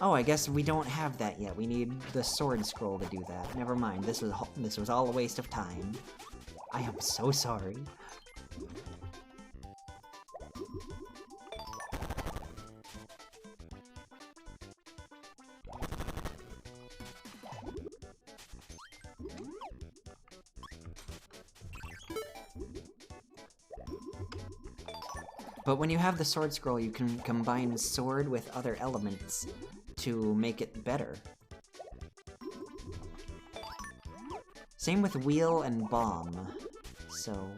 [SPEAKER 2] Oh, I guess we don't have that yet. We need the sword scroll to do that. Never mind. This was all a waste of time. I am so sorry. But when you have the sword scroll, you can combine sword with other elements to make it better. Same with wheel and bomb. So...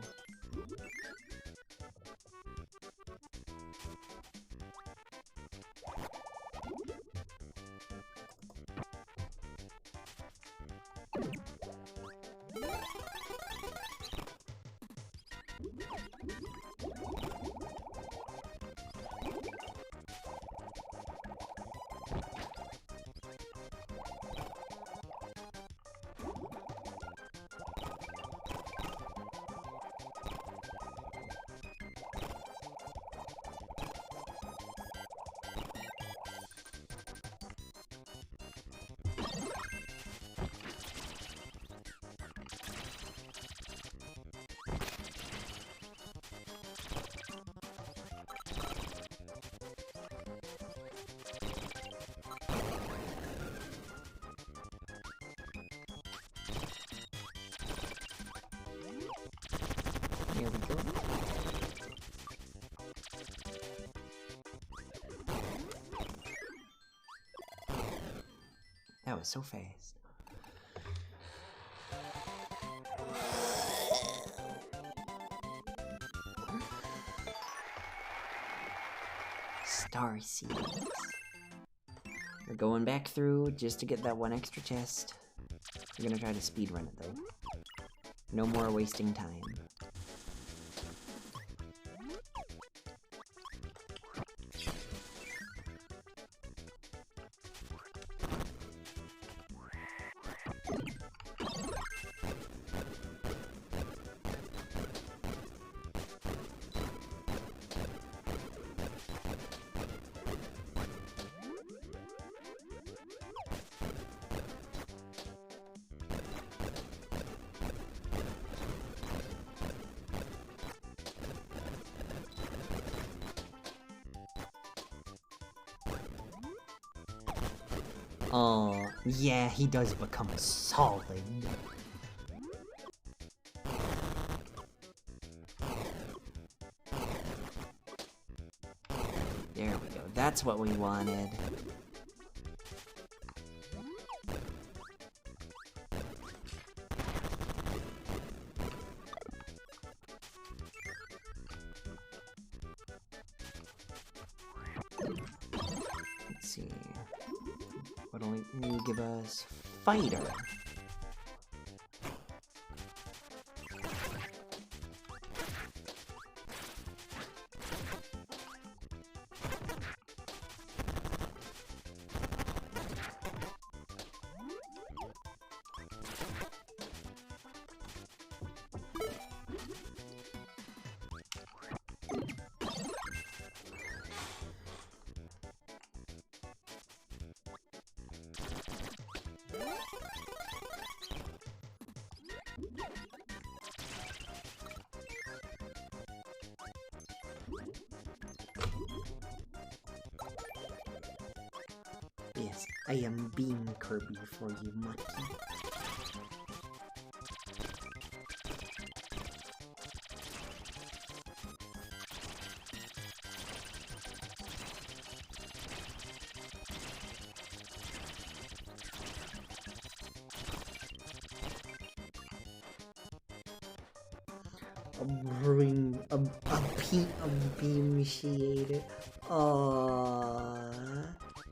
[SPEAKER 2] Here we go. That was so fast. Star Seeds. We're going back through just to get that one extra chest. We're gonna try to speedrun it though. No more wasting time. Oh, yeah, he does become solid. There we go, that's what we wanted. Let's see. What'll you give us? Fighter. Yes, I am being Kirby for you, Motte. A beam shade. Aww,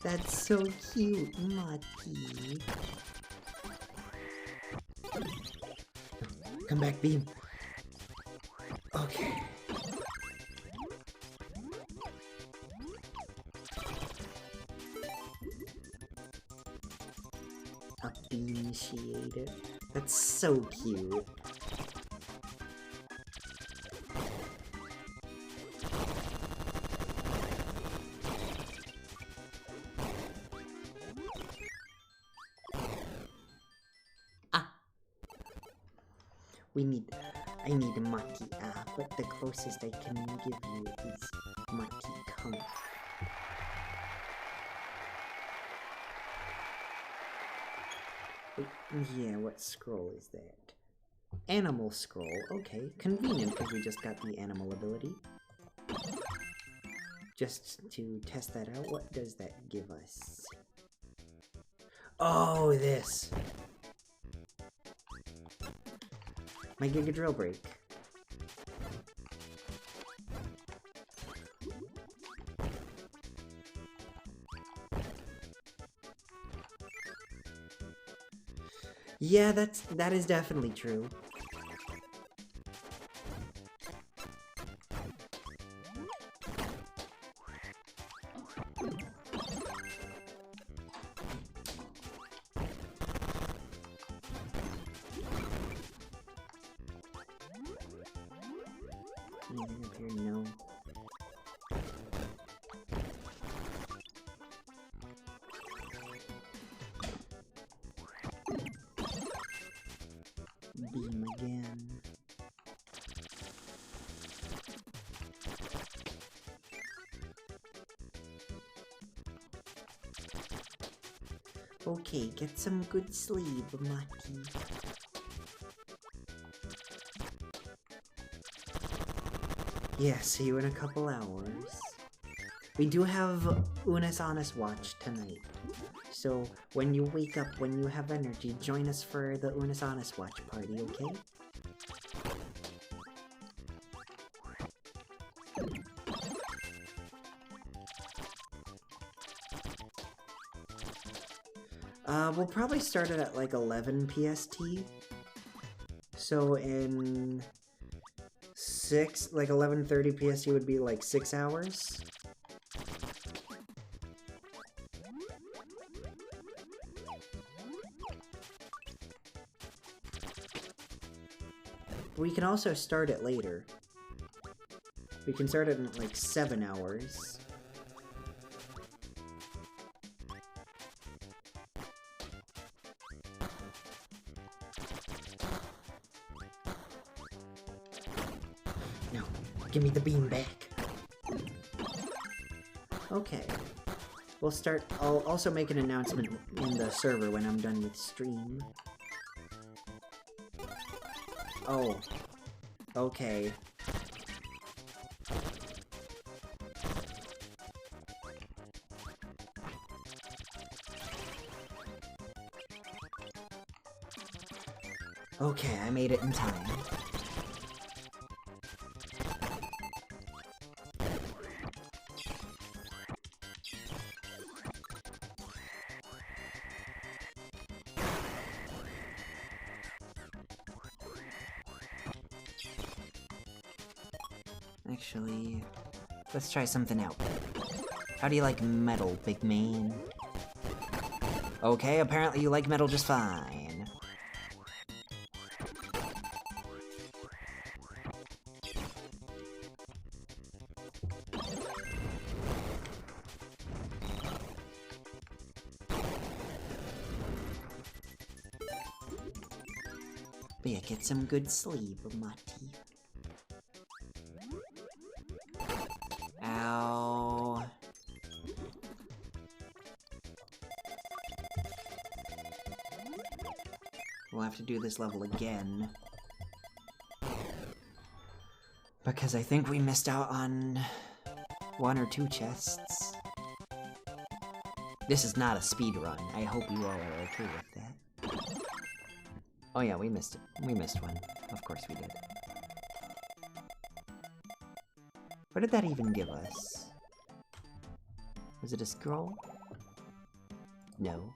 [SPEAKER 2] that's so cute, Motte. Come back, beam. Okay. A beam shade. That's so cute. I need a Motte, but the closest I can give you is Motte Illume. Yeah, what scroll is that? Animal scroll, okay. Convenient, because we just got the animal ability. just to test that out, what does that give us? Oh, this! My Giga Drill Break. Yeah, that is definitely true. Anything up here? No. Beam again. Okay, get some good sleep, Mati. Yeah, see you in a couple hours. We do have Una's Honest Watch tonight. So, when you wake up, when you have energy, join us for the Una's Honest Watch party, okay? We'll probably start it at like 11 PST. So in 11:30 PST would be like 6 hours. We can also start it later. We can start it in like 7 hours. No, give me the beam back. Okay. We'll start. I'll also make an announcement in the server when I'm done with stream. Oh. Okay. Okay, I made it in time. Actually, let's try something out. How do you like metal, big man? Okay, apparently you like metal just fine. But yeah, get some good sleep, Mati. Ow. We'll have to do this level again. Because I think we missed out on 1 or 2 chests. This is not a speed run. I hope you all are okay with that. Oh yeah, we missed it. We missed one. Of course we did. What did that even give us? Was it a scroll? No.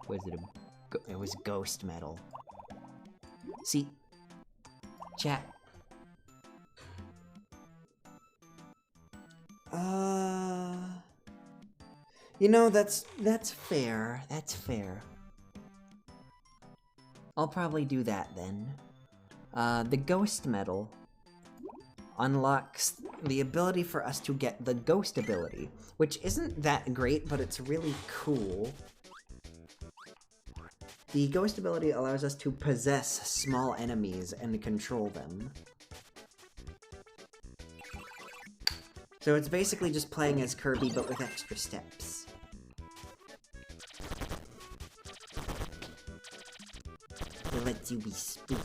[SPEAKER 2] Was it a... It was ghost metal. See? Chat. You know, that's fair. That's fair. I'll probably do that then. The ghost metal unlocks the ability for us to get the ghost ability, which isn't that great, but it's really cool. The ghost ability allows us to possess small enemies and control them. So it's basically just playing as Kirby, but with extra steps. It lets you be spooky.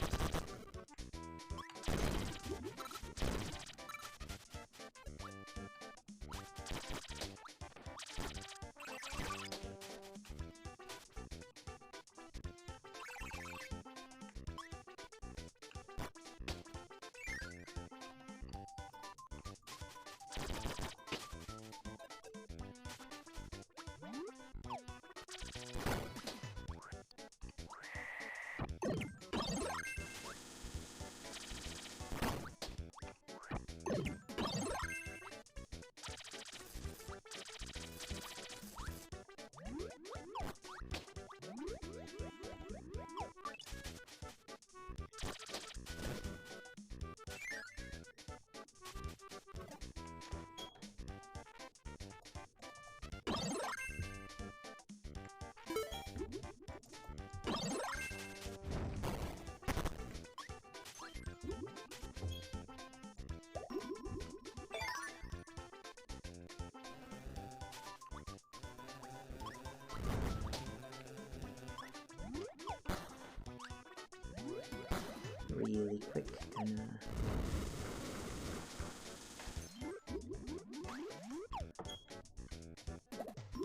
[SPEAKER 2] really quick.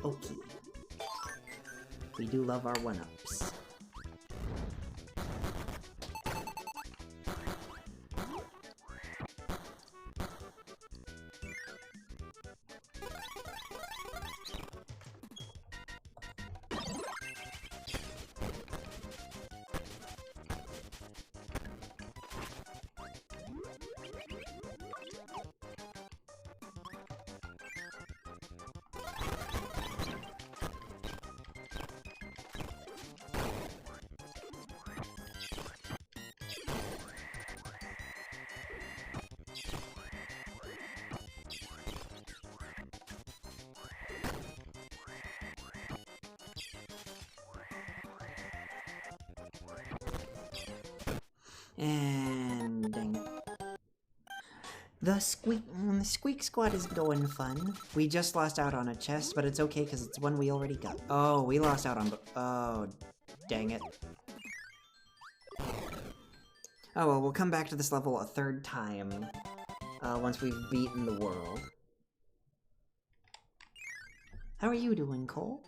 [SPEAKER 2] Okay. We do love our one-ups. And dang it. The Squeak Squad is going fun. We just lost out on a chest, but it's okay because it's one we already got. Oh, we lost out on... Oh, dang it. Oh well, we'll come back to this level a third time once we've beaten the world. How are you doing, Cole?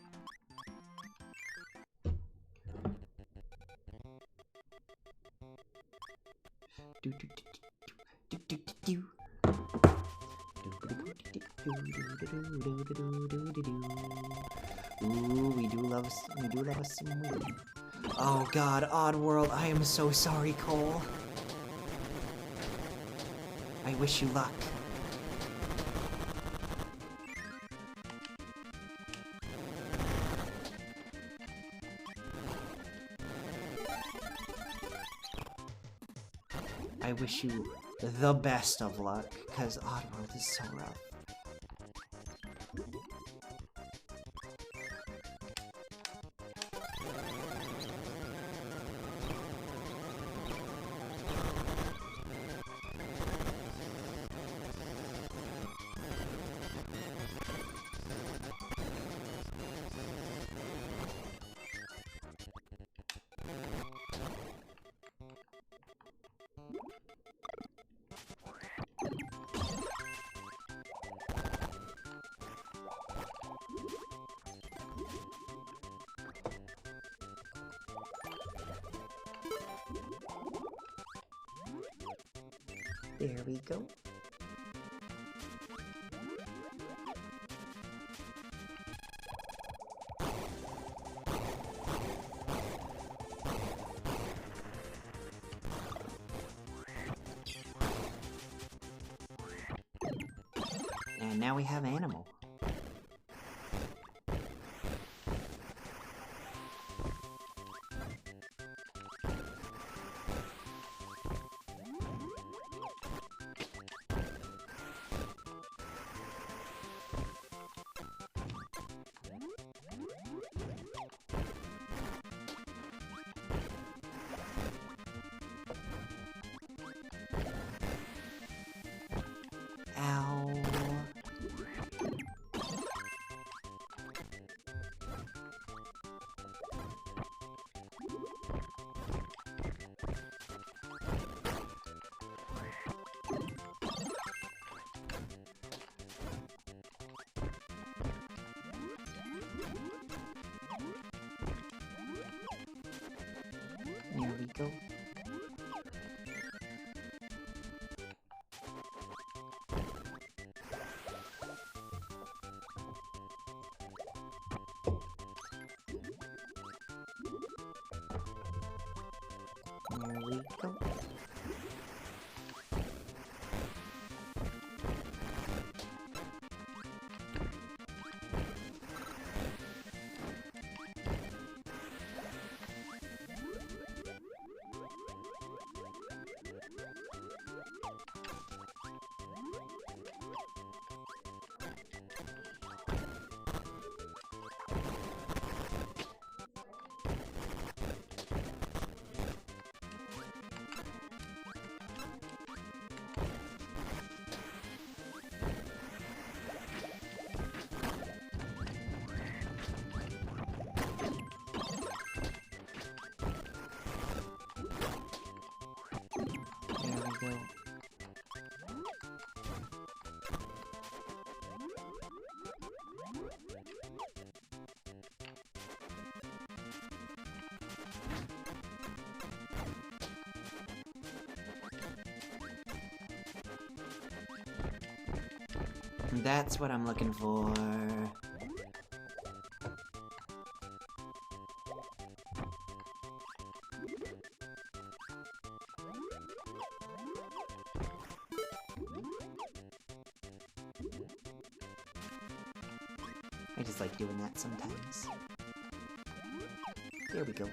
[SPEAKER 2] Ooh, we do love us some weed. Oh god, Oddworld, I am so sorry, Cole. I wish you luck. I wish you the best of luck, because Oddworld is so rough. There we go. And now we have Animal. Ow. There we go. There we go. That's what I'm looking for. I just like doing that sometimes. There we go.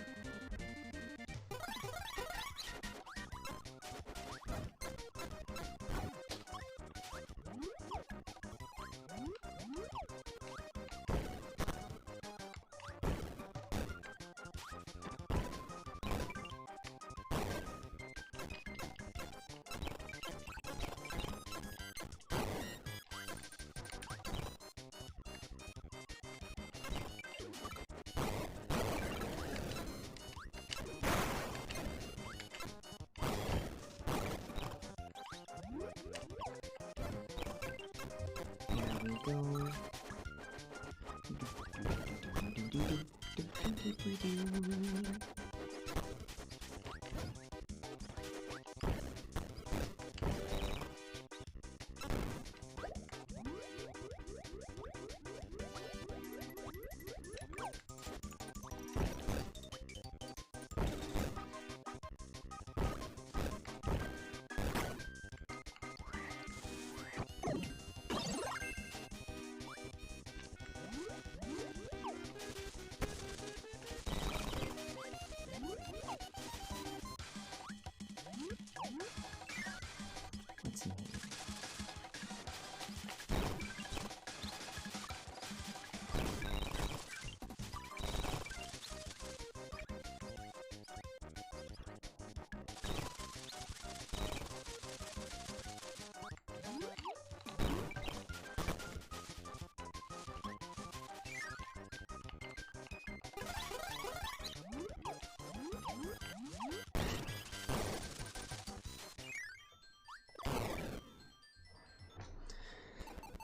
[SPEAKER 2] What's in here?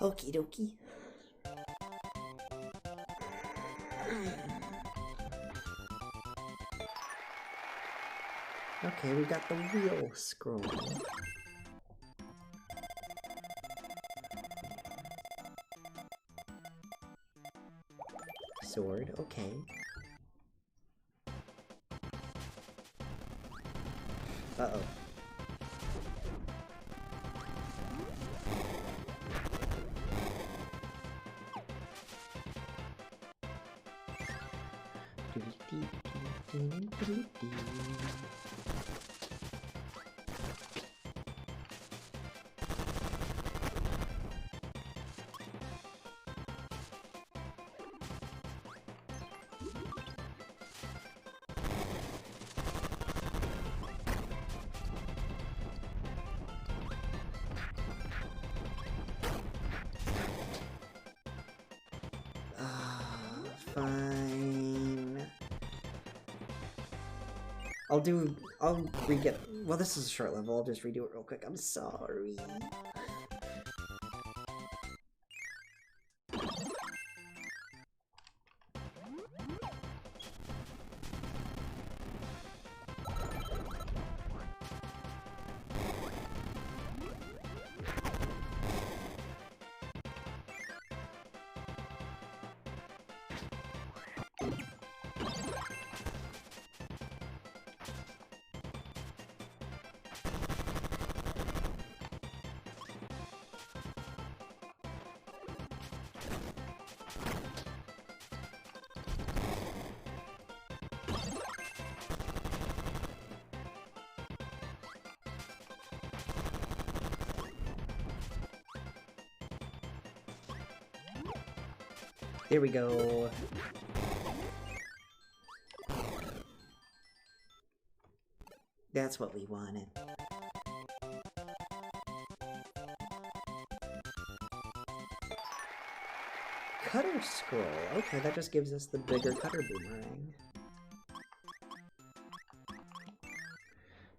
[SPEAKER 2] Okie dokie. Okay, we got the wheel scroll. Sword, okay. Uh-oh. Fine. I'll re-get, well, this is a short level, I'll just redo it real quick, I'm sorry. There we go. That's what we wanted. Cutter scroll. Okay, that just gives us the bigger cutter boomerang.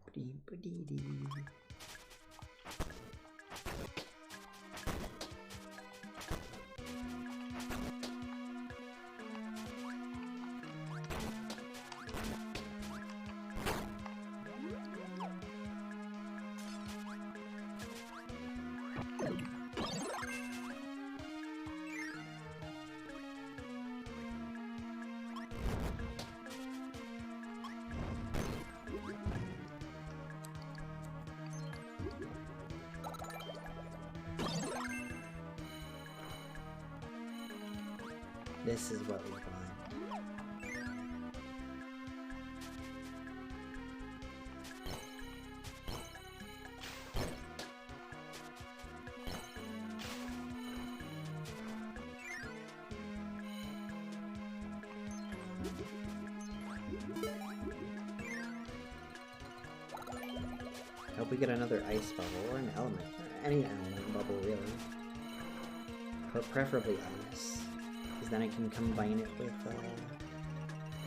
[SPEAKER 2] Ba-dee-ba-dee-dee. This is what we want. Hope we get another ice bubble, or an element, or any element bubble really. But preferably ice, because then I can combine it with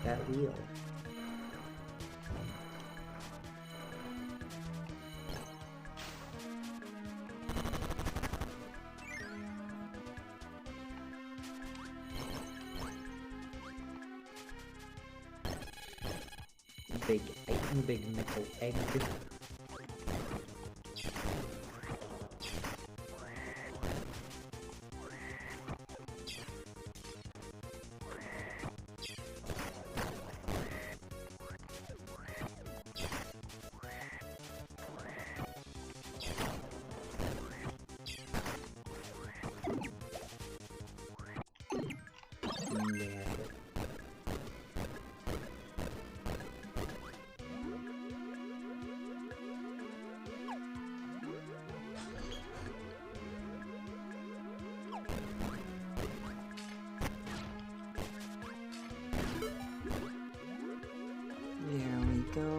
[SPEAKER 2] that wheel. Big nickel egg. There we go.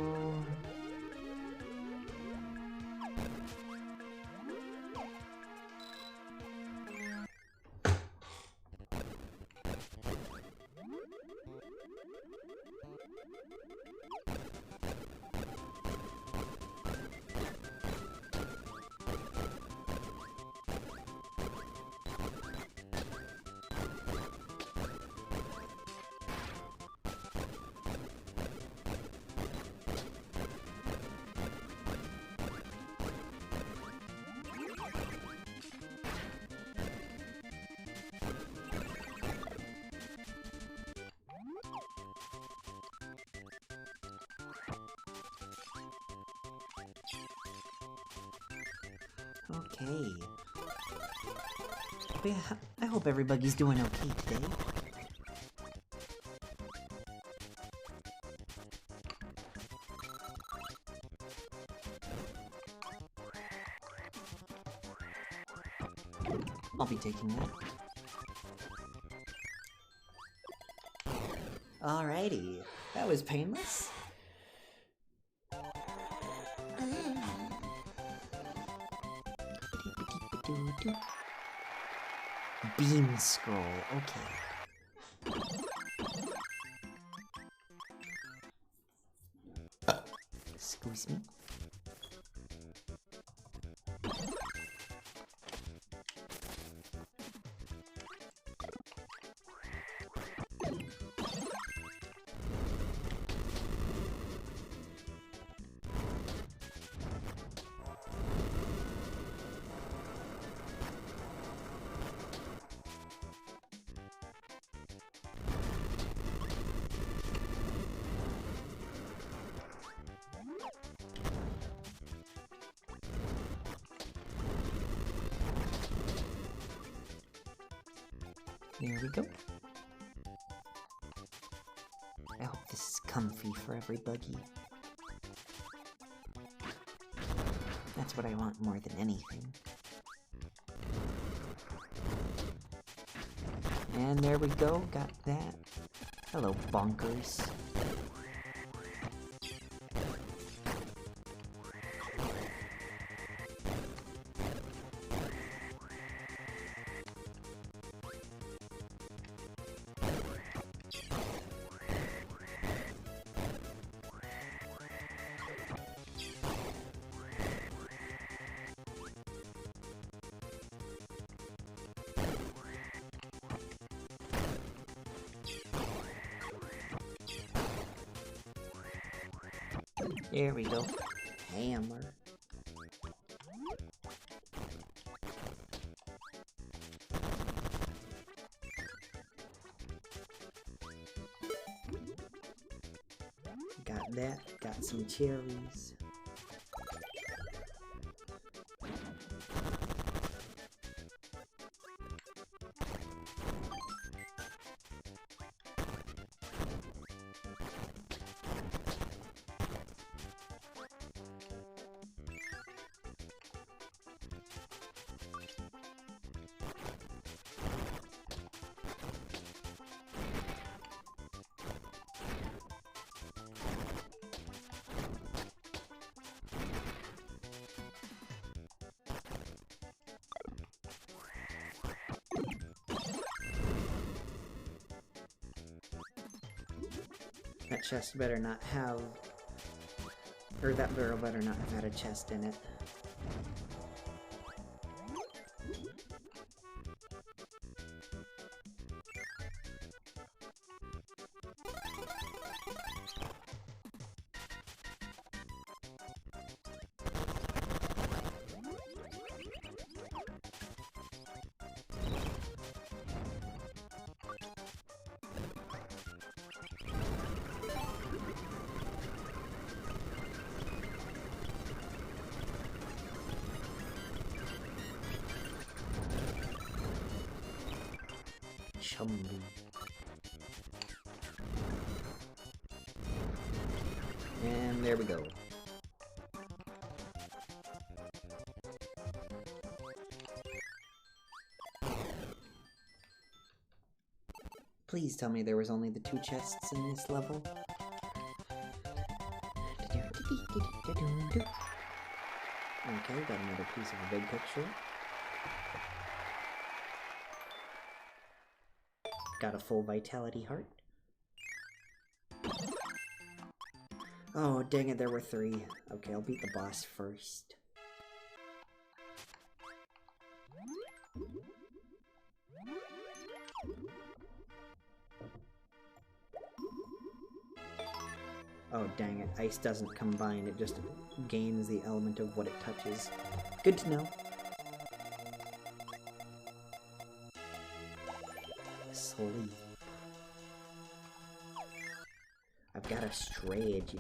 [SPEAKER 2] Okay. But yeah, I hope everybody's doing okay today. I'll be taking that. Alrighty, that was painless. Beam scroll, okay. Excuse me. There we go. I hope this is comfy for everybody. That's what I want more than anything. And there we go, got that. Hello, bonkers. There we go. Hammer. Got that. Got some cherries. That chest better not have... Or that barrel better not have had a chest in it. Chumby. And there we go. Please tell me there was only the 2 chests in this level. Okay, got another piece of a big picture. Got a full vitality heart. Oh, dang it, there were 3. Okay, I'll beat the boss first. Oh, dang it, ice doesn't combine, it just gains the element of what it touches. Good to know. Sleep. I've got a strategy.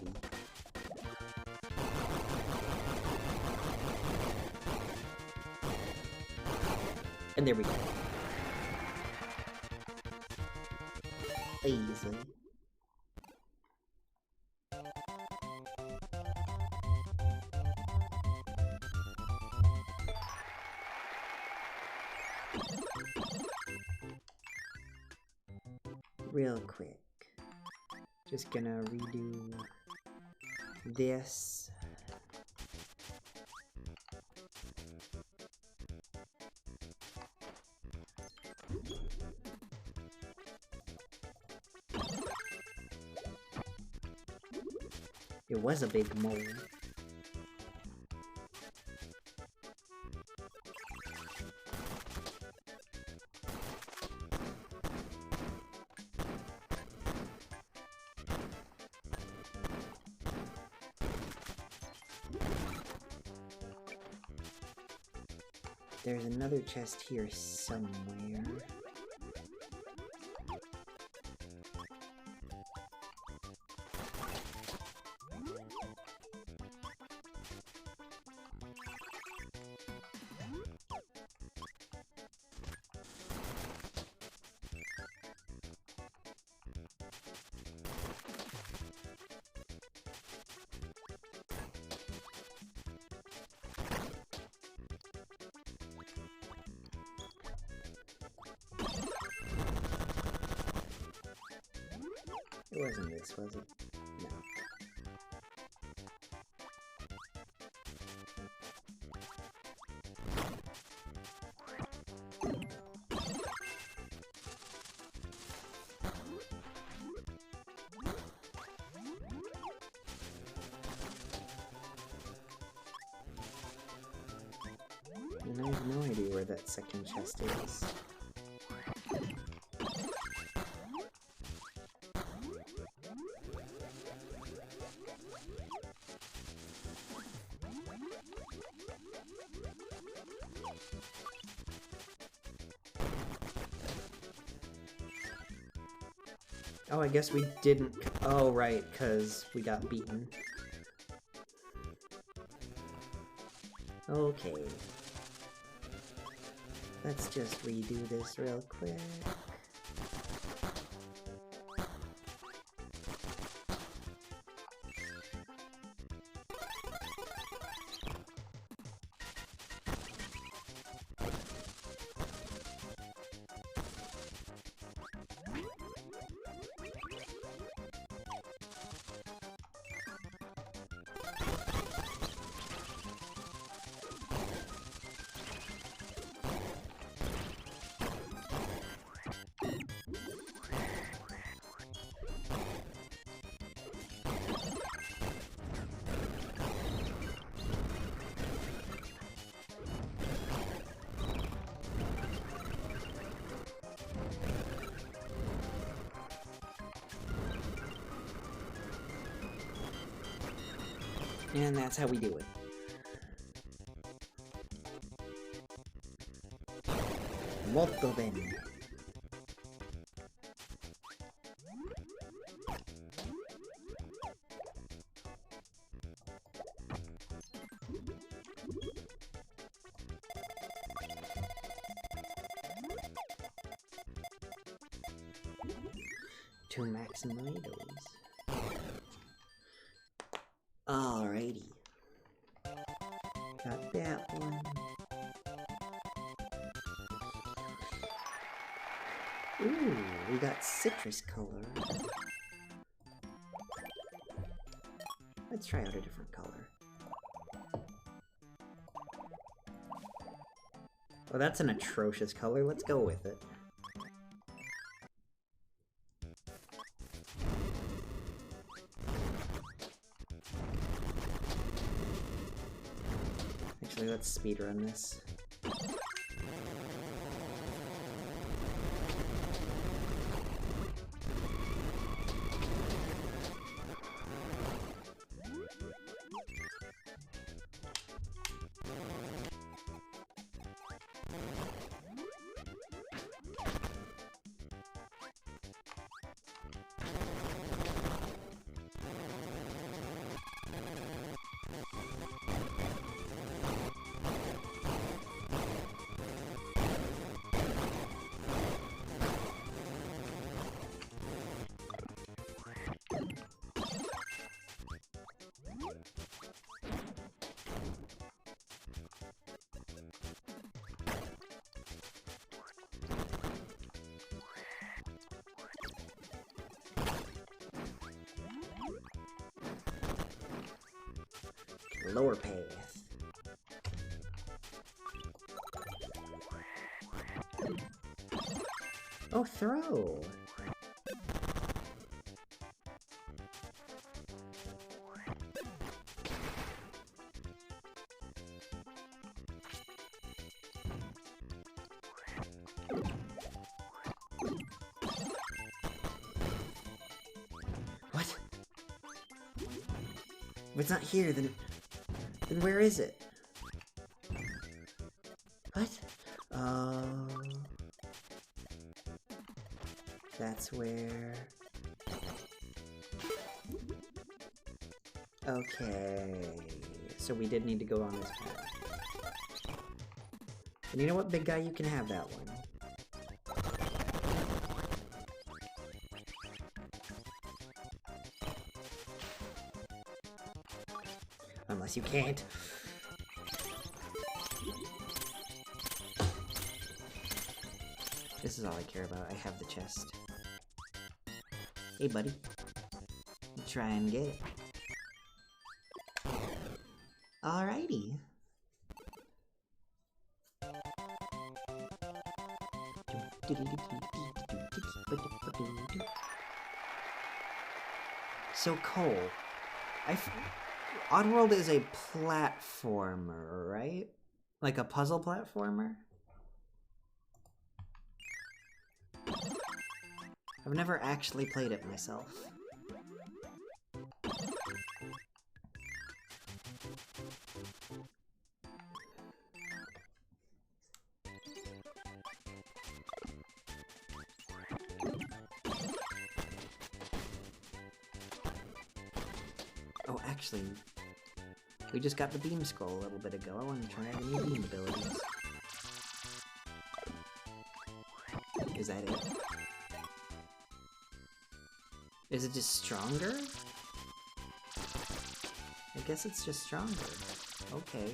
[SPEAKER 2] And there we go. Easily. Real quick. Just gonna redo this. It was a big mole. There's another chest here somewhere. It wasn't this, was it? No. And I have no idea where that second chest is. Oh, I guess we didn't... Oh, right, because we got beaten. Okay. Let's just redo this real quick. And that's how we do it. Motte. 2 Maximitos. Alrighty. Got that one. Ooh, we got citrus color. Let's try out a different color. Oh, that's an atrocious color. Let's go with it. Actually, let's speedrun this. Lower path. Oh, throw! What? If it's not here, then where is it? What? That's where... Okay... So we did need to go on this path. And you know what, big guy? You can have that one. Unless you can't. This is all I care about. I have the chest. Hey, buddy. Try and get it. Alrighty. So, Cole, Oddworld is a platformer, right? Like a puzzle platformer? I've never actually played it myself. Oh, actually, we just got the beam scroll a little bit ago. I want to try the new beam abilities. Is that it? Is it just stronger? I guess it's just stronger. Okay.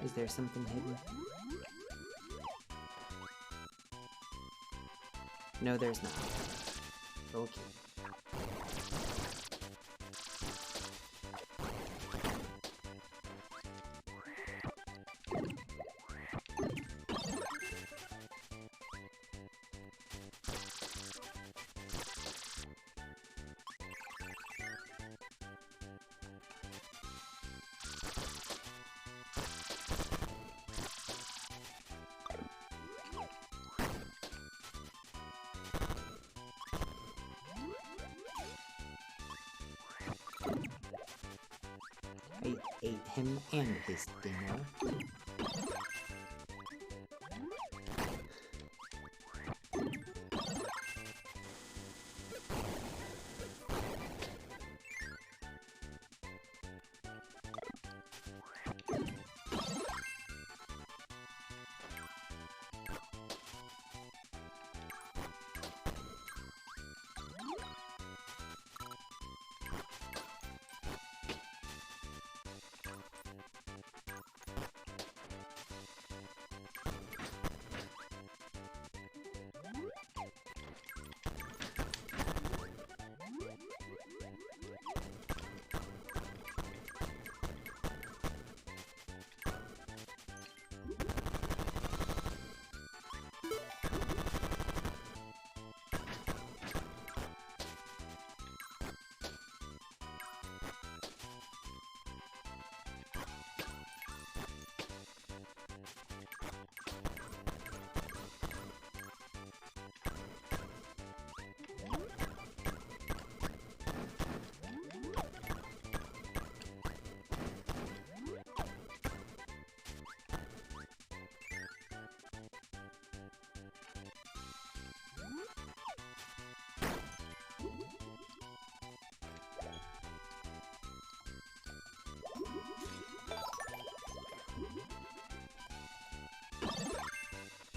[SPEAKER 2] Is there something hidden? No, there's not. Okay. ate him and his dinner.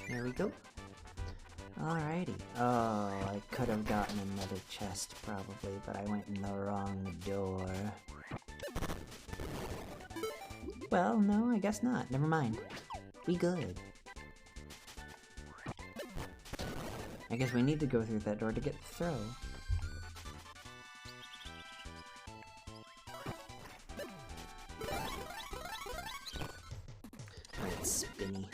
[SPEAKER 2] There we go. Alrighty. Oh, I could have gotten another chest probably, but I went in the wrong door. Well, no, I guess not. Never mind. We good. I guess we need to go through that door to get the throw. Alright, spinny.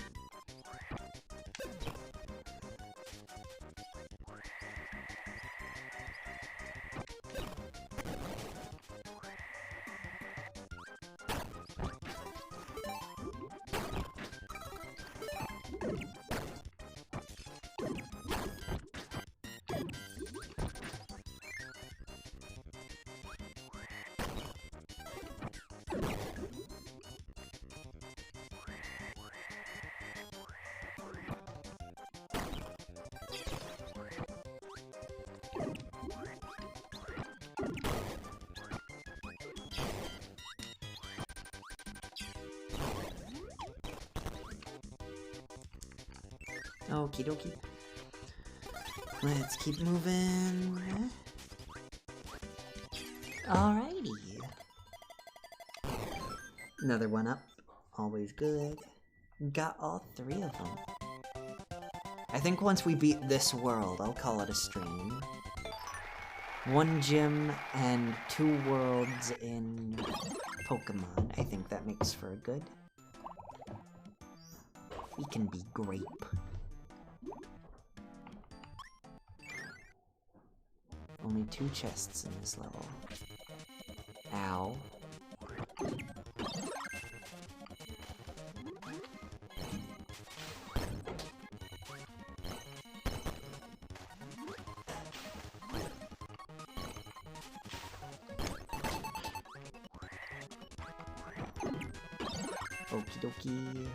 [SPEAKER 2] Okie dokie. Let's keep moving. Alrighty. Another one up. Always good. Got all three of them. I think once we beat this world, I'll call it a stream. 1 gym and 2 worlds in Pokemon. I think that makes for a good. We can be grape. Only 2 chests in this level. Ow. Okie dokie.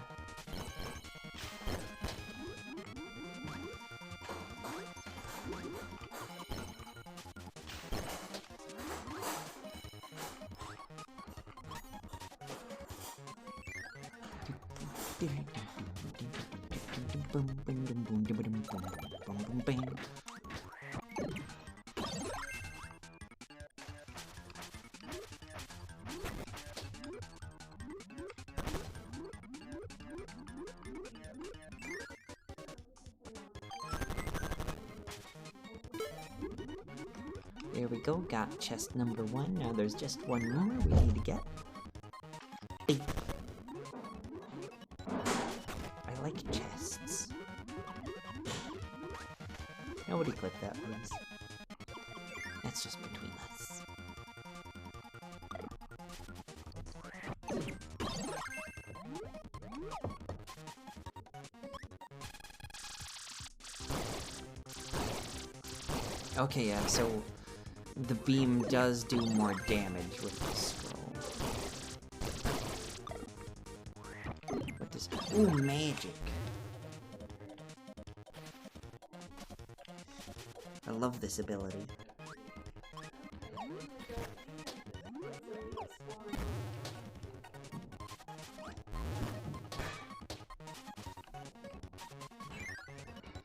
[SPEAKER 2] There we go, got chest number 1. Now there's just 1 more we need to get. Hey. I like chests. Nobody clip that, please. That's just between us. Okay, yeah, so the beam does do more damage with the scroll. Just, ooh, magic. I love this ability.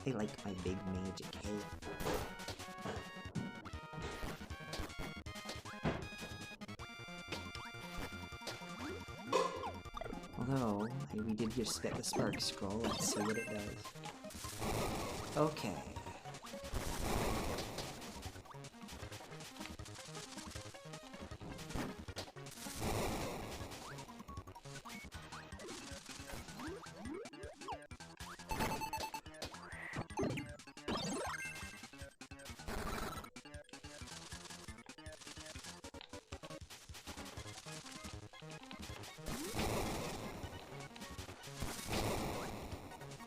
[SPEAKER 2] They like my big magic, hey? Although, we did just get the spark scroll, let's see what it does. Okay.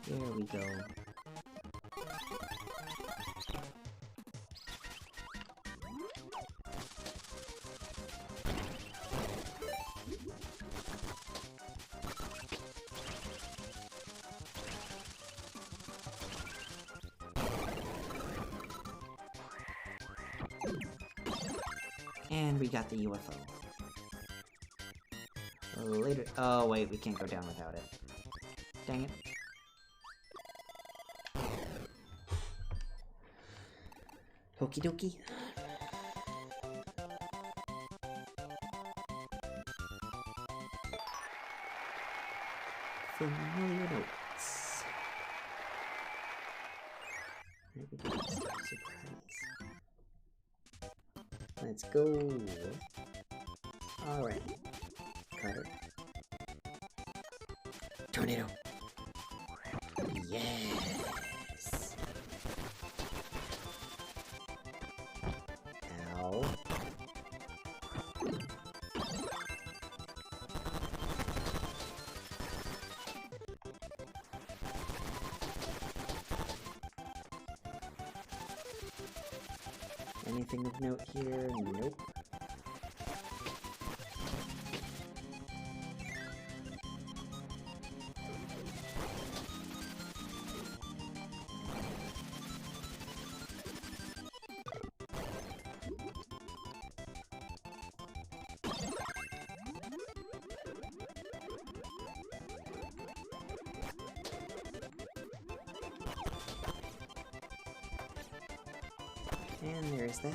[SPEAKER 2] There we go. And we got the UFO. Later. Oh, wait, we can't go down without it. Dang it. Okie dokie. Familiar notes. Right, we got a surprise. Let's go. Alright. Cut it. Tornado. Yes. Ow. Anything of note here? Nope. And there's that.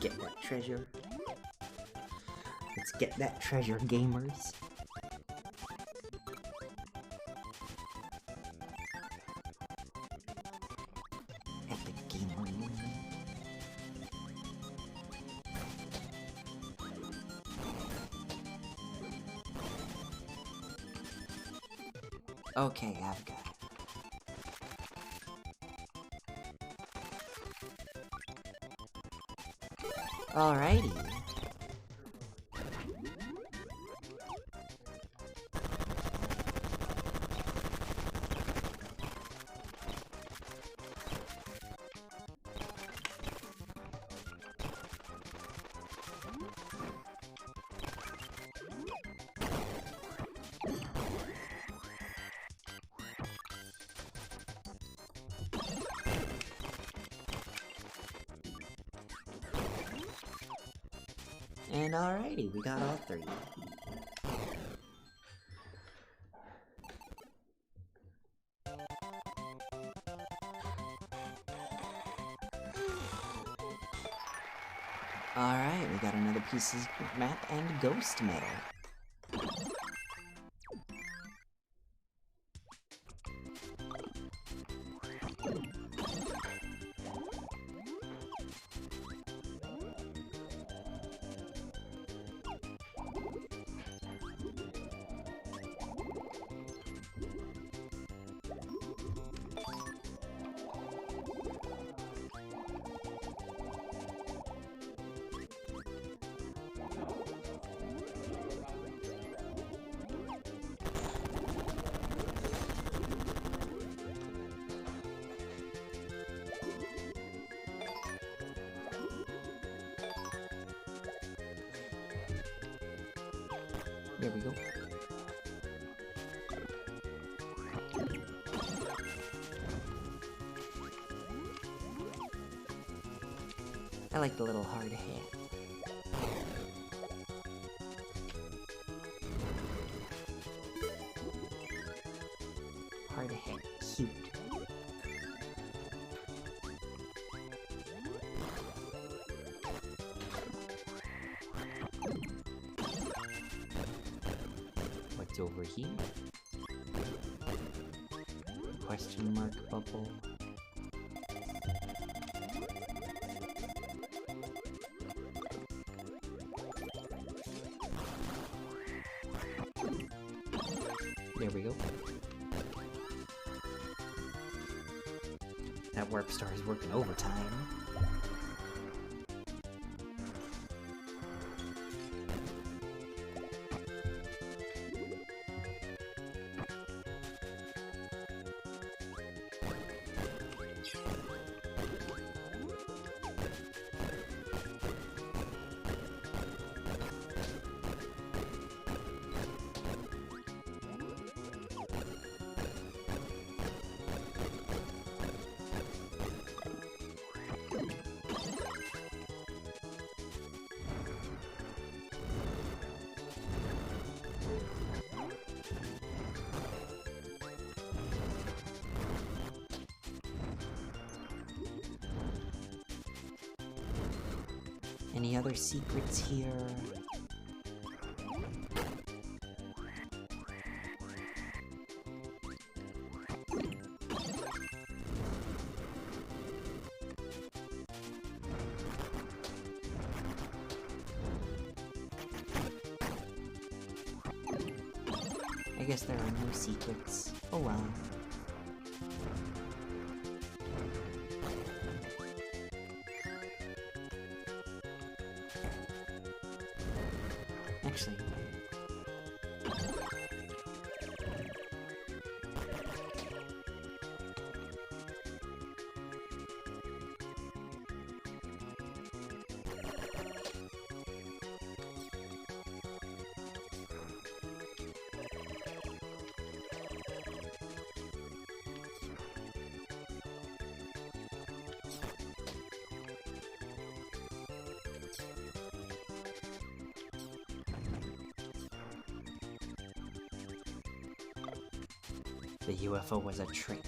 [SPEAKER 2] Get that treasure. Let's get that treasure, gamers. Epic gamer moment. Okay, I've got it. Alrighty. And alrighty, we got all three. Alright, we got another piece of map and ghost metal. There we go. I like the little hard hat. Hard hat, cute. What's over here? Question mark bubble. There we go. That warp star is working overtime. Any other secrets here? I guess there are no secrets. Oh well. Actually, the UFO was a trick.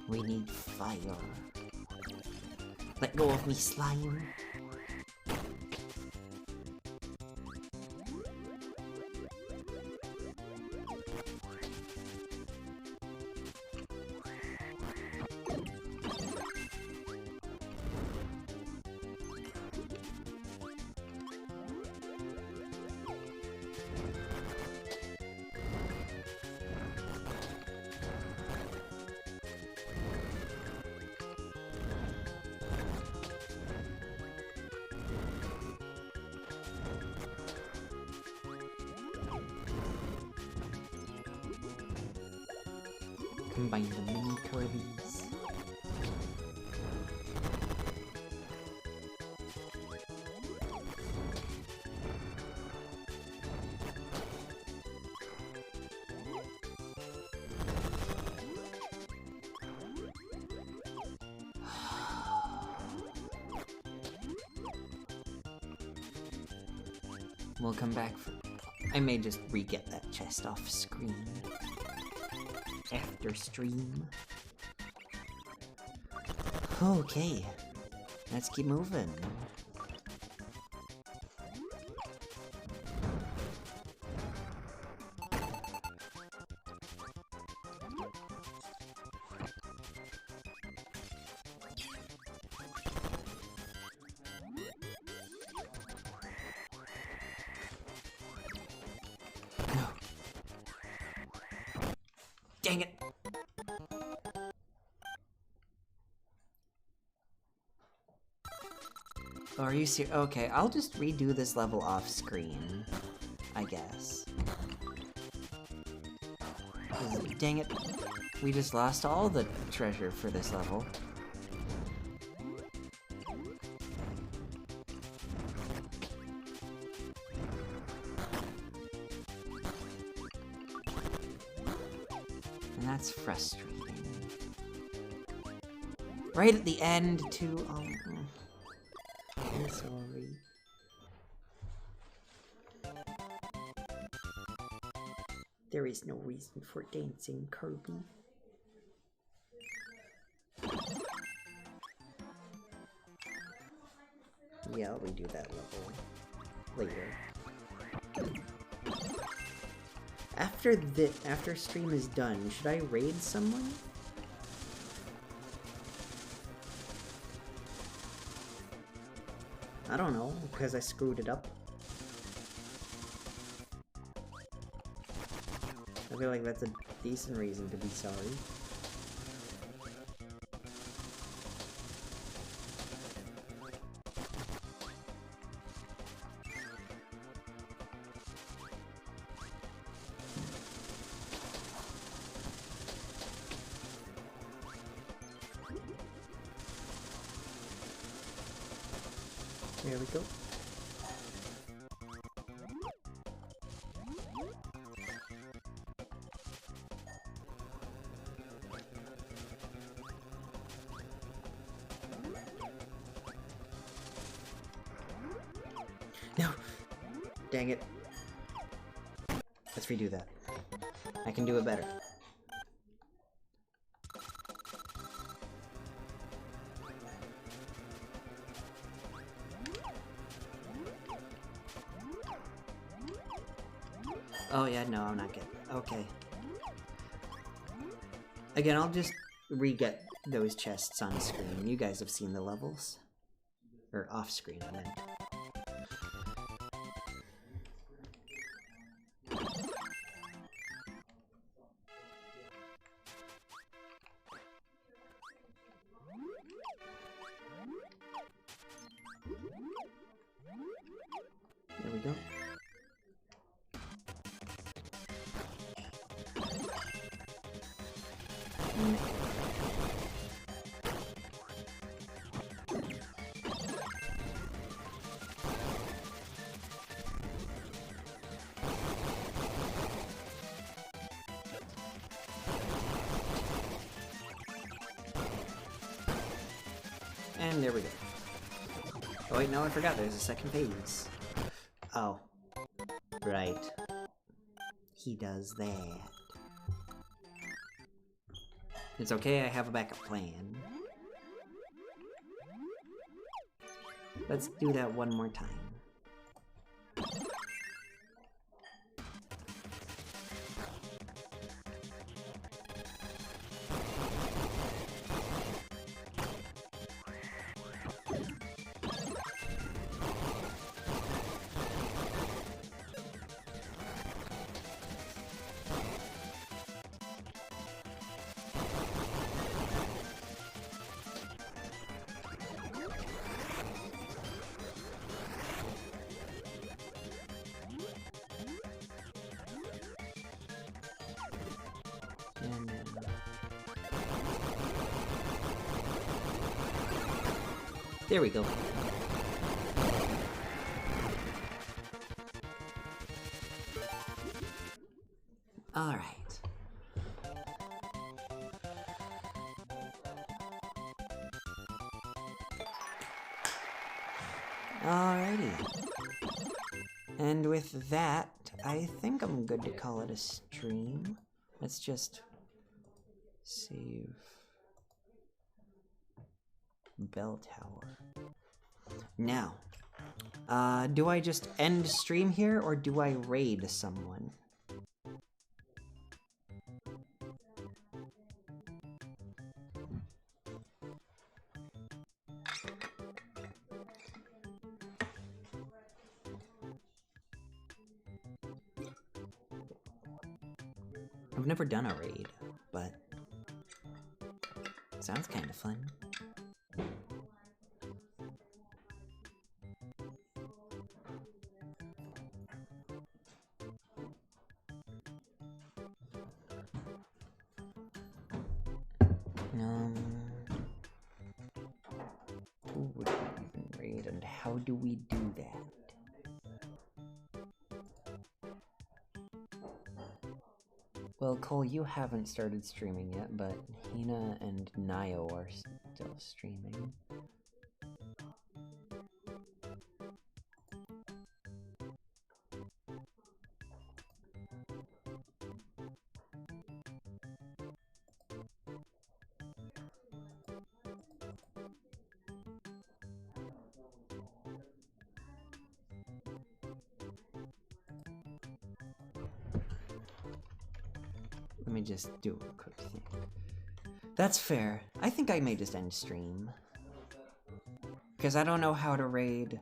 [SPEAKER 2] We need fire. Let go of me, slime. Combine the mini Kirby's. We'll come back for... I may just re-get that chest off screen. After stream. Okay, let's keep moving. No. Dang it. Oh, are you serious? Okay, I'll just redo this level off screen, I guess. Dang it. We just lost all the treasure for this level. That's frustrating. Right at the end, too. Oh, I'm sorry. There is no reason for dancing, Kirby. Yeah, I'll redo that level later. After stream is done, should I raid someone? I don't know, because I screwed it up. I feel like that's a decent reason to be sorry. There we go. No! Dang it. Let's redo that. I can do it better. Oh yeah, no, I'm not getting it. Okay. Again, I'll just re-get those chests on screen. You guys have seen the levels. Or off screen, I meant. There we go. And there we go. Oh wait, no, I forgot there's a second phase. Oh. Right. He does that. It's okay, I have a backup plan. Let's do that one more time. There we go. All right. Alrighty. And with that, I think I'm good to call it a stream. Let's just save bell tower. Now, do I just end stream here or do I raid someone? I've never done a raid, but it sounds kind of fun. Who would we even raid and how do we do that? Well, Cole, you haven't started streaming yet, but Hina and Nio are still streaming. Let me just do a quick thing. That's fair. I think I may just end stream. Because I don't know how to raid,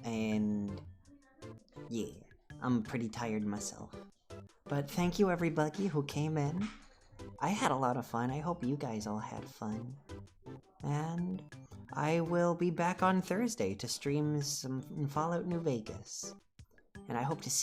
[SPEAKER 2] and yeah, I'm pretty tired myself. But thank you everybody who came in. I had a lot of fun. I hope you guys all had fun. And I will be back on Thursday to stream some Fallout New Vegas. And I hope to see